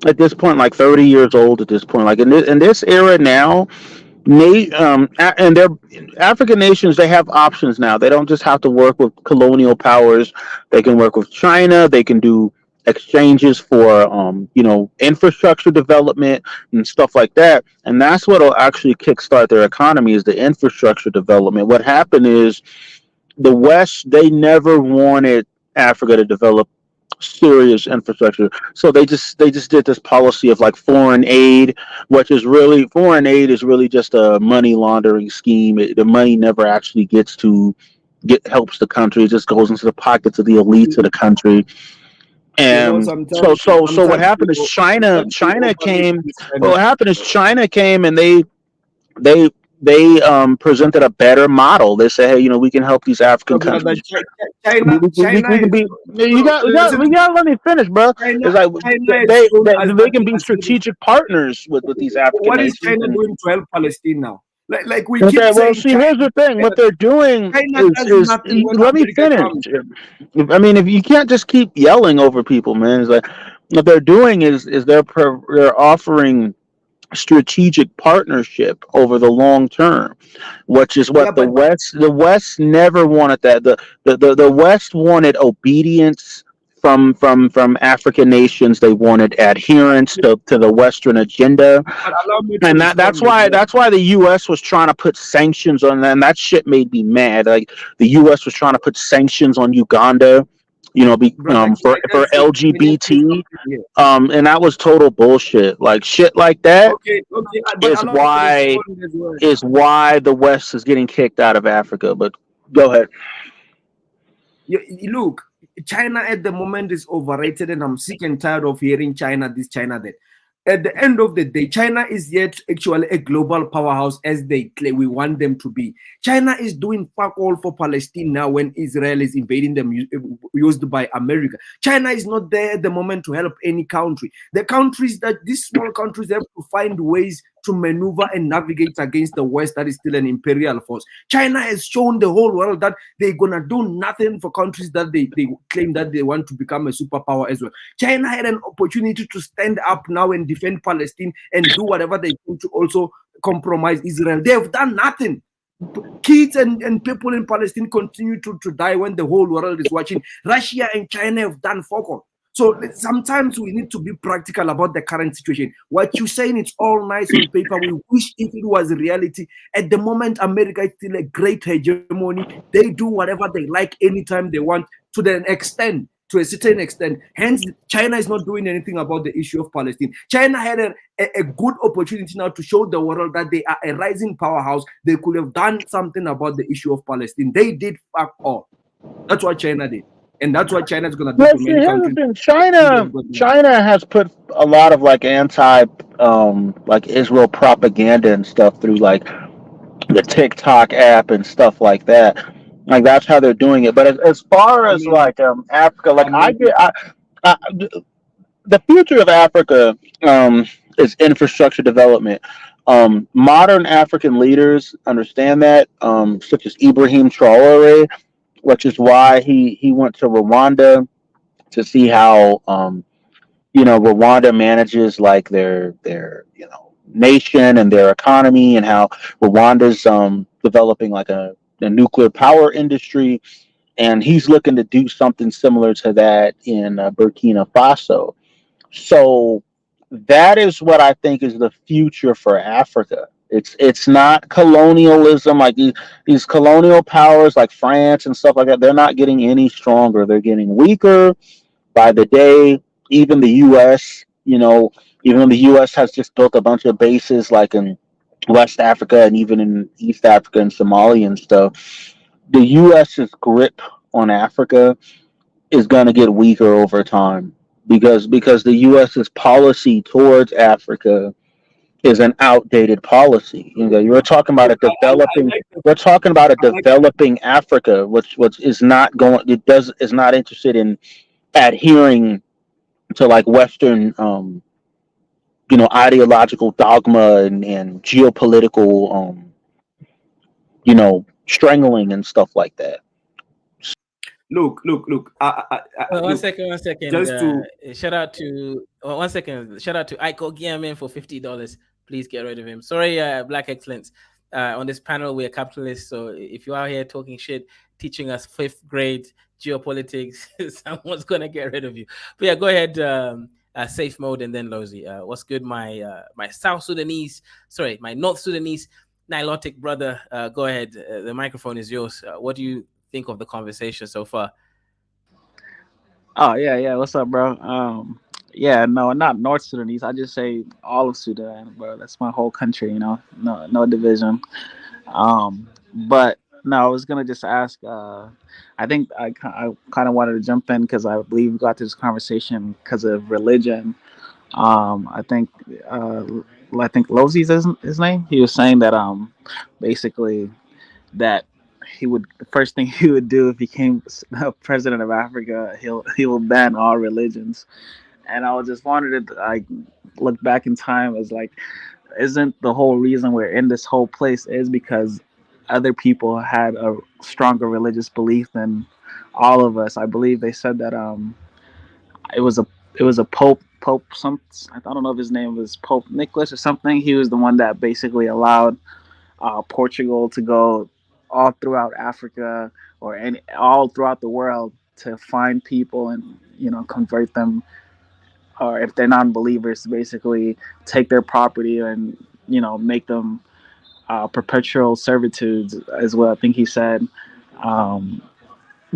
at this point like 30 years old at this point. Like in this era now, and they're African nations, they have options now. They don't just have to work with colonial powers. They can work with China. They can do exchanges for infrastructure development and stuff like that. And that's what'll actually kickstart their economy is the infrastructure development. What happened is the West, they never wanted Africa to develop serious infrastructure, so they just did this policy of like foreign aid, which is really just a money laundering scheme. The money never actually helps the country. It just goes into the pockets of the elites of the country. And so what happened is China came. What happened is China came and they presented a better model. They said, hey, we can help these African countries. We gotta let me finish, bro. It's like they can be strategic partners with these African What is nations. China doing to help Palestine now? Like we Okay, keep well, saying. see, here's the thing. What they're doing is let me finish. I mean, if you can't just keep yelling over people, man. It's like what they're doing is they're offering strategic partnership over the long term, which is what the West never wanted. That the West wanted obedience from African nations. They wanted adherence to the Western agenda, and that's why the U.S. was trying to put sanctions on them. That shit made me mad. Like the U.S. was trying to put sanctions on Uganda, for LGBT, and that was total bullshit. Like shit like that is why the West is getting kicked out of Africa. But go ahead. Look, China at the moment is overrated, and I'm sick and tired of hearing China this, China that. At the end of the day, China is yet actually a global powerhouse as they claim we want them to be. China is doing fuck all for Palestine now when Israel is invading them used by America. China is not there at the moment to help any country. The countries these small countries have to find ways to maneuver and navigate against the West that is still an imperial force. China has shown the whole world that they're gonna do nothing for countries that they claim that they want to become a superpower as well. China had an opportunity to stand up now and defend Palestine and do whatever they can to also compromise Israel. They have done nothing. Kids and people in Palestine continue to die when the whole world is watching. Russia and China have done fuck all. So sometimes we need to be practical about the current situation. What you're saying, it's all nice on paper. We wish if it was reality. At the moment, America is still a great hegemony. They do whatever they like anytime they want, to a certain extent. Hence, China is not doing anything about the issue of Palestine. China had a good opportunity now to show the world that they are a rising powerhouse. They could have done something about the issue of Palestine. They did fuck all. That's what China did. And that's what China is going to do Well, to see, many here's the countries. thing. China has put a lot of like anti like Israel propaganda and stuff through like the TikTok app and stuff like that. Like that's how they're doing it. But as far I as mean, like Africa, like I'm not. I the future of Africa is infrastructure development. Modern African leaders understand that, such as Ibrahim Traore, which is why he went to Rwanda to see how Rwanda manages like their nation and their economy, and how Rwanda's developing like a nuclear power industry, and he's looking to do something similar to that in Burkina Faso. So that is what I think is the future for Africa. It's not colonialism like these colonial powers like France and stuff like that. They're not getting any stronger. They're getting weaker by the day. Even the U.S. Even though the U.S. has just built a bunch of bases like in West Africa and even in East Africa and Somalia and stuff, the U.S.'s grip on Africa is going to get weaker over time because the U.S.'s policy towards Africa is an outdated policy. You're talking about Look, a developing. like the, We're talking about a I like developing Africa, which is not going. Is not interested in adhering to like Western, ideological dogma and geopolitical, strangling and stuff like that. look. One Look, second, one second. just to Shout out to 1 second. Shout out to Iko Giamin for $50. Please get rid of him. Sorry, Black Excellence. On this panel, we're capitalists, so if you are here talking shit, teaching us fifth grade geopolitics, someone's gonna get rid of you. But yeah, go ahead. Safe mode, and then Lozy. What's good, my South Sudanese? Sorry, my North Sudanese Nilotic brother. Go ahead. The microphone is yours. What do you think of the conversation so far? Oh yeah. What's up, bro? Yeah, no, not North Sudanese. I just say all of Sudan, bro. That's my whole country, No division. But no, I was gonna just ask. I think I kind of wanted to jump in because I believe we got to this conversation because of religion. I think uh, I think Lozi's his name. He was saying that basically that he would the first thing he would do if he became president of Africa, he will ban all religions. And I was just wanted to like look back in time as like, isn't the whole reason we're in this whole place is because other people had a stronger religious belief than all of us. I believe they said that it was a pope some, I don't know if his name was Pope Nicholas or something. He was the one that basically allowed Portugal to go all throughout Africa or all throughout the world to find people and convert them, or if they're non-believers, basically take their property and make them perpetual servitudes as well. I think he said. Um,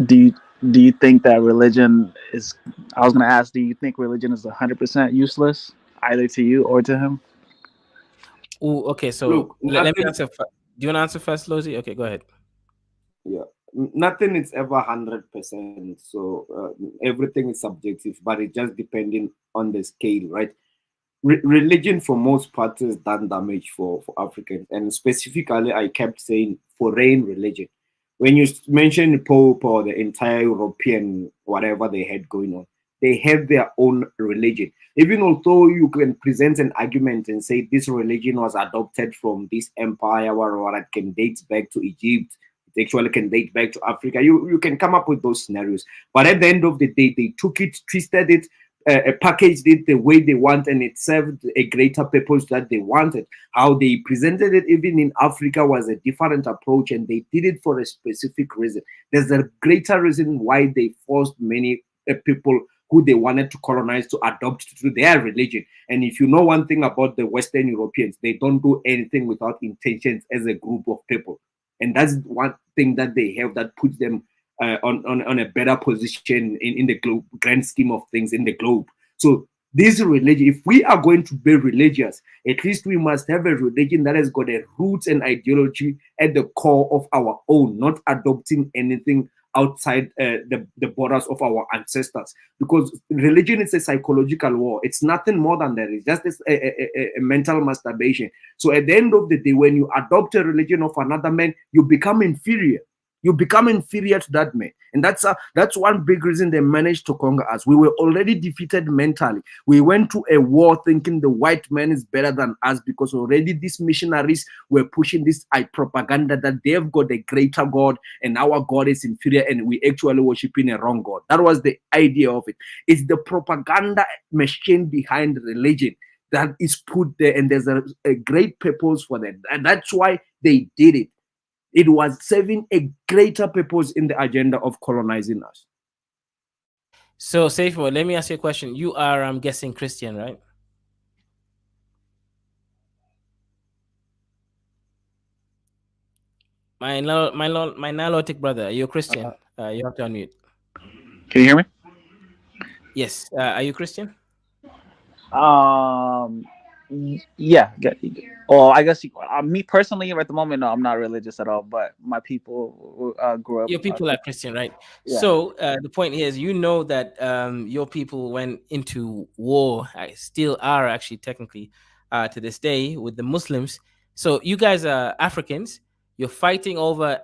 do you do you think that religion is? I was going to ask. Do you think religion is 100% useless, either to you or to him? Oh, okay. So look. let me Nothing. answer. Do you want to answer first, Lozy? Okay, go ahead. Yeah, nothing is ever 100%. So everything is subjective, but it just depending on the scale, right? Religion for most parts has done damage for Africans, and specifically, I kept saying foreign religion. When you mention Pope or the entire European whatever they had going on, they have their own religion. Even although you can present an argument and say this religion was adopted from this empire, or it can date back to Egypt, it actually can date back to Africa. You can come up with those scenarios, but at the end of the day, they took it, twisted it, packaged it the way they want, and it served a greater purpose that they wanted. How they presented it, even in Africa, was a different approach, and they did it for a specific reason. There's a greater reason why they forced many people who they wanted to colonize to adopt to their religion. And if you know one thing about the Western Europeans, they don't do anything without intentions as a group of people. And that's one thing that they have that puts them on a better position in the grand scheme of things in the globe. So this religion, if we are going to be religious, at least we must have a religion that has got a roots and ideology at the core of our own, not adopting anything outside the borders of our ancestors. Because religion is a psychological war. It's nothing more than that. It's just a mental masturbation. So at the end of the day, when you adopt a religion of another man, you become inferior. You become inferior to that man. And that's one big reason they managed to conquer us. We were already defeated mentally. We went to a war thinking the white man is better than us, because already these missionaries were pushing this propaganda that they've got a greater God and our God is inferior and we actually worshiping a wrong God. That was the idea of it. It's the propaganda machine behind religion that is put there, and there's a great purpose for that. And that's why they did it. It was serving a greater purpose in the agenda of colonizing us. So, Saifo, let me ask you a question. You are, I'm guessing, Christian, right? My Nilotic brother, are you a Christian? You have to unmute. Can you hear me? Yes. Are you Christian? Yeah. Oh, I guess me personally, at the moment, no, I'm not religious at all. But my people grew up. Your people are Christian, right? Yeah. So the point here is, you know that your people went into war, still are actually technically to this day with the Muslims. So you guys are Africans. You're fighting over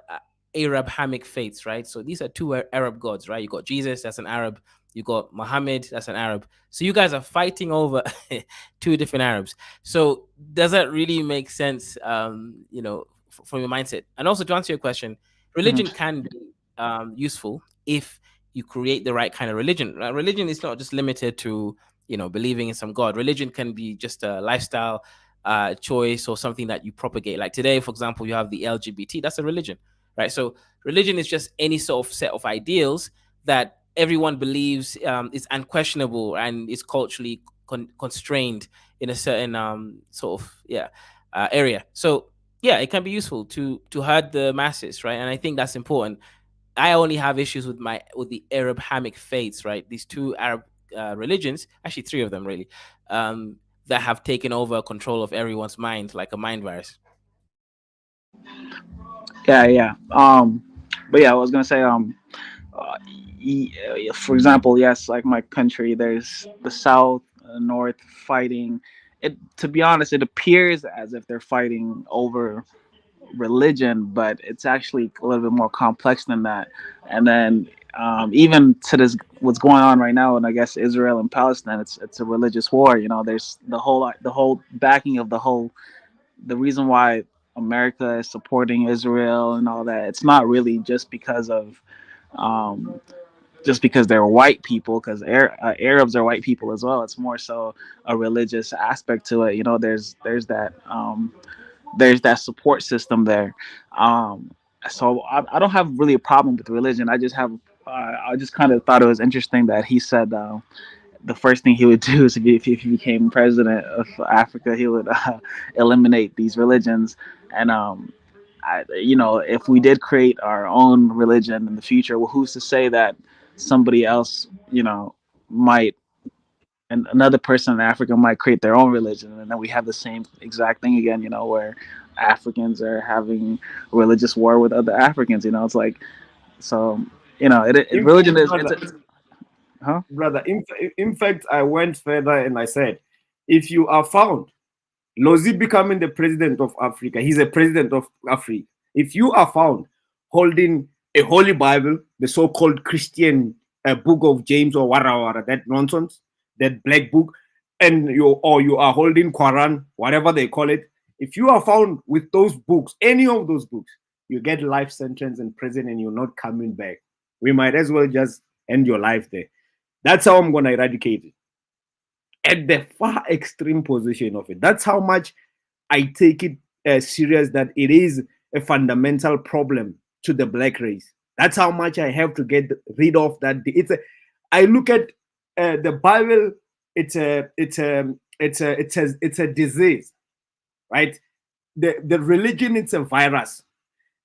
Arab-Hamic faiths, right? So these are two Arab gods, right? You got Jesus, that's an Arab. You got Muhammad, that's an Arab. So you guys are fighting over two different Arabs. So does that really make sense, from your mindset? And also, to answer your question, religion can be useful if you create the right kind of religion. Religion is not just limited to, believing in some God. Religion can be just a lifestyle choice or something that you propagate. Like today, for example, you have the LGBT. That's a religion, right? So religion is just any sort of set of ideals that everyone believes is unquestionable and is culturally constrained in a certain area. So yeah, it can be useful to herd the masses, right? And I think that's important. I only have issues with the Arab Hamic faiths, right? These two Arab religions, actually three of them really, that have taken over control of everyone's mind like a mind virus. Yeah. But yeah, I was gonna say for example, yes, like my country, there's the South, North fighting. It, to be honest, it appears as if they're fighting over religion, but it's actually a little bit more complex than that. And then even to this, what's going on right now, and I guess Israel and Palestine, it's a religious war. There's the whole backing of the reason why America is supporting Israel and all that. It's not really just because of just because they're white people, because Arabs are white people as well. It's more so a religious aspect to it. There's that support system there. So I don't have really a problem with religion. I just kind of thought it was interesting that he said the first thing he would do is if he became president of Africa, he would eliminate these religions. And if we did create our own religion in the future, well, who's to say that somebody else, might, and another person in Africa might create their own religion, and then we have the same exact thing again, where Africans are having a religious war with other Africans. It's like, so religion is, huh? Brother, in fact, I went further and I said, if you are found, Lozi becoming the president of Africa, he's a president of Africa. If you are found holding a holy Bible, the so-called Christian book of James or wara, that nonsense, that black book, and you are holding Quran, whatever they call it, if you are found with those books, any of those books, you get life sentence in prison and you're not coming back. We might as well just end your life there. That's how I'm going to eradicate it. At the far extreme position of it. That's how much I take it serious, that it is a fundamental problem to the black race. That's how much I have to get rid of that. I look at the Bible, it's a disease, right? The religion, it's a virus.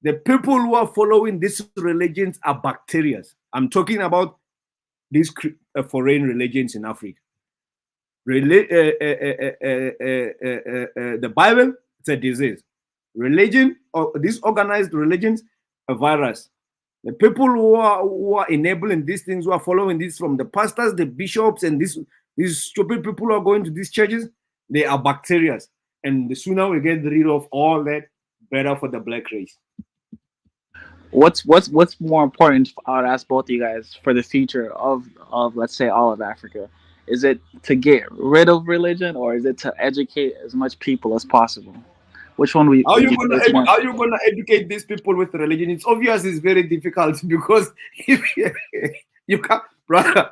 The people who are following these religions are bacteria. I'm talking about these foreign religions in Africa. The Bible, it's a disease. Religion, or these organized religions, a virus. The people who are enabling these things, who are following this, from the pastors, the bishops, and these stupid people who are going to these churches, they are bacteria. And the sooner we get rid of all that, better for the black race. What's more important? I would ask both of you guys for the future of let's say all of Africa. Is it to get rid of religion, or is it to educate as much people as possible? Which one would you guys want? How you gonna educate these people with religion? It's obvious it's very difficult because if you can't, brother,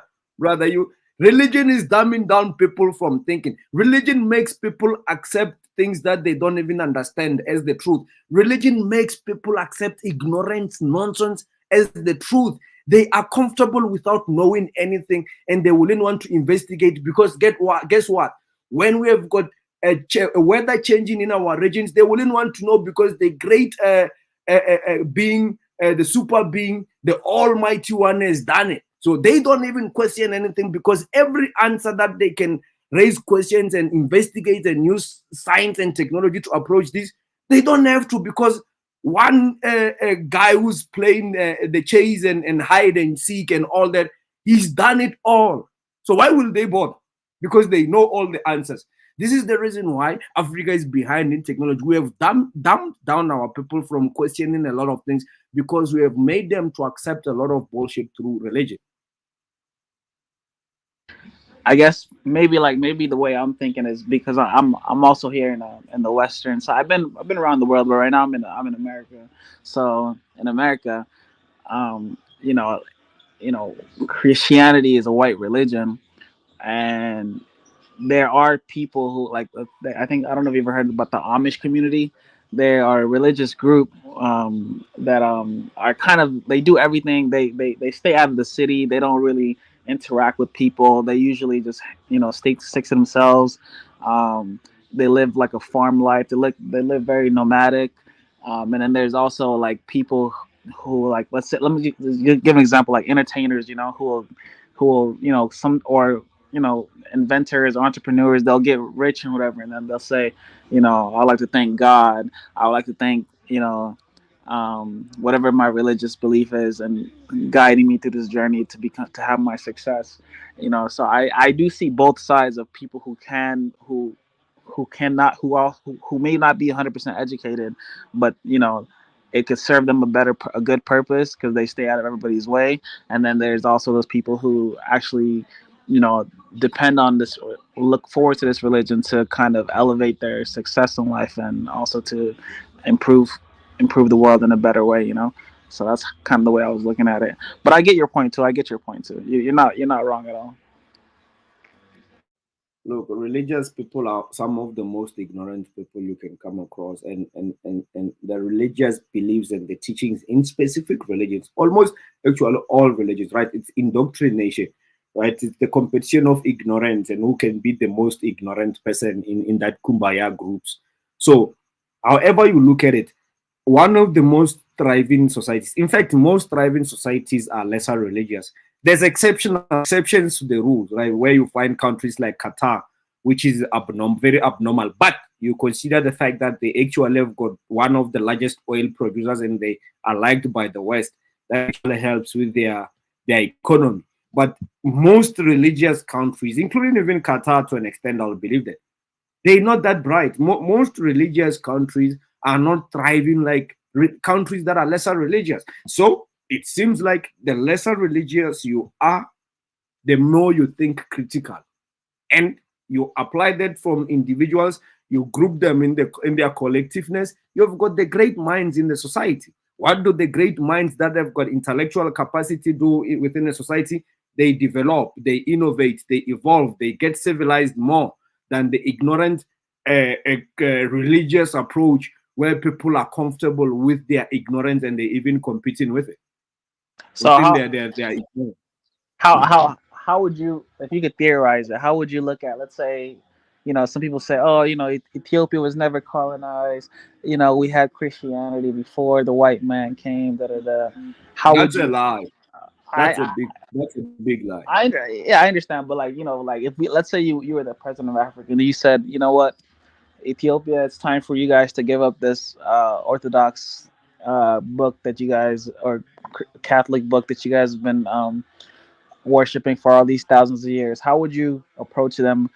religion is dumbing down people from thinking. Religion makes people accept things that they don't even understand as the truth. Religion makes people accept ignorance, nonsense as the truth. They are comfortable without knowing anything, and they wouldn't want to investigate because guess what? When we have got a weather changing in our regions, they wouldn't want to know because the great being, the super being, the almighty one has done it. So they don't even question anything because every answer that they can raise questions and investigate and use science and technology to approach this, they don't have to, because one guy who's playing the chase and hide and seek and all that, he's done it all. So why will they bother? Because they know all the answers. This is the reason why Africa is behind in technology. We have dumbed down our people from questioning a lot of things because we have made them to accept a lot of bullshit through religion. I guess maybe the way I'm thinking is because I'm also here in the Western. So I've been around the world, but right now I'm in America. So in America, you know, Christianity is a white religion, and there are people who I think, I don't know if you've ever heard about the Amish community. They are a religious group that are kind of, they do everything. They stay out of the city. They don't really interact with people. They usually just stay stick to themselves. They live like a farm life. They live very nomadic. And then there's also like people who, like, let's say, let me give an example, like entertainers, who will some, or inventors, entrepreneurs, they'll get rich and whatever, and then they'll say, I like to thank God, I like to thank whatever my religious belief is, and guiding me through this journey to have my success. So I do see both sides of people who cannot, who may not be 100% educated, but it could serve them a good purpose because they stay out of everybody's way. And then there's also those people who actually depend on this, or look forward to this religion to kind of elevate their success in life, and also to improve the world in a better way. So that's kind of the way I was looking at it. But I get your point too. You're not wrong at all. Look, religious people are some of the most ignorant people you can come across, and the religious beliefs and the teachings in specific religions, almost actually all religions, right? It's indoctrination, right? It's the competition of ignorance and who can be the most ignorant person in that kumbaya groups. So however you look at it, one of the most thriving societies, in fact, most thriving societies are lesser religious. There's exceptions to the rules, right? Where you find countries like Qatar, which is very abnormal. But you consider the fact that they actually have got one of the largest oil producers, and they are liked by the West. That actually helps with their economy. But most religious countries, including even Qatar to an extent, I'll believe that, they're not that bright. Most religious countries are not thriving like countries that are lesser religious. So it seems like the lesser religious you are, the more you think critical, and you apply that from individuals. You group them in their collectiveness. You've got the great minds in the society. What do the great minds that have got intellectual capacity do within a society? They develop, they innovate, they evolve, they get civilized more than the ignorant religious approach where people are comfortable with their ignorance and they even competing with it. So how how would you, if you could theorize it, how would you look at, let's say, some people say, oh, Ethiopia was never colonized. We had Christianity before the white man came. Da da da. How would That's a you? lie. I That's a big lie. yeah, I understand, but like if we, let's say you were the president of Africa and you said, you know what, Ethiopia, it's time for you guys to give up this Orthodox book that you guys, or Catholic book that you guys have been worshiping for all these thousands of years. How would you approach them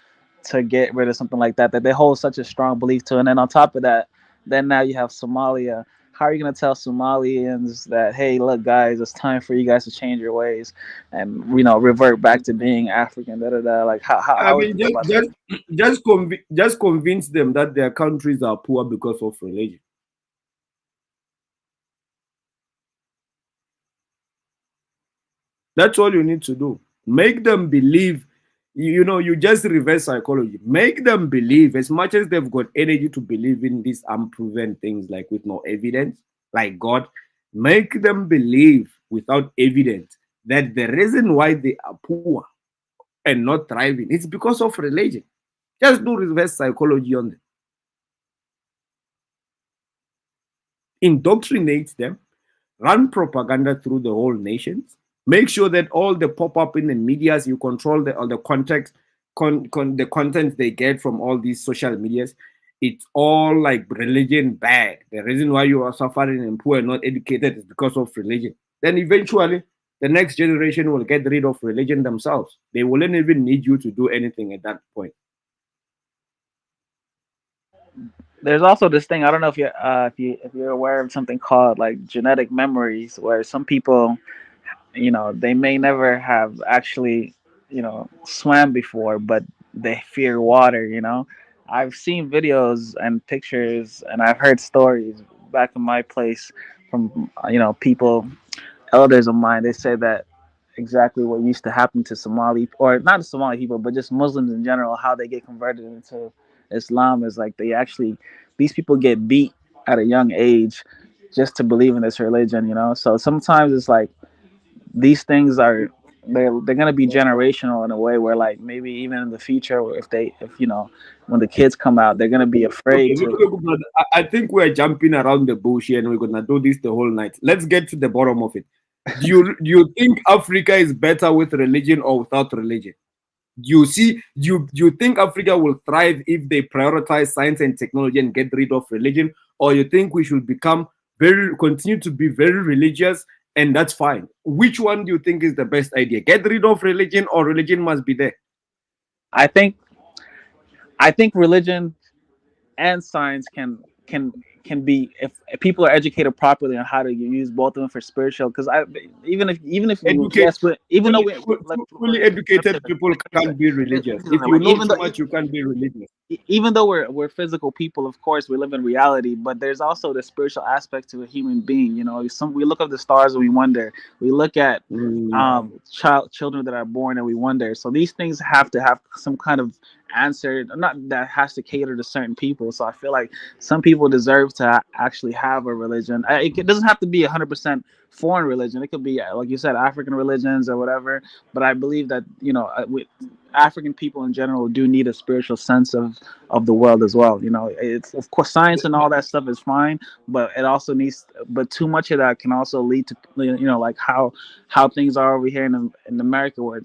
to get rid of something like that they hold such a strong belief to? And then on top of that, then now you have Somalia. How are you going to tell Somalians that, hey, look, guys, it's time for you guys to change your ways and revert back to being African? Da da da. Like I how would mean, you go about that? just convince them that their countries are poor because of religion. That's all you need to do. Make them believe. You just reverse psychology. Make them believe, as much as they've got energy to believe in these unproven things, like with no evidence, like God. Make them believe without evidence that the reason why they are poor and not thriving is because of religion. Just do reverse psychology on them. Indoctrinate them, run propaganda through the whole nations, make sure that all the pop-up in the medias, you control all the context, the content they get from all these social medias. It's all like religion bad. The reason why you are suffering and poor and not educated is because of religion. Then eventually the next generation will get rid of religion themselves. They won't even need you to do anything at that point. There's also this thing. I don't know if you're aware of something called like genetic memories, where some people, they may never have actually, swam before, but they fear water. I've seen videos and pictures, and I've heard stories back in my place from people, elders of mine. They say that exactly what used to happen to Somali, or not the Somali people, but just Muslims in general, how they get converted into Islam is like these people get beat at a young age just to believe in this religion. So sometimes it's like these things they're gonna be generational in a way where, like, maybe even in the future, or if when the kids come out, they're gonna be afraid Okay, to. look, brother, I think we're jumping around the bush here and we're gonna do this the whole night. Let's get to the bottom of it. Do you think Africa is better with religion or without religion? Do you think Africa will thrive if they prioritize science and technology and get rid of religion, or you think we should continue to be very religious and that's fine? Which one do you think is the best idea? Get rid of religion, or religion must be there? I think I think religion and science can be, if people are educated properly on how to use both of them for spiritual. Because even if you, Educate yes, but even though fully educated people can't be religious. If you know too much, you can't be religious. even though we're physical people, of course we live in reality, but there's also the spiritual aspect to a human being. We look up the stars and we wonder. We look at children that are born and we wonder. So these things have to have some kind of answer, not that has to cater to certain people. So I feel like some people deserve to actually have a religion. It doesn't have to be 100% foreign religion. It could be, like you said, African religions or whatever. But I believe that African people in general do need a spiritual sense of the world as well. It's, of course, science and all that stuff is fine, but it also needs. But too much of that can also lead to like how things are over here in America, where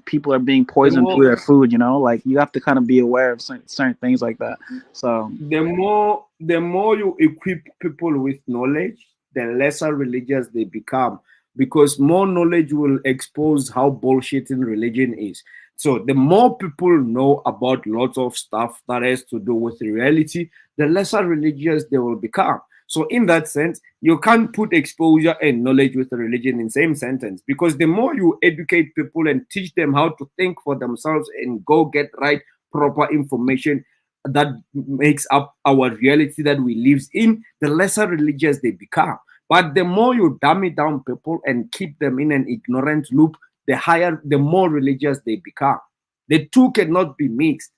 people are being The poisoned through more their food. Like you have to kind of be aware of certain things like that. So the more you equip people with knowledge, the lesser religious they become, because more knowledge will expose how bullshitting religion is. So the more people know about lots of stuff that has to do with reality, the lesser religious they will become. So in that sense, you can't put exposure and knowledge with religion in the same sentence, because the more you educate people and teach them how to think for themselves and go get right proper information that makes up our reality that we live in, the lesser religious they become. But the more you dummy down people and keep them in an ignorant loop, the more religious they become. The two cannot be mixed.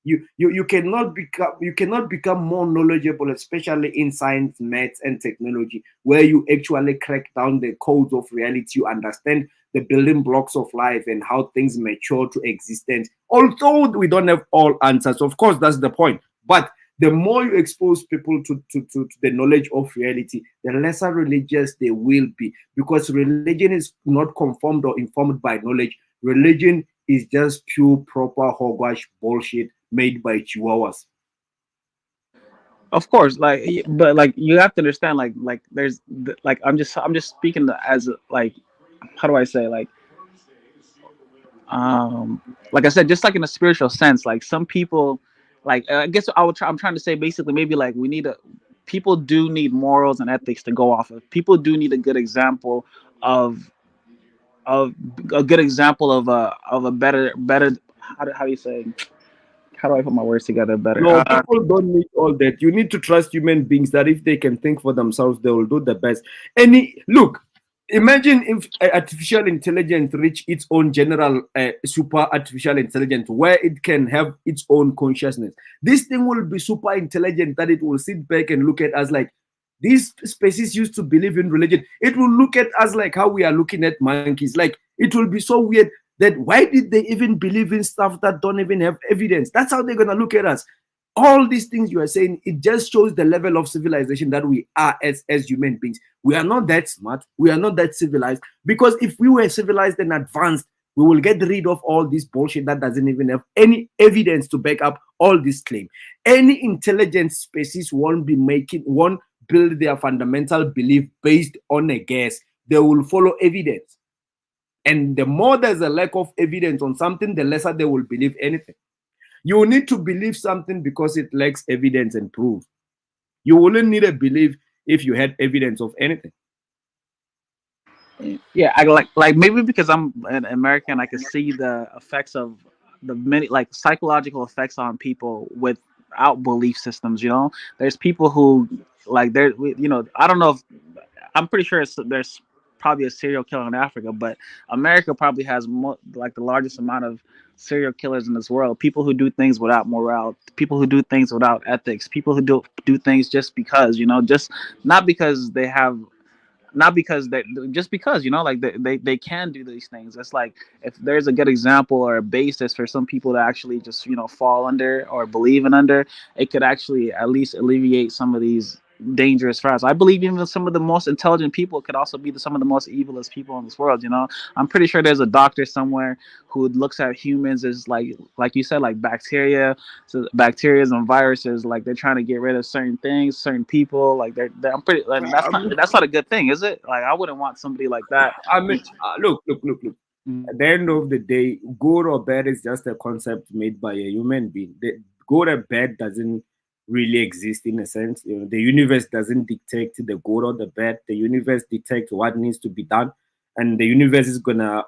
You cannot become more knowledgeable, especially in science, maths, and technology, where you actually crack down the codes of reality. You understand the building blocks of life and how things mature to existence. Although we don't have all answers, of course, that's the point. But the more you expose people to the knowledge of reality, the lesser religious they will be, because religion is not conformed or informed by knowledge. Religion is just pure, proper hogwash bullshit made by chihuahuas. Of course, but like you have to understand, there's like I'm just speaking as like, how do I say, like I said, just like in a spiritual sense, like some people, like I guess I'm trying to say basically maybe like we need people do need morals and ethics to go off of. People do need a good example of of a good example of a better how do you say, how do I put my words together better? No, people don't need all that. You need to trust human beings that if they can think for themselves, they will do the best. Imagine if artificial intelligence reach its own general super artificial intelligence where it can have its own consciousness. This thing will be super intelligent that it will sit back and look at us like these species used to believe in religion. It will look at us like how we are looking at monkeys. Like it will be so weird that why did they even believe in stuff that don't even have evidence? That's how they're gonna look at us. All these things you are saying, it just shows the level of civilization that we are as human beings. We are not that smart. We are not that civilized. Because if we were civilized and advanced, we will get rid of all this bullshit that doesn't even have any evidence to back up all this claim. Any intelligent species won't build their fundamental belief based on a guess. They will follow evidence. And the more there's a lack of evidence on something, the lesser they will believe anything. You need to believe something because it lacks evidence and proof. You wouldn't need a belief if you had evidence of anything. Yeah, I like maybe because I'm an American, I can see the effects of the many like psychological effects on people without belief systems. There's people who like I don't know if I'm pretty sure there's probably a serial killer in Africa, but America probably has like the largest amount of serial killers in this world. People who do things without morale, people who do things without ethics, people who do things just because, just not because they have, not because they, just because, like they can do these things. It's like if there's a good example or a basis for some people to actually just fall under or believe in under, it could actually at least alleviate some of these dangerous threats. I believe even some of the most intelligent people could also be some of the most evilest people in this world. I'm pretty sure there's a doctor somewhere who looks at humans as like you said, like bacteria, so bacteria and viruses, like they're trying to get rid of certain things, certain people. Like I'm pretty. Like, that's not a good thing, is it? Like I wouldn't want somebody like that. I mean, look. At the end of the day, good or bad is just a concept made by a human being. The good or bad doesn't really exist in a sense. The universe doesn't dictate the good or the bad. The universe dictates what needs to be done, and the universe is gonna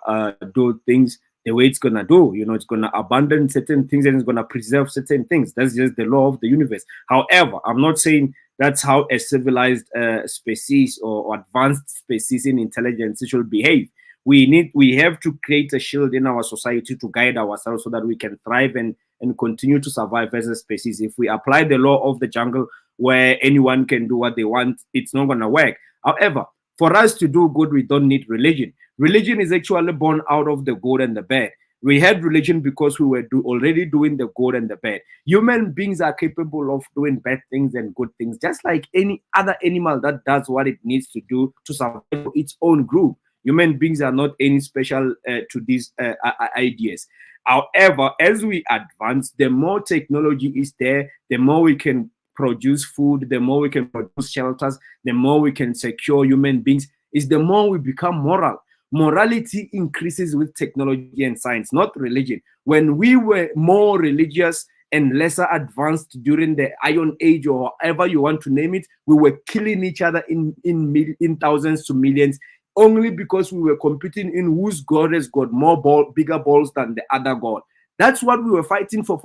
do things the way it's gonna do. It's gonna abandon certain things and it's gonna preserve certain things. That's just the law of the universe. However, I'm not saying that's how a civilized species or advanced species in intelligence should behave. We have to create a shield in our society to guide ourselves so that we can thrive and continue to survive as a species. If we apply the law of the jungle where anyone can do what they want, it's not going to work. However, for us to do good, we don't need religion. Religion is actually born out of the good and the bad. We had religion because we were already doing the good and the bad. Human beings are capable of doing bad things and good things, just like any other animal that does what it needs to do to survive for its own group. Human beings are not any special to these ideas. However, as we advance, the more technology is there, the more we can produce food, the more we can produce shelters, the more we can secure human beings, is the more we become moral. Morality increases with technology and science, not religion. When we were more religious and lesser advanced during the Iron Age or however you want to name it, we were killing each other in thousands to millions, only because we were competing in whose god has got bigger balls than the other god. That's what we were fighting for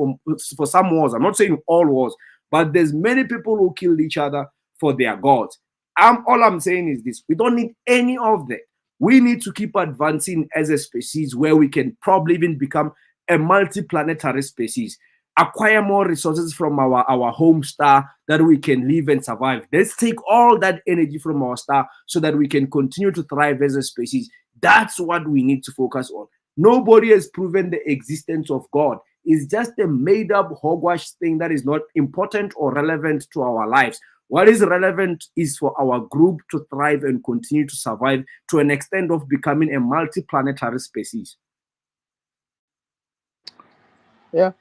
some wars. I'm not saying all wars, but there's many people who killed each other for their gods. All I'm saying is this: we don't need any of that. We need to keep advancing as a species where we can probably even become a multi-planetary species, acquire more resources from our home star that we can live and survive. Let's take all that energy from our star so that we can continue to thrive as a species. That's what we need to focus on. Nobody has proven the existence of God. It's just a made up hogwash thing that is not important or relevant to our lives. What is relevant is for our group to thrive and continue to survive to an extent of becoming a multi-planetary species. Yeah,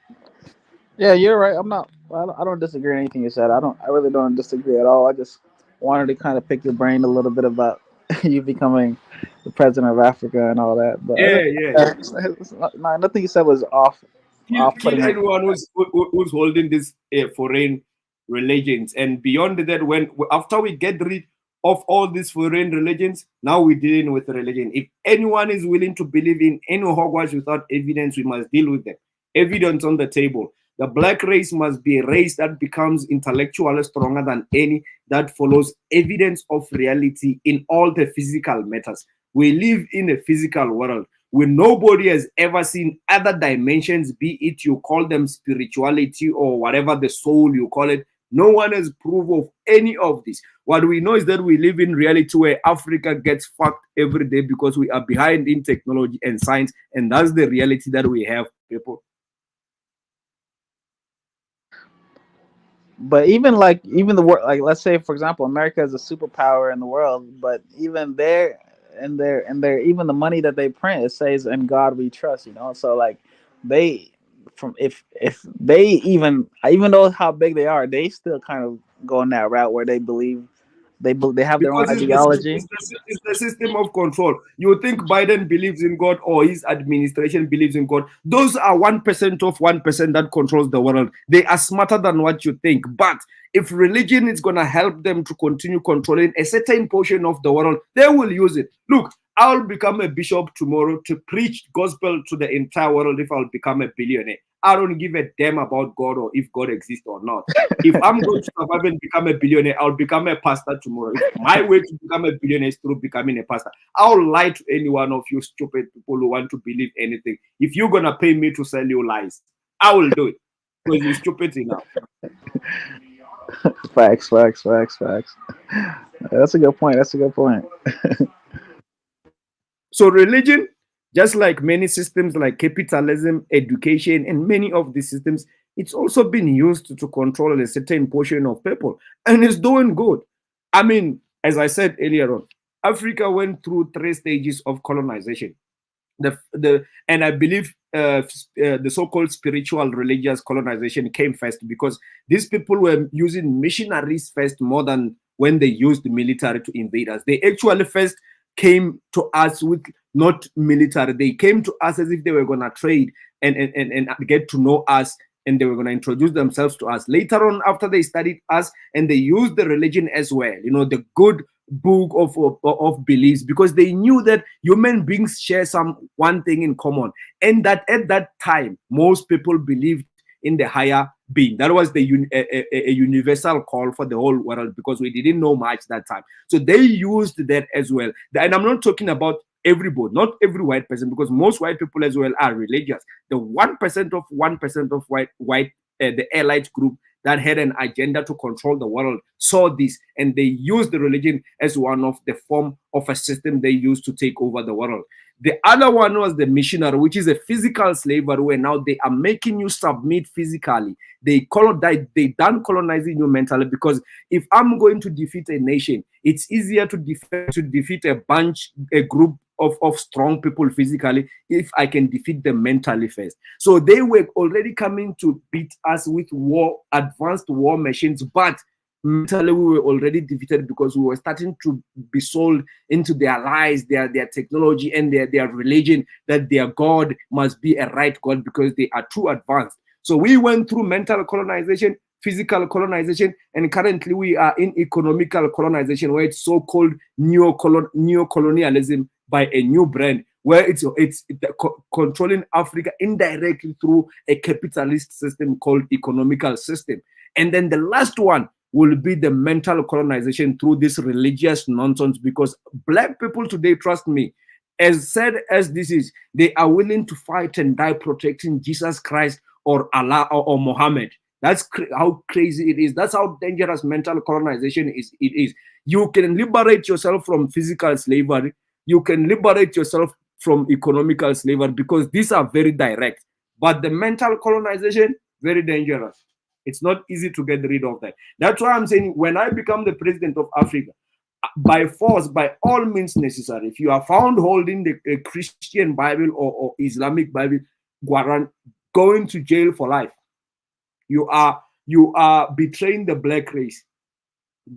yeah, you're right. I don't disagree with anything you said. I really don't disagree at all. I just wanted to kind of pick your brain a little bit about you becoming the president of Africa and all that. But other Yeah, than yeah. that, nothing you said was Kill off-putting. anyone who's holding these foreign religions. And beyond that, when after we get rid of all these foreign religions, now we're dealing with religion. If anyone is willing to believe in any hogwash without evidence, we must deal with them. Evidence on the table. The black race must be a race that becomes intellectually stronger than any that follows evidence of reality in all the physical matters. We live in a physical world where nobody has ever seen other dimensions, be it you call them spirituality or whatever the soul you call it. No one has proof of any of this. What we know is that we live in reality where Africa gets fucked every day because we are behind in technology and science, and that's the reality that we have, people. But even the world, like let's say for example, America is a superpower in the world, but even their even the money that they print, it says "In God We Trust," you know. So like they from if they even though how big they are, they still kind of go in that route where they believe they have their own Because ideology. it's the system of control. You think Biden believes in God or his administration believes in God. Those are 1% of 1% that controls the world. They are smarter than what you think. But if religion is going to help them to continue controlling a certain portion of the world, they will use it. Look, I'll become a bishop tomorrow to preach gospel to the entire world if I'll become a billionaire. I don't give a damn about God or if God exists or not. If I'm going to survive and become a billionaire, I'll become a pastor tomorrow. If my way to become a billionaire is through becoming a pastor, I'll lie to any one of you stupid people who want to believe anything. If you're going to pay me to sell you lies, I will do it because you're stupid enough. Facts. That's a good point. That's a good point. So religion, just like many systems like capitalism, education, and many of these systems, it's also been used to control a certain portion of people, and it's doing good. I mean, as I said earlier on, Africa went through 3 stages of colonization. And I believe the so-called spiritual religious colonization came first because these people were using missionaries first more than when they used the military to invade us. They actually first came to us with not military. They came to us as if they were going to trade and get to know us, and they were going to introduce themselves to us. Later on, after they studied us and they used the religion as well, you know, the good book of beliefs, because they knew that human beings share one thing in common, and that at that time most people believed in the higher being. That was a universal call for the whole world because we didn't know much that time. So they used that as well. And I'm not talking about everybody, not every white person, because most white people as well are religious. The 1% of white the elite group that had an agenda to control the world saw this, and they used the religion as one of the form of a system they used to take over the world. The other one was the missionary, which is a physical slavery, where now they are making you submit physically. They done colonizing you mentally, because if I'm going to defeat a nation, it's easier to defeat a group of strong people physically if I can defeat them mentally first. So they were already coming to beat us with advanced war machines, but mentally we were already defeated because we were starting to be sold into their lies, their technology, and their religion, that their God must be a right God because they are too advanced. So we went through mental colonization, physical colonization, and currently we are in economical colonization, where it's so-called neo-colonialism by a new brand, where it's controlling Africa indirectly through a capitalist system called economical system. And then the last one will be the mental colonization through this religious nonsense, because black people today, trust me, as sad as this is, they are willing to fight and die protecting Jesus Christ or Allah or Muhammad. That's how crazy it is. That's how dangerous mental colonization is. It is. You can liberate yourself from physical slavery. you can liberate yourself from economical slavery, because these are very direct. But the mental colonization, very dangerous. It's not easy to get rid of that. That's why I'm saying, when I become the president of Africa, by force, by all means necessary, if you are found holding the Christian Bible or Islamic Bible, Quran, going to jail for life. You are betraying the black race.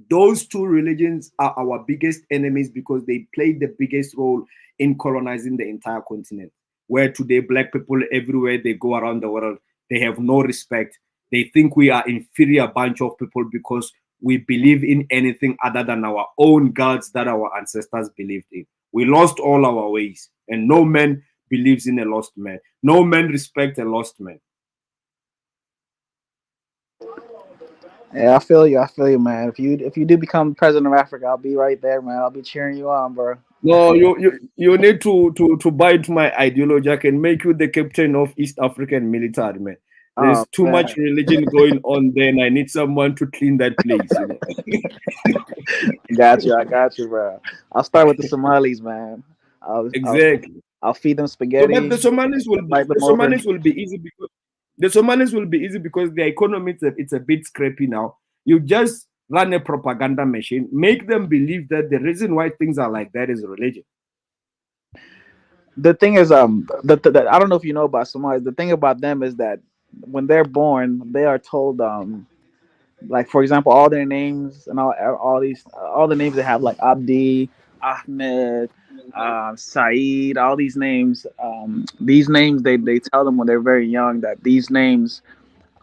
Those two religions are our biggest enemies, because they played the biggest role in colonizing the entire continent. Where today black people everywhere they go around the world, they have no respect. They think we are inferior bunch of people because we believe in anything other than our own gods that our ancestors believed in. We lost all our ways, and no man believes in a lost man. No man respects a lost man. Yeah, I feel you, man. If you do become president of Africa, I'll be right there, man. I'll be cheering you on, bro. No, you need to bite my ideology. I can make you the captain of East African military, man. There's Oh too man, much religion going on there, and I need someone to clean that place. You know? I got you, bro. I'll start with the Somalis, man. I'll Exactly. I'll feed them So, but spaghetti, the Somalis will be invite them over. easy, because the Somalis will be easy because their economy it's a bit scrappy now. You just run a propaganda machine, make them believe that the reason why things are like that is religion. The thing is, I don't know if you know about Somalis. The thing about them is that when they're born, they are told, like for example, all their names and all the names they have, like Abdi, Ahmed, Saeed, all these names. These names they tell them when they're very young that these names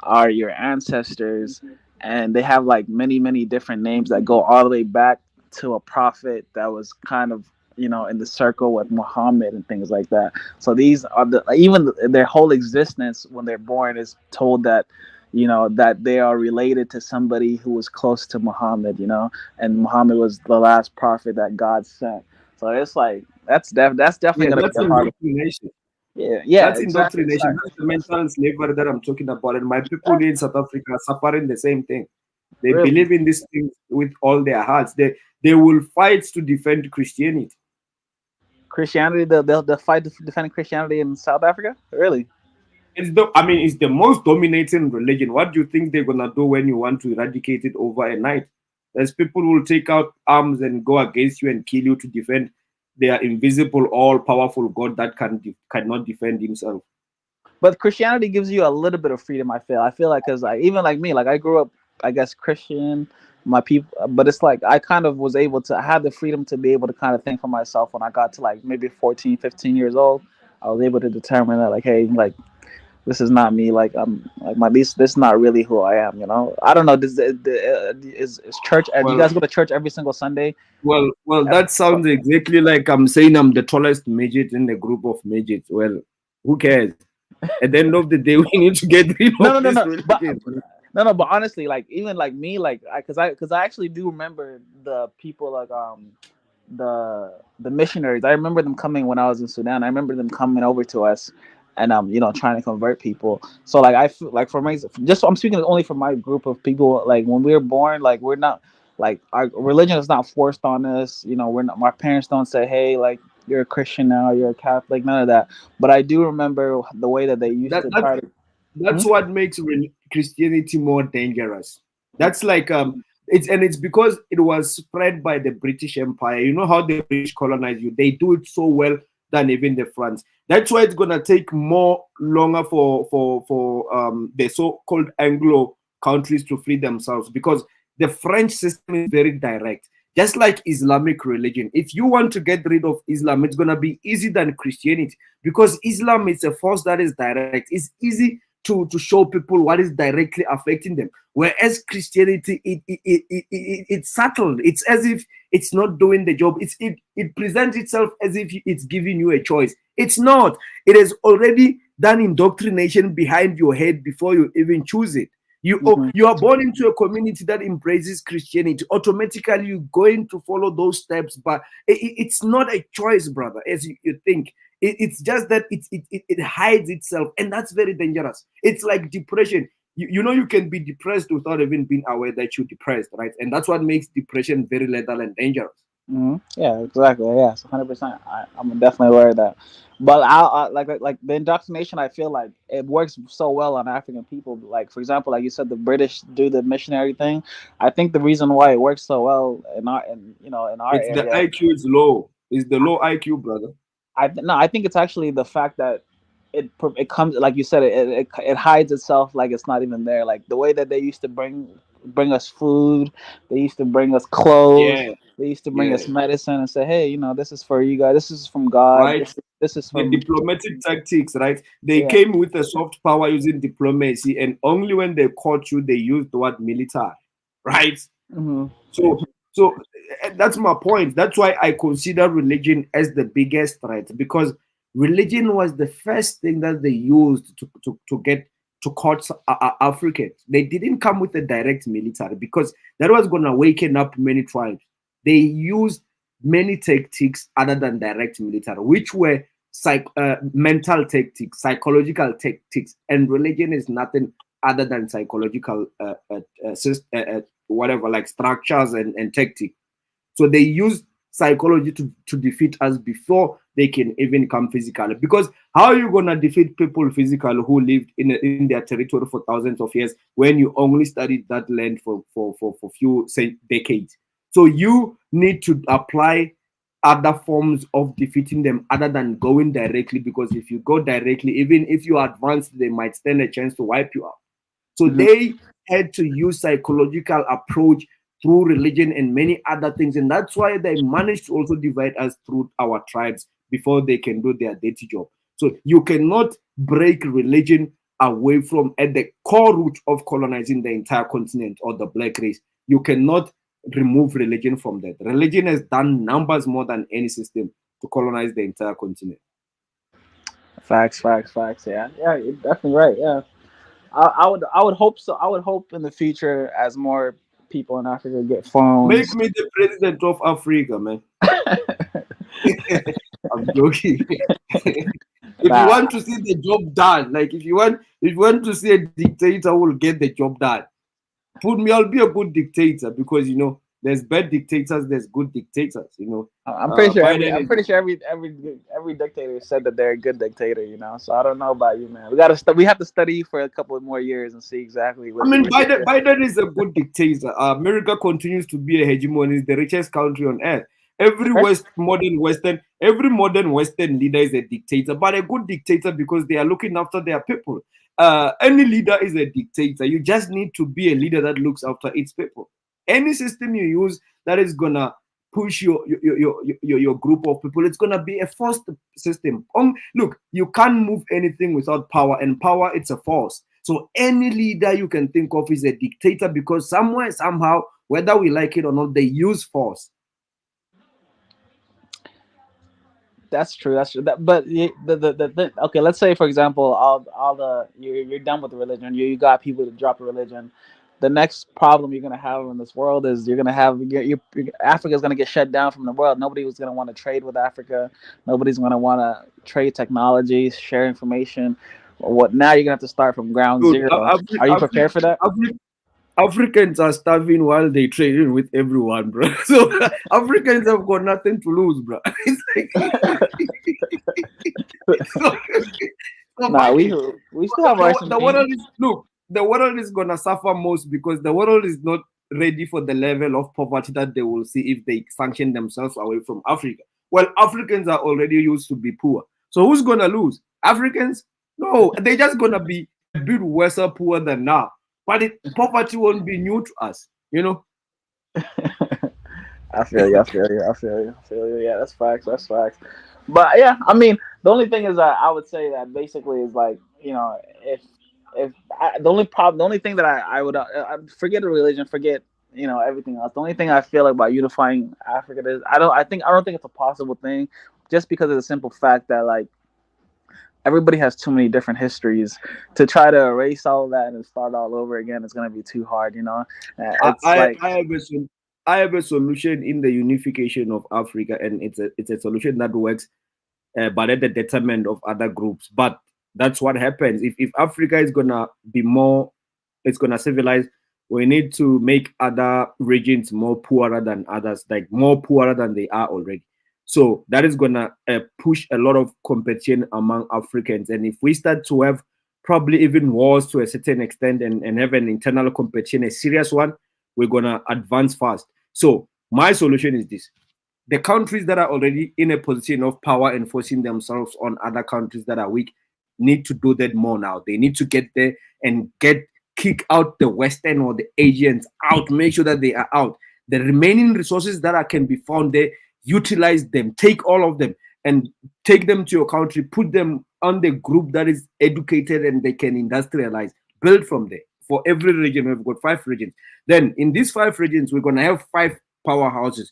are your ancestors, and they have like many different names that go all the way back to a prophet that was kind of, in the circle with Muhammad and things like that. So these are even their whole existence when they're born is told that, that they are related to somebody who was close to Muhammad, and Muhammad was the last prophet that God sent. So it's like that's definitely Yeah, gonna that's be a part of. indoctrination. Yeah, That's exactly, indoctrination. exactly. That's the mental slavery that I'm talking about. And my people in South Africa are suffering the same thing. They Really. believe in these things with all their hearts. They will fight to defend Christianity. Christianity, they'll fight defending Christianity in South Africa? Really? It's the most dominating religion. What do you think they're gonna do when you want to eradicate it overnight? As people will take out arms and go against you and kill you to defend their invisible, all-powerful God that cannot defend himself. But Christianity gives you a little bit of freedom. I feel like, because even like me, like I grew up, I guess, Christian. My people, but it's like I kind of was able to. I had the freedom to be able to kind of think for myself when I got to like maybe 14, 15 years old. I was able to determine that, like, hey, like this is not me. Like I'm like this is not really who I am. I don't know. Is church? Do you Well, guys go to church every single Sunday? well, that sounds exactly like I'm saying I'm the tallest midget in the group of midgets. Well, who cares? At the end of the day, we need to get rid No, no, of no, this no. But religion. no, but honestly, like even like me, like because I actually do remember the people like the missionaries. I remember them coming when I was in Sudan. I remember them coming over to us and trying to convert people. So like I feel like for my just I'm speaking only for my group of people. Like when we were born, like we're not like our religion is not forced on us. We're not. My parents don't say, hey, like you're a Christian now, you're a Catholic, none of that. But I do remember the way that they used That, to that try to. that's what makes Christianity more dangerous. That's like it's because it was spread by the British Empire. You know how the British colonized you? They do it so well than even the France. That's why it's gonna take more longer for the so-called Anglo countries to free themselves, because the French system is very direct. Just like Islamic religion, if you want to get rid of Islam, it's gonna be easy than Christianity, because Islam is a force that is direct. It's easy to show people what is directly affecting them. Whereas Christianity, it's subtle. It's as if it's not doing the job. It presents itself as if it's giving you a choice. It's not. It has already done indoctrination behind your head before you even choose it. You are born into a community that embraces Christianity. Automatically, you're going to follow those steps, but it's not a choice, brother, as you think. It's just that it hides itself, and that's very dangerous. It's like depression. You can be depressed without even being aware that you're depressed, right? And that's what makes depression very lethal and dangerous. Yeah, exactly. Yeah, 100%. I'm definitely aware of that. But like the indoctrination. I feel like it works so well on African people. Like for example, like you said, the British do the missionary thing. I think the reason why it works so well in our It's the area. IQ is low. It's the low IQ, brother. I think it's actually the fact that it comes like you said it hides itself like it's not even there. Like the way that they used to bring us food, they used to bring us clothes, Yeah, they used to bring yeah. us medicine and say, hey, this is for you guys. This is from God. Right? This is The from diplomatic tactics, right? They yeah. came with a soft power using diplomacy, and only when they caught you, they used the word military, right? hmm So that's my point. That's why I consider religion as the biggest threat, because religion was the first thing that they used to get to caught Africans. They didn't come with a direct military because that was going to waken up many tribes. They used many tactics other than direct military, which were mental tactics, psychological tactics, and religion is nothing other than psychological whatever, like structures and tactics. So they use psychology to defeat us before they can even come physically. Because how are you gonna defeat people physically who lived in their territory for thousands of years when you only studied that land for few decades? So you need to apply other forms of defeating them other than going directly, because if you go directly, even if you advance, they might stand a chance to wipe you out. So they had to use psychological approach through religion and many other things, and that's why they managed to also divide us through our tribes before they can do their dirty job. So you cannot break religion away from at the core root of colonizing the entire continent or the black race. You cannot remove religion from that. Religion has done numbers more than any system to colonize the entire continent. Facts. Yeah, you're definitely right. Yeah. I would hope so. I would hope in the future as more people in Africa get Make phones. me the president of Africa, man. I'm joking. If you Nah, want to see the job done, like if you want to see a dictator who will get the job done, put me. I'll be a good dictator, because there's bad dictators, there's good dictators. I'm pretty sure Biden I'm is. pretty sure every dictator said that they're a good dictator. So I don't know about you, man. We have to study for a couple of more years and see exactly I what mean, what you're Biden, saying. Biden is a good dictator. America continues to be a hegemon. It's the richest country on earth. Every modern Western leader is a dictator, but a good dictator because they are looking after their people. Any leader is a dictator. You just need to be a leader that looks after its people. Any system you use that is gonna push your group of people, it's gonna be a forced system. Look, you can't move anything without power, and power, it's a force. So any leader you can think of is a dictator, because somewhere, somehow, whether we like it or not, they use force. That's true. That's true. But okay, let's say for example, all the you're done with the religion. You got people to drop the religion. The next problem you're gonna have in this world is you're gonna have Africa's gonna get shut down from the world. Nobody was gonna want to trade with Africa. Nobody's gonna want to trade technology, share information. What now? You're gonna have to start from ground Dude, zero. Are you prepared for that? Africans are starving while they trading with everyone, bro. So Africans have got nothing to lose, bro. It's like so Nah, funny. we still have our some The things. world is look, the world is gonna suffer most because the world is not ready for the level of poverty that they will see if they sanction themselves away from Africa. Well, Africans are already used to be poor. So who's gonna lose? Africans? No, they're just gonna be a bit worse poor than now. But poverty won't be new to us. I feel you. I feel you. I feel you. I feel you. Yeah, that's facts. That's facts. But yeah, I mean, the only thing is that I would say that basically is like if the only problem, the only thing that I would forget the religion, forget everything else. The only thing I feel like about unifying Africa is I don't think it's a possible thing, just because of the simple fact that like everybody has too many different histories to try to erase all of that and start all over again. It's gonna be too hard. It's I, like I have a I have a solution in the unification of Africa, and it's a solution that works, but at the detriment of other groups. But that's what happens if Africa is gonna be more, it's gonna civilize. we need to make other regions more poorer than others, like more poorer than they are already. So that is gonna push a lot of competition among Africans. And if we start to have probably even wars to a certain extent and have an internal competition, a serious one, we're gonna advance fast. So my solution is this: the countries that are already in a position of power and forcing themselves on other countries that are weak need to do that more now. They need to get there and kick out the Western or the Asians out, make sure that they are out. The remaining resources that can be found there, utilize them, take all of them and take them to your country, put them on the group that is educated and they can industrialize, build from there. For every region, we've got 5 regions. Then in these 5 regions, we're going to have 5 powerhouses.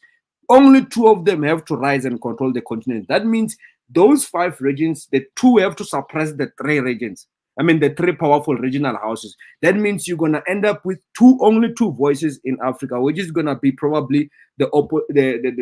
Only 2 of them have to rise and control the continent. That means those 5 regions, the 2 have to suppress the 3 regions. I mean, the 3 powerful regional houses. That means you're going to end up with only 2 voices in Africa, which is going to be probably the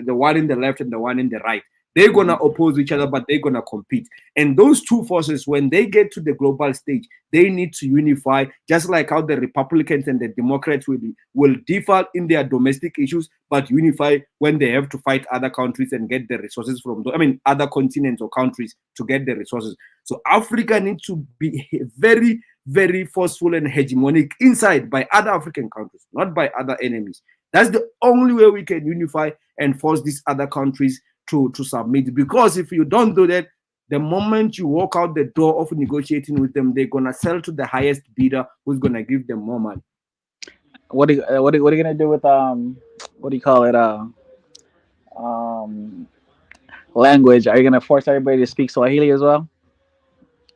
one in the left and the one in the right. They're going to oppose each other, but they're going to compete. And those 2 forces, when they get to the global stage, they need to unify, just like how the Republicans and the Democrats will differ in their domestic issues, but unify when they have to fight other countries and get the resources from, other continents or countries to get the resources. So Africa needs to be very, very forceful and hegemonic inside by other African countries, not by other enemies. That's the only way we can unify and force these other countries to submit. Because if you don't do that, the moment you walk out the door of negotiating with them, they're gonna sell to the highest bidder, who's gonna give them more money. What are you gonna do with what do you call it language? Are you gonna force everybody to speak Swahili as well?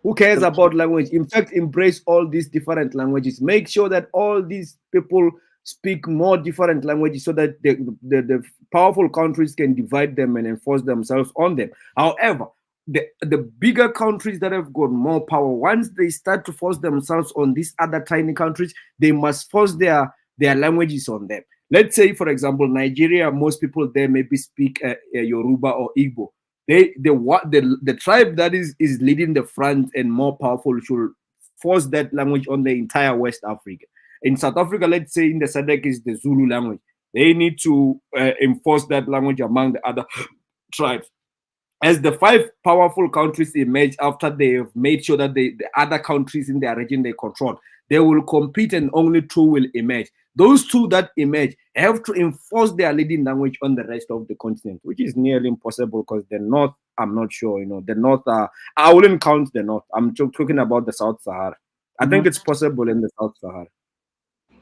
Who cares about language? In fact, embrace all these different languages. Make sure that all these people speak more different languages so that the powerful countries can divide them and enforce themselves on them. However, the bigger countries that have got more power, once they start to force themselves on these other tiny countries, they must force their languages on them. Let's say, for example, Nigeria, most people there maybe speak Yoruba or Igbo. The tribe that is leading the front and more powerful should force that language on the entire West Africa. In South Africa, let's say in the SADC is the Zulu language. They need to enforce that language among the other tribes. As the 5 powerful countries emerge after they have made sure that the other countries in their region they control, they will compete and only 2 will emerge. Those 2 that emerge have to enforce their leading language on the rest of the continent, which is nearly impossible because the North, I'm not sure, the North, I wouldn't count the North. I'm talking about the South Sahara. I think it's possible in the South Sahara.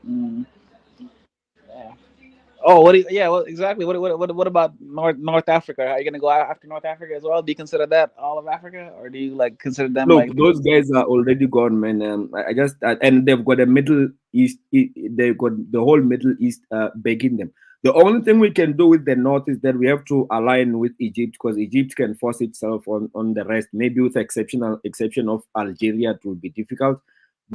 Yeah. Oh, well, exactly. What about North Africa? Are you gonna go after North Africa as well? Do you consider that all of Africa, or do you consider them Look, those guys are already gone, man. And they've got a Middle East. They've got the whole Middle East begging them. The only thing we can do with the North is that we have to align with Egypt, because Egypt can force itself on the rest. Maybe with exception of Algeria, it will be difficult,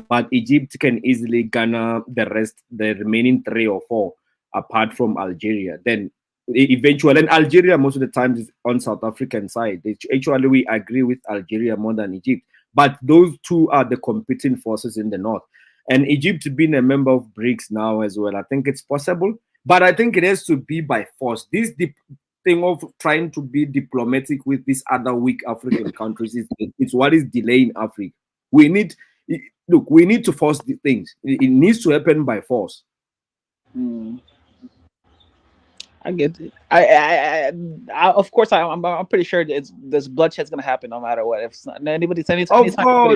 but Egypt can easily garner the rest, the remaining 3 or 4. Apart from Algeria, then eventually, and Algeria most of the time is on South African side. Actually, we agree with Algeria more than Egypt, but those 2 are the competing forces in the North. And Egypt being a member of BRICS now as well, I think it's possible, but I think it has to be by force. This thing of trying to be diplomatic with these other weak African countries is what is delaying Africa. We need to force the things. It needs to happen by force. I get it. I of course, I'm pretty sure this bloodshed is gonna happen no matter what. If anytime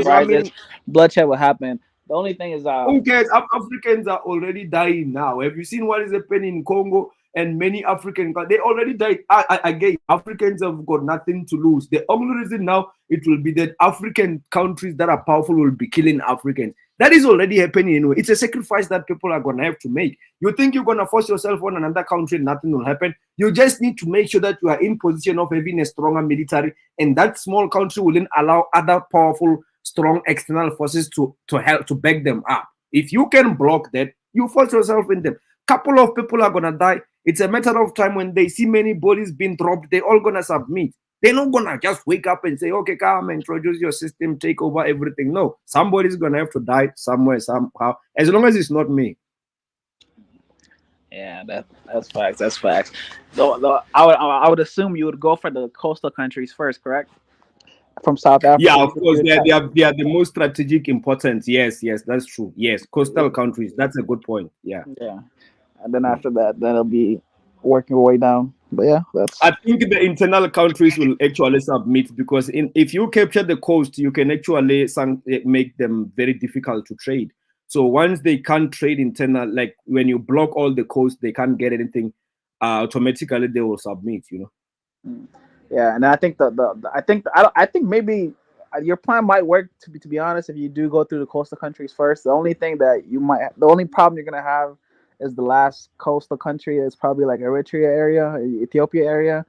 rises, bloodshed will happen. The only thing is, who cares? Africans are already dying now. Have you seen what is happening in Congo? And many African they already died. Again, Africans have got nothing to lose. The only reason now it will be that African countries that are powerful will be killing Africans. That is already happening anyway. It's a sacrifice that people are going to have to make. You think you're going to force yourself on another country, nothing will happen. You just need to make sure that you are in position of having a stronger military, and that small country will then allow other powerful, strong external forces to help to back them up. If you can block that, you force yourself in them. Couple of people are going to die. It's a matter of time. When they see many bodies being dropped, they're all going to submit. They're not going to just wake up and say, okay, come, introduce your system, take over everything. No, somebody's going to have to die somewhere, somehow, as long as it's not me. Yeah, that's facts. That's facts. Though I would assume you would go for the coastal countries first, correct? From South Yeah, Africa, of course, you would they are the most strategic importance. Yes, yes, that's true. Yes, coastal countries. That's a good point. Yeah. yeah, and then after that, then it'll be working your way down. But yeah, that's I think the internal countries will actually submit because if you capture the coast, you can actually make them very difficult to trade. So once they can't trade internal, like when you block all the coast, they can't get anything. Automatically, they will submit. mm. Yeah, and I think I think maybe your plan might work to be honest if you do go through the coastal countries first. The only problem you're gonna have is the last coastal country is probably like Eritrea area, Ethiopia area.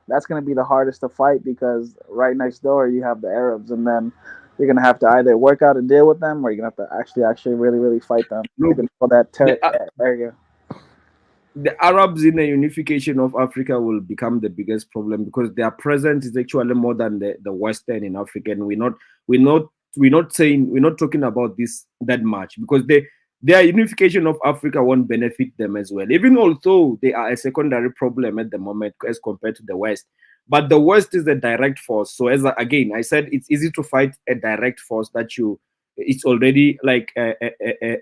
That's gonna be the hardest to fight because right next door you have the Arabs, and then you're gonna have to either work out a deal with them, or you're gonna have to actually really fight them to Look, control that the, area. the Arabs in the unification of Africa will become the biggest problem because their presence is actually more than the Western in Africa, and we're not we're not talking about this that much because their unification of Africa won't benefit them as well. Even although they are a secondary problem at the moment as compared to the West, but the West is a direct force. So again I said, it's easy to fight a direct force that it's already like a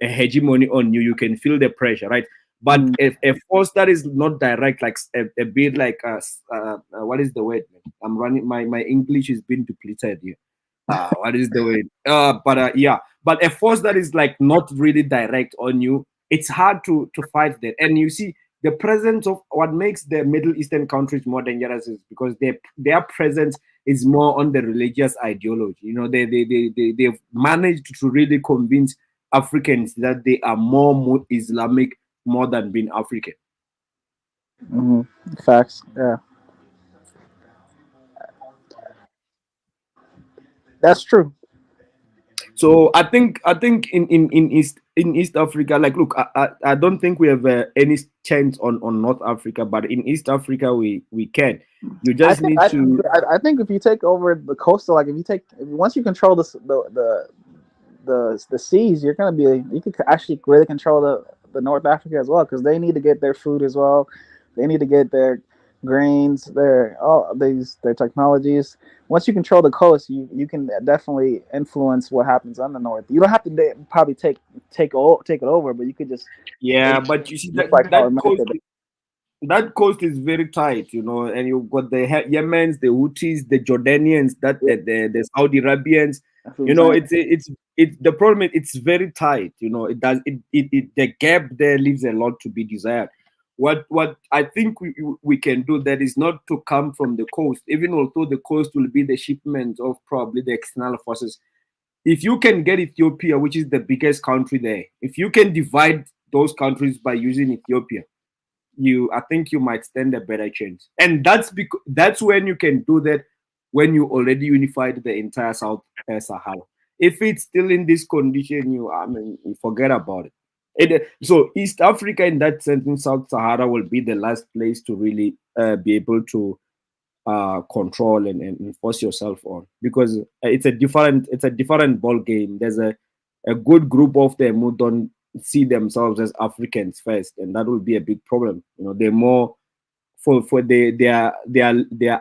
hegemony on you. You can feel the pressure, right? But a force that is not direct, like a bit like what is the word? I'm running my English is being depleted here. What is the word? Yeah, but a force that is like not really direct on you, it's hard to fight that. And you see, the presence of what makes the Middle Eastern countries more dangerous is because their presence is more on the religious ideology. They've managed to really convince Africans that they are more Islamic more than being African. Hmm. Facts. Yeah, that's true. So I think in East Africa, like look, I don't think we have any chance on North Africa, but in East Africa we can. You I just think need I, to. I think if you take over the coastal, like once you control the seas, you can actually really control the North Africa as well because they need to get their food as well. They need to get their grains, their technologies. Once you control the coast, you can definitely influence what happens on the north. You don't have to probably take it over, but you could just Yeah, maybe but you see just like how that America did. that coast is very tight, and you've got the Yemens, the Houthis, the Jordanians, the Saudi Arabians. That's what I'm saying. It's the problem. It's very tight. The gap there leaves a lot to be desired. What I think we can do that is not to come from the coast, even although the coast will be the shipment of probably the external forces. If you can get Ethiopia, which is the biggest country there, if you can divide those countries by using Ethiopia, I think you might stand a better chance. And that's when you can do that, when you already unified the entire South Sahara. If it's still in this condition, you forget about it. So East Africa, in that sense, in South Sahara, will be the last place to really be able to control and force yourself on, because it's a different ball game. There's a good group of them who don't see themselves as Africans first, and that will be a big problem. They're more for their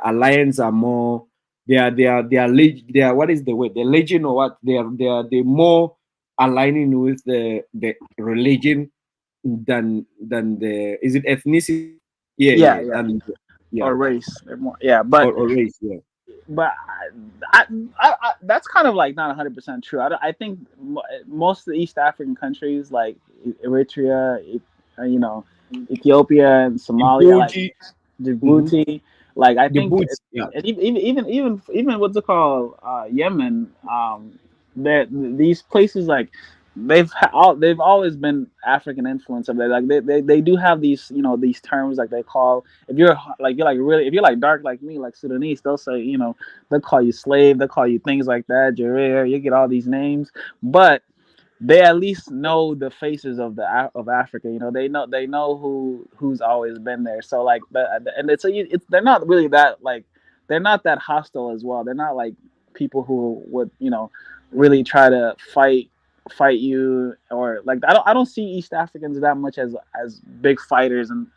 alliance are more their what is the word, their religion, or what they're more aligning with the religion than the, is it ethnicity? Yeah, Yeah, yeah, yeah, than yeah, or race. They're more, yeah, or race, yeah. but that's kind of like not 100% true. I think most of the East African countries like Eritrea, Ethiopia and Somalia, like Djibouti, mhm, Djibouti, like I the think, boots, yeah. and even what's it called, Yemen, that these places like they've always been African influence of that. Like they do have these these terms like they call, if you're like really, if you're like dark like me, like Sudanese, they'll say they'll call you slave, they'll call you things like that, Jareer, you get all these names, but they at least know the faces of of Africa. They know who's always been there. So like, and they're not really that like, they're not that hostile as well. They're not like people who would really try to fight fight you, or like I don't see East Africans that much as big fighters and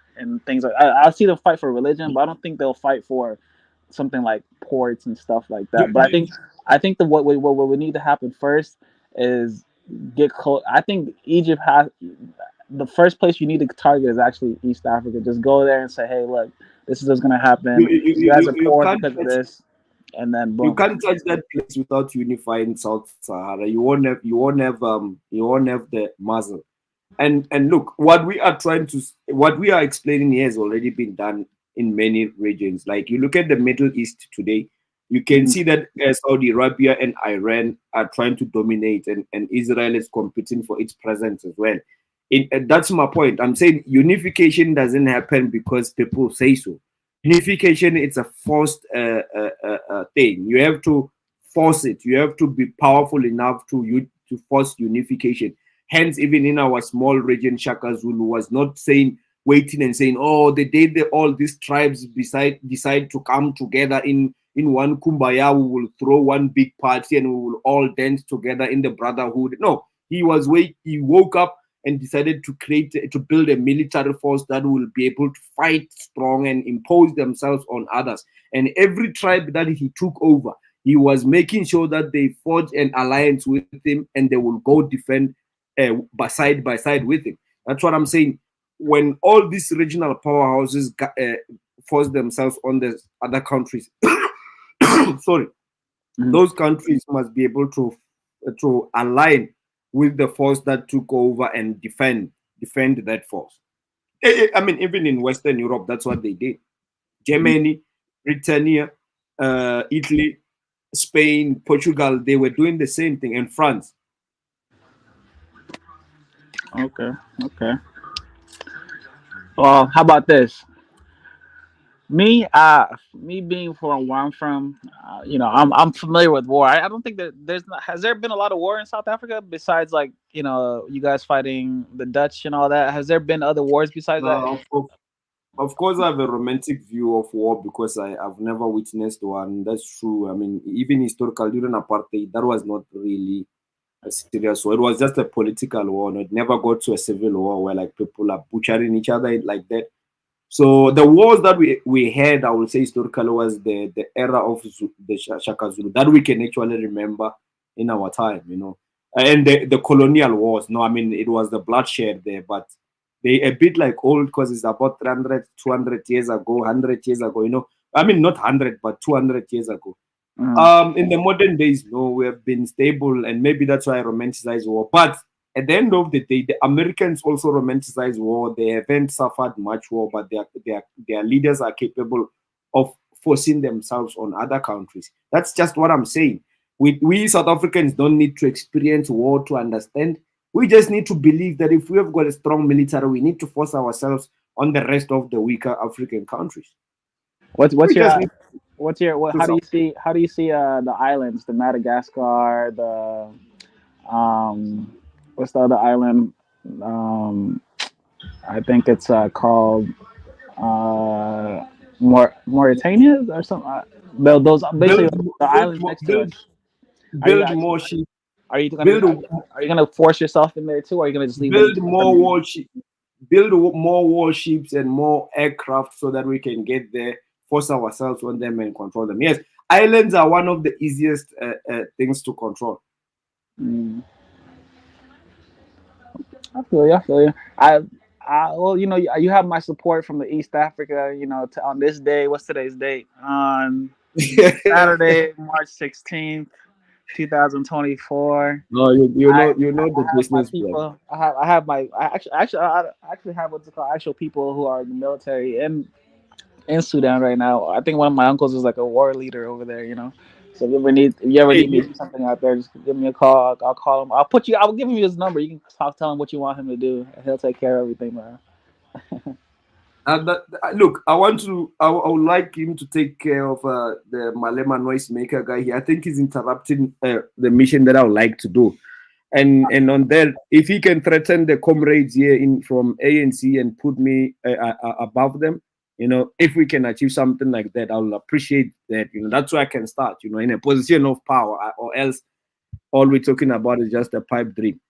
things like I see them fight for religion, but I don't think they'll fight for something like ports and stuff like that. But I think what would need to happen first is get close. I think Egypt has the first place you need to target is actually East Africa. Just go there and say, hey, look, this is what's gonna happen. You guys are poor because of this, and then boom. You can't touch that place without unifying South Sahara. You won't have the muzzle. And look, what we are explaining here has already been done in many regions. Like you look at the Middle East today, you can see that Saudi Arabia and Iran are trying to dominate, and Israel is competing for its presence as well. That's my point. I'm saying unification doesn't happen because people say so. Unification, it's a forced thing. You have to force it. You have to be powerful enough to force unification. Hence, even in our small region, Shaka Zulu was not waiting and saying, oh, the day all these tribes decide to come together in one kumbaya, we will throw one big party and we will all dance together in the brotherhood. No, he woke up and decided to build a military force that will be able to fight strong and impose themselves on others. And every tribe that he took over, he was making sure that they forge an alliance with him and they will go defend side by side with him. That's what I'm saying. When all these regional powerhouses force themselves on the other countries, sorry, those countries must be able to align with the force that took over and defend that force. I mean, even in Western Europe, that's what they did. Germany, Britannia, Italy, Spain, Portugal, they were doing the same thing, and France. Okay. Well, how about this? Me being from where I'm from, I'm familiar with war. I don't think that has there been a lot of war in South Africa besides like you guys fighting the Dutch and all that. Has there been other wars besides that? Of course, I have a romantic view of war because I've never witnessed one. That's true. I mean, even historical during apartheid, that was not really a serious war. It was just a political war. It never got to a civil war where like people are butchering each other like that. So the wars that we had, I would say historically, was the era of the Shaka Zulu that we can actually remember in our time, and the colonial wars. No, I mean it was the bloodshed there, but they a bit like old because it's about 300, 200 years ago, 100 years ago. I mean not 100, but 200 years ago. In the modern days, no, we have been stable, and maybe that's why I romanticize war. But at the end of the day, the Americans also romanticize war. They haven't suffered much war, but their leaders are capable of forcing themselves on other countries. That's just what I'm saying. We South Africans don't need to experience war to understand. We just need to believe that if we have got a strong military, we need to force ourselves on the rest of the weaker African countries. How do you see the islands, the Madagascar, the what's the other island? I think it's called Mauritania or something. Those basically the islands next to us. Build more ships. Are you gonna force yourself in there too, or are you gonna just leave build more warships? Build more warships and more aircraft so that we can get there, force ourselves on them and control them. Yes, islands are one of the easiest things to control. I feel you. Well, you have my support from the East Africa. On this day, what's today's date? On Saturday, March 16th, 2024. No, you know the business people. I actually have what's it called, actual people who are in the military in Sudan right now. I think one of my uncles is like a war leader over there. So if you ever need me to do something out there, just give me a call. I'll call him. I'll give him his number. You can tell him what you want him to do, and he'll take care of everything, man. Look, I would like him to take care of the Malema noisemaker guy here. I think he's interrupting the mission that I would like to do. And on that, if he can threaten the comrades here from ANC and put me above them, if we can achieve something like that, I'll appreciate that. That's where I can start, in a position of power, or else all we're talking about is just a pipe dream.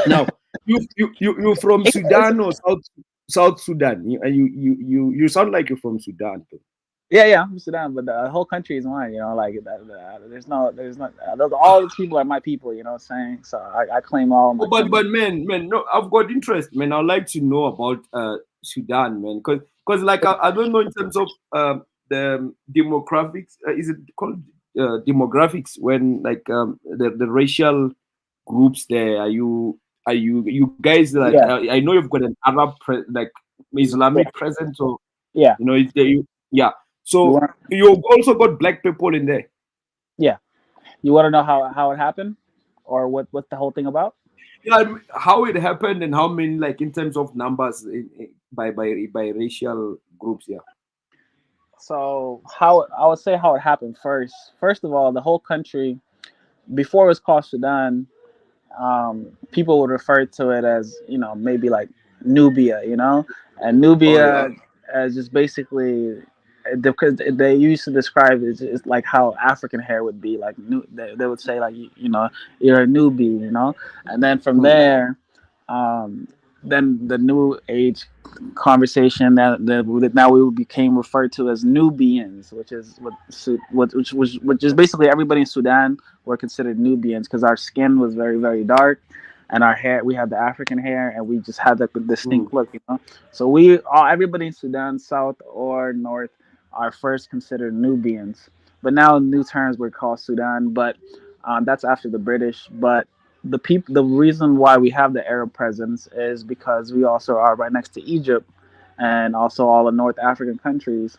Now, you from Sudan or South Sudan? You sound like you're from Sudan. Too. Yeah, I'm from Sudan, but the whole country is mine. Like there's not. All these people are my people. You know what I'm saying? So I claim all my. Oh, but man, no, I've got interest, man. I'd like to know about Sudan, man, because like I don't know in terms of the demographics. Is it called demographics when like the racial groups there? Are you guys like? Yeah. I know you've got an Arab like Islamic presence, or Yeah. it's there. Yeah. You So want? you've also got black people in there. Yeah. You want to know how it happened, or what's the whole thing about? Yeah, how it happened and how many, like in terms of numbers by racial groups. Yeah. So how I would say how it happened first. First of all, the whole country before it was called Sudan, people would refer to it as maybe like Nubia, and Oh yeah. Nubia as just basically because they used to describe it as like how African hair would be like. They would say like you're a newbie, and then from Hmm. there, um, then the new age conversation that now we became referred to as Nubians, which is which is basically everybody in Sudan were considered Nubians because our skin was very very dark, and our hair we had the African hair, and we just had like a distinct look, So everybody in Sudan, south or north, are first considered Nubians, but now new terms were called Sudan, but that's after the British, but the reason why we have the Arab presence is because we also are right next to Egypt and also all the North African countries.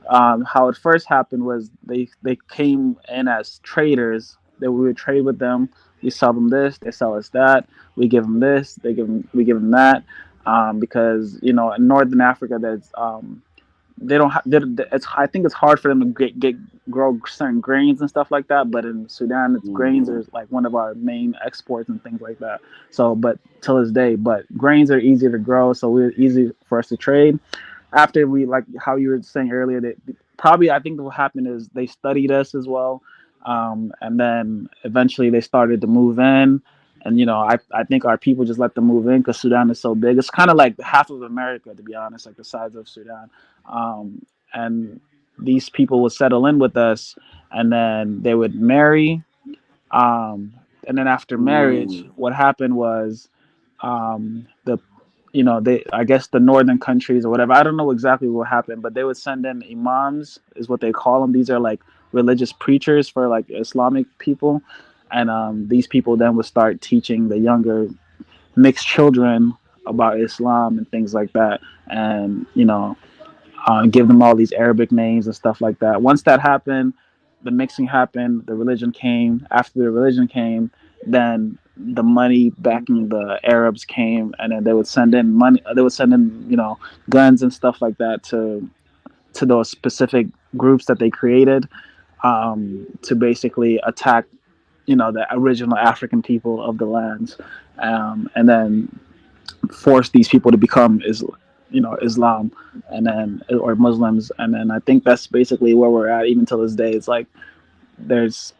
How it first happened was they came in as traders. That we would trade with them. We sell them this, they sell us that. We give them this, we give them that. Because in Northern Africa, there's they don't have. It's I think it's hard for them to grow certain grains and stuff like that. But in Sudan, grains are like one of our main exports and things like that. So, but till this day, but grains are easier to grow, so we're easy for us to trade. After we like how you were saying earlier, that probably I think what happened is they studied us as well, and then eventually they started to move in. And I think our people just let them move in because Sudan is so big. It's kind of like half of America, to be honest, like the size of Sudan. And these people would settle in with us, and then they would marry. And then after marriage, what happened was the they I guess the northern countries or whatever. I don't know exactly what happened, but they would send in imams, is what they call them. These are like religious preachers for like Islamic people, and these people then would start teaching the younger mixed children about Islam and things like that, and give them all these Arabic names and stuff like that. Once that happened, the mixing happened, the religion came. After the religion came, then the money backing the Arabs came, and then they would send in money. They would send in, guns and stuff like that to those specific groups that they created, to basically attack, the original African people of the lands, and then force these people to become Islam, and then or Muslims, and then I think that's basically where we're at even till this day. It's like there's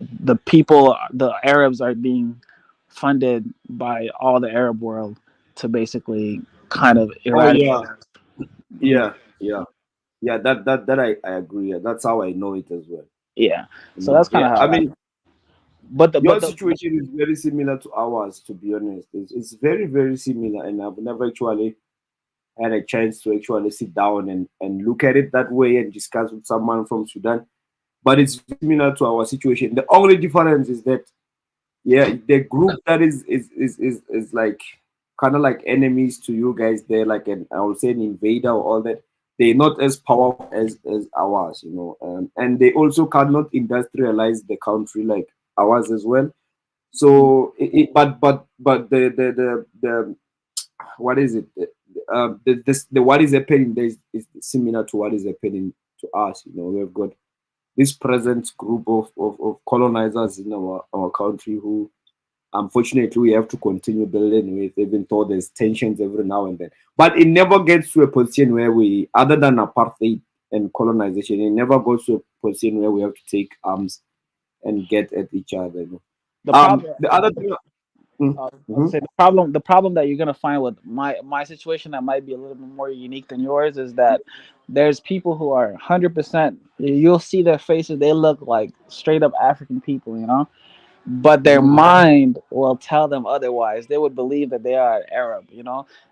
the Arabs are being funded by all the Arab world to basically kind of Oh eradicate yeah. us. Yeah, Yeah. That I agree. Yeah, that's how I know it as well. yeah. So that's kind Yeah, of how I it happened. mean, But your situation is very similar to ours. To be honest, it's very very similar, and I've never actually had a chance to actually sit down and look at it that way and discuss with someone from Sudan. But it's similar to our situation. The only difference is that the group that is like kind of like enemies to you guys. They're like I would say an invader or all that. They're not as powerful as ours, and they also cannot industrialize the country like ours as well. So, but the what is it? The what is happening there is similar to what is happening to us. We've got this present group of colonizers in our country who unfortunately we have to continue building with, even though there's tensions every now and then. But it never gets to a position where we, other than apartheid and colonization, it never goes to a position where we have to take arms and get at each other. The problem, The other thing. I would say the problem that you're gonna find with my situation that might be a little bit more unique than yours is that there's people who are 100%. You'll see their faces; they look like straight up African people, but their mind will tell them otherwise. They would believe that they are Arab,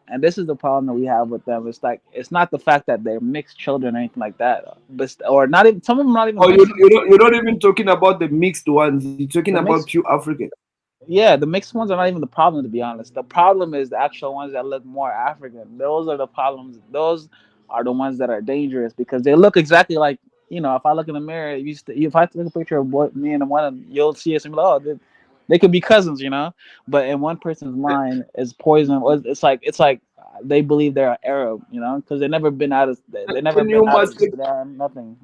And this is the problem that we have with them. It's like it's not the fact that they're mixed children or anything like that, but or not even some of them not even Oh, mixed. you're not even talking about the mixed ones. You're talking The about mixed pure African. Yeah, the mixed ones are not even the problem, to be honest. The problem is the actual ones that look more African. Those are the problems. Those are the ones that are dangerous because they look exactly like, if I look in the mirror, if I take a picture of me and one, you'll see us and be like, oh, they could be cousins, But in one person's mind is poison. It's like they believe they're Arab, because they never And been out of Sudan, nothing,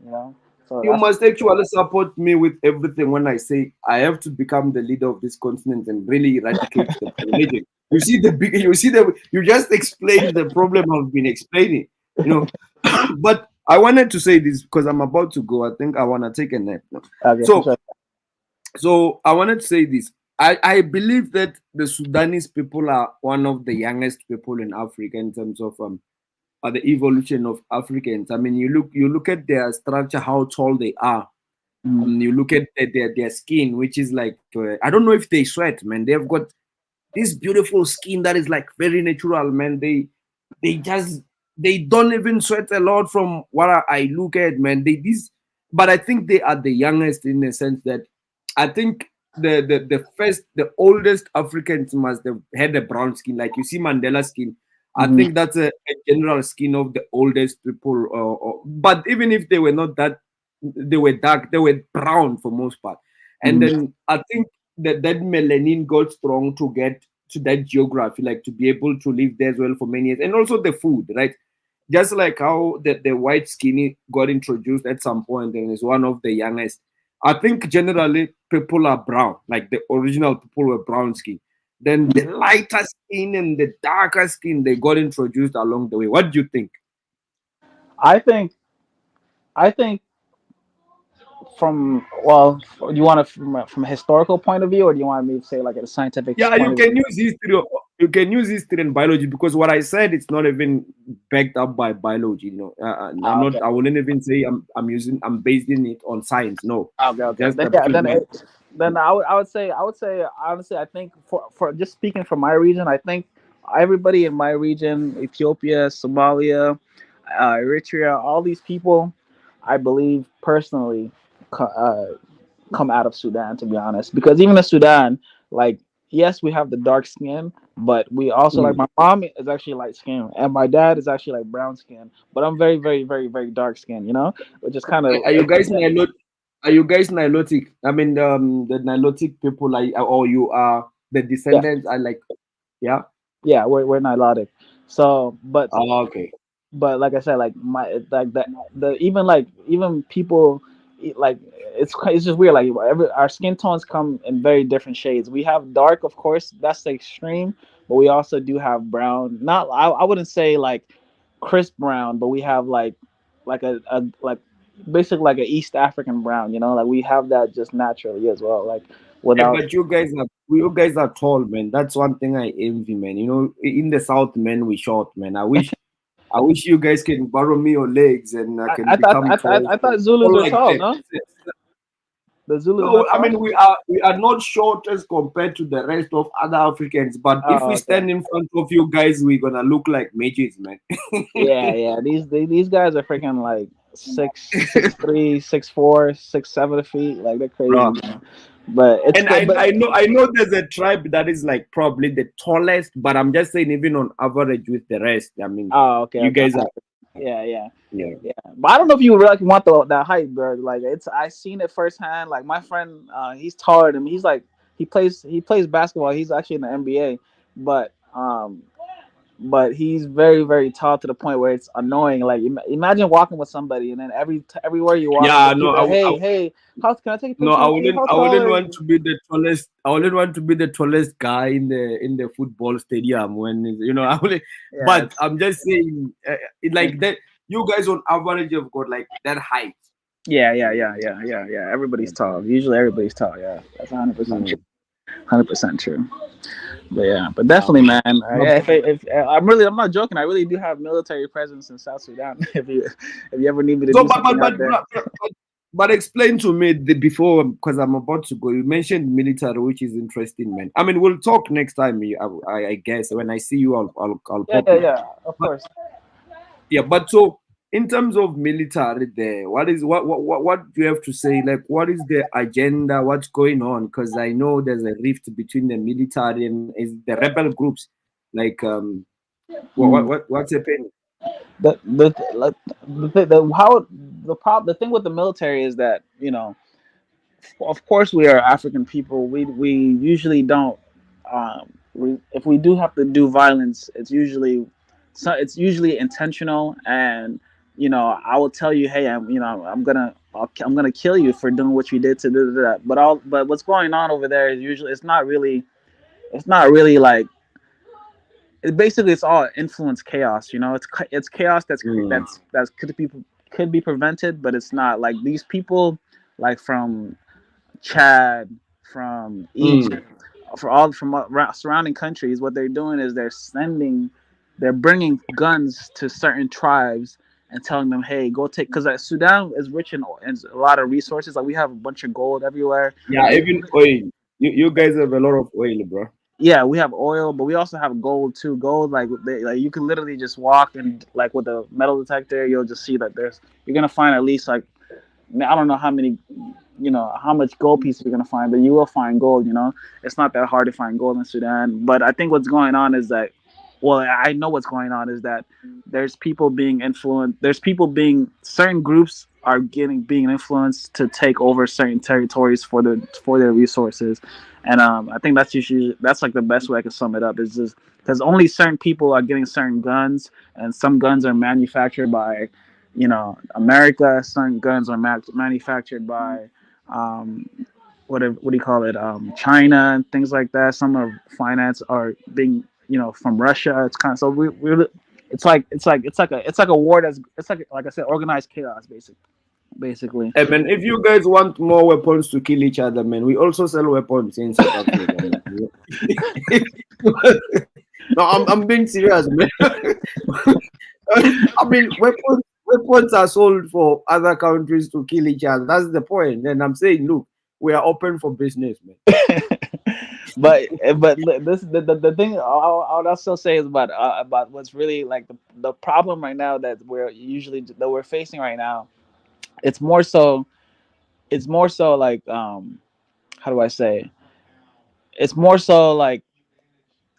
So you that's must actually support me with everything when I say I have to become the leader of this continent and really eradicate the religion. You just explained the problem I've been explaining, But I wanted to say this because I'm about to go. I think I want to take a nap now. okay. So I wanted to say this. I believe that the Sudanese people are one of the youngest people in Africa in terms of the evolution of Africans. I mean, you look at their structure, how tall they are. You look at their skin, which is like I don't know if they sweat, man. They've got this beautiful skin that is like very natural, man. They don't even sweat a lot from what I look at, man. But I think they are the youngest in the sense that I think the oldest Africans must have had a brown skin, like you see Mandela's skin. I think that's a general skin of the oldest people. But even if they were not that, they were dark, they were brown for most part. And then I think that melanin got strong to get to that geography, like to be able to live there as well for many years. And also the food, right? Just like how the white skinny got introduced at some point and is one of the youngest. I think generally people are brown, like the original people were brown skin. Then the lighter skin and the darker skin, they got introduced along the way. What do you think? I think I think do you want it from a historical point of view, or do you want me to say like a scientific Yeah, point you of view? can use history. You can use history and biology because what I said it's not even backed up by biology. I'm not. Okay. I wouldn't even say I'm basing it on science. No, Okay. just Then a yeah, pure math. then I would say honestly, I think for just speaking from my region, I think everybody in my region, Ethiopia, Somalia, Eritrea, all these people, I believe personally, come out of Sudan, to be honest. Because even in Sudan, like, yes, we have the dark skin, but we also, like, my mom is actually light skin, and my dad is actually like brown skin. But I'm very, very, very, very dark skin, which is kind of. Are you guys Nilot? Are you guys Nilotic? I mean, the Nilotic people, or you are the Yeah, descendants are like, yeah. yeah, we're Nilotic. So, but Oh, okay. but like I said, like like the even people like it's just weird. Like our skin tones come in very different shades. We have dark, of course, that's the extreme, but we also do have brown. Not I wouldn't say like crisp brown, but we have like a like basically like a East African brown. Like we have that just naturally as well. Like Yeah, without. but you guys are tall, man. That's one thing I envy, man. In the south, man, we short, man. I wish you guys can borrow me your legs and I I, can I thought become I, I, tall. I thought Zulus Tall were like tall. that. No, the Zulus are No, not I tall. mean we are not short as compared to the rest of other Africans, but if Oh, we okay. stand in front of you guys, we're gonna look like midgets, man. Yeah. These guys are freaking like 6'3", 6'4", 6'7" feet. Like they're crazy, Bro. But it's And good. But I know there's a tribe that is like probably the tallest, but I'm just saying even on average with the rest. I mean, oh, okay. you guys are Yeah. yeah. But I don't know if you really want that height, bro. Like I seen it firsthand. Like my friend, he's taller than me. He's like he plays basketball. He's actually in the NBA, but he's very, very tall to the point where it's annoying. Like imagine walking with somebody and then everywhere you walk, Yeah, no, people are, hey, how can I take a no, picture with you? How I tall wouldn't are want you? to be the tallest. I wouldn't want to be the tallest guy in the football stadium I would. Yeah, But I'm just saying, like that. You guys on average have got like that height. Yeah. Everybody's tall. Usually, everybody's tall. Yeah, that's 100% true. 100% true. But definitely, man. Yeah, if I'm not joking. I really do have military presence in South Sudan. If you ever need me to So, do something out there. but explain to me before, because I'm about to go. You mentioned military, which is interesting, man. I mean, we'll talk next time. I guess when I see you, I'll pop in. Of course. Yeah, but so in terms of military, there, what do you have to say? Like, what is the agenda? What's going on? Because I know there's a rift between the military and the rebel groups. Like, what's happening? The thing with the military is that, of course we are African people. We usually don't. If we do have to do violence, it's usually intentional, and I will tell you, hey, I'm gonna kill you for doing what you did to do that. But what's going on over there is usually it's not really like it's all influence chaos. It's chaos that's could be prevented, but it's not. Like these people, like from Chad, from Egypt, from surrounding countries, what they're doing is they're bringing guns to certain tribes and telling them, hey, go take, because Sudan is rich in a lot of resources. Like we have a bunch of gold everywhere. Yeah, even oil. You guys have a lot of oil, bro. Yeah, we have oil, but we also have gold too. Gold, like you can literally just walk and like with a metal detector, you'll just see that you're gonna find at least like, I don't know how many, how much gold pieces you're gonna find, but you will find gold. It's not that hard to find gold in Sudan. But I think what's going on is that, well, I know what's going on is that there's people being influenced. There's people certain groups are being influenced to take over certain territories for their resources, and I think that's like the best way I can sum it up is just because only certain people are getting certain guns, and some guns are manufactured by, America. Certain guns are manufactured by, what do you call it, China and things like that. Some are finance are being, from Russia. It's kind of, so we it's like a war it's like I said, organized chaos, basically. Hey, man, if you guys want more weapons to kill each other, man, we also sell weapons in South Africa. No, I'm being serious, man. I mean, weapons are sold for other countries to kill each other. That's the point. And I'm saying, look, we are open for business, man. but this the thing I would also say is about what's really like the problem right now that we're facing right now. It's more so like, how do I say? It's more so like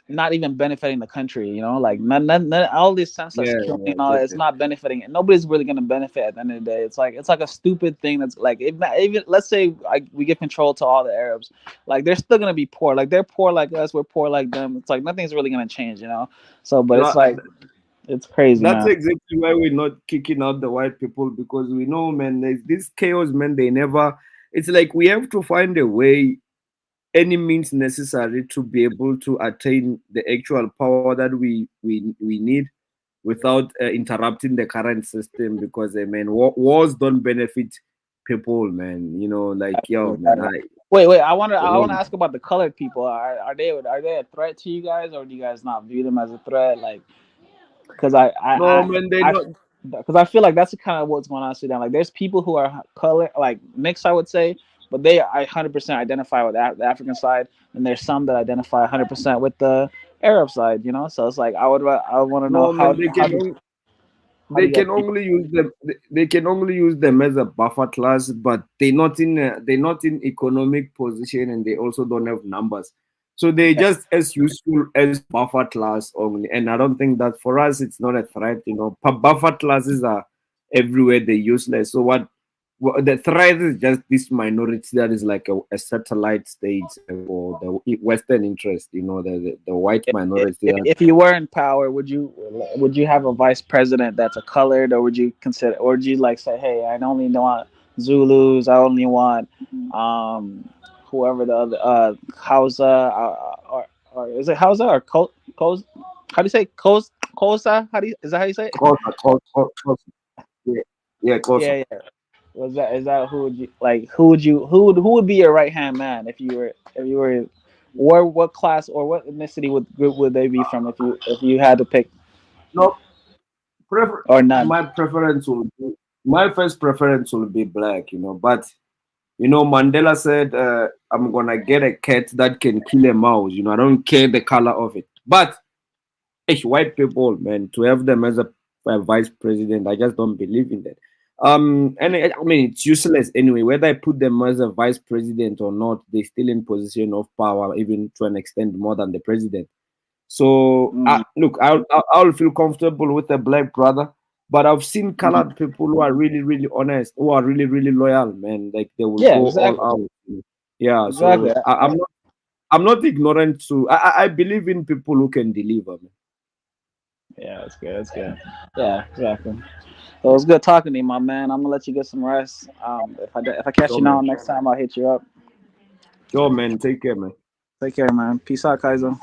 not even benefiting the country, like none all these sense of security and all that, it's not benefiting it. Nobody's really going to benefit at the end of the day. It's like a stupid thing that's like, even let's say we give control to all the Arabs, like they're still going to be poor. Like they're poor like us, we're poor like them. It's like nothing's really going to change, so but it's like it's crazy. That's man. exactly why we're not kicking out the white people, because we know, man, there's this chaos, man. It's like we have to find a way, any means necessary to be able to attain the actual power that we need without interrupting the current system, because man, wars don't benefit people, man. Like, yo, man. Wait, I want to ask about the colored people. Are they a threat to you guys, or do you guys not view them as a threat? Like, because because I feel like that's kind of what's going on in Sudan. Like, there's people who are color, like mixed, I would say, but they 100% identify with the African side, and there's some that identify 100% with the Arab side. So it's like I want to know how they can only use them. They can only use them as a buffer class, but they're not in economic position, and they also don't have numbers. So they're just as useful as buffer class only. And I don't think that for us it's not a threat. Buffer classes are everywhere. They're useless. So what the threat is just this minority that is like a satellite state for the Western interest. The white minority. If you were in power, would you have a vice president that's a colored, or would you like say, hey, I only want Zulus, I only want whoever the other Hausa, or is it Hausa or Kos? How do you say Kosa? Is that how you say it? Yeah, Yeah. Was that is that who would you like? Who would be your right hand man if you were what class or what ethnicity would group would they be from if you had to pick No, or none? my preference will be my first preference will be black, but Mandela said, I'm gonna get a cat that can kill a mouse. I don't care the color of it. But white people, man, to have them as a vice president, I just don't believe in that. I mean, it's useless anyway. Whether I put them as a vice president or not, they're still in position of power, even to an extent more than the president. So, look, I'll feel comfortable with a black brother, but I've seen colored people who are really, really honest, who are really, really loyal, man. Like they will Yeah, go all exactly, out. Yeah, exactly. so I'm not ignorant to. I believe in people who can deliver, man. Yeah, that's good. That's good. Yeah, exactly. So it was good talking to you, my man. I'm gonna let you get some rest. If I catch Sure, you now man. next time, I'll hit you up. Sure, man. Take care, man. Take care, man. Peace out, Kaiser.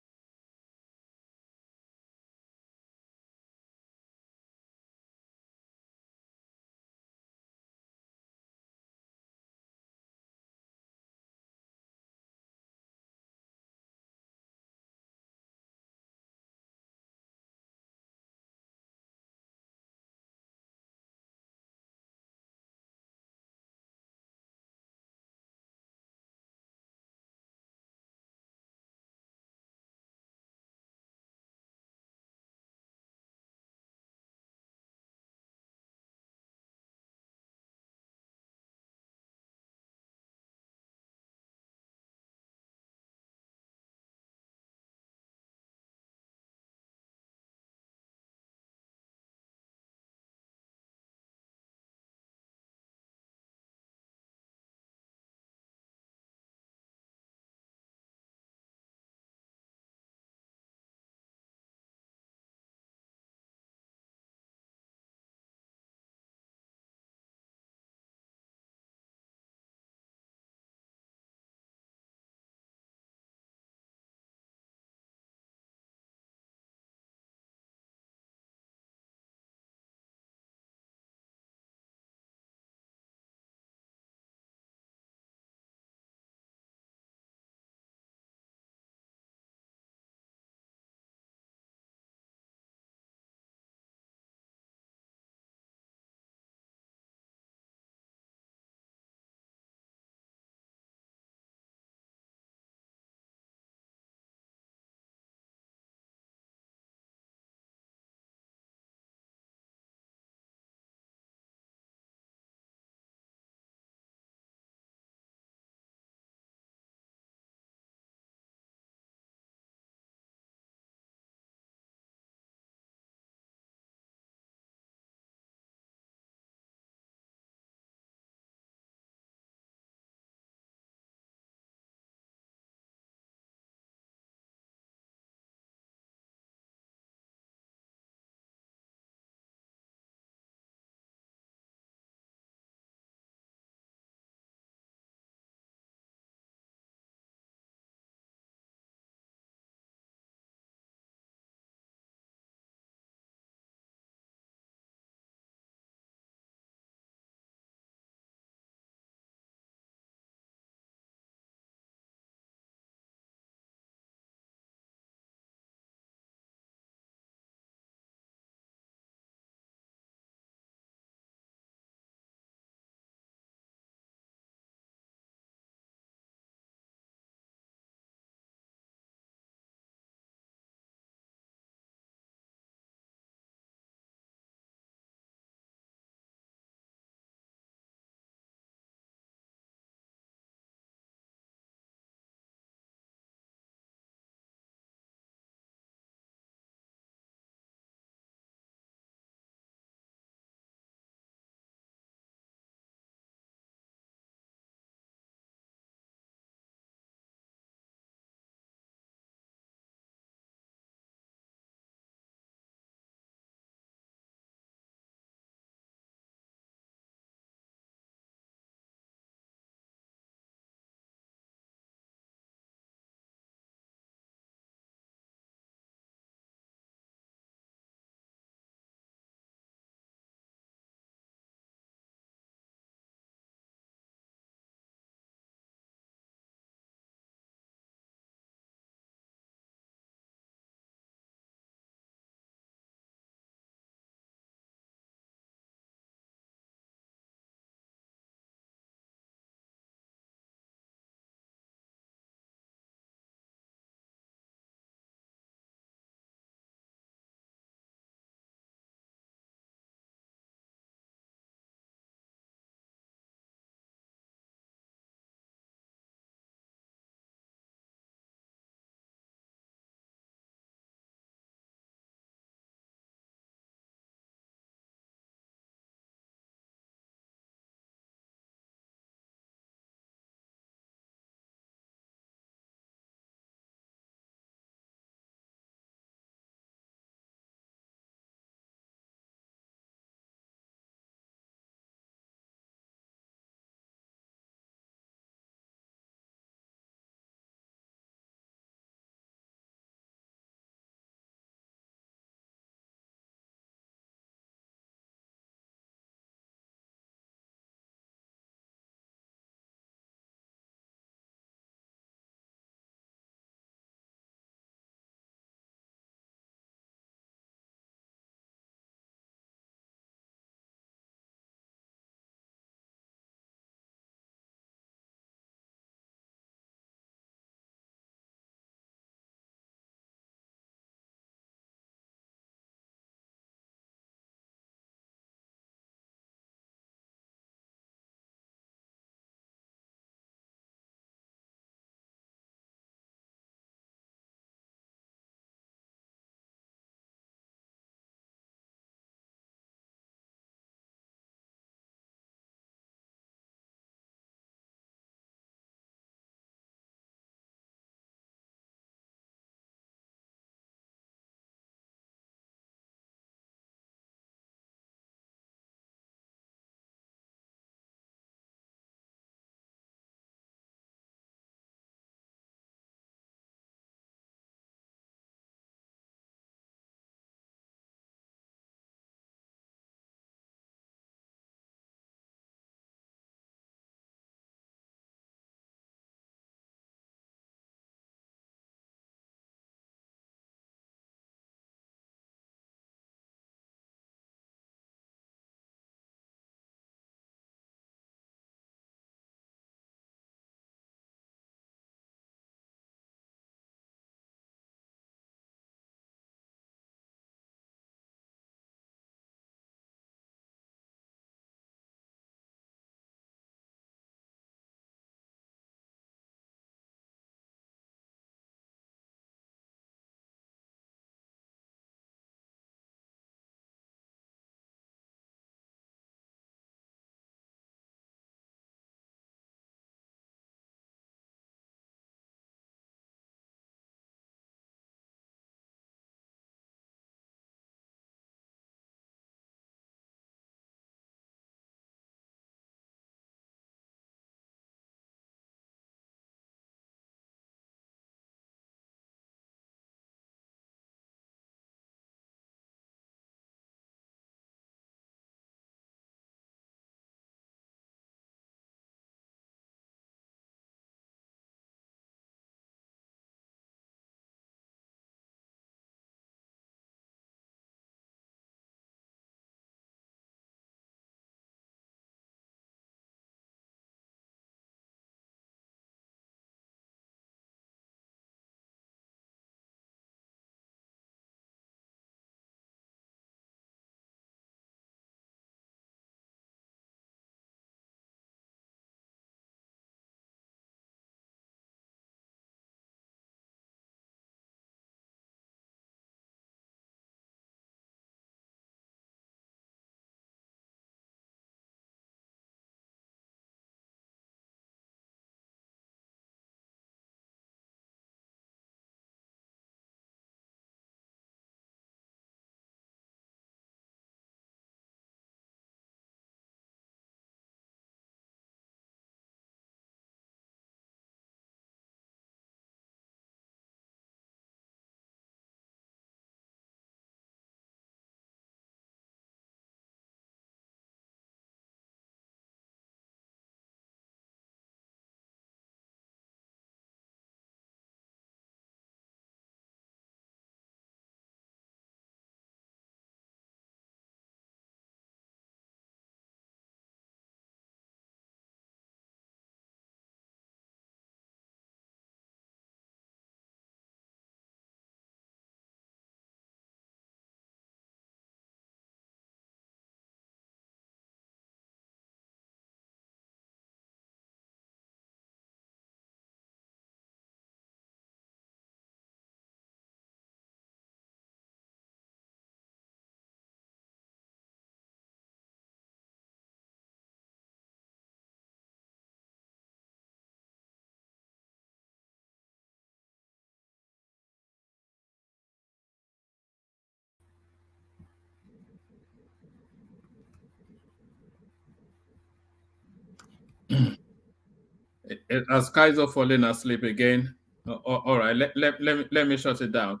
Has Kaiser fallen asleep again? All right, let me shut it down.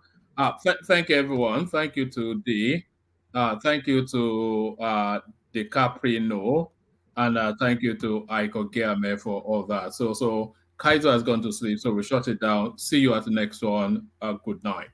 Thank you, everyone. Thank you to D. Thank you to DiCaprino. And thank you to Aiko Giame for all that. So Kaiser has gone to sleep, so we shut it down. See you at the next one. Good night.